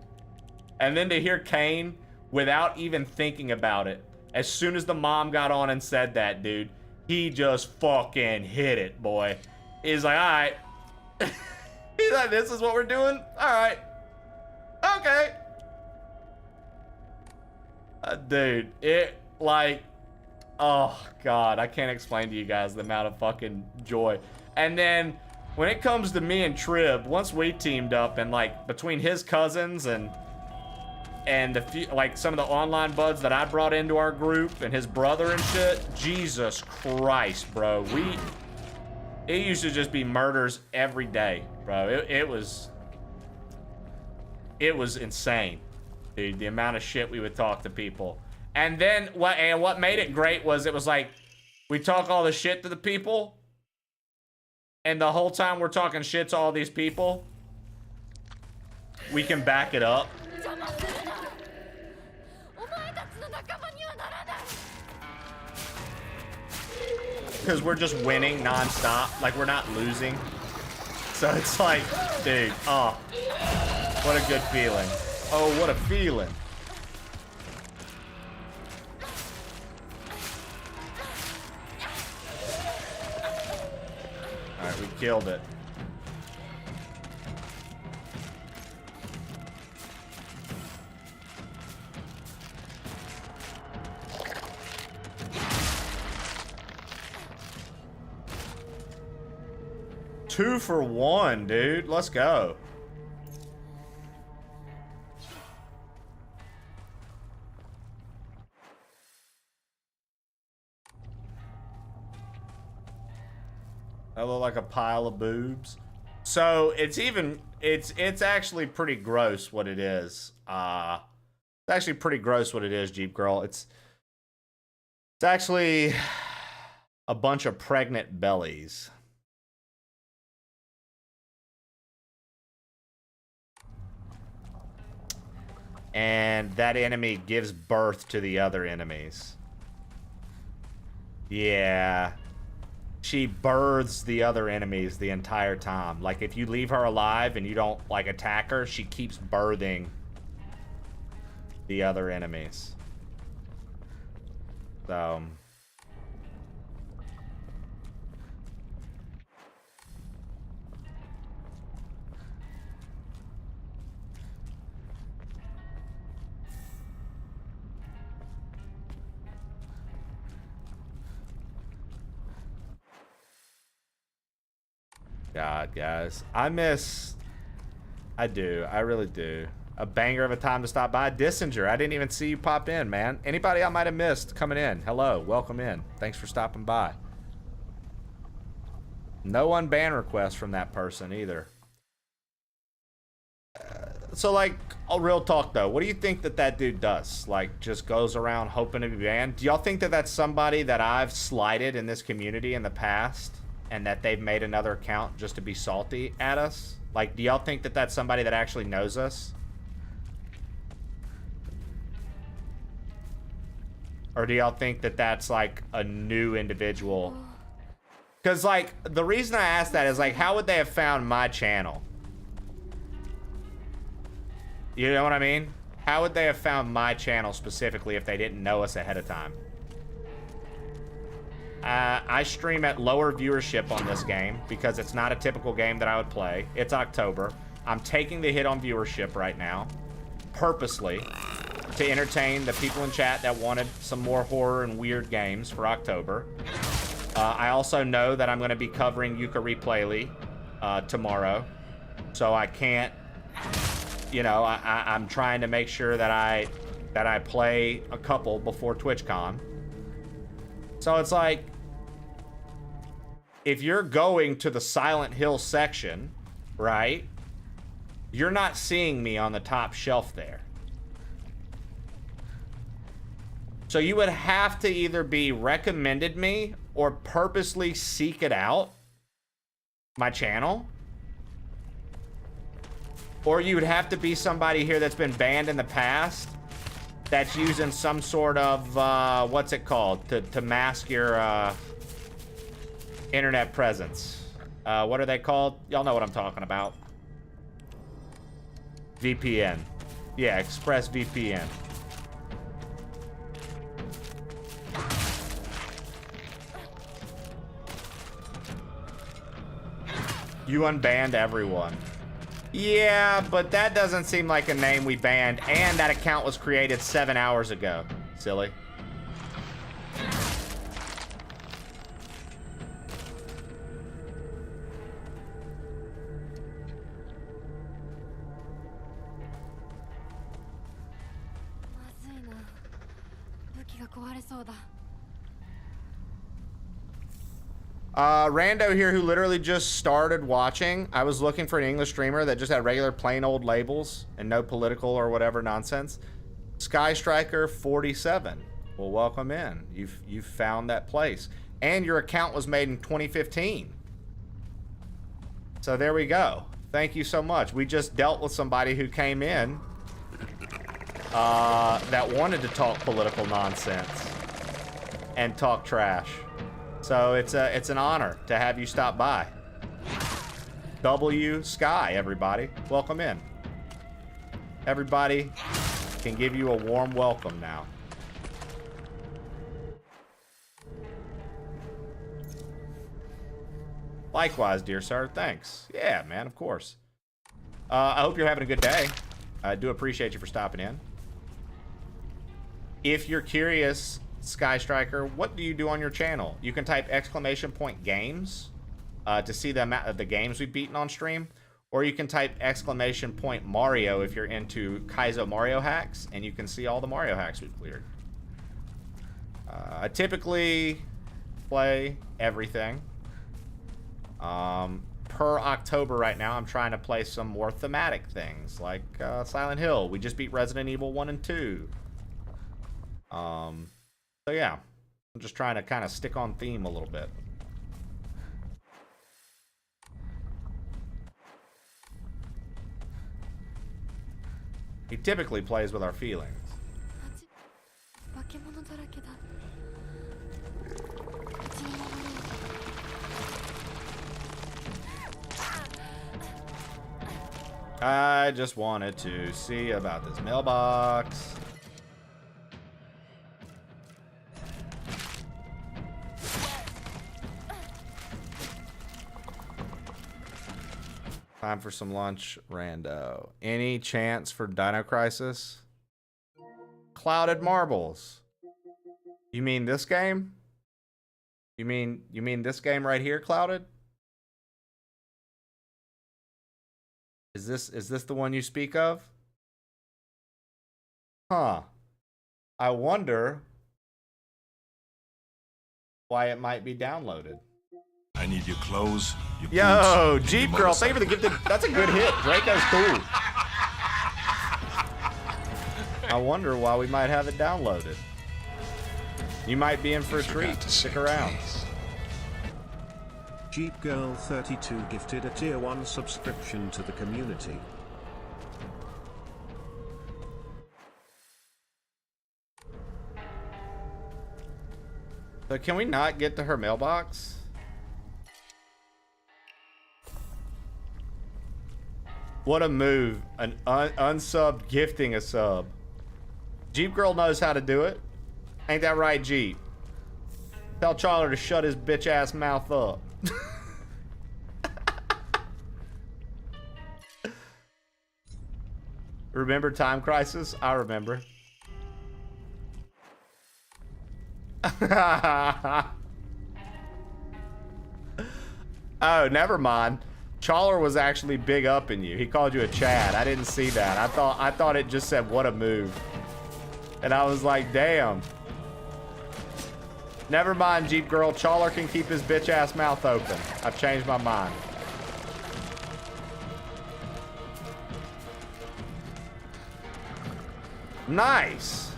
And then to hear Kane, without even thinking about it, as soon as the mom got on and said that, dude, he just fucking hit it, boy. He's like, all right. He's like, this is what we're doing? All right. Okay. Dude, it, like, oh, God, I can't explain to you guys the amount of fucking joy. And then, when it comes to me and Trib, once we teamed up, and, like, between his cousins and the few, like, some of the online buds that I brought into our group, and his brother and shit, Jesus Christ, bro. It used to just be murders every day, bro. It was insane. Dude, the amount of shit we would talk to people. And then what made it great was it was like we talk all the shit to the people, and the whole time we're talking shit to all these people, we can back it up. Because we're just winning non-stop. Like, we're not losing. So it's like, dude, oh, what a good feeling. Oh, what a feeling. All right, we killed it. Two for one, dude. Let's go. That look like a pile of boobs. So it's actually pretty gross what it is. It's actually pretty gross what it is, Jeep Girl. It's actually a bunch of pregnant bellies. And that enemy gives birth to the other enemies. Yeah. She births the other enemies the entire time. Like, if you leave her alive and you don't, like, attack her, she keeps birthing the other enemies. So... God, guys. I do. I really do. A banger of a time to stop by. Dissinger, I didn't even see you pop in, man. Anybody I might have missed coming in, hello. Welcome in. Thanks for stopping by. No unban request from that person either. So, like, real talk, though. What do you think that dude does? Like, just goes around hoping to be banned? Do y'all think that that's somebody that I've slighted in this community in the past? And that they've made another account just to be salty at us? Like, do y'all think that that's somebody that actually knows us? Or do y'all think that that's like a new individual? Because like the reason I asked that is like, how would they have found my channel? You know what I mean? How would they have found my channel specifically if they didn't know us ahead of time? I stream at lower viewership on this game because it's not a typical game that I would play. It's October. I'm taking the hit on viewership right now, purposely, to entertain the people in chat that wanted some more horror and weird games for October. I also know that I'm going to be covering Yukari Playly tomorrow, so I can't, you know, I'm trying to make sure that I play a couple before TwitchCon. So it's like, if you're going to the Silent Hill section, right, you're not seeing me on the top shelf there. So you would have to either be recommended me or purposely seek it out, my channel. Or you would have to be somebody here that's been banned in the past that's using some sort of, what's it called? To mask your internet presence. What are they called? Y'all know what I'm talking about. VPN. Yeah, ExpressVPN. You unbanned everyone. Yeah, but that doesn't seem like a name we banned, and that account was created 7 hours ago. Silly. Rando here who literally just started watching. I was looking for an English streamer that just had regular plain old labels and no political or whatever nonsense. Sky Striker 47. Well, welcome in. You've found that place. And your account was made in 2015. So there we go. Thank you so much. We just dealt with somebody who came in that wanted to talk political nonsense and talk trash. So it's an honor to have you stop by. W Sky, everybody. Welcome in. Everybody can give you a warm welcome now. Likewise, dear sir. Thanks. Yeah, man, of course. I hope you're having a good day. I do appreciate you for stopping in. If you're curious, Sky Striker, what do you do on your channel? You can type !games to see the games we've beaten on stream, or you can type !Mario if you're into Kaizo Mario hacks, and you can see all the Mario hacks we've cleared. I typically play everything. Per October right now, I'm trying to play some more thematic things, like Silent Hill. We just beat Resident Evil 1 and 2. So yeah, I'm just trying to kind of stick on theme a little bit. He typically plays with our feelings. I just wanted to see about this mailbox. Time for some lunch, rando. Any chance for Dino Crisis? Clouded Marbles. You mean this game? You mean this game right here, Clouded? Is this the one you speak of? Huh. I wonder why it might be downloaded. I need your clothes, your Yo, boots, Jeep your Girl, thank you for the gifted. That's a good hit. Draco's cool. I wonder why we might have it downloaded. You might be in for a treat. Stick around. Jeep Girl 32 gifted a tier 1 subscription to the community. So can we not get to her mailbox? What a move. An unsubbed gifting a sub. Jeep Girl knows how to do it. Ain't that right, Jeep? Tell Charlie to shut his bitch ass mouth up. Remember Time Crisis? I remember. Oh, never mind. Chawler was actually big up in you. He called you a Chad. I didn't see that. I thought it just said what a move. And I was like, damn. Never mind, Jeep Girl. Chawler can keep his bitch ass mouth open. I've changed my mind. Nice.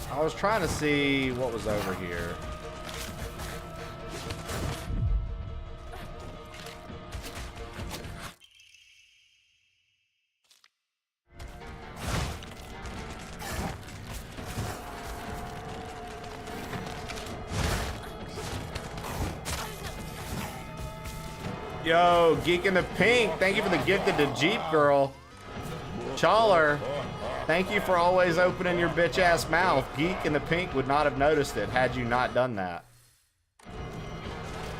I was trying to see what was over here. Yo, Geek in the Pink, thank you for the gifted to Jeep Girl. Chawler, thank you for always opening your bitch ass mouth. Geek in the Pink would not have noticed it had you not done that.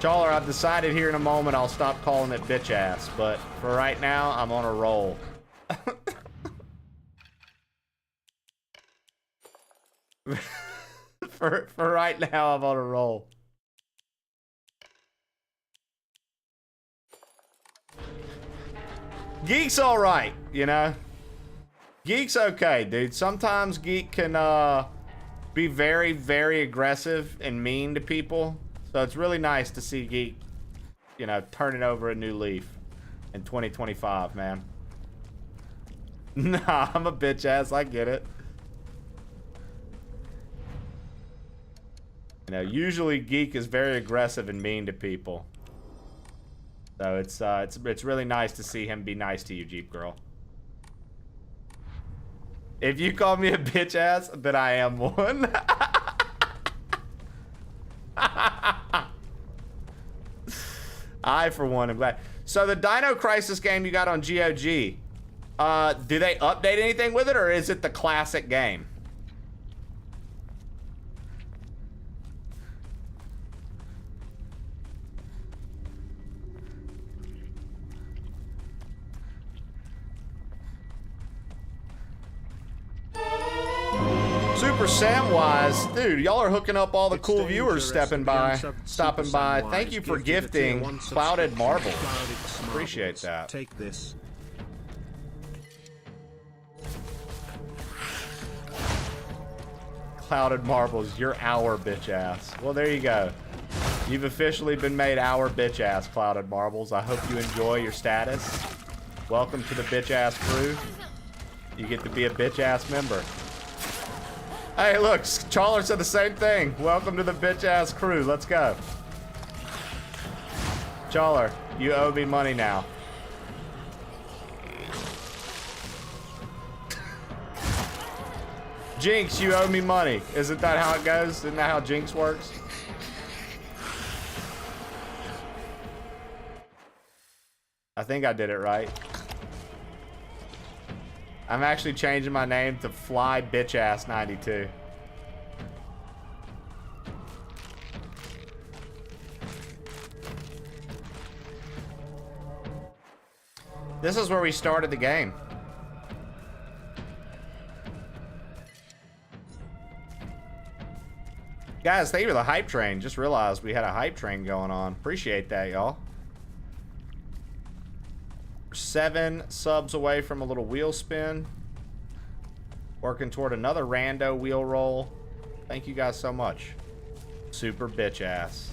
Chawler, I've decided here in a moment I'll stop calling it bitch ass, but for right now, I'm on a roll. for right now, I'm on a roll. Geek's all right, you know. Geek's okay, dude. Sometimes Geek can be very, very aggressive and mean to people. So it's really nice to see Geek, you know, turning over a new leaf in 2025, man. Nah, I'm a bitch ass. I get it. You know, usually Geek is very aggressive and mean to people. So it's really nice to see him be nice to you, Jeep Girl. If you call me a bitch ass, then I am one. I, for one, am glad. So the Dino Crisis game you got on GOG, do they update anything with it, or is it the classic game? Super Samwise, dude, y'all are hooking up all the cool viewers stopping by. Thank you for gifting Clouded Marble. Appreciate that. Take this. Clouded Marbles, you're our bitch ass. Well, there you go. You've officially been made our bitch ass, Clouded Marbles. I hope you enjoy your status. Welcome to the bitch ass crew. You get to be a bitch ass member. Hey, look, Chawler said the same thing. Welcome to the bitch ass crew. Let's go. Chawler, you owe me money now. Jinx, you owe me money. Isn't that how it goes? Isn't that how Jinx works? I think I did it right. I'm actually changing my name to Fly Bitch Ass 92. This is where we started the game. Guys, thank you for the hype train. Just realized we had a hype train going on. Appreciate that, y'all. 7 subs away from a little wheel spin. Working toward another rando wheel roll. Thank you guys so much. Super bitch ass.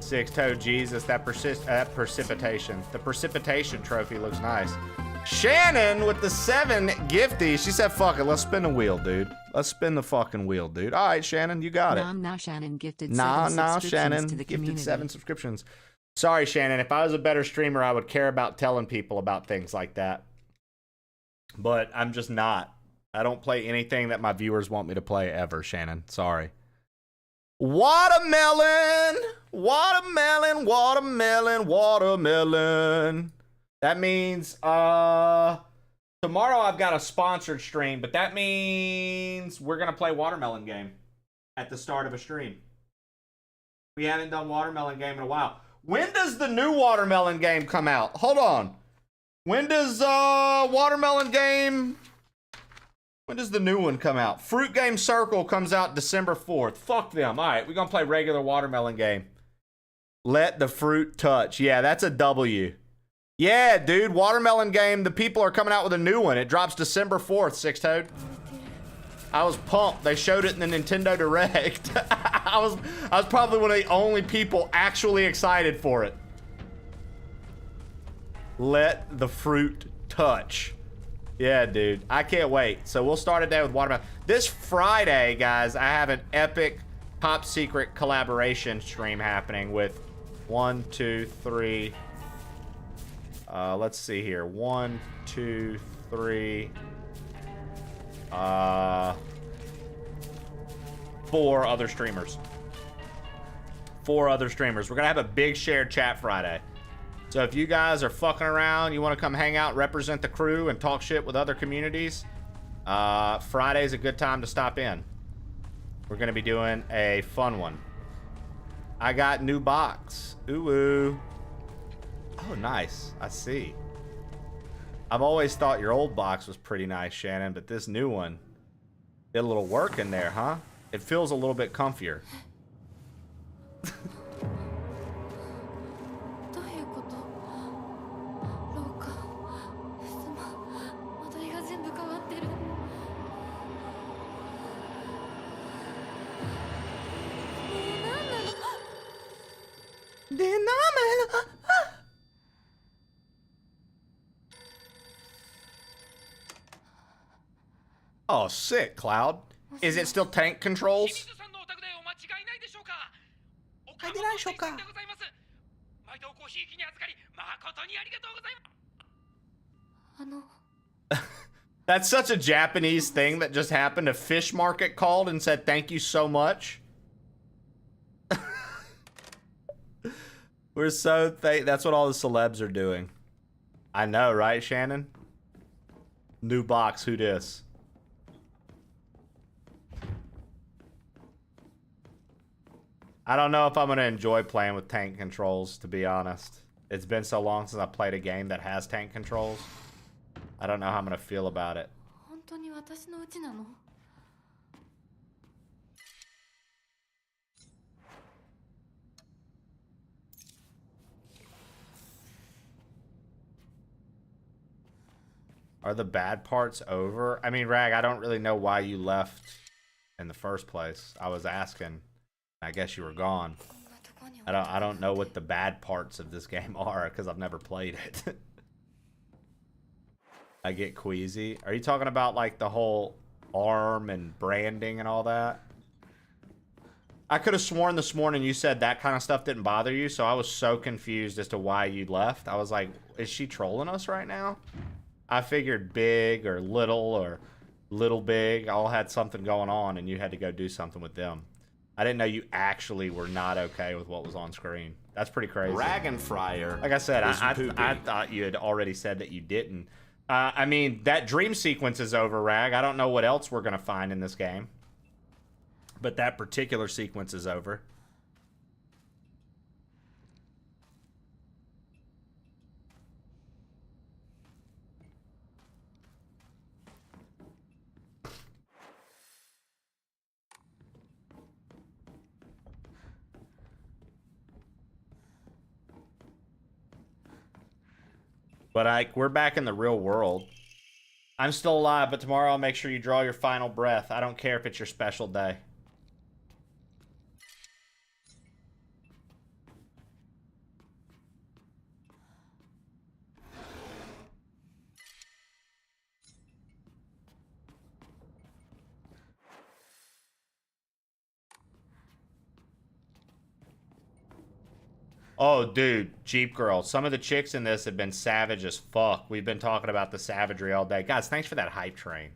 Six-toed Jesus, that precipitation. The precipitation trophy looks nice. Shannon with the 7 gifty. She said, fuck it, let's spin the wheel, dude. Let's spin the fucking wheel, dude. All right, Shannon, you got it. Now Shannon gifted Shannon to the gifted community. 7 subscriptions. Sorry, Shannon. If I was a better streamer, I would care about telling people about things like that. But I'm just not. I don't play anything that my viewers want me to play ever, Shannon. Sorry. Watermelon! Watermelon, watermelon, watermelon. That means, tomorrow I've got a sponsored stream, but that means we're going to play Watermelon Game at the start of a stream. We haven't done Watermelon Game in a while. When does the new Watermelon Game come out? Hold on. When does, Watermelon Game... When does the new one come out? Fruit Game Circle comes out December 4th. Fuck them. All right, we're going to play regular Watermelon Game. Let the fruit touch. Yeah, that's a W. Yeah, dude, Watermelon Game, the people are coming out with a new one. It drops December 4th, Six-Toed. I was pumped. They showed it in the Nintendo Direct. I was probably one of the only people actually excited for it. Let the fruit touch. Yeah, dude. I can't wait. So we'll start a day with Watermelon. This Friday, guys, I have an epic top secret collaboration stream happening with 1, 2, 3. Let's see here. 1, 2, 3. 4 other streamers. 4 other streamers. We're gonna have a big shared chat Friday. So if you guys are fucking around, you want to come hang out, represent the crew, and talk shit with other communities, Friday's a good time to stop in. We're gonna be doing a fun one. I got new box. Ooh, ooh. Oh, nice. I see. I've always thought your old box was pretty nice, Shannon, but this new one did a little work in there, huh? It feels a little bit comfier. Oh, sick, Cloud. Is it still tank controls? That's such a Japanese thing that just happened. A fish market called and said thank you so much. We're so that's what all the celebs are doing. I know, right, Shannon? New box, who dis? I don't know if I'm going to enjoy playing with tank controls, to be honest. It's been so long since I played a game that has tank controls. I don't know how I'm going to feel about it. Are the bad parts over? I mean, Rag, I don't really know why you left in the first place. I was asking. I guess you were gone. I don't know what the bad parts of this game are because I've never played it. I get queasy. Are you talking about like the whole arm and branding and all that? I could have sworn this morning you said that kind of stuff didn't bother you, so I was so confused as to why you left. I was like, is she trolling us right now? I figured big or little big all had something going on and you had to go do something with them. I didn't know you actually were not okay with what was on screen. That's pretty crazy. Dragonfryer. Like I said, I thought you had already said that you didn't. I mean, that dream sequence is over, Rag. I don't know what else we're going to find in this game. But that particular sequence is over. But we're back in the real world. I'm still alive, but tomorrow I'll make sure you draw your final breath. I don't care if it's your special day. Oh, dude, Jeep Girl. Some of the chicks in this have been savage as fuck. We've been talking about the savagery all day. Guys, thanks for that hype train.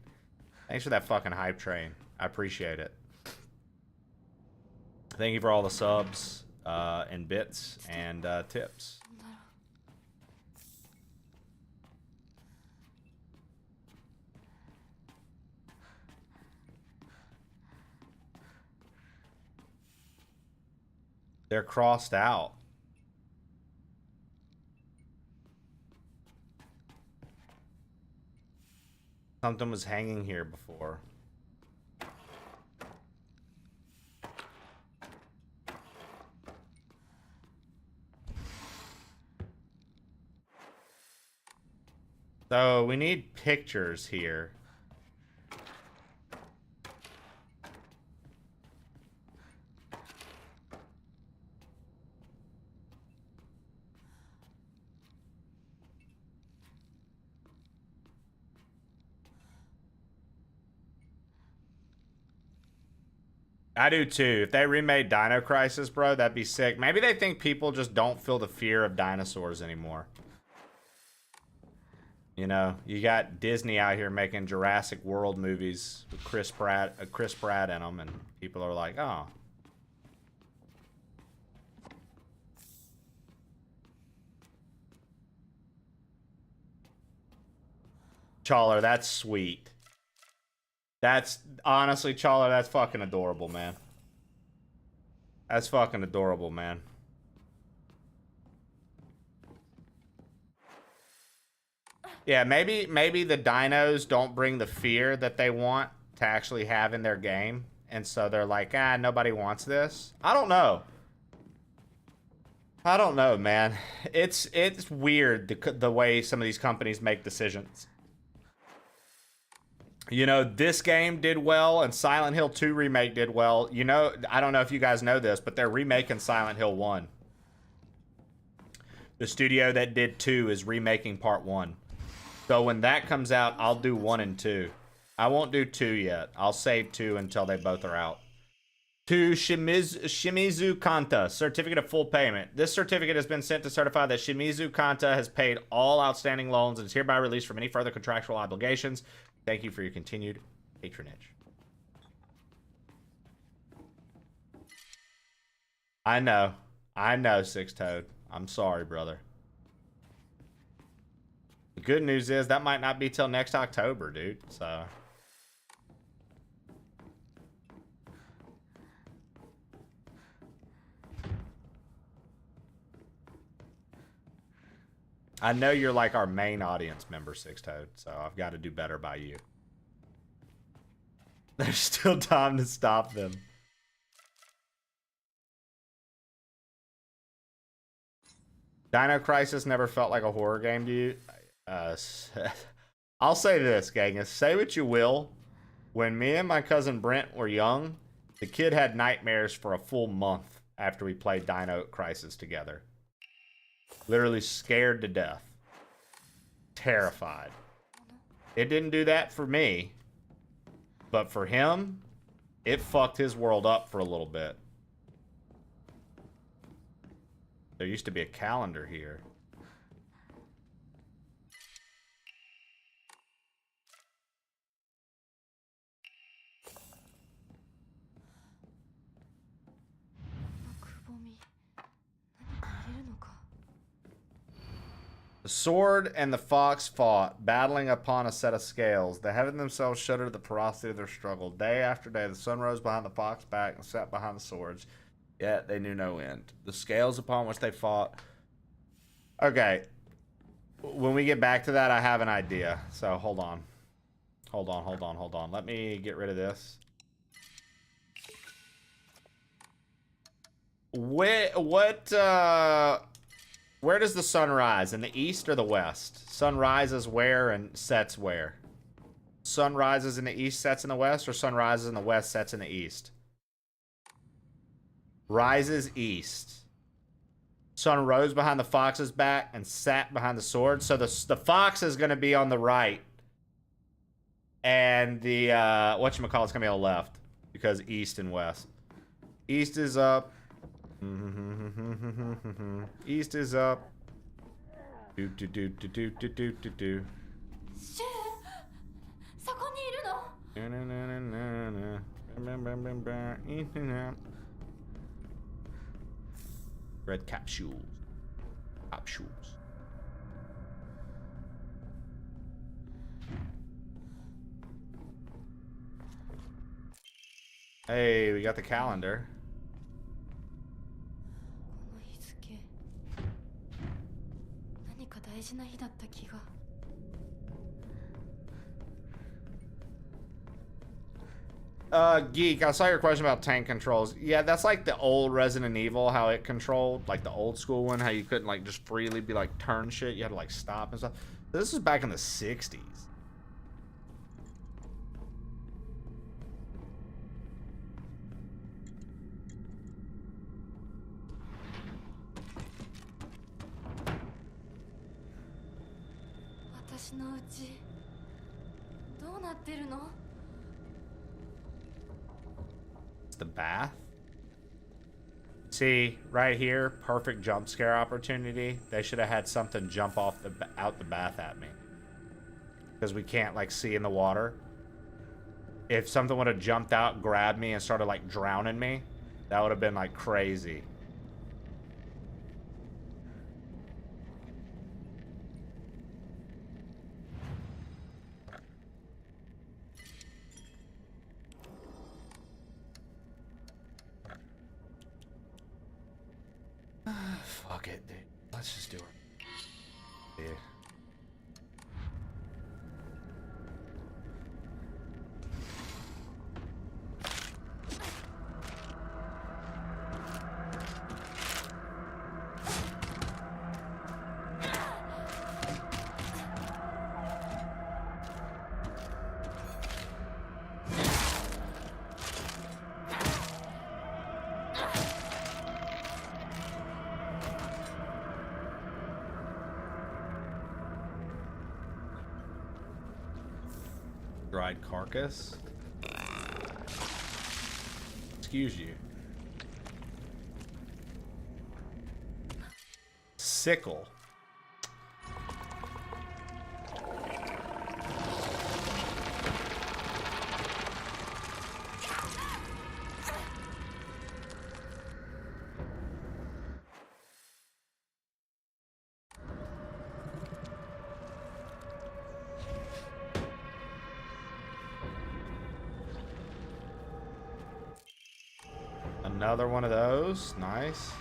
Thanks for that fucking hype train. I appreciate it. Thank you for all the subs and bits and tips. They're crossed out. Something was hanging here before. So we need pictures here. I do too. If they remade Dino Crisis, bro, that'd be sick. Maybe they think people just don't feel the fear of dinosaurs anymore. You know, you got Disney out here making Jurassic World movies with Chris Pratt in them, and people are like, oh. Chawler, that's sweet. That's, honestly, Chawler, that's fucking adorable, man. That's fucking adorable, man. Yeah, maybe the dinos don't bring the fear that they want to actually have in their game. And so they're like, ah, nobody wants this. I don't know. I don't know, man. It's weird the way some of these companies make decisions. You know, this game did well, and Silent Hill 2 Remake did well. You know, I don't know if you guys know this, but they're remaking Silent Hill 1. The studio that did 2 is remaking Part 1. So when that comes out, I'll do 1 and 2. I won't do 2 yet. I'll save 2 until they both are out. To Shimizu Kanta, certificate of full payment. This certificate has been sent to certify that Shimizu Kanta has paid all outstanding loans and is hereby released from any further contractual obligations. Thank you for your continued patronage. I know, Six Toad. I'm sorry, brother. The good news is that might not be till next October, dude. So. I know you're like our main audience member, Six Toad, so I've got to do better by you. There's still time to stop them. Dino Crisis never felt like a horror game to you? I'll say this, gang. Say what you will. When me and my cousin Brent were young, the kid had nightmares for a full month after we played Dino Crisis together. Literally scared to death. Terrified. It didn't do that for me. But for him, it fucked his world up for a little bit. There used to be a calendar here. The sword and the fox fought, battling upon a set of scales. The heaven themselves shuddered at the ferocity of their struggle. Day after day, the sun rose behind the fox's back and set behind the swords. Yet they knew no end. The scales upon which they fought. Okay. When we get back to that, I have an idea. So hold on. Hold on. Let me get rid of this. Where does the sun rise? In the east or the west? Sun rises where and sets where? Sun rises in the east, sets in the west, or sun rises in the west, sets in the east? Rises east. Sun rose behind the fox's back and sat behind the sword. So the fox is going to be on the right. And the, whatchamacallit's going to be on the left. Because east and west. East is up. East is up. Do do do do do do do do do. シュウ、そこにいるの？ Red capsules. Capsules. Hey, we got the calendar. この日付、何か大事な日だった気が。Geek, I saw your question about tank controls. Yeah, that's like the old Resident Evil, how it controlled, like the old school one, how you couldn't like just freely be like turn shit. You had to like stop and stuff. This is back in the 60s. The bath. See, right here, perfect jump scare opportunity. They should have had something jump off out the bath at me, because we can't like see in the water. If something would have jumped out, grabbed me, and started like drowning me, that would have been like crazy. Fuck it, dude. Let's just do it. Yeah. Dried carcass. Excuse you. Sickle. Another one of those. Nice.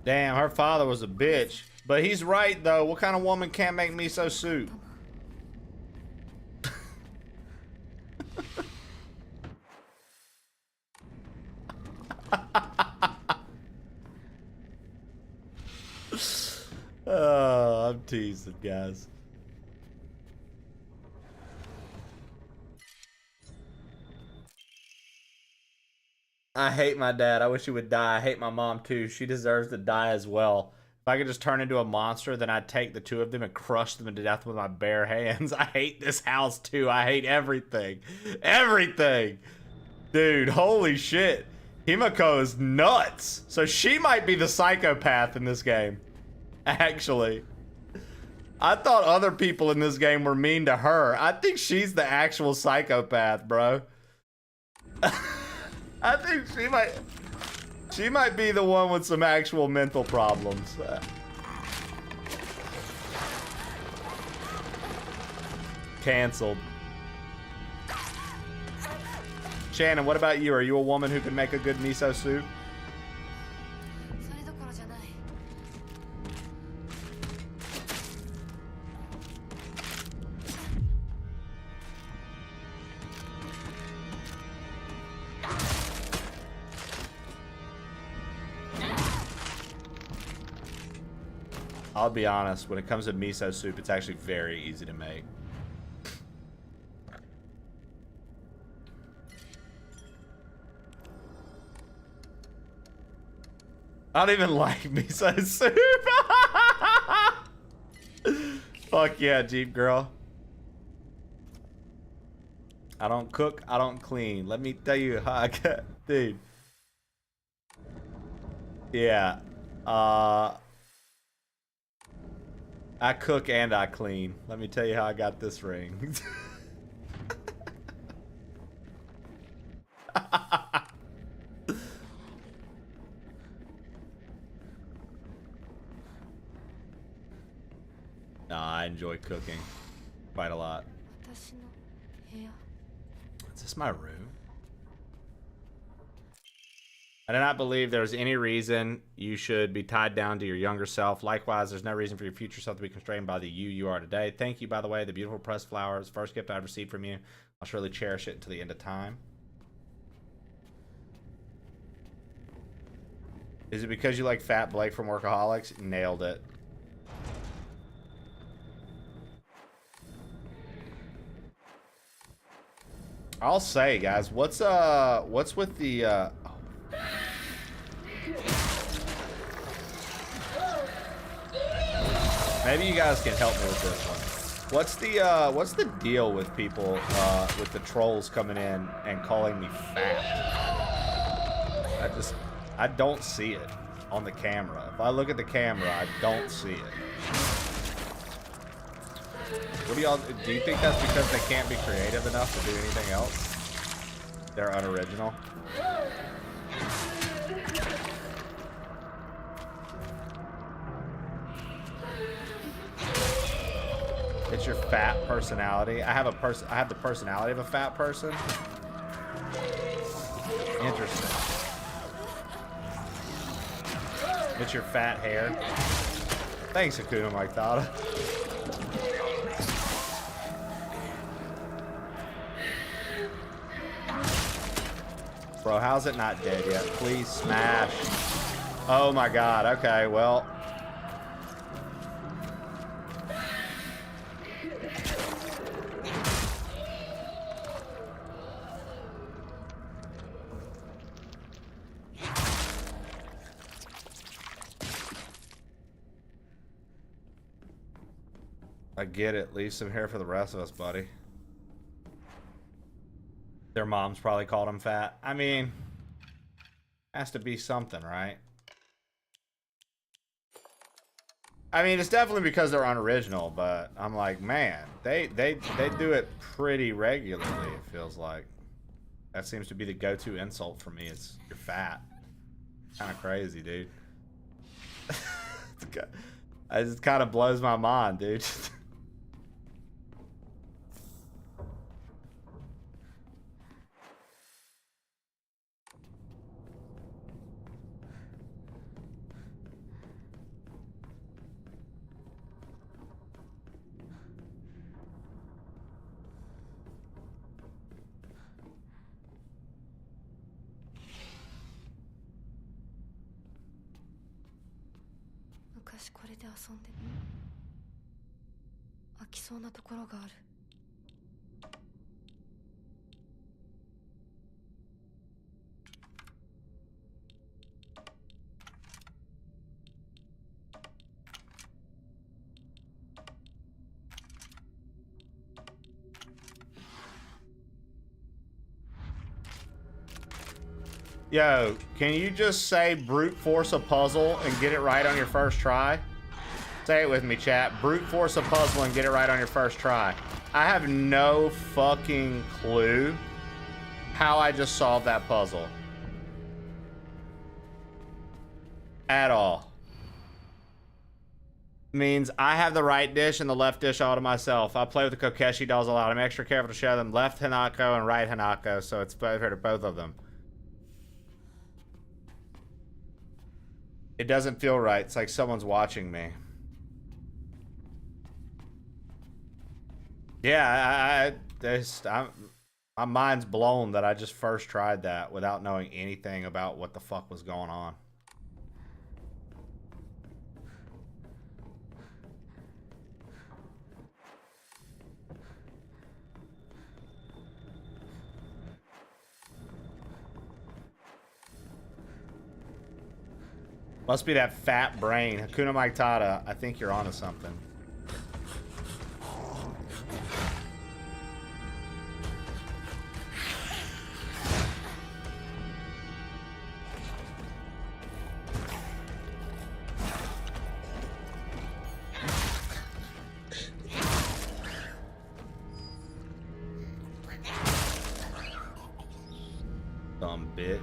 Damn, her father was a bitch. But he's right, though. What kind of woman can't make miso soup? Oh, I'm teasing, guys. I hate my dad. I wish he would die. I hate my mom too. She deserves to die as well. If I could just turn into a monster, then I'd take the two of them and crush them to death with my bare hands. I hate this house too. I hate everything. Everything. Dude, holy shit. Himiko is nuts. So she might be the psychopath in this game. Actually. I thought other people in this game were mean to her. I think she's the actual psychopath, bro. I think she might be the one with some actual mental problems. Canceled. Shannon, what about you? Are you a woman who can make a good miso soup? I'll be honest, when it comes to miso soup, it's actually very easy to make. I don't even like miso soup. Fuck yeah, Jeep girl. I don't cook, I don't clean. Let me tell you how I got, dude. Yeah. I cook and I clean. Let me tell you how I got this ring. Nah, I enjoy cooking quite a lot. Is this my room? I do not believe there's any reason you should be tied down to your younger self. Likewise, there's no reason for your future self to be constrained by the you are today. Thank you, by the way, the beautiful pressed flowers. First gift I've received from you. I'll surely cherish it until the end of time. Is it because you like Fat Blake from Workaholics? Nailed it. I'll say, guys, what's with the maybe you guys can help me with this one. What's the deal with people with the trolls coming in and calling me fat? I don't see it on the camera. If I look at the camera, I don't see it. What do y'all do? You think that's because they can't be creative enough to do anything else? They're unoriginal. It's your fat personality. I have the personality of a fat person. Interesting. It's your fat hair. Thanks, Akuna Matata. Bro, how's it not dead yet? Please smash. Oh my god. Okay, well. I get it. Leave some hair for the rest of us, buddy. Their moms probably called him fat. I mean, has to be something, right? I mean, it's definitely because they're unoriginal, but I'm like, man, they do it pretty regularly, it feels like. That seems to be the go-to insult for me, is you're fat. Kind of crazy, dude. It just kind of blows my mind, dude. Yo, can you just say brute force a puzzle and get it right on your first try? Say it with me, chat. Brute force a puzzle and get it right on your first try. I have no fucking clue how I just solved that puzzle. At all. Means I have the right dish and the left dish all to myself. I play with the Kokeshi dolls a lot. I'm extra careful to show them left Hanako and right Hanako, so it's better to both of them. It doesn't feel right. It's like someone's watching me. Yeah, my mind's blown that I just first tried that without knowing anything about what the fuck was going on. Must be that fat brain. Hakuna Matata, I think you're onto something. Dumb bitch.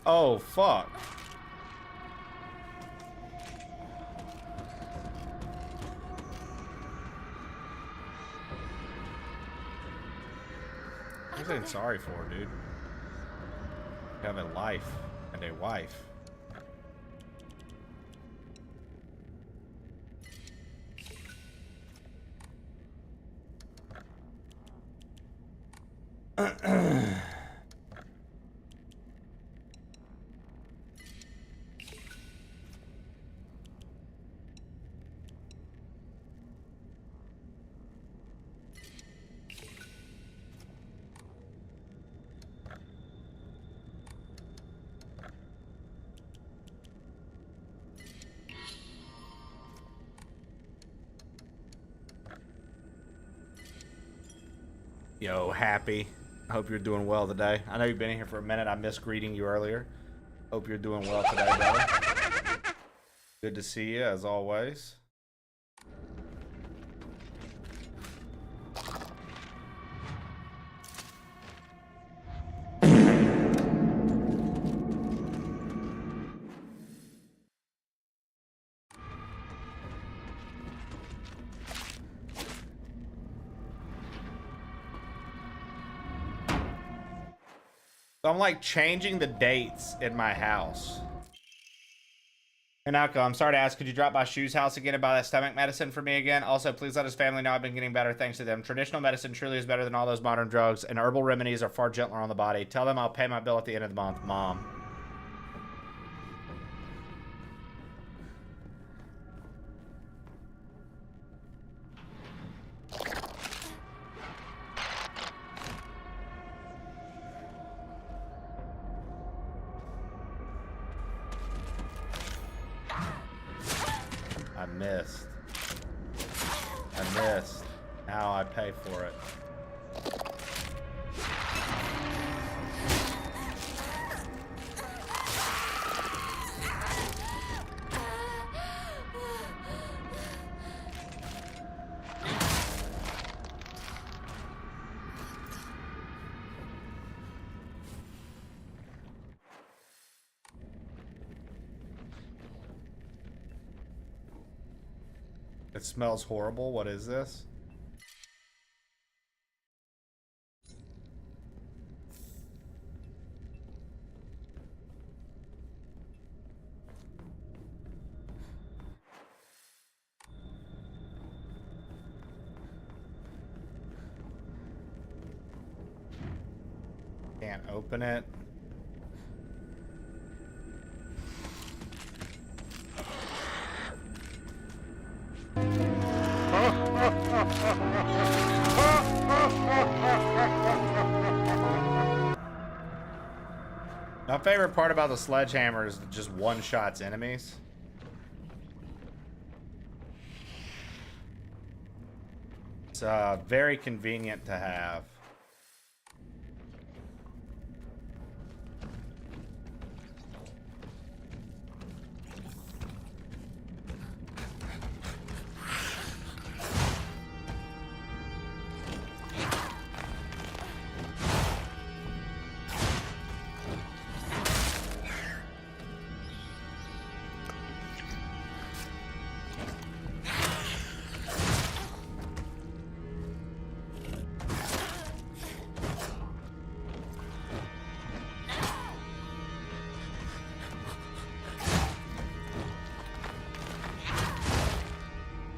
Oh, fuck. What are you sorry for, dude? You have a life and a wife. Yo, Happy. I hope you're doing well today. I know you've been in here for a minute. I missed greeting you earlier. Hope you're doing well today, brother. Good to see you, as always. So I'm like changing the dates in my house. Hanako, I'm sorry to ask, could you drop by Shu's house again and buy that stomach medicine for me again? Also, please let his family know I've been getting better thanks to them. Traditional medicine truly is better than all those modern drugs, and herbal remedies are far gentler on the body. Tell them I'll pay my bill at the end of the month, Mom. I missed. Now I pay for it. It smells horrible. What is this? Can't open it. My favorite part about the sledgehammer is just one-shots enemies. It's very convenient to have.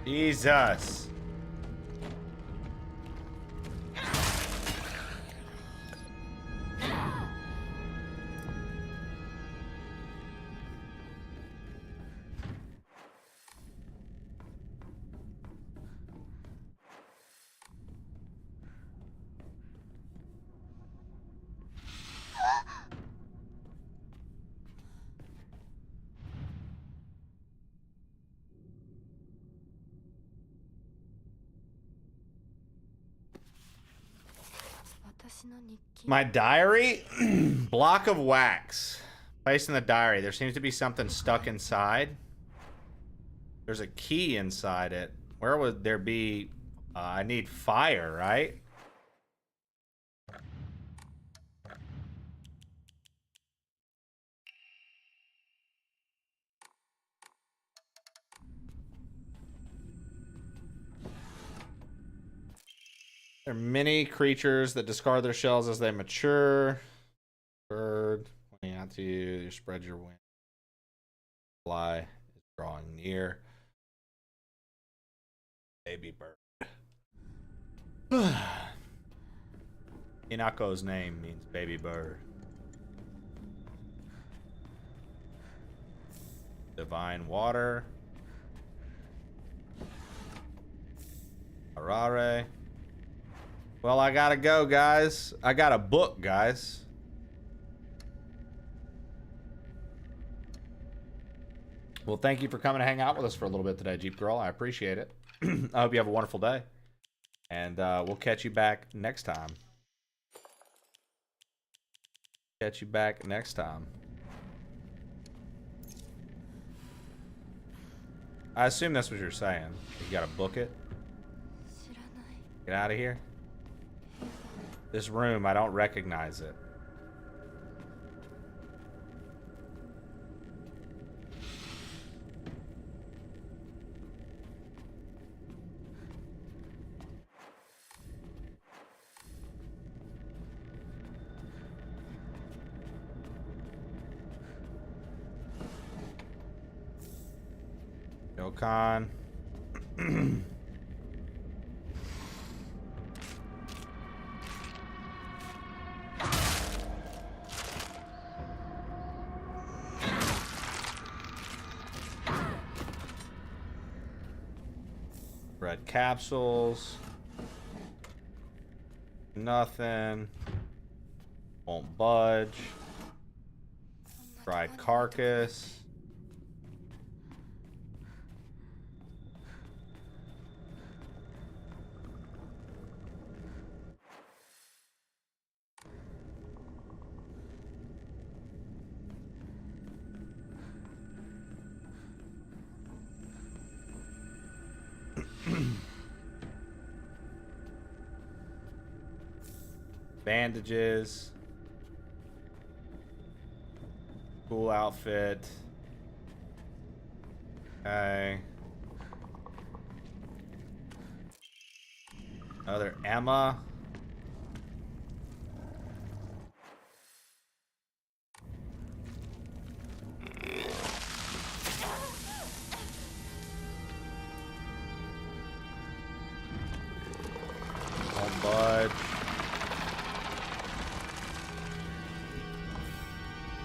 Jesus. My diary? Block of wax. Placed in the diary. There seems to be something stuck inside. There's a key inside it. Where would there be? I need fire, right? There are many creatures that discard their shells as they mature. Bird, pointing out to you, you spread your wings. Fly is drawing near. Baby bird. Inako's name means baby bird. Divine water. Harare. Well, I gotta go, guys. I got a book, guys. Well, thank you for coming to hang out with us for a little bit today, Jeep Girl. I appreciate it. I hope you have a wonderful day. And we'll catch you back next time. Catch you back next time. I assume that's what you're saying. You gotta book it. Get out of here. This room, I don't recognize it. Yokan. Red capsules. Nothing. Won't budge. Fried carcass. Bandages. Cool outfit. Okay. Another Emma. Don't budge.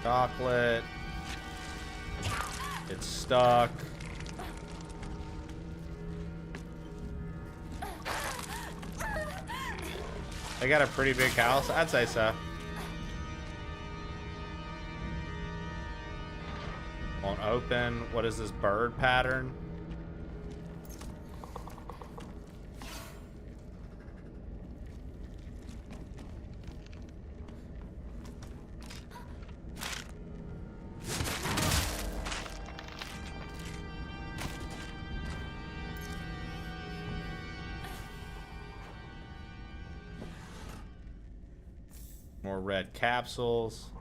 Chocolate. It's stuck. They got a pretty big house. I'd say so. Won't open. What is this bird pattern? More red capsules.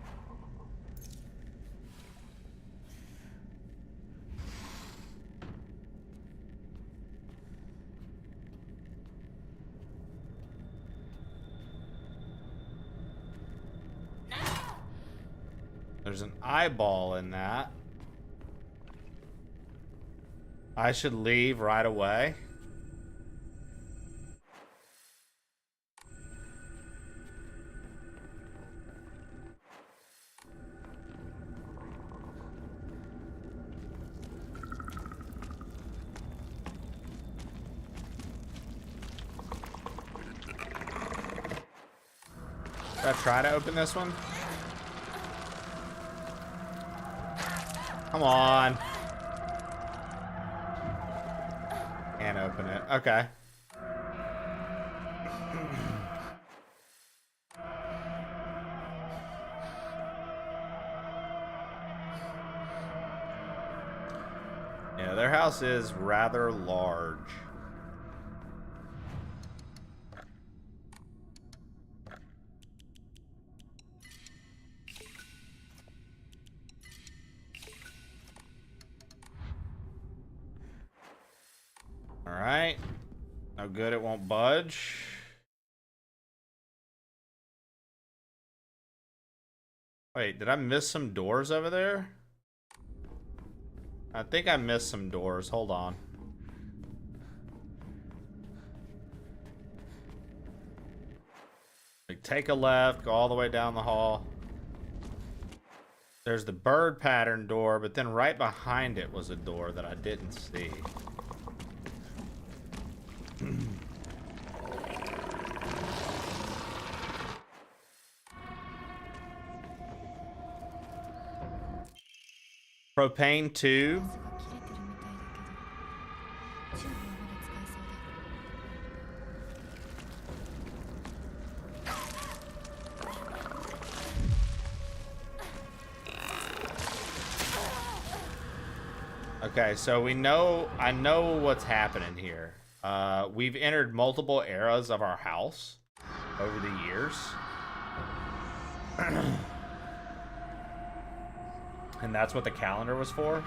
There's an eyeball in that. I should leave right away. Should I try to open this one? Come on. Can't open it. Okay. Yeah, their house is rather large. Alright. No good, it won't budge. Wait, did I miss some doors over there? I think I missed some doors. Hold on. Like, take a left, go all the way down the hall. There's the bird pattern door, but then right behind it was a door that I didn't see. Propane tube. Okay, so I know what's happening here. We've entered multiple eras of our house over the years. And that's what the calendar was for.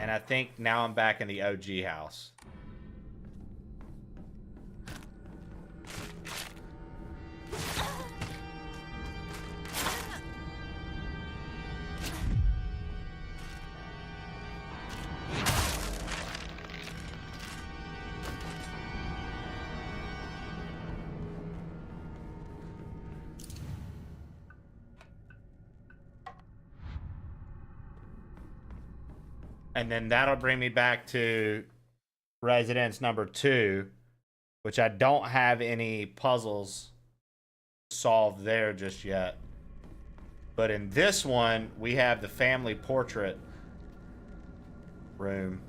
And I think now I'm back in the OG house. And then that'll bring me back to residence number 2, which I don't have any puzzles solved there just yet. But in this one, we have the family portrait room.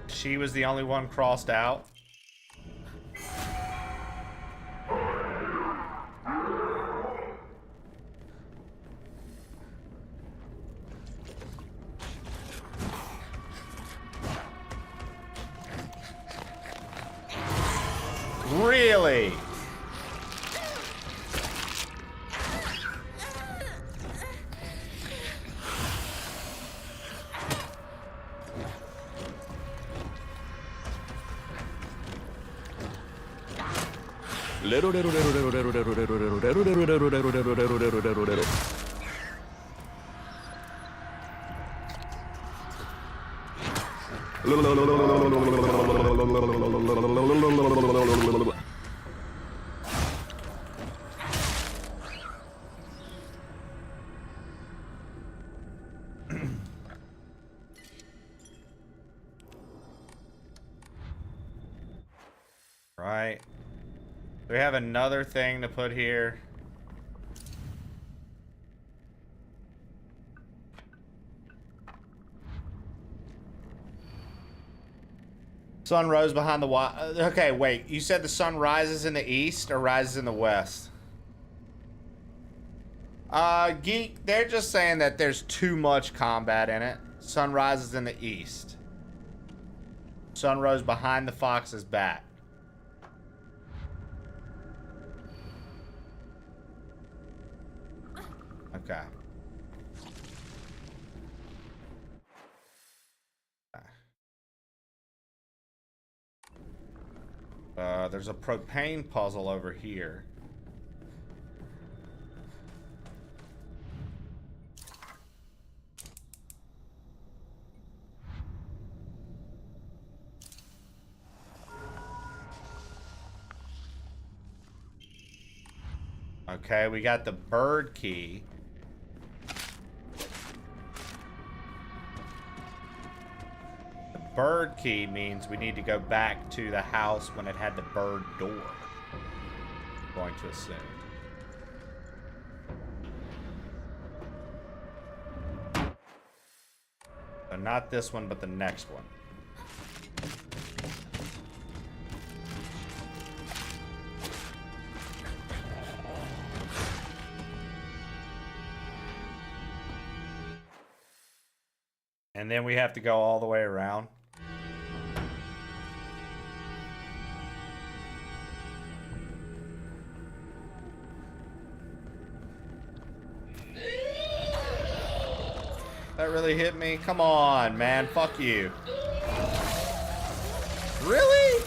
She was the only one crossed out. Really? We have another thing to put here. Sun rose behind the okay, wait. You said the sun rises in the east or rises in the west? Geek, they're just saying that there's too much combat in it. Sun rises in the east. Sun rose behind the fox's back. Okay. There's a propane puzzle over here. Okay, we got the bird key. Bird key means we need to go back to the house when it had the bird door. I'm going to assume. So not this one, but the next one. And then we have to go all the way around. That really hit me? Come on, man. Fuck you. Really?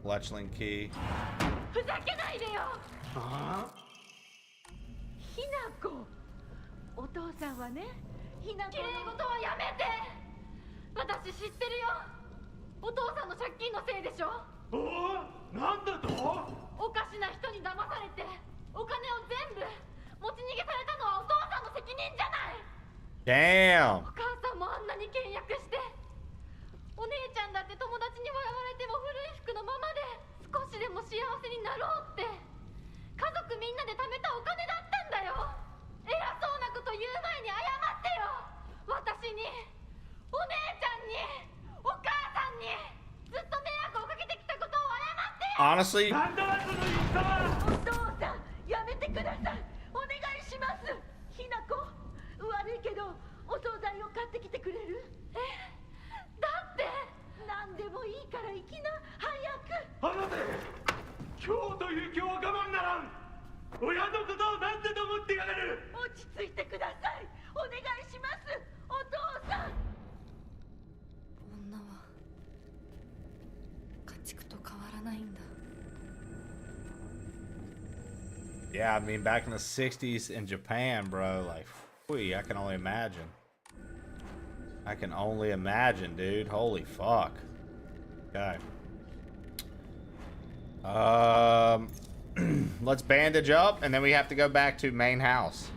Fletchling key. ふざけないでよ。ひなこ。お父さんはね、ひなこ。綺麗事はやめて。私知ってるよ。お父さんの借金のせいでしょ。なんだと？おかしな人に騙されて、お金を全部持ち逃げされたのはお父さんの責任じゃない。Damn. お母さんもあんなに倹約して。お姉ちゃんだって友達に笑われても古い服のままで少しでも幸せになろうって家族みんなで貯めたお金だったんだよ。偉そうなこと言う前に謝ってよ。私に、お姉ちゃんに、お母さんにずっと迷惑をかけてきたことを謝ってよ。 Honestly, なんだその言い方は。お父さんやめてください。お願いします。ひなこ、悪いけどお惣菜を買ってきてくれる？だって何でもいいから行きな、早く。あなた、今日という今日は我慢ならん。親のことを何だと思ってやがる。落ち着いてください。お願いします、お父さん。女は家畜と変わらないんだ。 yeah, I mean, back in the 60s in Japan, bro, like, I can only imagine. I can only imagine, dude. Holy fuck. Okay. Let's bandage up, and then we have to go back to main house.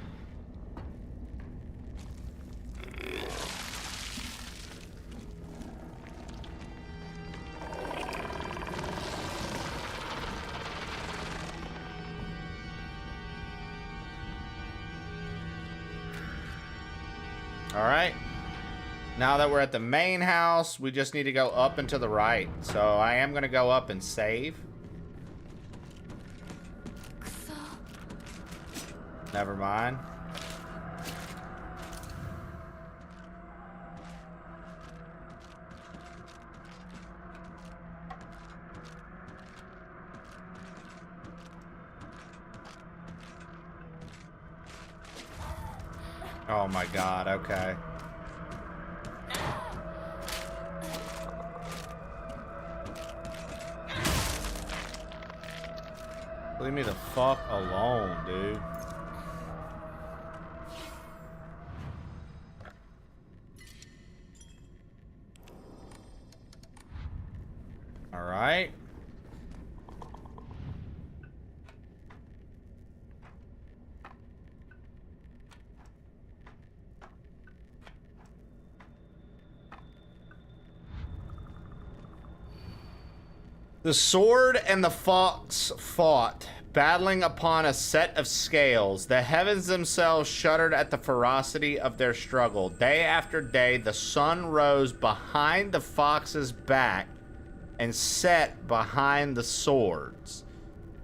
All right. Now that we're at the main house, we just need to go up and to the right. So I am going to go up and save. Never mind. Oh my god, okay. Leave me the fuck alone, dude. All right. The sword and the fox fought, battling upon a set of scales. The heavens themselves shuddered at the ferocity of their struggle. Day after day, the sun rose behind the fox's back and set behind the swords.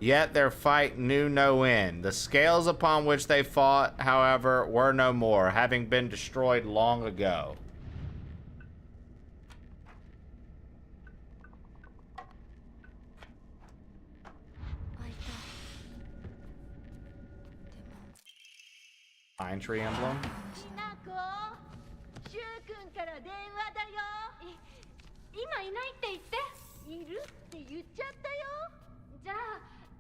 Yet their fight knew no end. The scales upon which they fought, however, were no more, having been destroyed long ago. Pine tree emblem. シュウ君から電話だよ。今いないって言って。いるって言っちゃったよ。じゃあ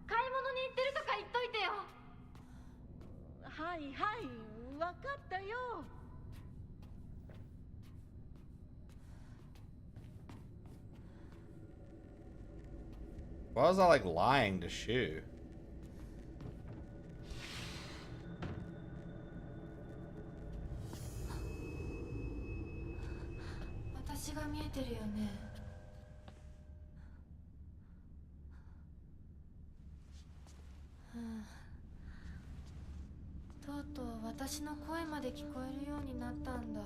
買い物に行ってるとか言っといてよ。はいはい、わかったよ。Why was I like lying to Shu? 私が見えてるよね。とうとう私の声まで聞こえるようになったんだ。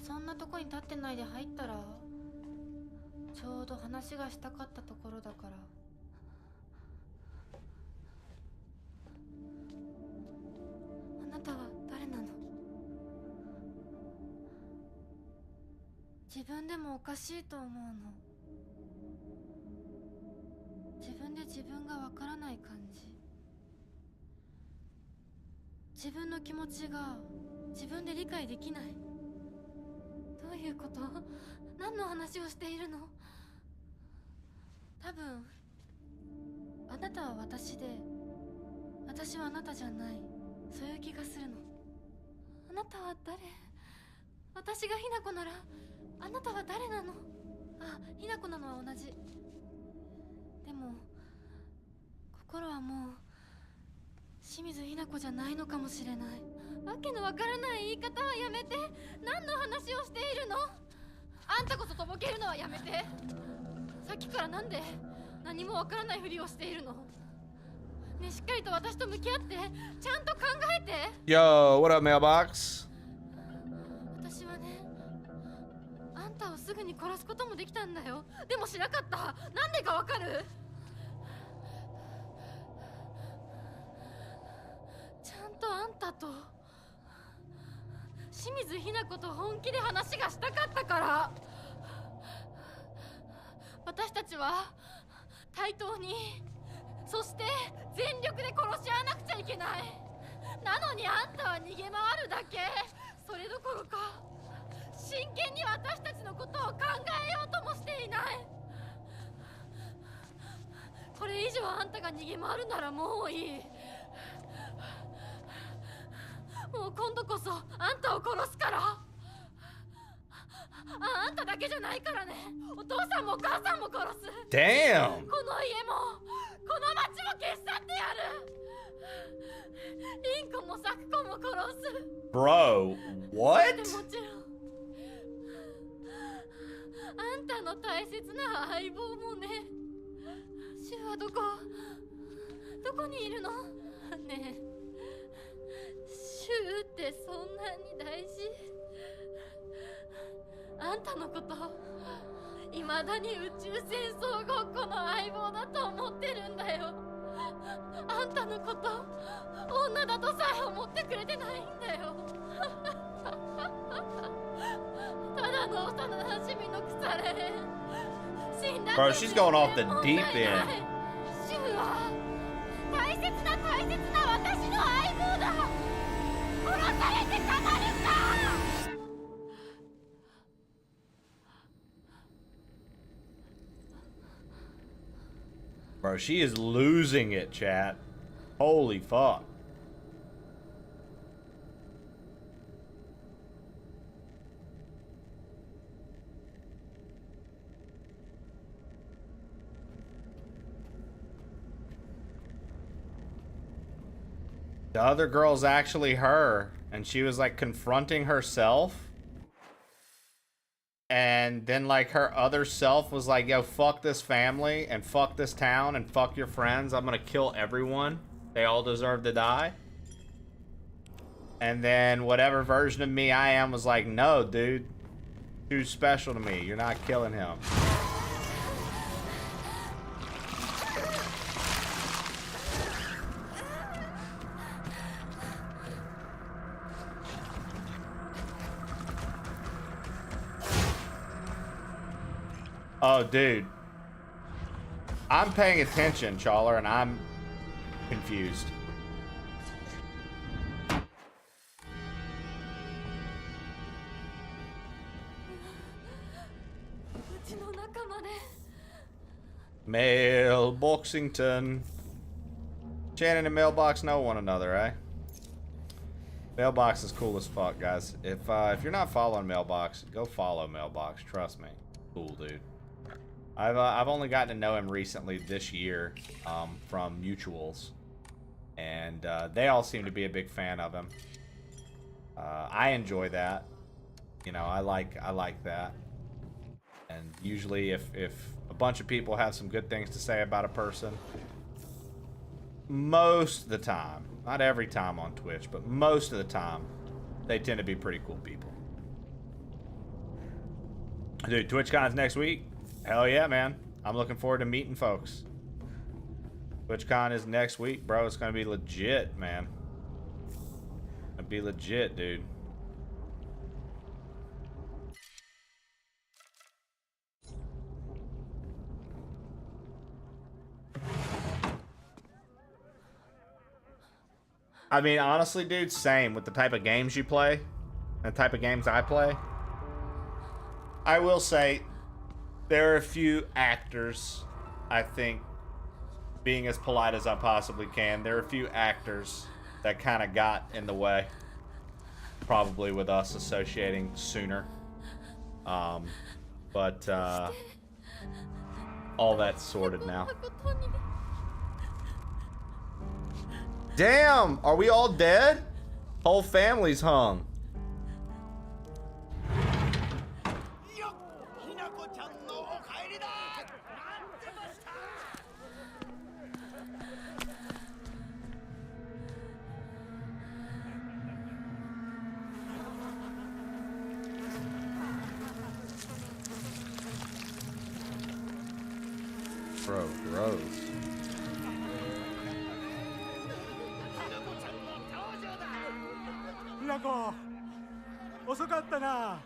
そんなとこに立ってないで入ったら、ちょうど話がしたかったところだから。あなたは誰なの？自分でもおかしいと思うの。自分で自分がわからない感じ。自分の気持ちが自分で理解できない。どういうこと？何の話をしているの？多分あなたは私で、私はあなたじゃない。そういう気がするの。あなたは誰？私がひなこならあなたは誰なの？あ、ひなこなのは同じ。でも心はもう清水ひな子じゃないのかもしれない。わけのわからない言い方はやめて。何の話をしているの？あんたこそとぼけるのはやめて。さっきからなんで何もわからないふりをしているの？ね、しっかりと私と向き合って、ちゃんと考えて。 Yo, what up, mailbox? 私はね、あんたをすぐに殺すこともできたんだよ。でもしなかった。なんでかわかる？ちゃんとあんたと清水ひな子と本気で話がしたかったから。私たちは対等に、そして全力で殺し合わなくちゃいけない。なのにあんたは逃げ回るだけ。それどころか真剣に私たちのことを考えようともしていない。これ以上あんたが逃げ回るならもういい。もう今度こそあんたを殺すから。あんただけじゃないからね。お父さんもお母さんも殺す。Damn! この家もこの町も消し去ってやる。リンコもサクコも殺す。 Bro, what? もちろんあんたの大切な相棒もね。シュはどこにいるの？ねえ、シュってそんなに大事？あんたのこと未だに宇宙戦争ごっこの相棒だと思ってるんだよ。あんたのこと女だとさえ思ってくれてないんだよ。ただの幼馴染の腐れ。死んだ Bro, she's going off the deep end. シュは大切な私の相棒だ。殺されてたまるか。Bro, she is losing it, chat. Holy fuck. The other girl's actually her, and she was like confronting herself. And then like her other self was like, yo, fuck this family and fuck this town and fuck your friends. I'm gonna kill everyone. They all deserve to die. And then whatever version of me I am was like, no, dude. Too special to me. You're not killing him. Oh, dude. I'm paying attention, Chawler, and I'm confused. Mailboxington. Shannon and Mailbox know one another, eh? Mailbox is cool as fuck, guys. If you're not following Mailbox, go follow Mailbox. Trust me. Cool, dude. I've only gotten to know him recently this year from mutuals, and they all seem to be a big fan of him. I enjoy that. You know, I like that. And usually, if a bunch of people have some good things to say about a person, most of the time, not every time on Twitch, but most of the time, they tend to be pretty cool people. Dude, TwitchCon's next week. Hell yeah, man. I'm looking forward to meeting folks. TwitchCon is next week, bro. It's gonna be legit, man. It'll be legit, dude. I mean, honestly, dude, same with the type of games you play and the type of games I play. I will say, there are a few actors, I think, being as polite as I possibly can, there are a few actors that kind of got in the way, probably with us associating sooner. But all that's sorted now. Damn, are we all dead? Whole family's hung. Bro, gross. Nako, 遅かったな。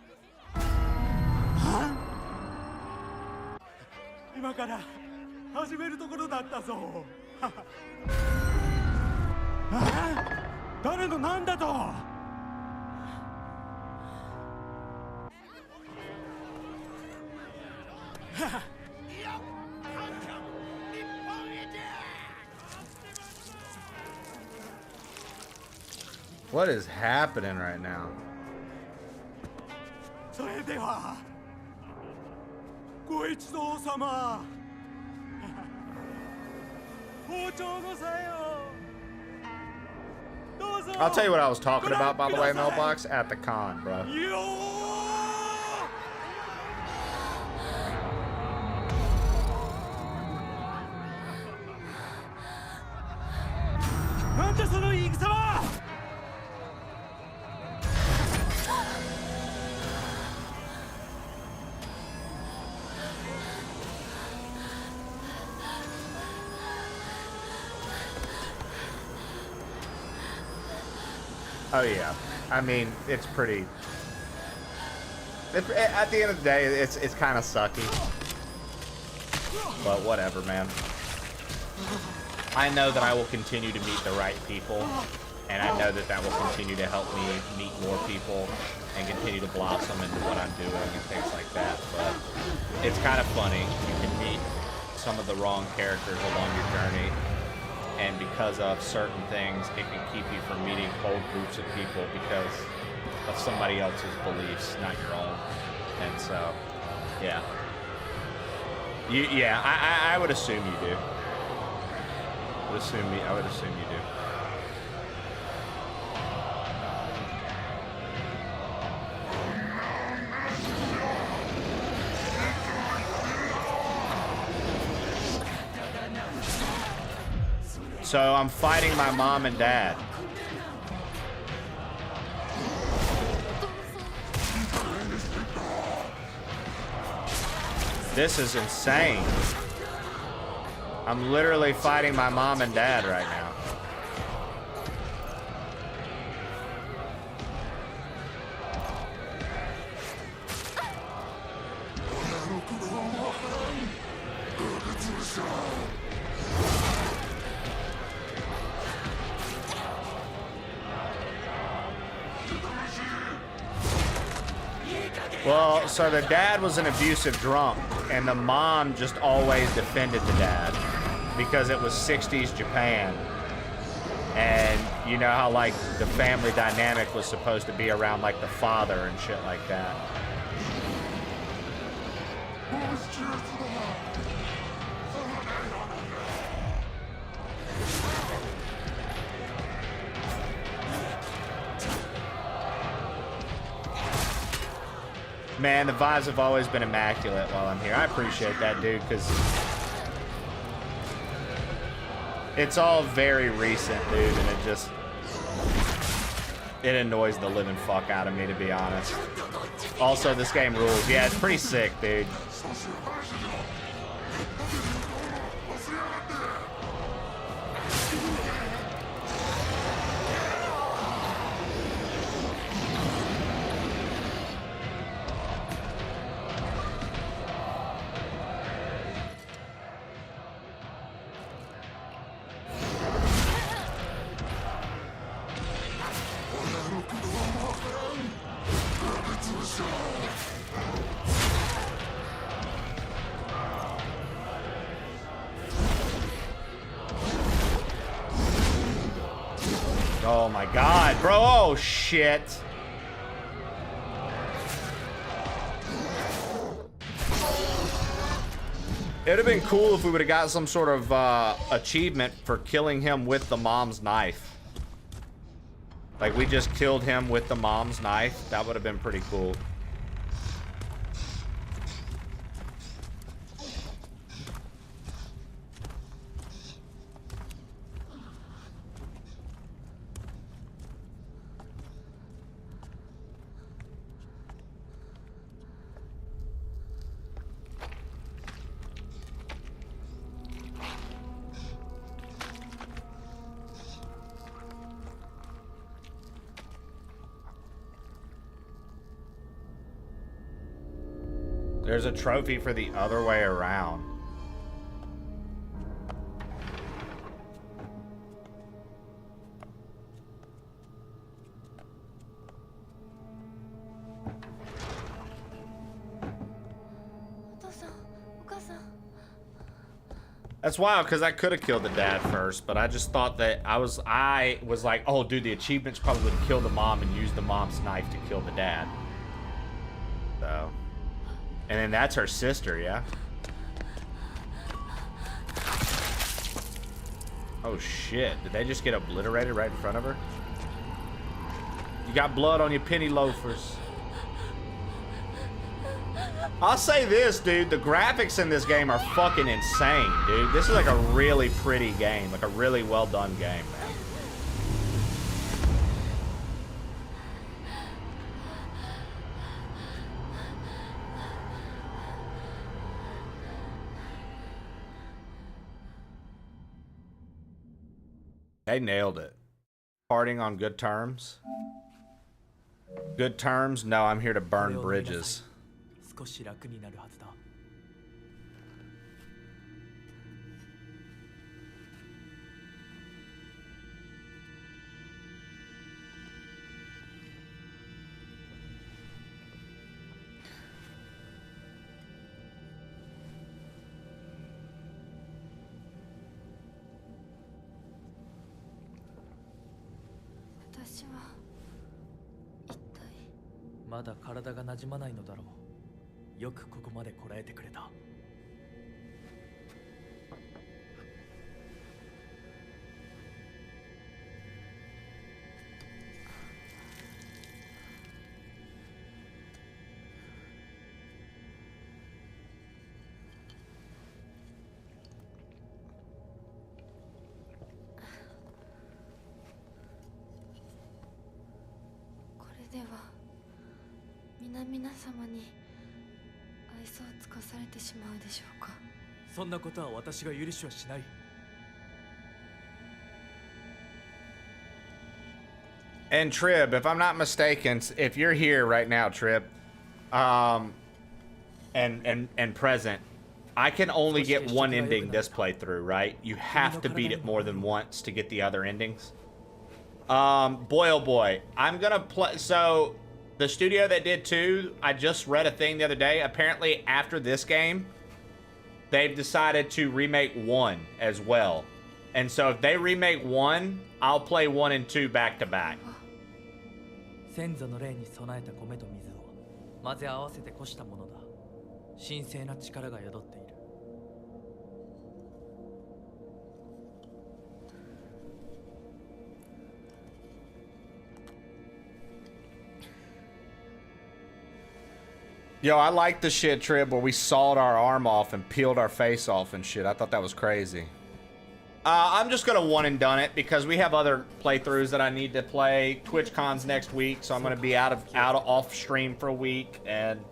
今から始めるところだったぞ。誰のなんだと。What is happening right now? それではご一同様包丁のさよどうぞ I'll tell you what I was talking about, by the way, Mailbox, at the con, bro. Yo! なんだその言い草は Oh yeah, I mean it's pretty. At the end of the day, it's kind of sucky, but whatever, man. I know that I will continue to meet the right people, and I know that that will continue to help me meet more people and continue to blossom into what I'm doing and things like that. But it's kind of funny. You can meet some of the wrong characters along your journey. And because of certain things, it can keep you from meeting whole groups of people because of somebody else's beliefs, not your own. And so, yeah. I would assume you do. I would assume you do. So I'm fighting my mom and dad. This is insane. I'm literally fighting my mom and dad right now. Well, so the dad was an abusive drunk, and the mom just always defended the dad because it was 60s Japan. And you know how, like, the family dynamic was supposed to be around, like, the father and shit like that. Man, the vibes have always been immaculate while I'm here. I appreciate that, dude, because it's all very recent, dude, and it annoys the living fuck out of me, to be honest. Also, this game rules. Yeah, it's pretty sick, dude. Oh my god, bro. Oh shit. It'd have been cool if we would have got some sort of achievement for killing him with the mom's knife. Like, we just killed him with the mom's knife. That would have been pretty cool. There's a trophy for the other way around. That's wild, because I could have killed the dad first, but I just thought that I was like, oh, dude, the achievements probably would kill the mom and use the mom's knife to kill the dad. So, and then that's her sister, yeah? Oh shit, did they just get obliterated right in front of her? You got blood on your penny loafers. I'll say this, dude, the graphics in this game are fucking insane, dude. This is like a really pretty game, like a really well done game, man. They nailed it. Parting on good terms. Good terms? No, I'm here to burn bridges. 少し楽になるはずだ。私は一体まだ体が馴染まないのだろう。よくここまでこらえてくれた。では皆々様に愛想を尽かされてしまうでしょうか。そんなことは私が許しはしない。 And Trib, if I'm not mistaken, if you're here right now, Trib, and present, I can only get one ending this playthrough, right? You have to beat it more than once to get the other endings. Boy, oh boy, I'm gonna play. So the studio that did 2, I just read a thing the other day. Apparently, after this game, they've decided to remake 1 as well. And so if they remake 1, I'll play 1 and 2 back to back. 先祖の霊に備えた米と水を混ぜ合わせてこしたものだ。神聖な力が宿っている。Yo, I like the shit, Trib, where we sawed our arm off and peeled our face off and shit. I thought that was crazy. I'm just gonna one and done it because we have other playthroughs that I need to play. TwitchCon's next week, so I'm gonna be out of off stream for a week, and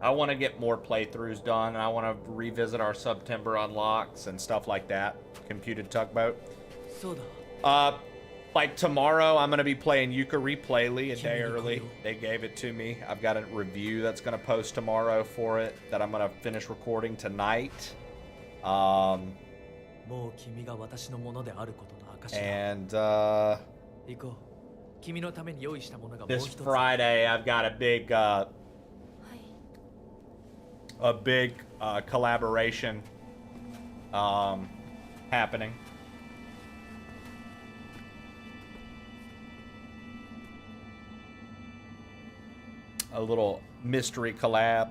I want to get more playthroughs done, and I want to revisit our September unlocks and stuff like that. Computed Tugboat. Like tomorrow, I'm gonna be playing Yooka-Ree-Playly a day early. They gave it to me. I've got a review that's gonna post tomorrow for it that I'm gonna finish recording tonight. And this Friday I've got a big collaboration happening. A little mystery collab.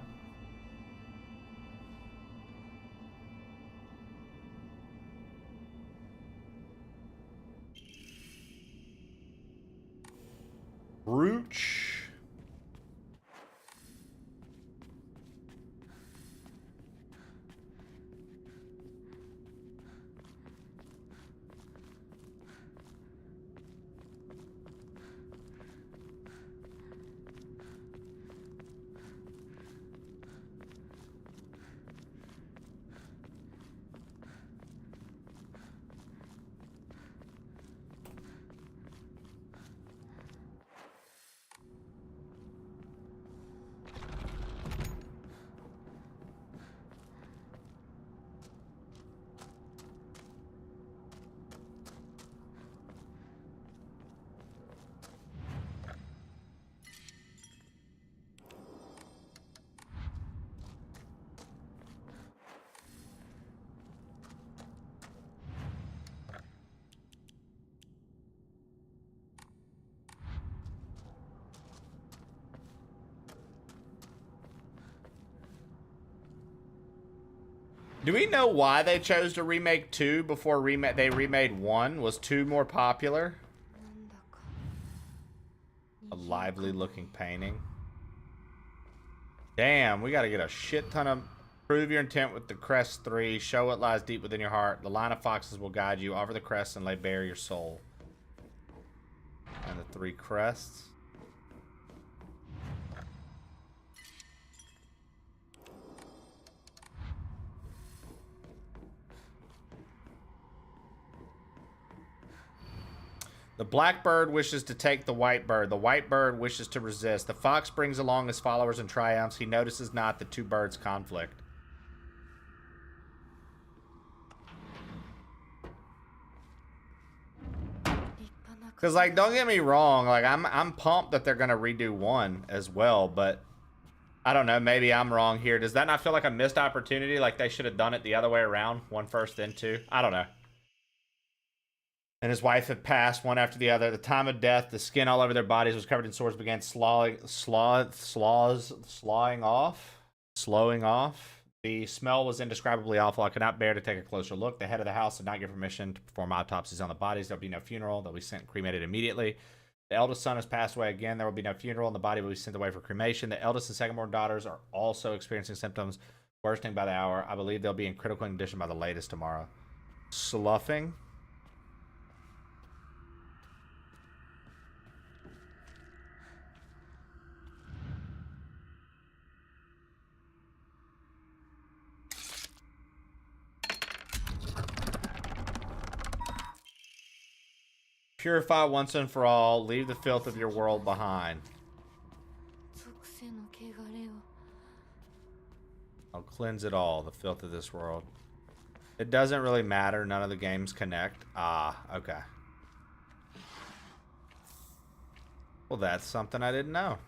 Brooch. Do we know why they chose to remake 2 before they remade 1? Was 2 more popular? A lively looking painting. Damn, we gotta get a shit ton of... Prove your intent with the crest 3. Show what lies deep within your heart. The line of foxes will guide you. Offer the crest and lay bare your soul. And the 3 crests. The black bird wishes to take the white bird. The white bird wishes to resist. The fox brings along his followers and triumphs. He notices not the 2 birds' conflict. Because, like, don't get me wrong. Like, I'm pumped that they're going to redo 1 as well. But, I don't know. Maybe I'm wrong here. Does that not feel like a missed opportunity? Like, they should have done it the other way around. 1 first, then 2? I don't know. And his wife had passed one after the other. At the time of death, the skin all over their bodies was covered in sores, began slowing off. The smell was indescribably awful. I could not bear to take a closer look. The head of the house did not give permission to perform autopsies on the bodies. There will be no funeral. They'll be sent cremated immediately. The eldest son has passed away again. There will be no funeral, and the body will be sent away for cremation. The eldest and second-born daughters are also experiencing symptoms worsening by the hour. I believe they'll be in critical condition by the latest tomorrow. Sloughing. Purify once and for all. Leave the filth of your world behind. 属性の汚れを I'll cleanse it all, the filth of this world. It doesn't really matter. None of the games connect. Ah, okay. Well, that's something I didn't know.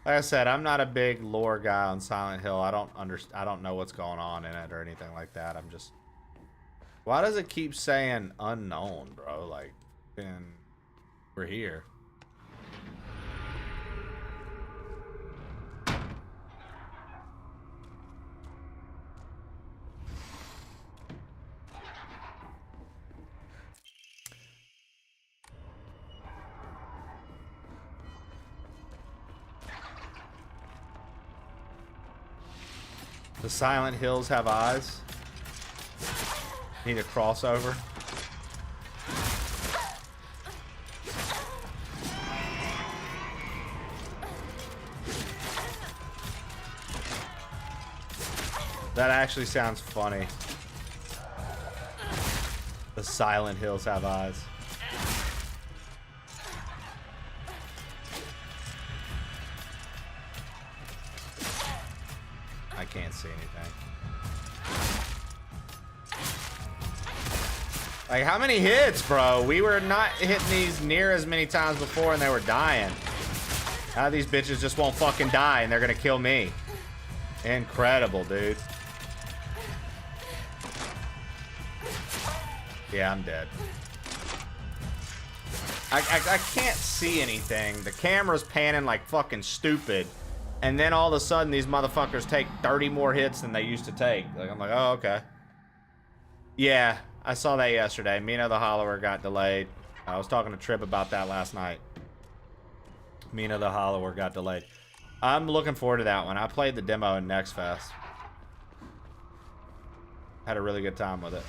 Like I said, I'm not a big lore guy on Silent Hill. I don't know what's going on in it or anything like that. I'm just... Why does it keep saying unknown, bro? Like, then we're here. The Silent Hills have eyes. Need a crossover. That actually sounds funny. The Silent Hills have eyes. I can't see anything. Like, how many hits, bro? We were not hitting these near as many times before and they were dying. Now these bitches just won't fucking die and they're gonna kill me. Incredible, dude. Yeah, I'm dead. I can't see anything. The camera's panning like fucking stupid. And then all of a sudden, these motherfuckers take 30 more hits than they used to take. Like, I'm like, oh, okay. Yeah, I saw that yesterday. Mina the Hollower got delayed. I was talking to Trip about that last night. Mina the Hollower got delayed. I'm looking forward to that one. I played the demo in Next Fest. Had a really good time with it.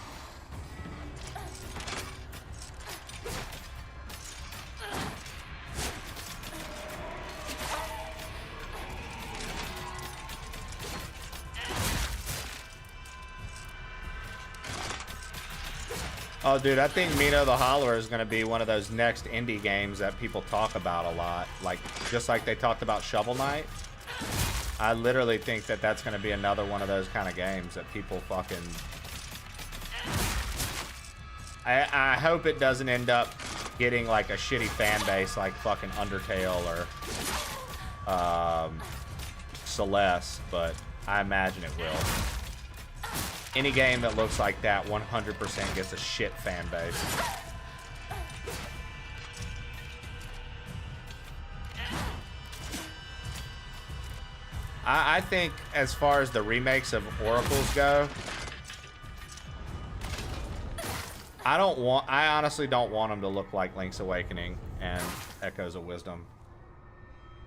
Oh, dude, I think Mina the Hollower is going to be one of those next indie games that people talk about a lot. Like, just like they talked about Shovel Knight. I literally think that that's going to be another one of those kind of games that people fucking... I hope it doesn't end up getting, like, a shitty fan base like fucking Undertale or Celeste, but I imagine it will. Any game that looks like that 100% gets a shit fan base. I think as far as the remakes of Oracles go, I honestly don't want them to look like Link's Awakening and Echoes of Wisdom.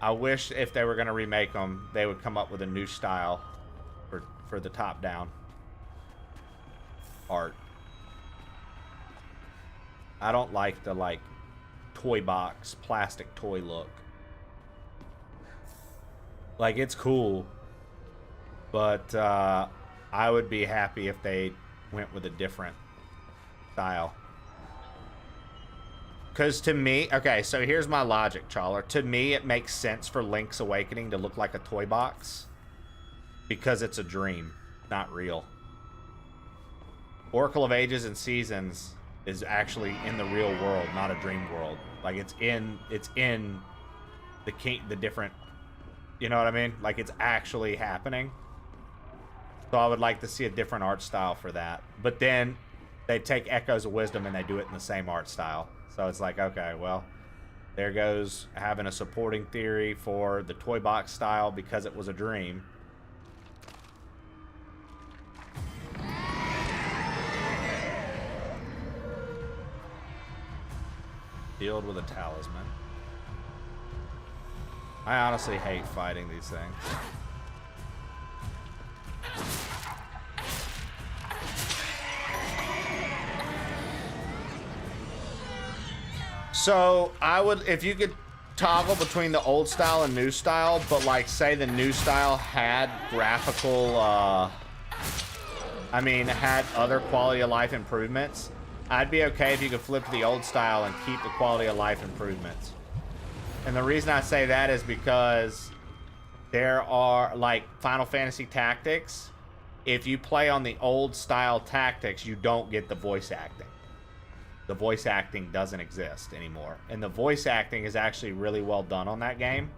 I wish if they were going to remake them, they would come up with a new style for the top-down art. I don't like the toy box plastic toy look. Like, it's cool, but I would be happy if they went with a different style. Because to me, okay, so here's my logic, Chawler. To me, it makes sense for Link's Awakening to look like a toy box because it's a dream, not real. Oracle of Ages and Seasons is actually in the real world, not a dream world. Like, it's in the different, you know what I mean? Like, it's actually happening. So I would like to see a different art style for that. But then they take Echoes of Wisdom and they do it in the same art style. So it's like, okay, well, there goes having a supporting theory for the toy box style because it was a dream. Healed with a talisman. I honestly hate fighting these things. So I would, if you could toggle between the old style and new style, but like say the new style had graphical I mean, had other quality of life improvements, I'd be okay if you could flip to the old style and keep the quality of life improvements. And the reason I say that is because there are, like, Final Fantasy Tactics. If you play on the old style Tactics, you don't get the voice acting. The voice acting doesn't exist anymore. And the voice acting is actually really well done on that game.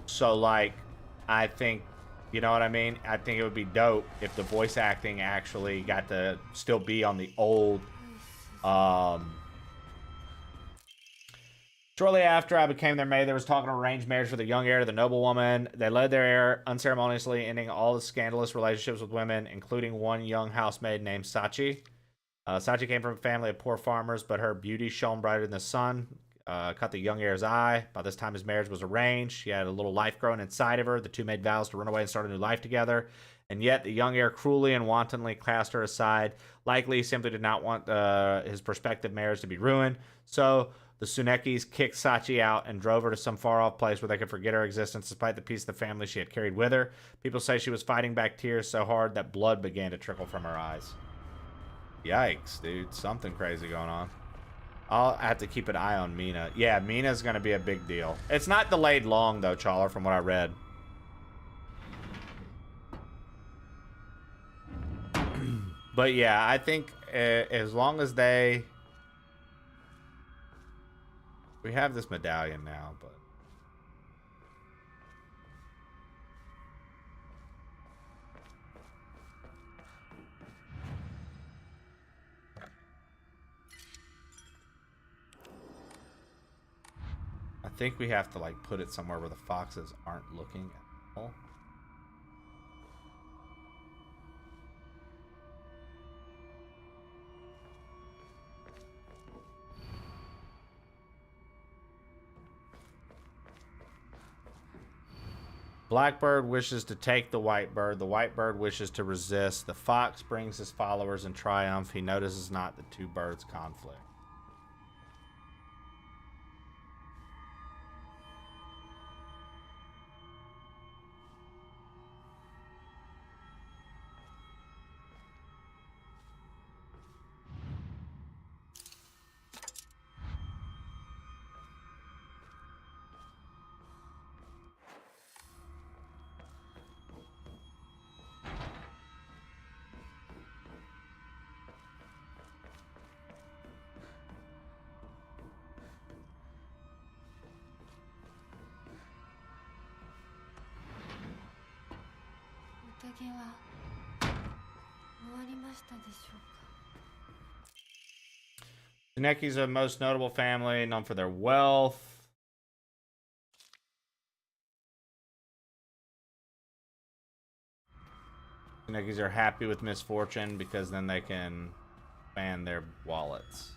So, like, I think, you know what I mean? I think it would be dope if the voice acting actually got to still be on the old. Shortly after I became their maid, there was talk of arranged marriage for the young heir to the noblewoman. They led their heir unceremoniously, ending all the scandalous relationships with women, including one young housemaid named Sachi. Sachi came from a family of poor farmers, but her beauty shone brighter than the sun. Caught the young heir's eye. By this time, his marriage was arranged. She had a little life growing inside of her. The two made vows to run away and start a new life together. And yet, the young heir cruelly and wantonly cast her aside. Likely, he simply did not want his prospective marriage to be ruined. So, the Tsunekis kicked Sachi out and drove her to some far-off place where they could forget her existence despite the piece of the family she had carried with her. People say she was fighting back tears so hard that blood began to trickle from her eyes. Yikes, dude. Something crazy going on. I'll have to keep an eye on Mina. Yeah, Mina's going to be a big deal. It's not delayed long, though, Chawler, from what I read. But yeah, I think as long as they... We have this medallion now, but... I think we have to, like, put it somewhere where the foxes aren't looking at all. Blackbird wishes to take the white bird. The white bird wishes to resist. The fox brings his followers in triumph. He notices not the two birds' conflict. Tsunekis are the most notable family, known for their wealth. Tsunekis are happy with misfortune because then they can expand their wallets.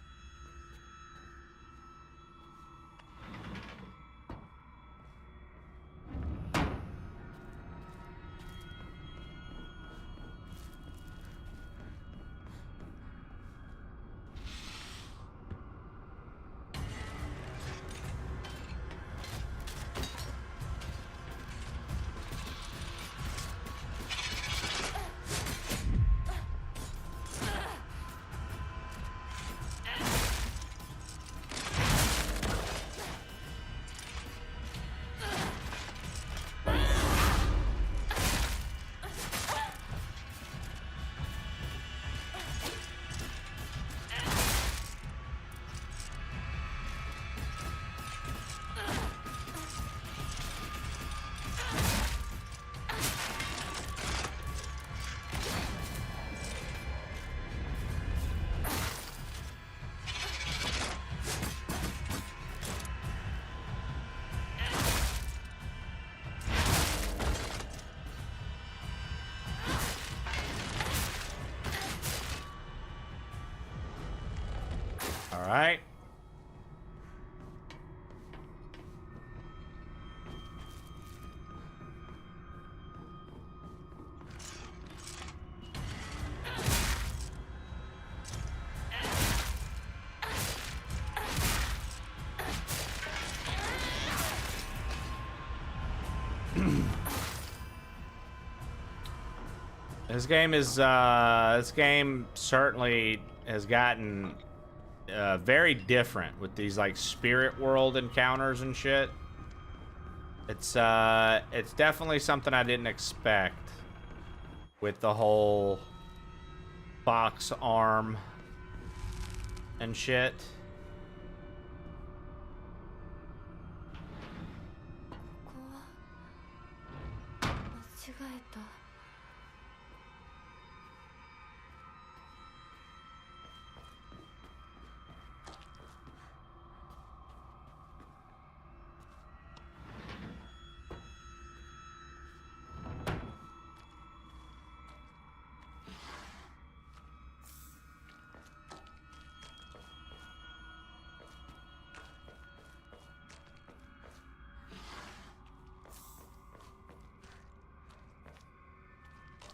All right. This game is this game certainly has gotten very different with these like spirit world encounters and shit. It's definitely something I didn't expect with the whole box arm and shit.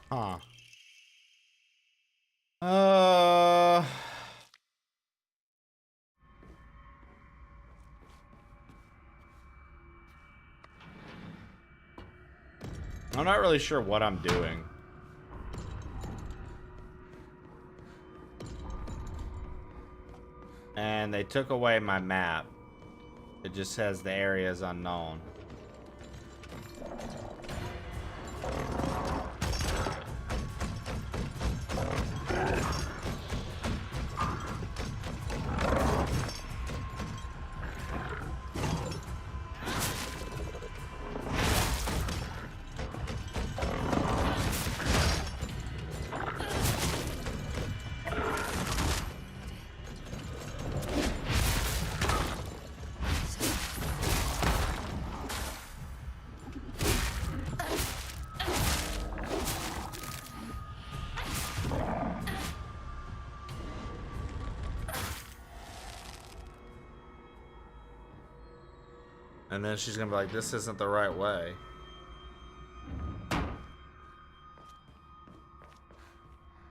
Huh. I'm not really sure what I'm doing. And they took away my map. It just says the area is unknown. And then she's gonna be like, this isn't the right way.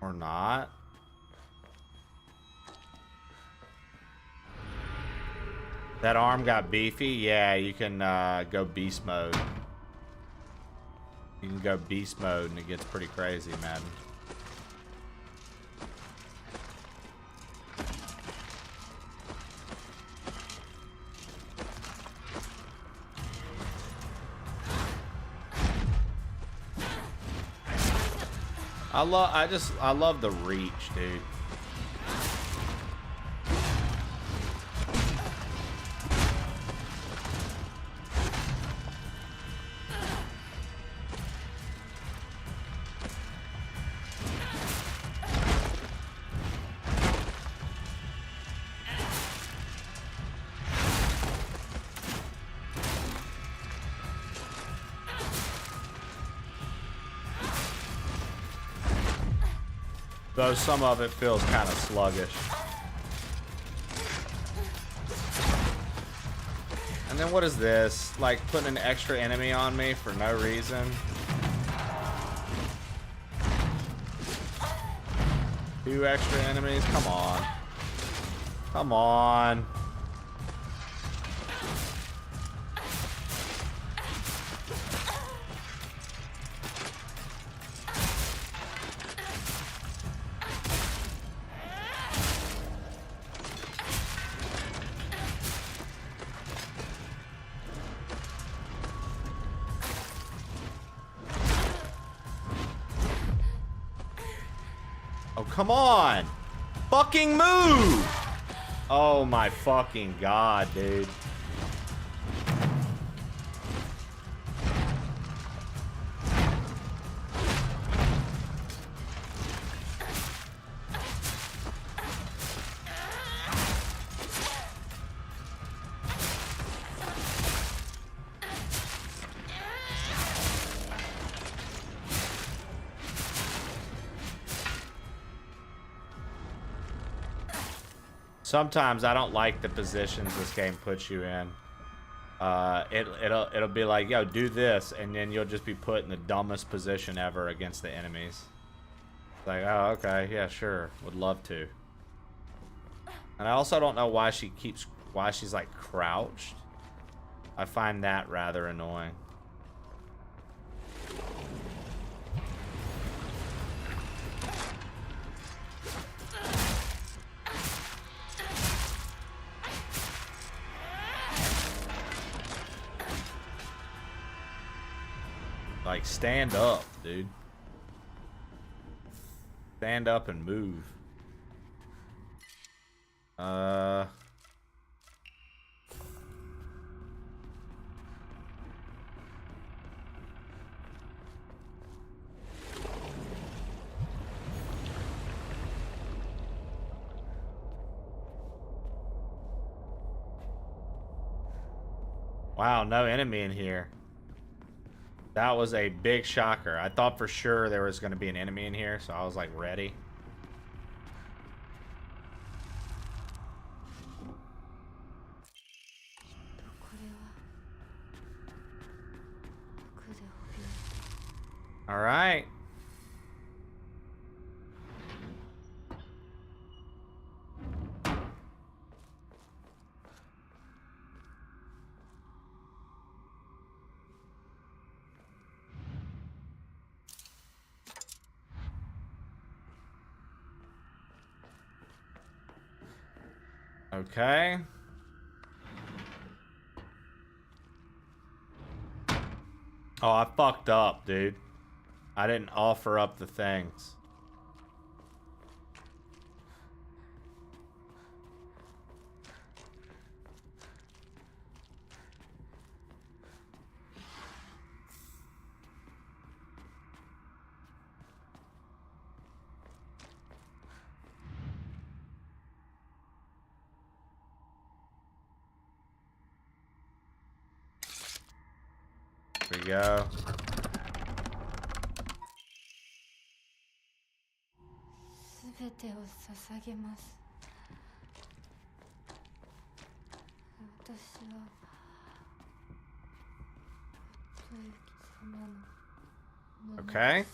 Or not. That arm got beefy? Yeah, you can go beast mode. You can go beast mode and it gets pretty crazy, man. I love the reach, dude. Though some of it feels kind of sluggish. And then what is this? Like putting an extra enemy on me for no reason? Two extra enemies? Come on. Come on. Come on! Fucking move! Oh my fucking god, dude. Sometimes I don't like the positions this game puts you in. It'll be like, yo, do this, and then you'll just be put in the dumbest position ever against the enemies. Like, oh, okay, yeah, sure, would love to. And I also don't know why she's like crouched. I find that rather annoying. Like, stand up, dude. Stand up and move. Wow, no enemy in here. That was a big shocker. I thought for sure there was going to be an enemy in here, so I was like ready. All right. Okay. Oh, I fucked up, dude. I didn't offer up the things. Here we go. Okay.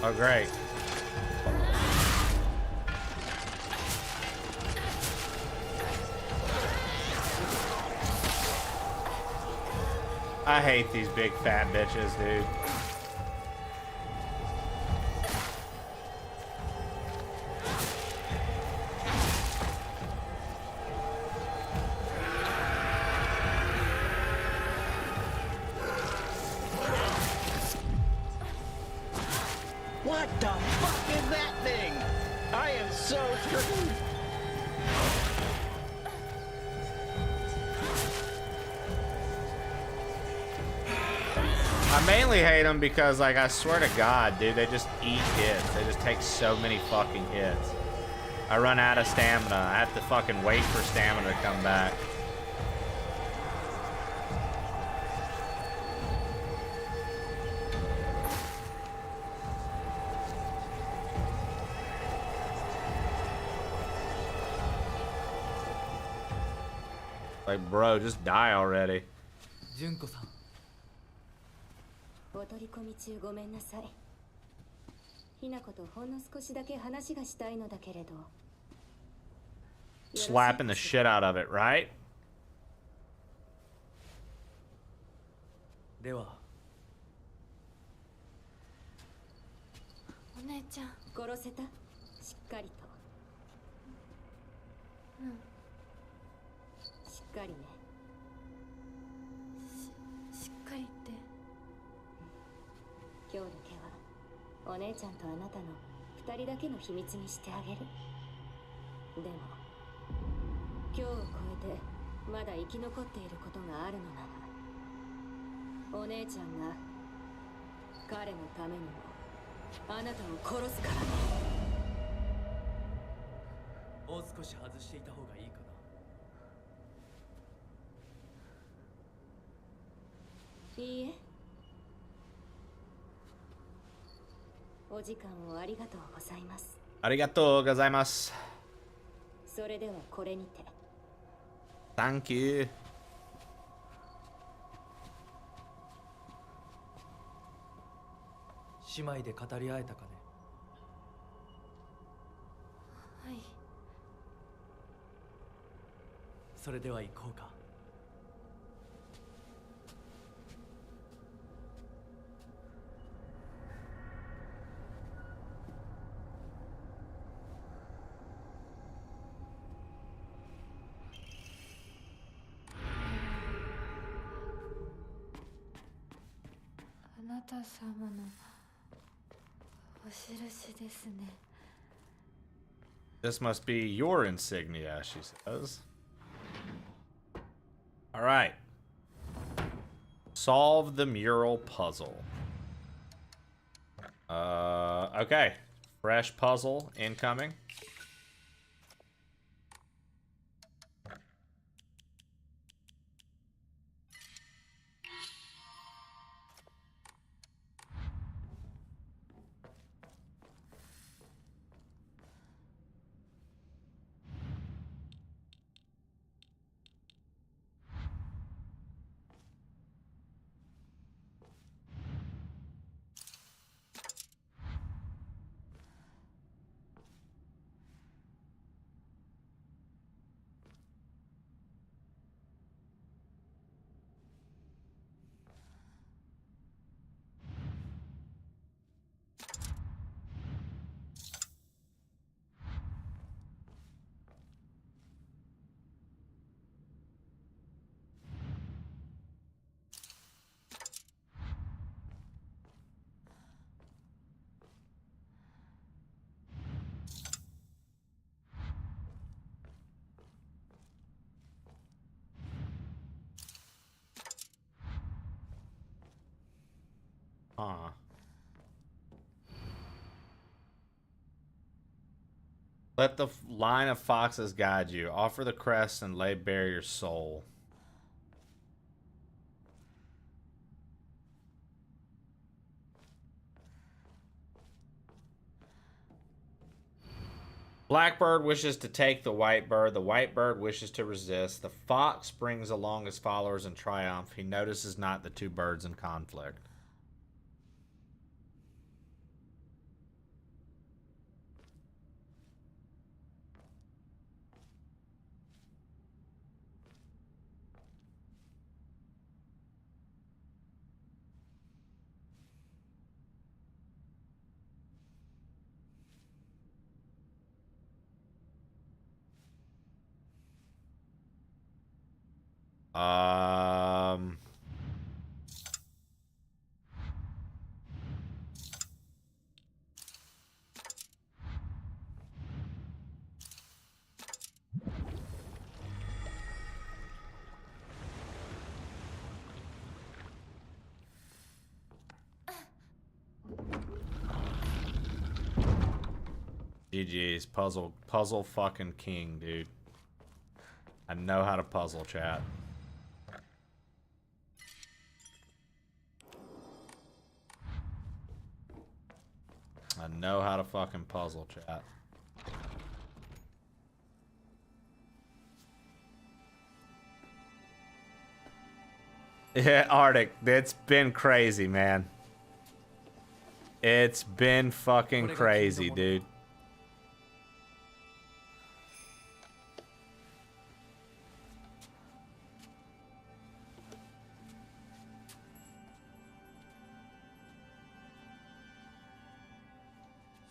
Oh, great. I hate these big fat bitches, dude. What the fuck is that thing? I am so screwed. I mainly hate them because, like, I swear to God, dude, they just eat hits. They just take so many fucking hits. I run out of stamina. I have to fucking wait for stamina to come back. Like, bro, just die already. 純子さん。お取り込み中ごめんなさい。ひなことほんの少しだけ話がしたいのだけれど。Slapping the shit out of it, right? では。お姉ちゃん殺せた？しっかりと。うん。しっかりね。しっかりって。今日だけはお姉ちゃんとあなたの二人だけの秘密にしてあげる。でも今日を超えてまだ生き残っていることがあるのなら、お姉ちゃんが彼のためにもあなたを殺すからね。もう少し外していた方がいいかな。いいえ。お時間をありがとうございます。ありがとうございます。それではこれにて。Thank you. 姉妹で語り合えたかね。はい。それでは行こうか。あなた様のお印ですね。This must be your insignia, she says. All right. Solve the mural puzzle. Okay. Fresh puzzle incoming. Huh. Let the line of foxes guide you. Offer the crest and lay bare your soul. Blackbird wishes to take the white bird. The white bird wishes to resist. The fox brings along his followers in triumph. He notices not the two birds in conflict. GG's. Puzzle fucking king, dude. I know how to puzzle, chat. I know how to fucking puzzle, chat. Yeah, Arctic, it's been crazy, man. It's been fucking crazy, dude.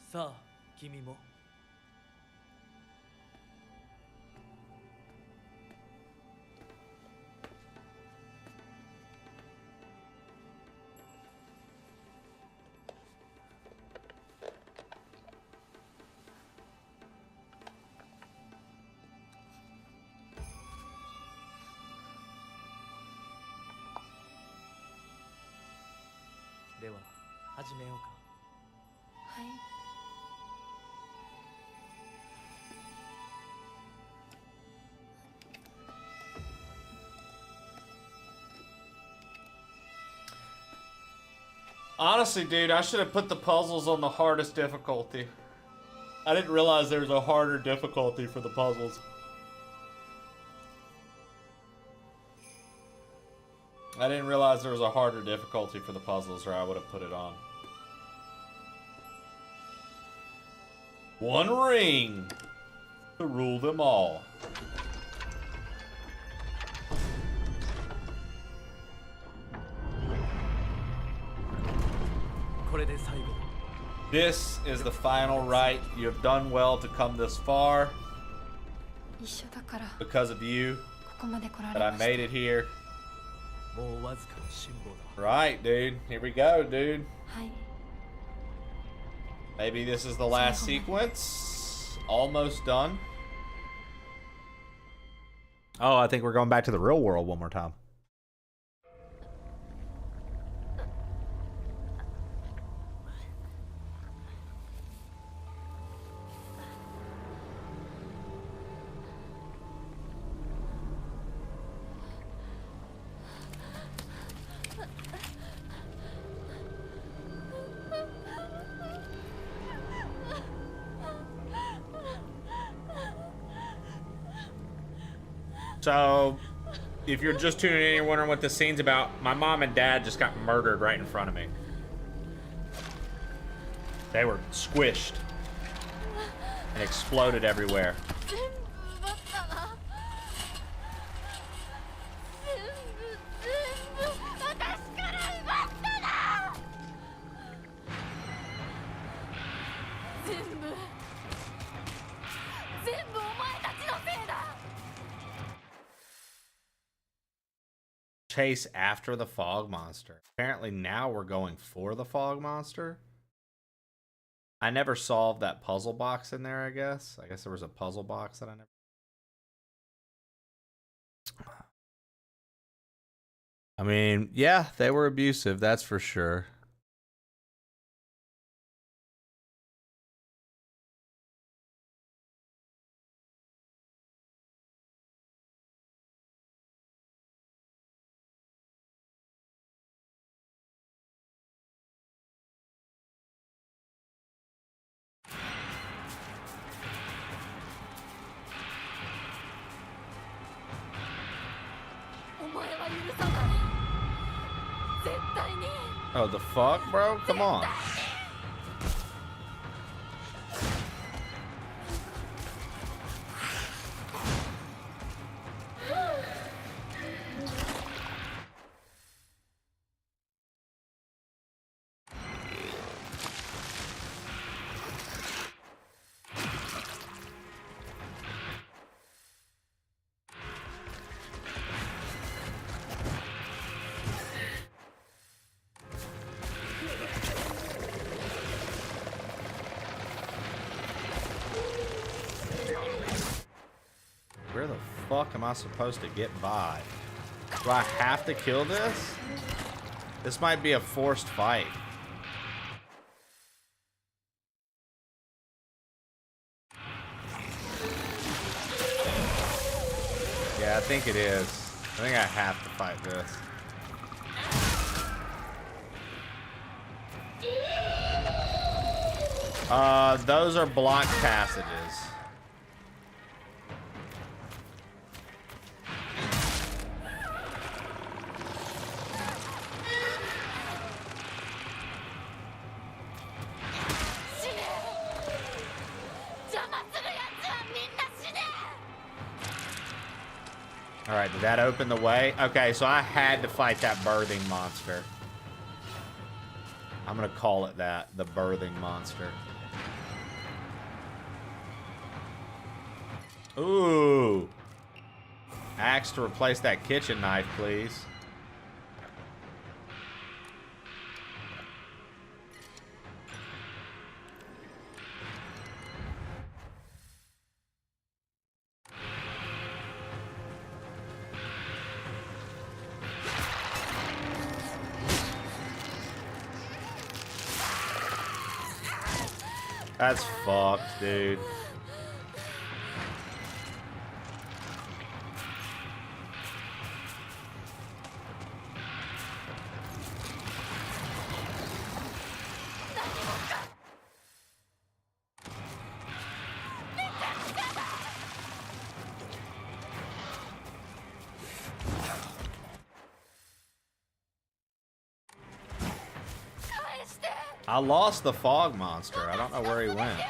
Sa, kimi mo. Dewa, 始めようか。はい。Honestly, dude, I should have put the puzzles on the hardest difficulty. I didn't realize there was a harder difficulty for the puzzles. I didn't realize there was a harder difficulty for the puzzles, or I would have put it on. One ring to rule them all. This is the final rite. You have done well to come this far. Because of you, that I made it here. Right, dude. Here we go, dude. Maybe this is the last sequence. Almost done. Oh, I think we're going back to the real world one more time. So, if you're just tuning in, you're wondering what this scene's about, my mom and dad just got murdered right in front of me. They were squished and exploded everywhere. Chase after the fog monster. Apparently now we're going for the fog monster. I never solved that puzzle box in there, I guess. I guess there was a puzzle box that I never... I mean, yeah, they were abusive, that's for sure. Oh, the fuck, bro? Come on. Where the fuck am I supposed to get by? Do I have to kill this? This might be a forced fight. Yeah, I think it is. I think I have to fight this. Those are blocked passages. Alright, did that open the way? Okay, so I had to fight that birthing monster. I'm gonna call it that, the birthing monster. Ooh. Axe to replace that kitchen knife, please. That's fucked, dude. I lost the fog monster. I don't know where he went.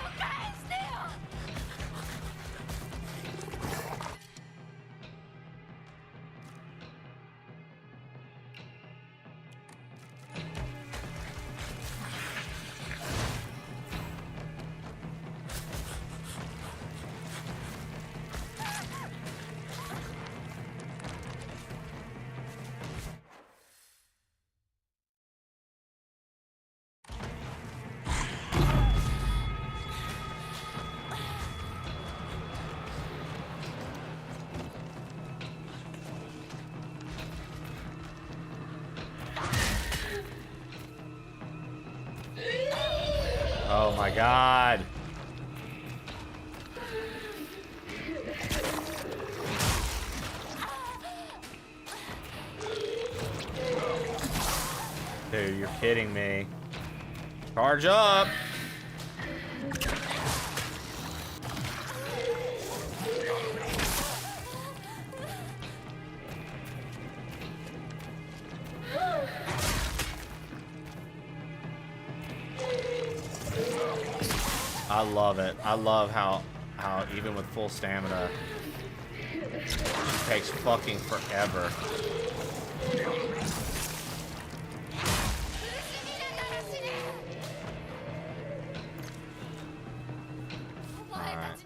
Oh my god. Dude, you're kidding me. Charge up. I love it. I love how even with full stamina, she takes fucking forever. Alright.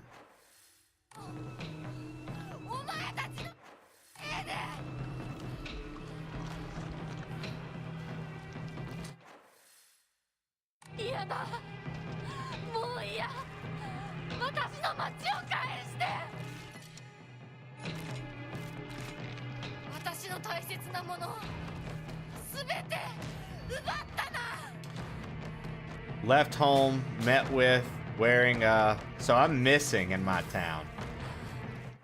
Left home, met with, wearing so I'm missing in my town.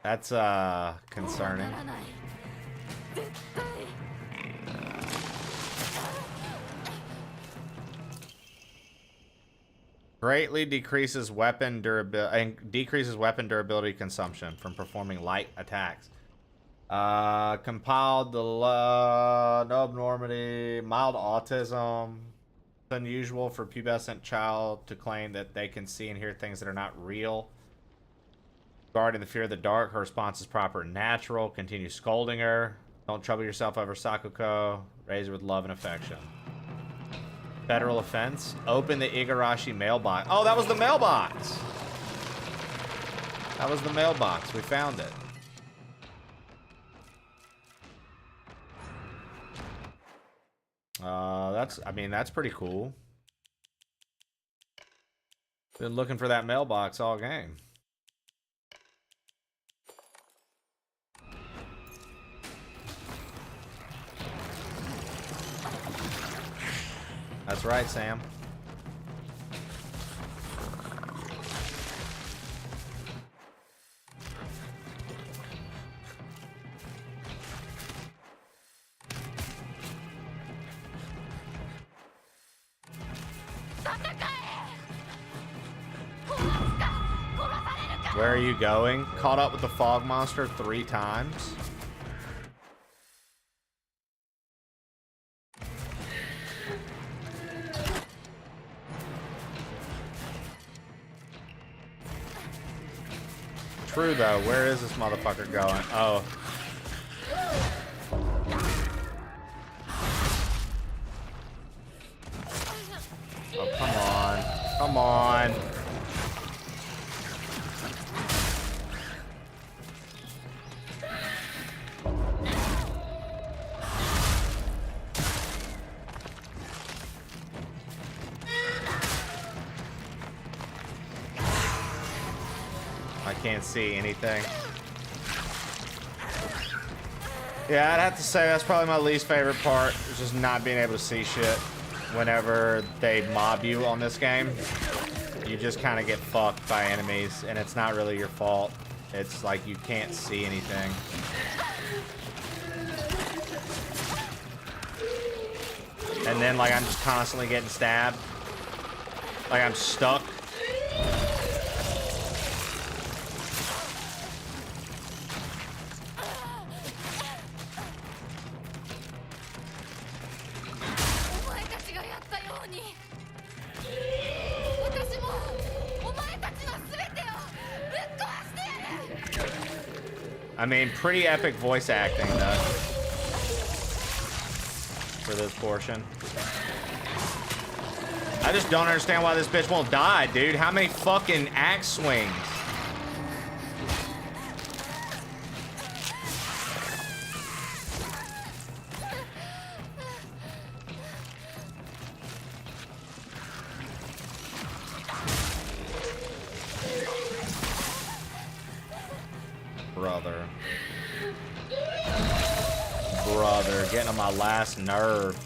That's concerning. Greatly decreases weapon durability consumption from performing light attacks. Compiled the no abnormality, mild autism. It's unusual for pubescent child to claim that they can see and hear things that are not real. Guarding the fear of the dark, her response is proper and natural. Continue scolding her. Don't trouble yourself over Sakuko. Raise her with love and affection. Federal offense. Open the Igarashi mailbox. Oh, that was the mailbox. That was the mailbox. We found it. That's pretty cool. Been looking for that mailbox all game. That's right, Sam. Where are you going? Caught up with the fog monster 3 times. True though, where is this motherfucker going? Oh. Oh, come on. Come on. Can't see anything. Yeah, I'd have to say that's probably my least favorite part, is just not being able to see shit whenever they mob you on this game. You just kind of get fucked by enemies, and it's not really your fault. It's like you can't see anything. And then, like, I'm just constantly getting stabbed. Like, I'm stuck. mean, pretty epic voice acting, though, for this portion. I just don't understand why this bitch won't die, dude. How many fucking axe swings? Brother, getting on my last nerve.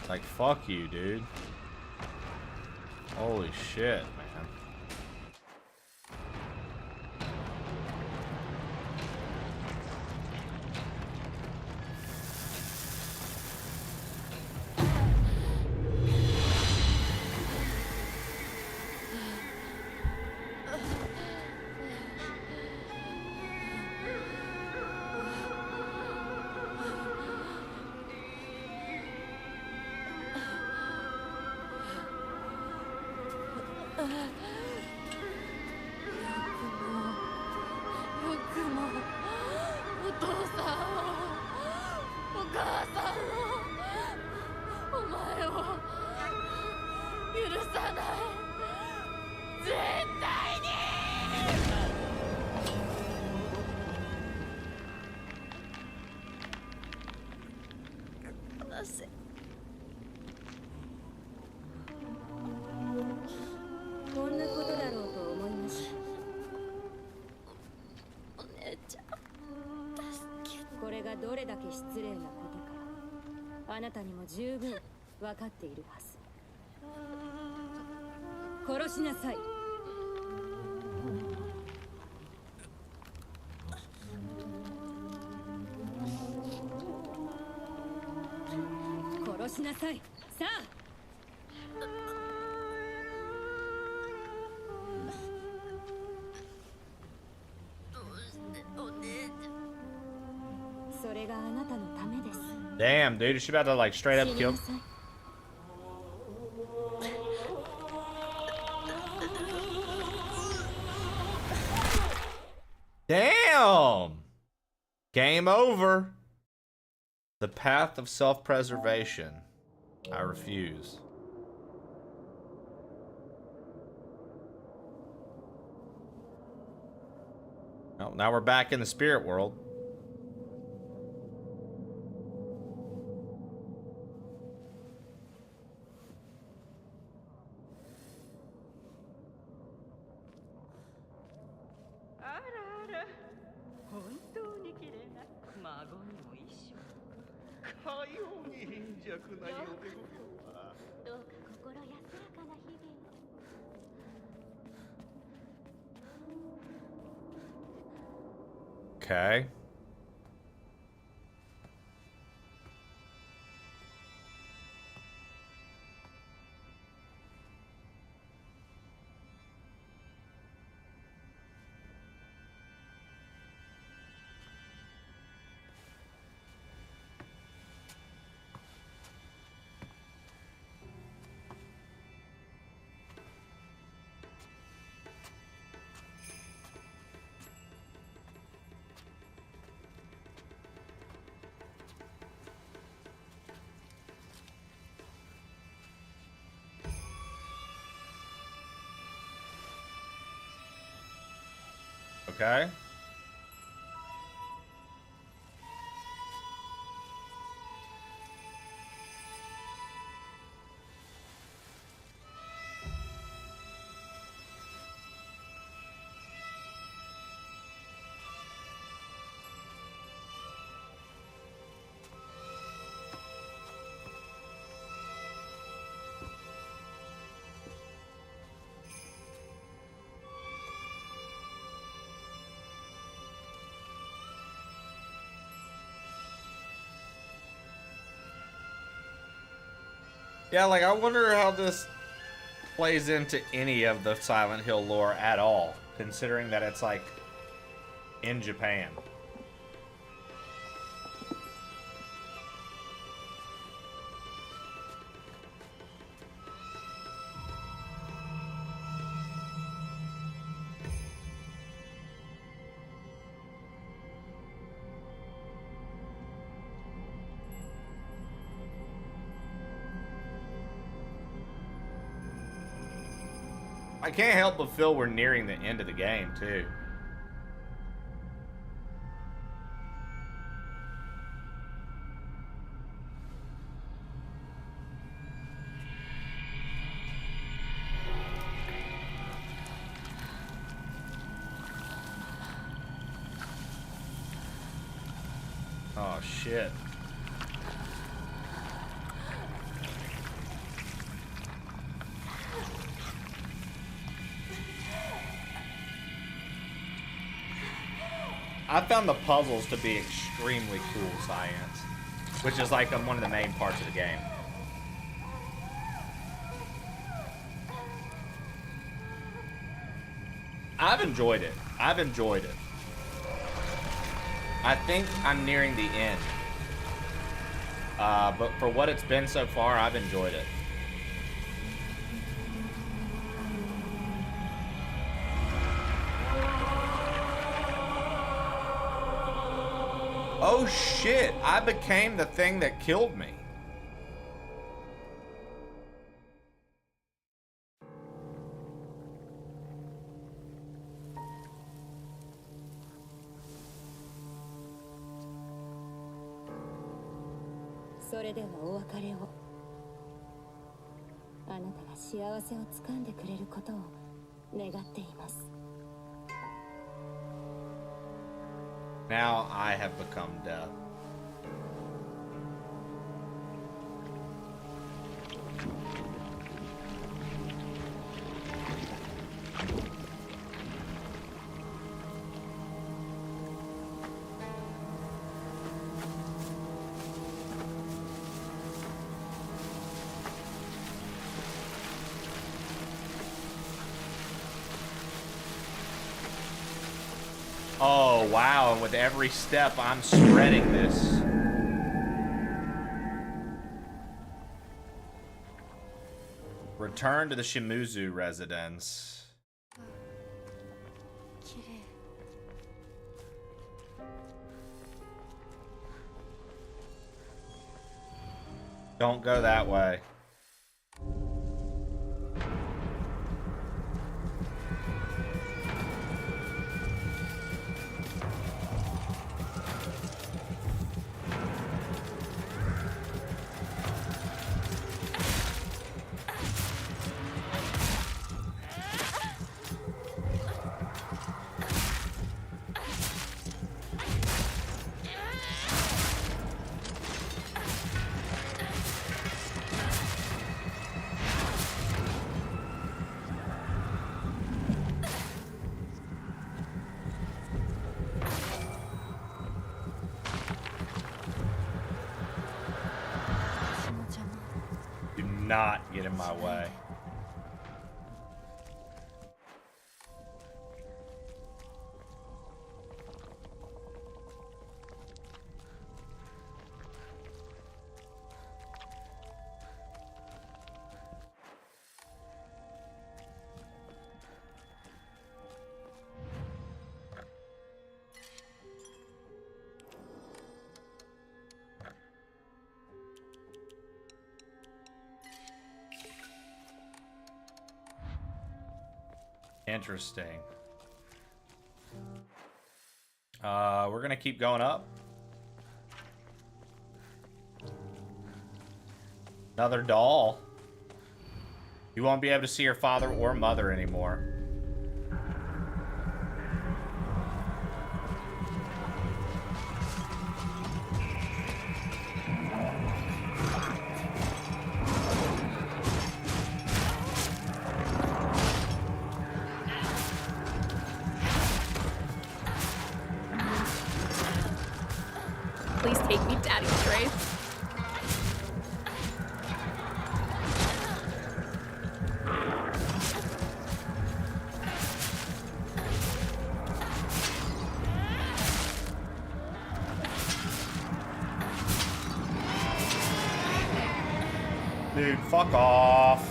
Like, fuck you, dude. Holy shit, man.これがどれだけ失礼なことかあなたにも十分分かっているはず。殺しなさい。殺しなさい。さあ。それがあなたのためです。Damn, dude, is she about to like straight up kill? Damn! Game over. The path of self-preservation. I refuse. Well, now we're back in the spirit world. Okay. Okay. Yeah, like, I wonder how this plays into any of the Silent Hill lore at all, considering that it's, like, in Japan. I can't help but feel we're nearing the end of the game, too. Oh, shit. I found the puzzles to be extremely cool science, which is like one of the main parts of the game. I've enjoyed it. I've enjoyed it. I think I'm nearing the end. But for what it's been so far, I've enjoyed it. Oh shit, I became the thing that killed me.それではお別れを。あなたが幸せをつかんでくれることを願っています。Now I have become death. Oh, wow, and with every step, I'm spreading this. Return to the Shimizu residence. Don't go that way. Do not get in my way. Interesting. We're gonna keep going up. Another doll. You won't be able to see your father or mother anymore. Please take me, Daddy Strafe. dude. Fuck off.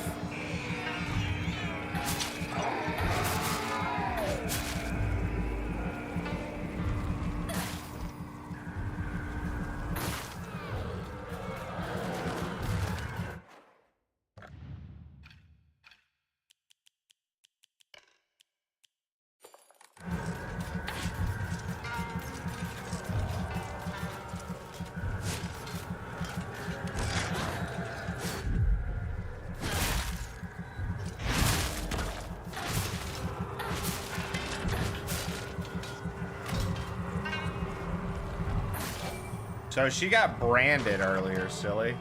So she got branded earlier, silly.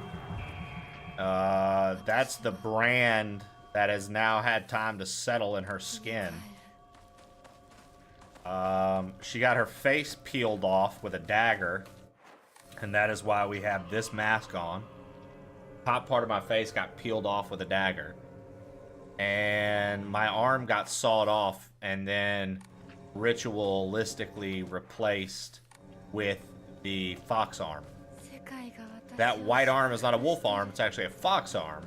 That's the brand that has now had time to settle in her skin. She got her face peeled off with a dagger, and that is why we have this mask on. Top part of my face got peeled off with a dagger, and my arm got sawed off and then ritualistically replaced with the fox arm. That white arm is not a wolf arm, it's actually a fox arm.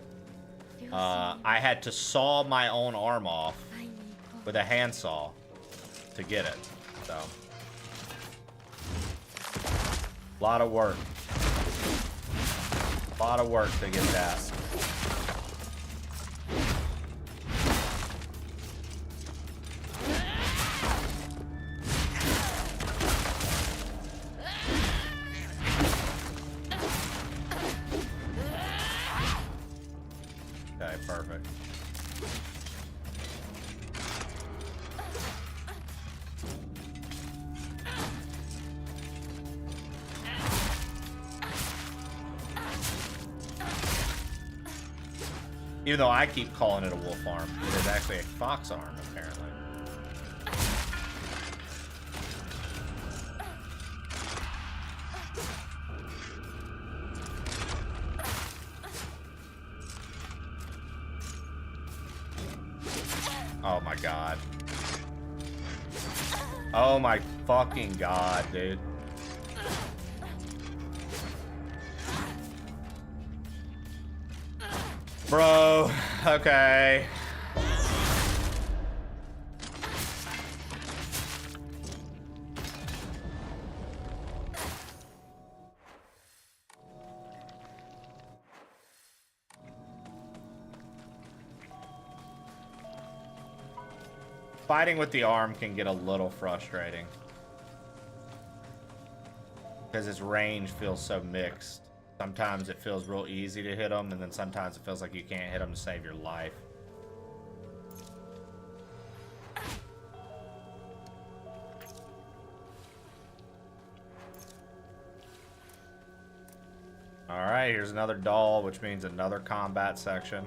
I had to saw my own arm off with a handsaw to get it. So, a lot of work. A lot of work to get that. Okay, perfect. Even though I keep calling it a wolf arm, it is actually a fox arm, apparently. Oh my god. Oh my fucking god, dude. Bro, okay. Fighting with the arm can get a little frustrating, because its range feels so mixed. Sometimes it feels real easy to hit them, and then sometimes it feels like you can't hit them to save your life. Alright, here's another doll, which means another combat section.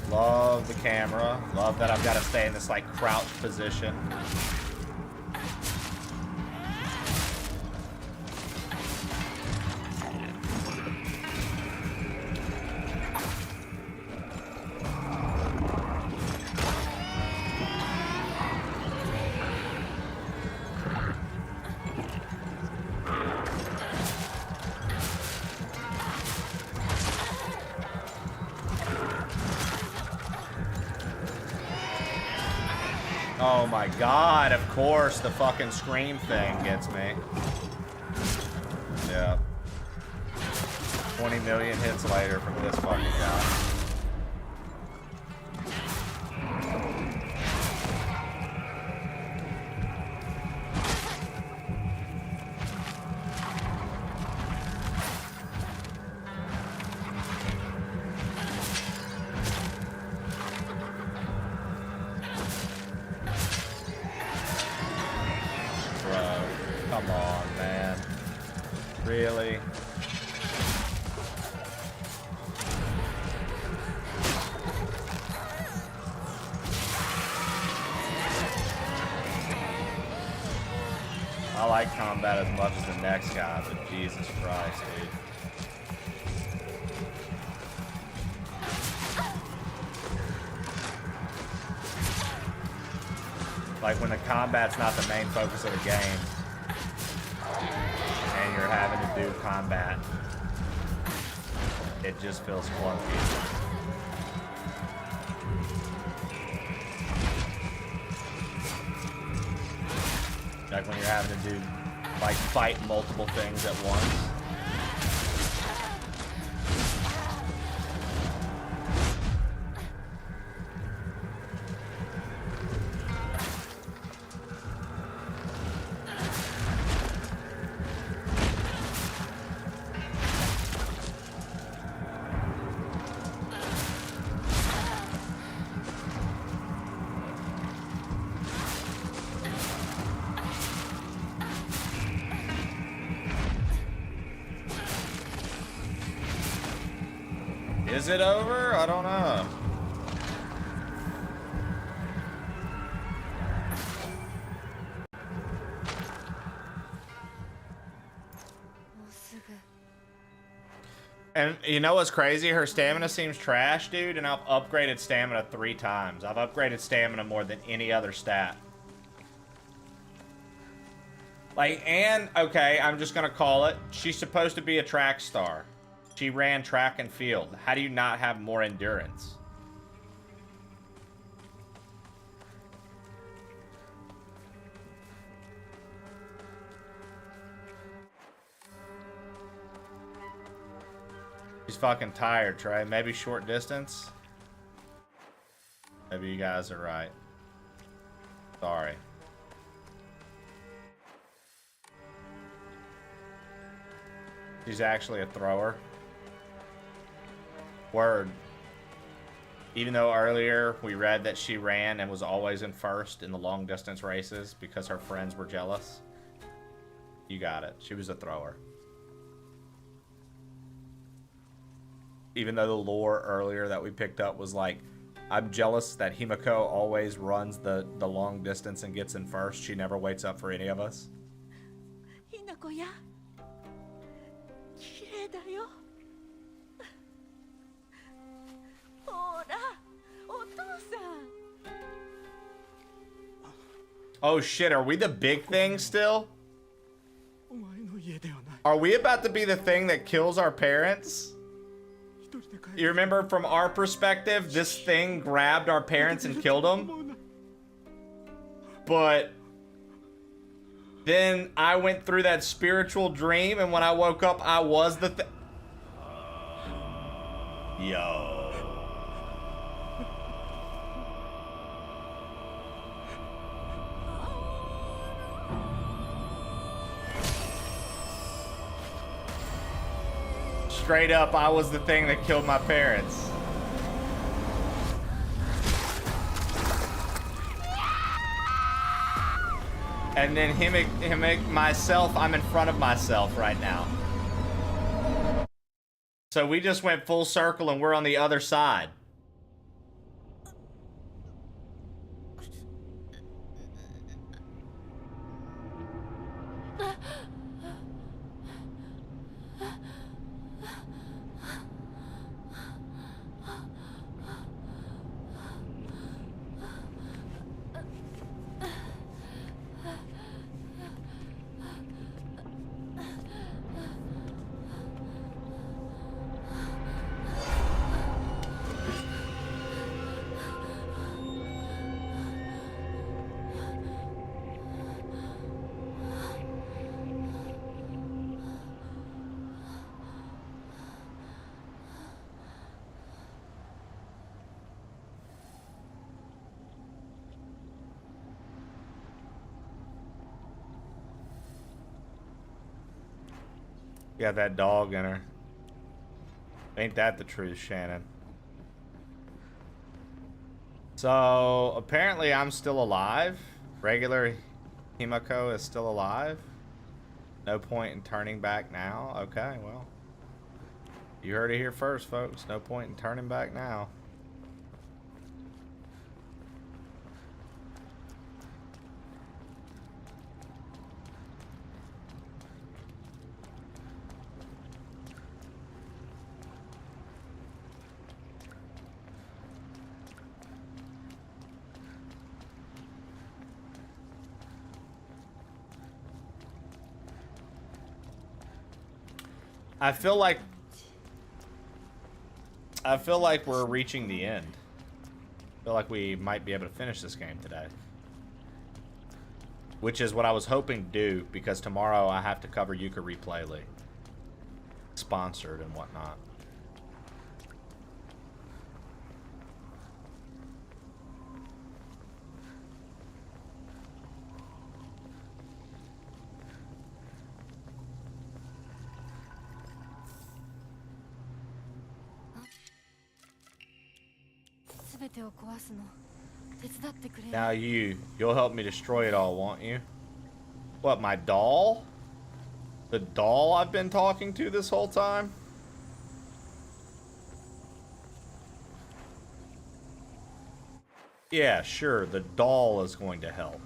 Love the camera. Love that I've got to stay in this like crouch position. Oh my god, of course the fucking scream thing gets me. Yeah. 20 million hits later from this fucking guy. Come on. Really? I like combat as much as the next guy, but Jesus Christ, dude. Like when the combat's not the main focus of the game, and you're having to do combat, it just feels clunky. Like when you're having to do, like, fight multiple things at once. Is it over? I don't know. And you know what's crazy? Her stamina seems trash, dude, and I've upgraded stamina 3 times. I've upgraded stamina more than any other stat. Like, and, okay, I'm just gonna call it. She's supposed to be a track star. She ran track and field. How do you not have more endurance? She's fucking tired, Trey. Maybe short distance? Maybe you guys are right. Sorry. She's actually a thrower. Word. Even though earlier we read that she ran and was always in first in the long distance races because her friends were jealous. You got it. She was a thrower. Even though the lore earlier that we picked up was like, I'm jealous that Himiko always runs the long distance and gets in first. She never waits up for any of us. Oh shit, are we the big thing still? Are we about to be the thing that kills our parents? You remember from our perspective, this thing grabbed our parents and killed them? But then I went through that spiritual dream, and when I woke up, I was the thing. Yo. Straight up, I was the thing that killed my parents. And then myself, I'm in front of myself right now. So we just went full circle and we're on the other side. Got that dog in her. Ain't that the truth, Shannon? So, apparently I'm still alive. Regular Himiko is still alive. No point in turning back now? Okay, well. You heard it here first, folks. No point in turning back now. I feel like we're reaching the end. I feel like we might be able to finish this game today. Which is what I was hoping to do, because tomorrow I have to cover Yooka-Ree-Playly. Sponsored and whatnot. Now you'll help me destroy it all, won't you? What, my doll? The doll I've been talking to this whole time? Yeah, sure, the doll is going to help.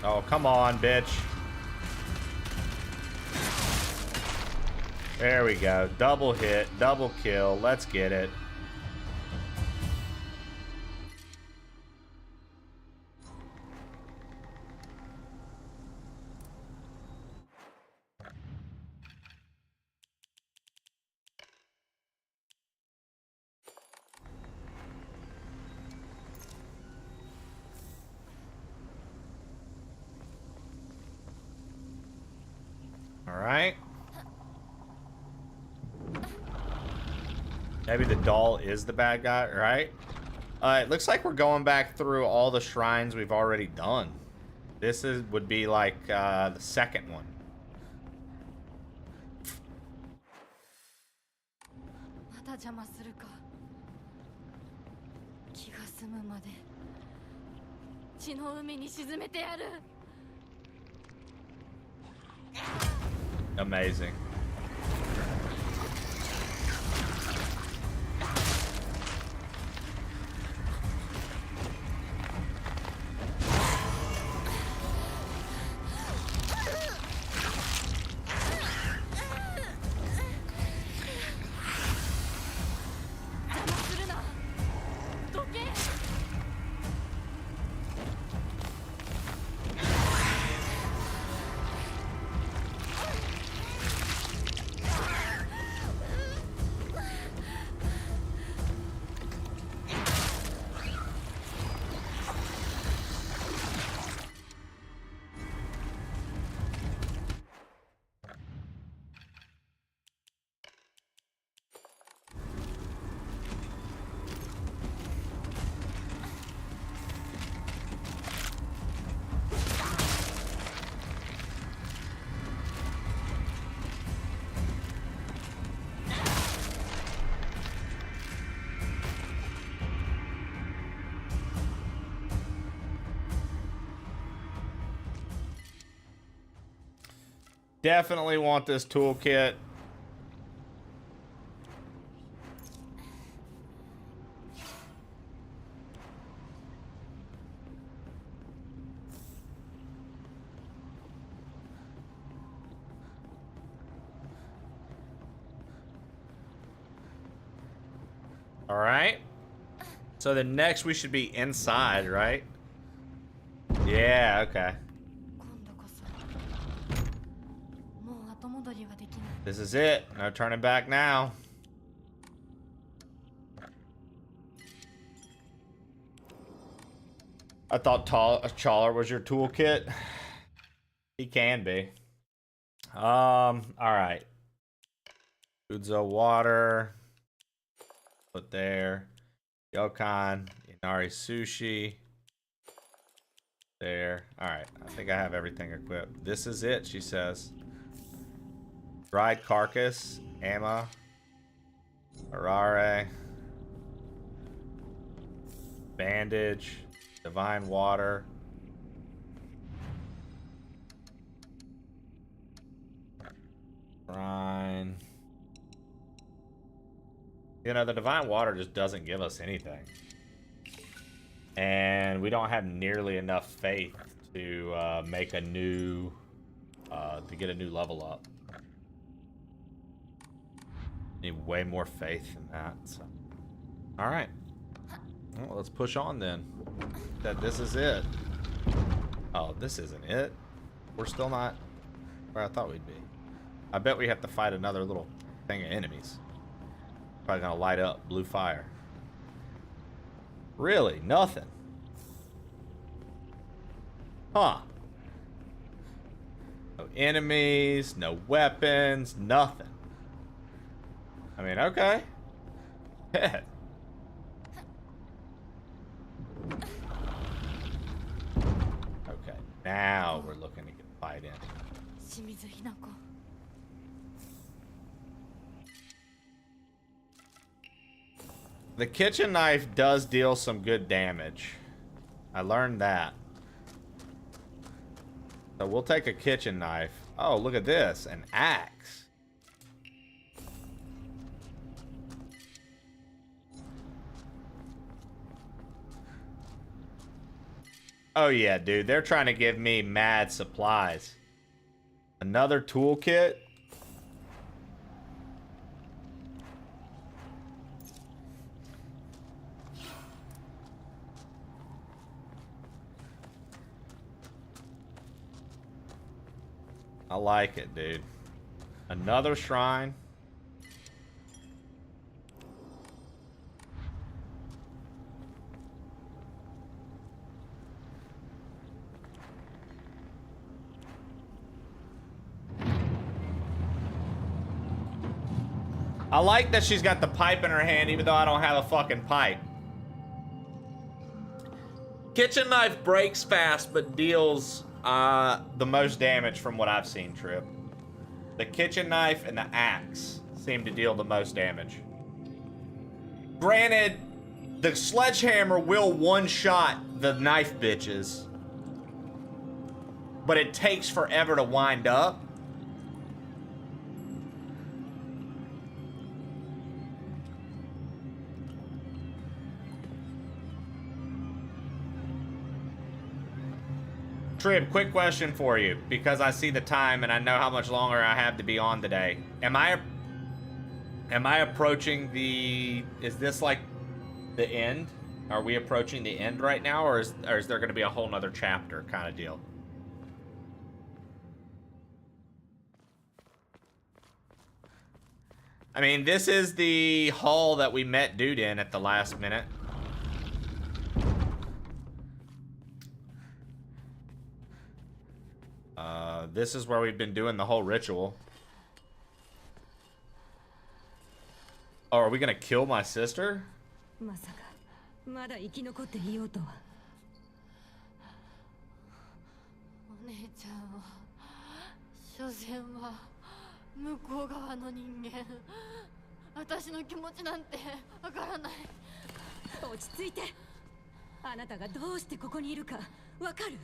Oh, come on, bitch. There we go. Double hit, double kill. Let's get it. Alright. Maybe the doll is the bad guy, right? It looks like we're going back through all the shrines we've already done. This would be like the second one. Amazing. Definitely want this toolkit. All right. So the next we should be inside, right? Yeah, okay. This is it. No turning back now. I thought Chawler was your toolkit. He can be. All right. Udzo water. Put there. Yokon. Inari sushi. There. All right. I think I have everything equipped. This is it, she says. Dried carcass. Amma. Arare. Bandage. Divine water. Shrine. You know, the divine water just doesn't give us anything. And we don't have nearly enough faith to make a new, to get a new level up. Need way more faith than that. So. All right. Well, let's push on then. This is it. Oh, this isn't it. We're still not where I thought we'd be. I bet we have to fight another little thing of enemies. Probably gonna light up blue fire. Really? Nothing? Huh. No enemies, no weapons, nothing. I mean, okay. Okay, now we're looking to get a fight in. The kitchen knife does deal some good damage. I learned that. So we'll take a kitchen knife. Oh, look at this. An axe. Oh yeah, dude. They're trying to give me mad supplies. Another toolkit? I like it, dude. Another shrine. I like that she's got the pipe in her hand even though I don't have a fucking pipe. Kitchen knife breaks fast but deals the most damage from what I've seen, Trip. The kitchen knife and the axe seem to deal the most damage. Granted, the sledgehammer will one-shot the knife bitches, but it takes forever to wind up. Trib, quick question for you, because I see the time and I know how much longer I have to be on today. Am I approaching the... Is this like the end? Are we approaching the end right now, or is there going to be a whole nother chapter kind of deal? I mean, this is the hall that we met dude in at the last minute. This is where we've been doing the whole ritual. Oh, are we gonna kill my sister? まさかまだ生き残っていようとは。お姉ちゃんは所詮は向こう側の人間。私の気持ちなんてわからない。落ち着いて。あなたがどうしてここにいるかわかる？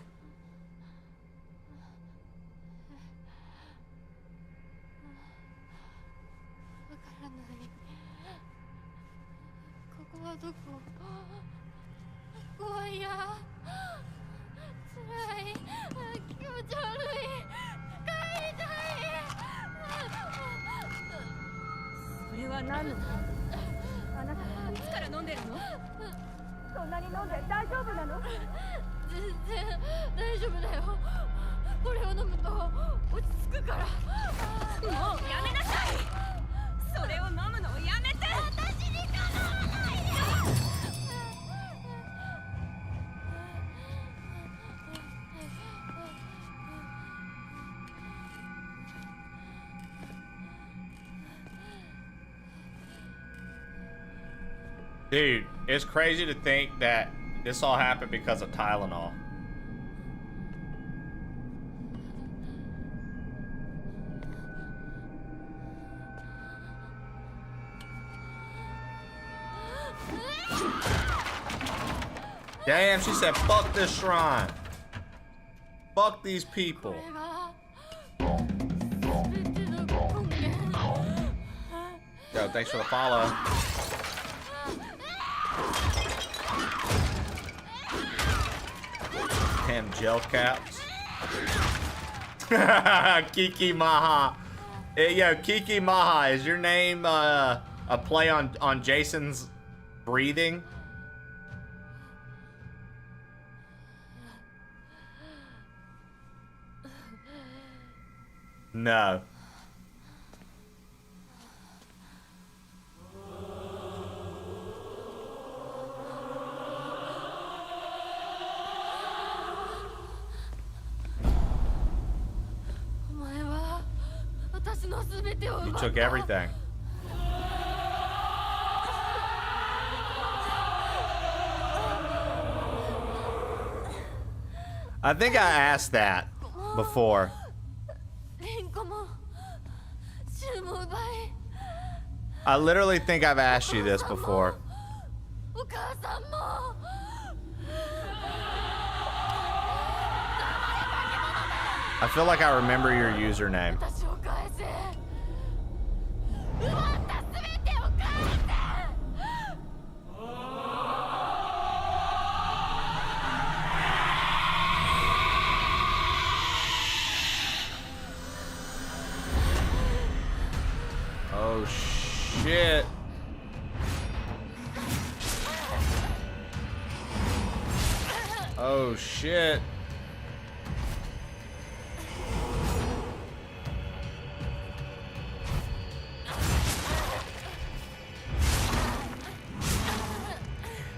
ここはどこ？怖いや。辛い。気持ち悪い。帰りたい。それは何なの？あなたいつから飲んでるの？そんなに飲んで大丈夫なの？全然大丈夫だよ。これを飲むと落ち着くから。もうやめなさい。それを飲むのをやめて。私に構わないで。Dude, it's crazy to think that this all happened because of Tylenol. Damn, she said, fuck this shrine. Fuck these people. Yo, thanks for the follow. Damn gel caps. Kiki Maha. Hey, yo, Kiki Maha, is your name a play on Jason's breathing? No. You took everything. I think I asked that before. I literally think I've asked you this before. I feel like I remember your username. Oh shit. Oh shit.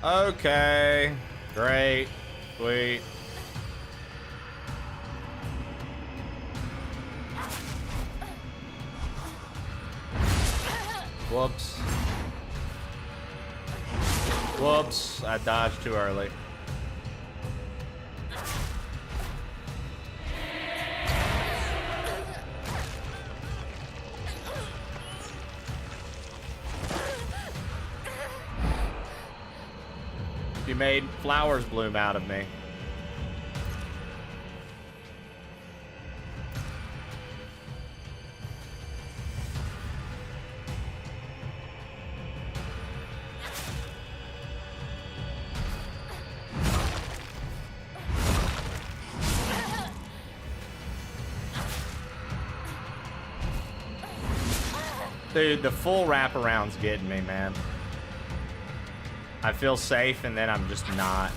Okay. Great. Sweet. Whoops. Whoops. I dodged too early. You made flowers bloom out of me. Dude, the full wraparound's getting me, man. I feel safe, and then I'm just not.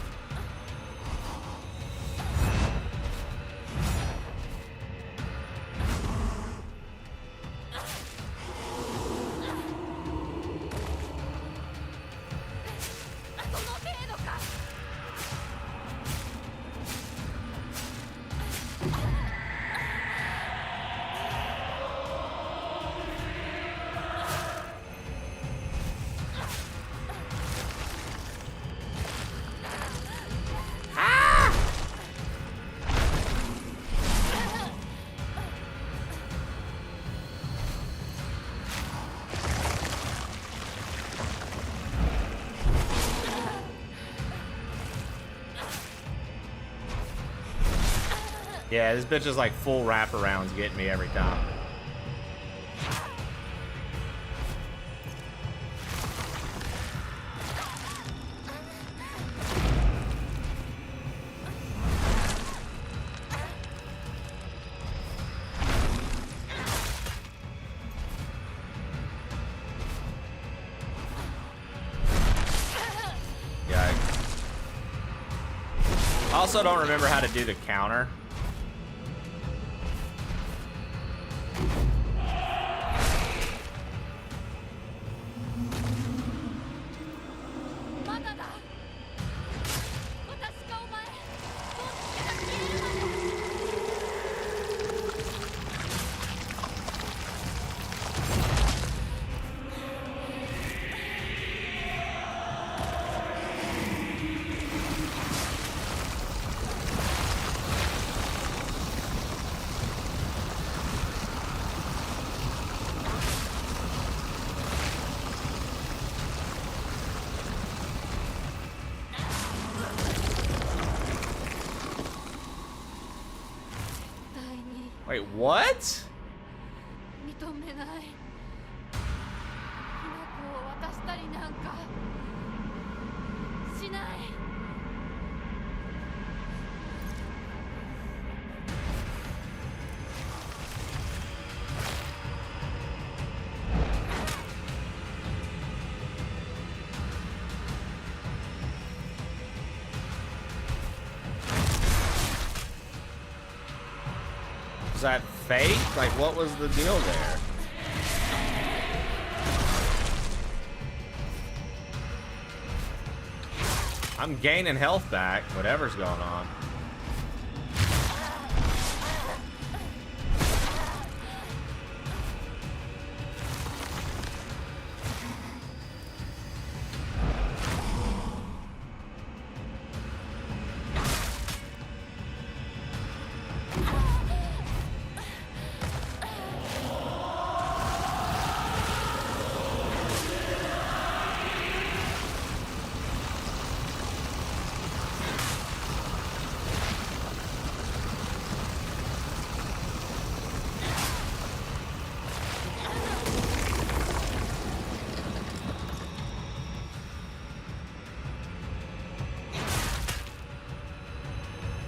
Yeah, this bitch is like full wraparounds getting me every time. Yikes. I also don't remember how to do the counter. Wait, what? 認めない。ひな子を渡したりなんかしない。Was that fake? Like, what was the deal there? I'm gaining health back, whatever's going on.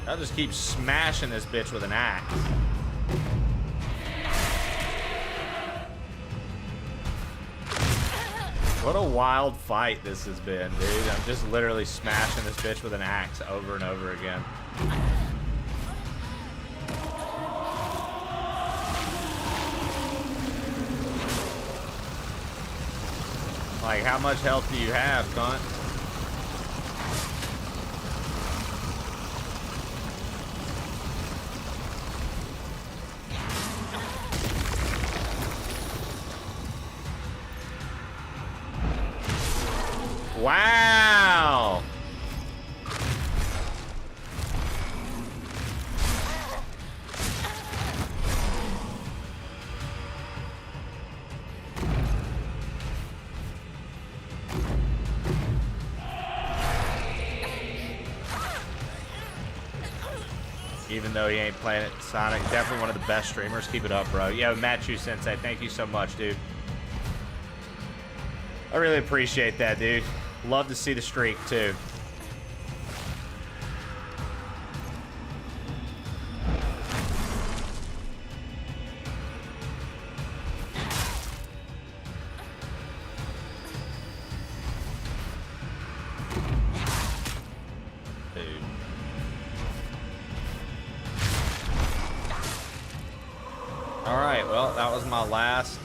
I'll just keep smashing this bitch with an axe. What a wild fight this has been, dude. I'm just literally smashing this bitch with an axe over and over again. Like, how much health do you have, cunt? Wow! Even though he ain't playing it, Sonic, definitely one of the best streamers. Keep it up, bro. Yo, Matchu Sensei, thank you so much, dude. I really appreciate that, dude. Love to see the streak, too. Dude. All right, well, that was my last.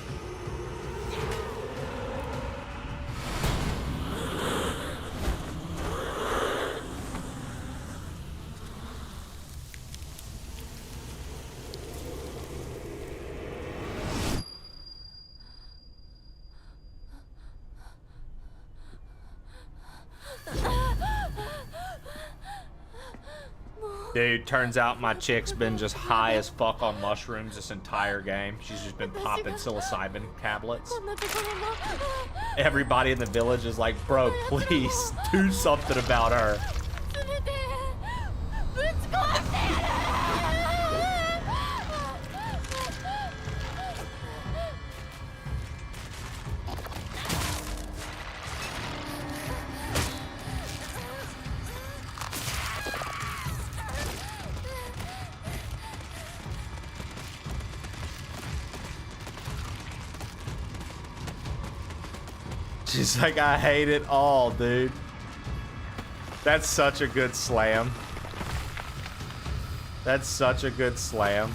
Dude, turns out my chick's been just high as fuck on mushrooms this entire game. She's just been popping psilocybin tablets. Everybody in the village is like, bro, please do something about her. She's like, I hate it all, dude. That's such a good slam. That's such a good slam.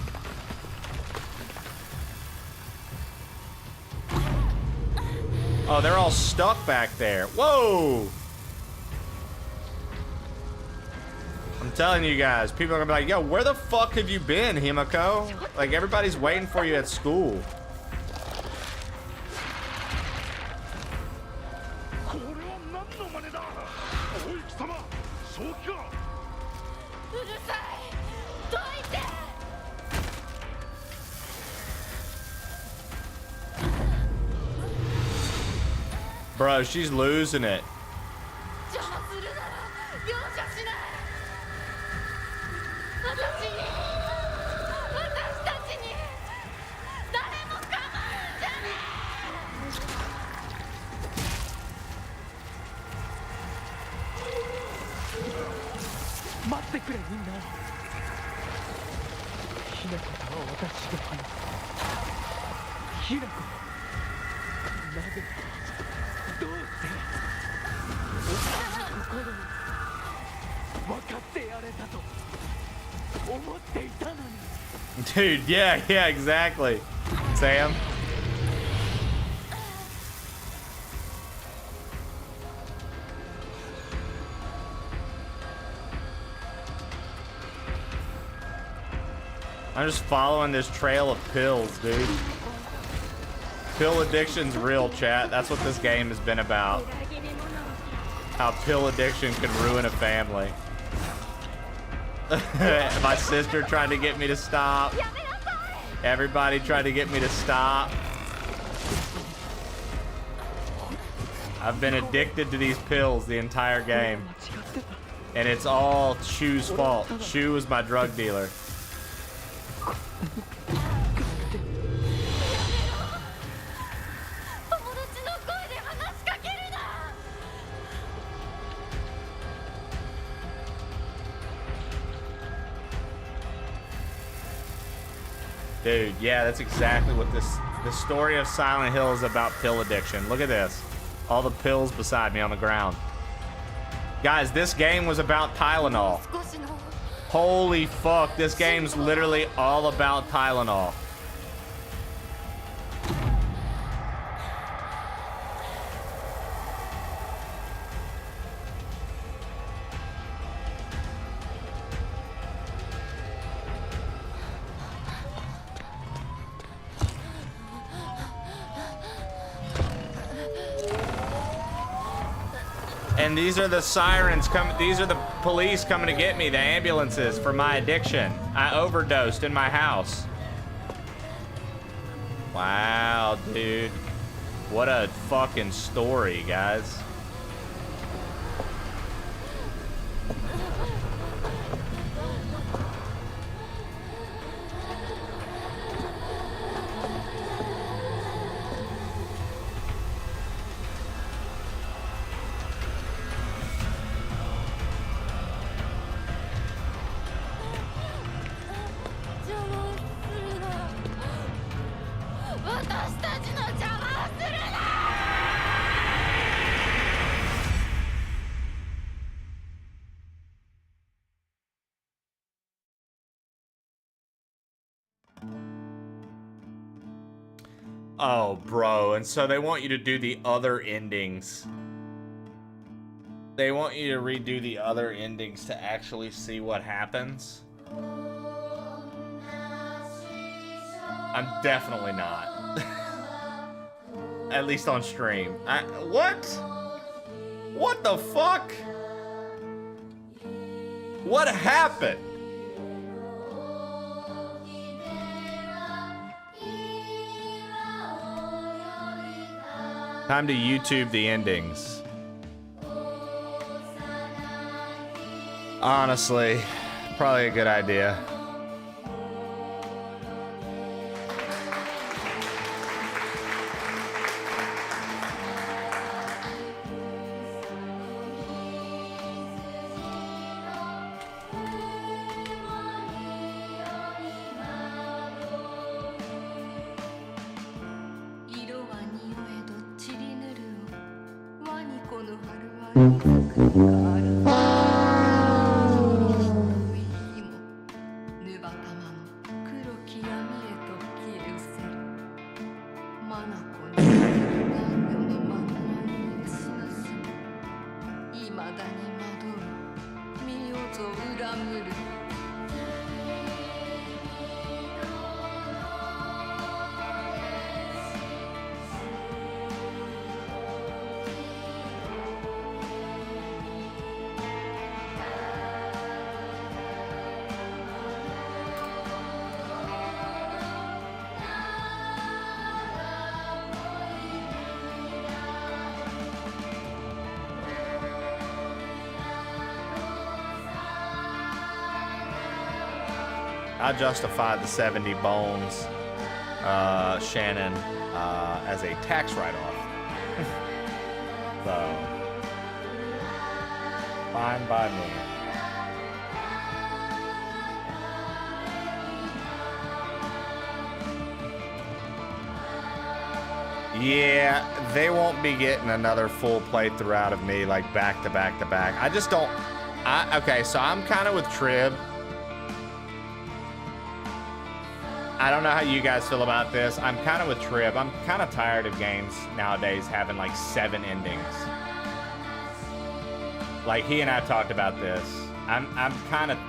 Oh, they're all stuck back there. Whoa! I'm telling you guys, people are gonna be like, yo, where the fuck have you been, Himiko? Like, everybody's waiting for you at school. Bro, she's losing it. 待ってくれみんな。ひな子とは私が話す。ひな子、なぜどうして心に分かってやれたと思っていたのに。 Dude, yeah, exactly. Sam. I'm just following this trail of pills, dude. Pill addiction's real, chat. That's what this game has been about. How pill addiction can ruin a family. My sister tried to get me to stop. Everybody tried to get me to stop. I've been addicted to these pills the entire game. And it's all Shu's fault. Shu is my drug dealer. Dude, yeah, that's exactly what the story of Silent Hill is about. Pill addiction. Look at this. All the pills beside me on the ground. Guys, this game was about Tylenol. Holy fuck, this game's literally all about Tylenol. And these are the sirens coming. These are the police coming to get me, the ambulances for my addiction. I overdosed in my house. Wow, dude. What a fucking story, guys. Oh, bro, and so they want you to do the other endings. They want you to redo the other endings to actually see what happens. I'm definitely not. At least on stream. What? What the fuck? What happened? Time to YouTube the endings. Honestly, probably a good idea. I justified the 70 bones, Shannon, as a tax write-off. So, fine by me. Yeah, they won't be getting another full playthrough out of me, like back to back to back. I just don't. Okay, so I'm kind of with Trib. I don't know how you guys feel about this. I'm kind of with Trib. I'm kind of tired of games nowadays having like 7 endings. Like he and I talked about this. I'm kind of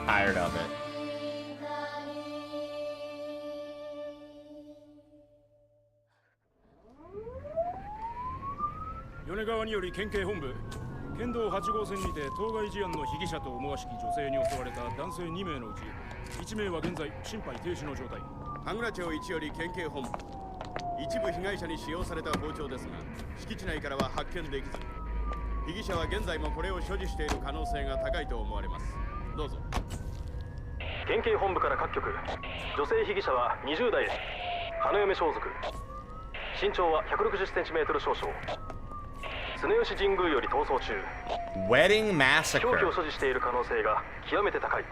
tired of it. 米川により県警本部県道8号線にて当該事案の被疑者と思わしき女性に襲われた男性2名のうち1名は現在心肺停止の状態。羽倉町1より県警本部一部被害者に使用された包丁ですが敷地内からは発見できず被疑者は現在もこれを所持している可能性が高いと思われます。どうぞ。県警本部から各局女性被疑者は20代です。花嫁装束身長は 160cm 少々常吉神宮より逃走中 Wedding Massacre 凶器を所持している可能性が極めて高い。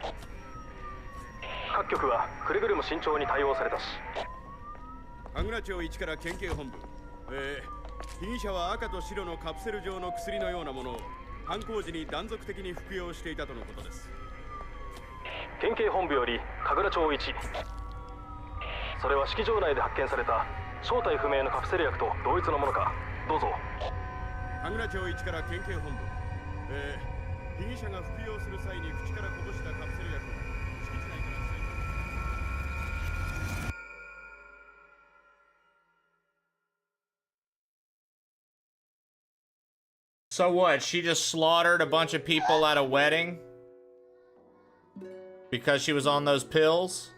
各局はくれぐれも慎重に対応されたし。羽倉町1から県警本部被疑者は赤と白のカプセル状の薬のようなものを犯行時に断続的に服用していたとのことです。県警本部より神楽町1それは式場内で発見された正体不明のカプセル薬と同一のものか。どうぞ。羽倉町1から県警本部被疑者が服用する際に口からこぼしたカプセル薬を敷地内から So what? She just slaughtered a bunch of people at a wedding? Because she was on those pills?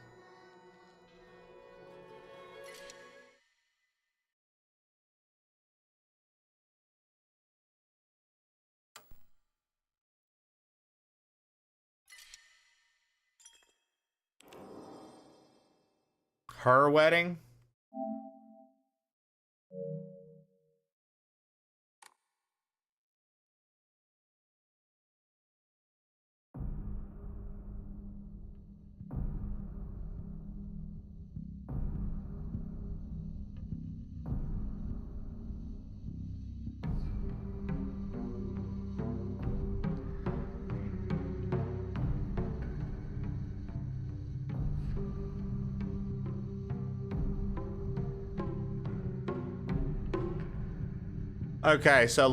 Her wedding? Okay, so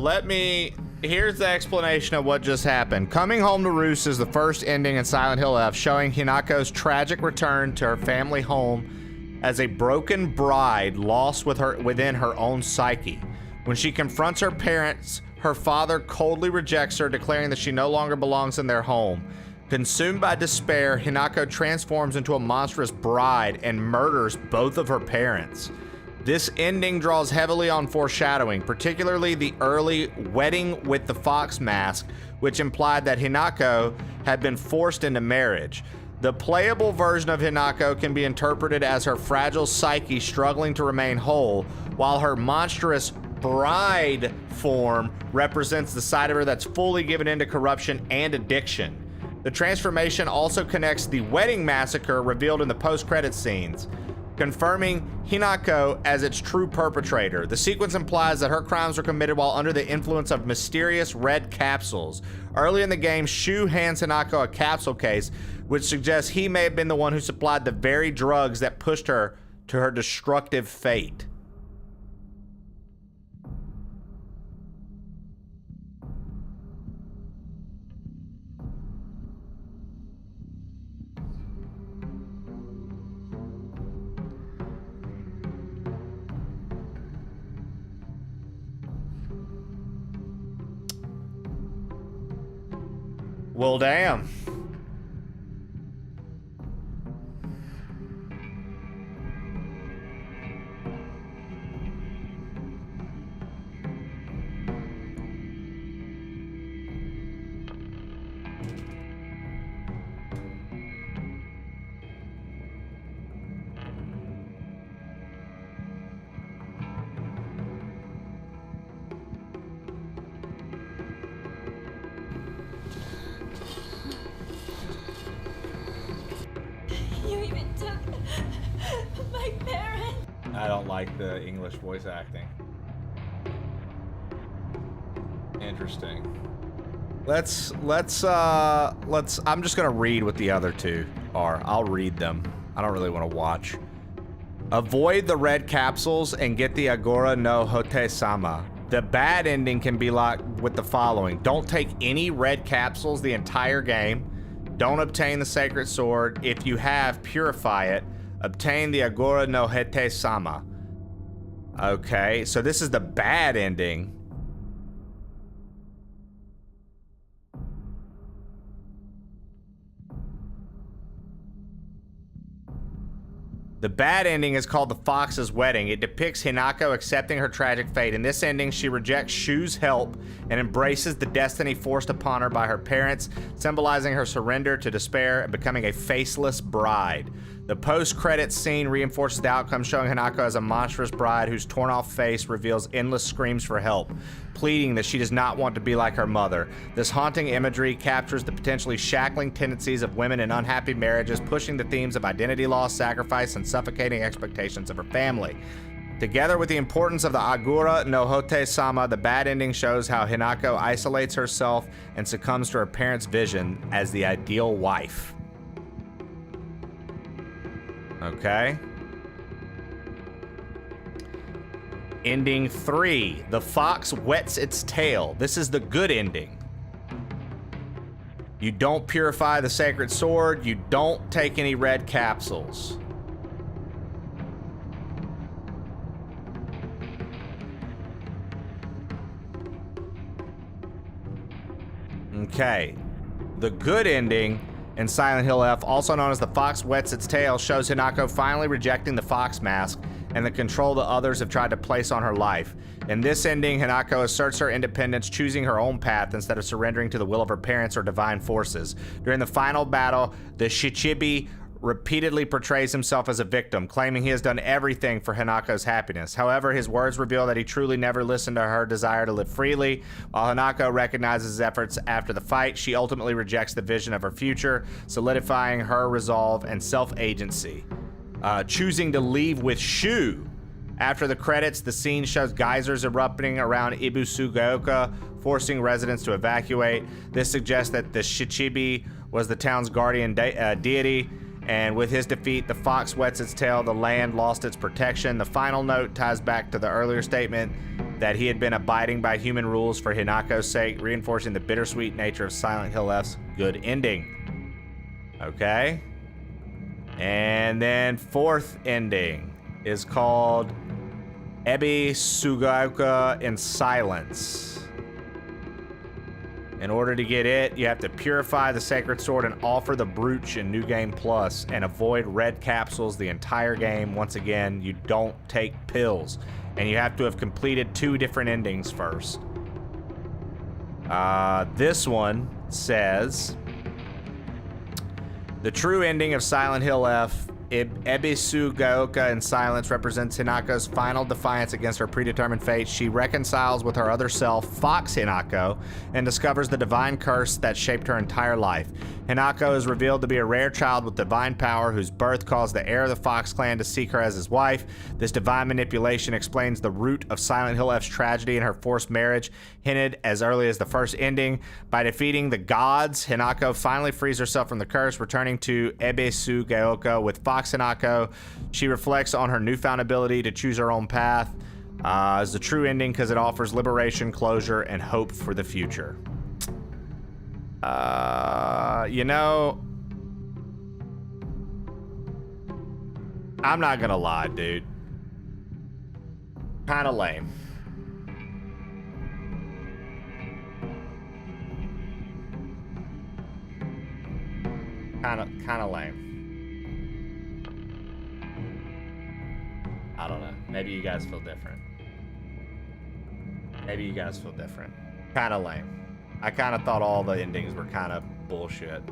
here's the explanation of what just happened. Coming Home to Roost is the first ending in Silent Hill F, showing Hinako's tragic return to her family home as a broken bride lost within her own psyche. When she confronts her parents, her father coldly rejects her, declaring that she no longer belongs in their home. Consumed by despair, Hinako transforms into a monstrous bride and murders both of her parents. This ending draws heavily on foreshadowing, particularly the early wedding with the fox mask, which implied that Hinako had been forced into marriage. The playable version of Hinako can be interpreted as her fragile psyche struggling to remain whole, while her monstrous bride form represents the side of her that's fully given into corruption and addiction. The transformation also connects the wedding massacre revealed in the post-credits scenes, confirming Hinako as its true perpetrator. The sequence implies that her crimes were committed while under the influence of mysterious red capsules. Early in the game, Shu hands Hinako a capsule case, which suggests he may have been the one who supplied the very drugs that pushed her to her destructive fate. Well, damn. You even took my parents. I don't like the English voice acting. Interesting. Let's I'm just gonna read what the other two are. I'll read them. I don't really want to watch. Avoid the red capsules and get the Agora no Hote-sama. The bad ending can be like with the following. Don't take any red capsules the entire game. Don't obtain the sacred sword. If you have, purify it. Obtain the Agora no Hote-sama. Okay, so this is the bad ending. The bad ending is called The Fox's Wedding. It depicts Hinako accepting her tragic fate. In this ending, she rejects Shu's help and embraces the destiny forced upon her by her parents, symbolizing her surrender to despair and becoming a faceless bride. The post-credits scene reinforces the outcome, showing Hinako as a monstrous bride whose torn-off face reveals endless screams for help, pleading that she does not want to be like her mother. This haunting imagery captures the potentially shackling tendencies of women in unhappy marriages, pushing the themes of identity loss, sacrifice, and suffocating expectations of her family. Together with the importance of the Agora no Hote-sama, the bad ending shows how Hinako isolates herself and succumbs to her parents' vision as the ideal wife. Okay. Ending 3. The fox wets its tail. This is the good ending. You don't purify the sacred sword. You don't take any red capsules. Okay. The good ending in Silent Hill F, also known as The Fox Wets Its Tail, shows Hinako finally rejecting the fox mask and the control that others have tried to place on her life. In this ending, Hinako asserts her independence, choosing her own path instead of surrendering to the will of her parents or divine forces. During the final battle, the Shichibi repeatedly portrays himself as a victim, claiming he has done everything for Hinako's happiness. However, his words reveal that he truly never listened to her desire to live freely. While Hinako recognizes his efforts after the fight, she ultimately rejects the vision of her future, solidifying her resolve and self-agency, choosing to leave with Shu. After the credits, the scene shows geysers erupting around Ibusugaoka, forcing residents to evacuate. This suggests that the Shichibi was the town's guardian deity, and with his defeat, the fox wets its tail, the land lost its protection. The final note ties back to the earlier statement that he had been abiding by human rules for Hinako's sake, reinforcing the bittersweet nature of Silent Hill F's good ending. Okay. And then fourth ending is called Ebi Sugaoka in Silence. In order to get it, you have to purify the sacred sword and offer the brooch in New Game Plus and avoid red capsules the entire game. Once again, you don't take pills. And you have to have completed 2 different endings first. This one says, the true ending of Silent Hill F, Ebisugaoka in Silence, represents Hinako's final defiance against her predetermined fate. She reconciles with her other self, Fox Hinako, and discovers the divine curse that shaped her entire life. Hinako is revealed to be a rare child with divine power whose birth caused the heir of the Fox clan to seek her as his wife. This divine manipulation explains the root of Silent Hill F's tragedy and her forced marriage, hinted as early as the first ending. By defeating the gods, Hinako finally frees herself from the curse, returning to Ebisugaoka with Fox Hinako. She reflects on her newfound ability to choose her own path as the true ending because it offers liberation, closure, and hope for the future. You know, I'm not gonna lie, dude. Kinda lame. Kinda lame. I don't know. Maybe you guys feel different. Maybe you guys feel different. Kinda lame. I kind of thought all the endings were kind of bullshit.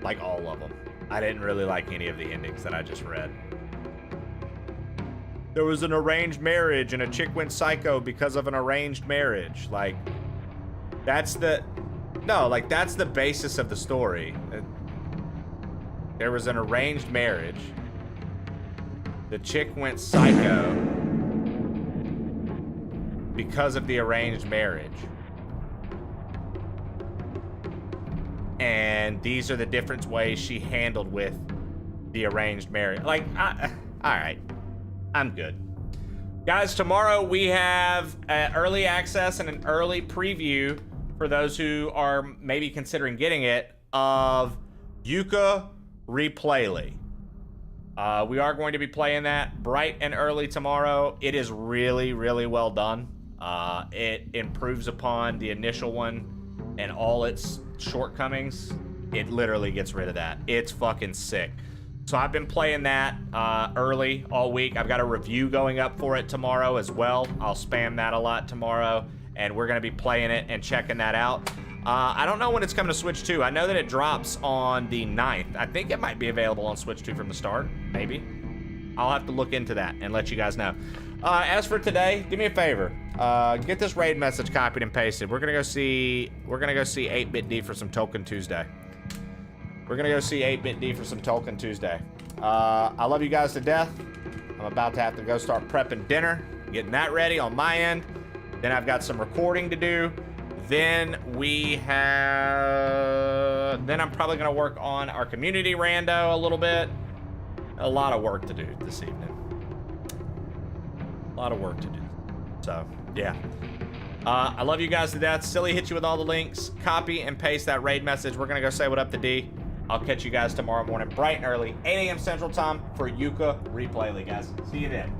Like all of them. I didn't really like any of the endings that I just read. There was an arranged marriage and a chick went psycho because of an arranged marriage. Like, that's the... No, like, that's the basis of the story. There was an arranged marriage. The chick went psycho because of the arranged marriage. And these are the different ways she handled with the arranged marriage. Like, all right. I'm good. Guys, tomorrow we have early access and an early preview for those who are maybe considering getting it of Yooka Replayly. We are going to be playing that bright and early tomorrow. It is really, really well done. It improves upon the initial one and all its shortcomings. It literally gets rid of that. It's fucking sick. So I've been playing that early all week. I've got a review going up for it tomorrow as well. I'll spam that a lot tomorrow, and we're going to be playing it and checking that out. I don't know when it's coming to Switch 2. I know that it drops on the 9th. I think it might be available on Switch 2 from the start, maybe. I'll have to look into that and let you guys know. As for today, do me a favor. Get this raid message copied and pasted. We're gonna go see 8-Bit D for some Tolkien Tuesday. We're gonna go see 8-Bit D for some Tolkien Tuesday. I love you guys to death. I'm about to have to go start prepping dinner, getting that ready on my end. Then I've got some recording to do. Then I'm probably gonna work on our community rando a little bit. A lot of work to do this evening. A lot of work to do. So, yeah. I love you guys to death. Silly hit you with all the links. Copy and paste that raid message. We're gonna go say what up to D. I'll catch you guys tomorrow morning, bright and early, 8 a.m. Central Time for Yooka Replayly, guys. See you then.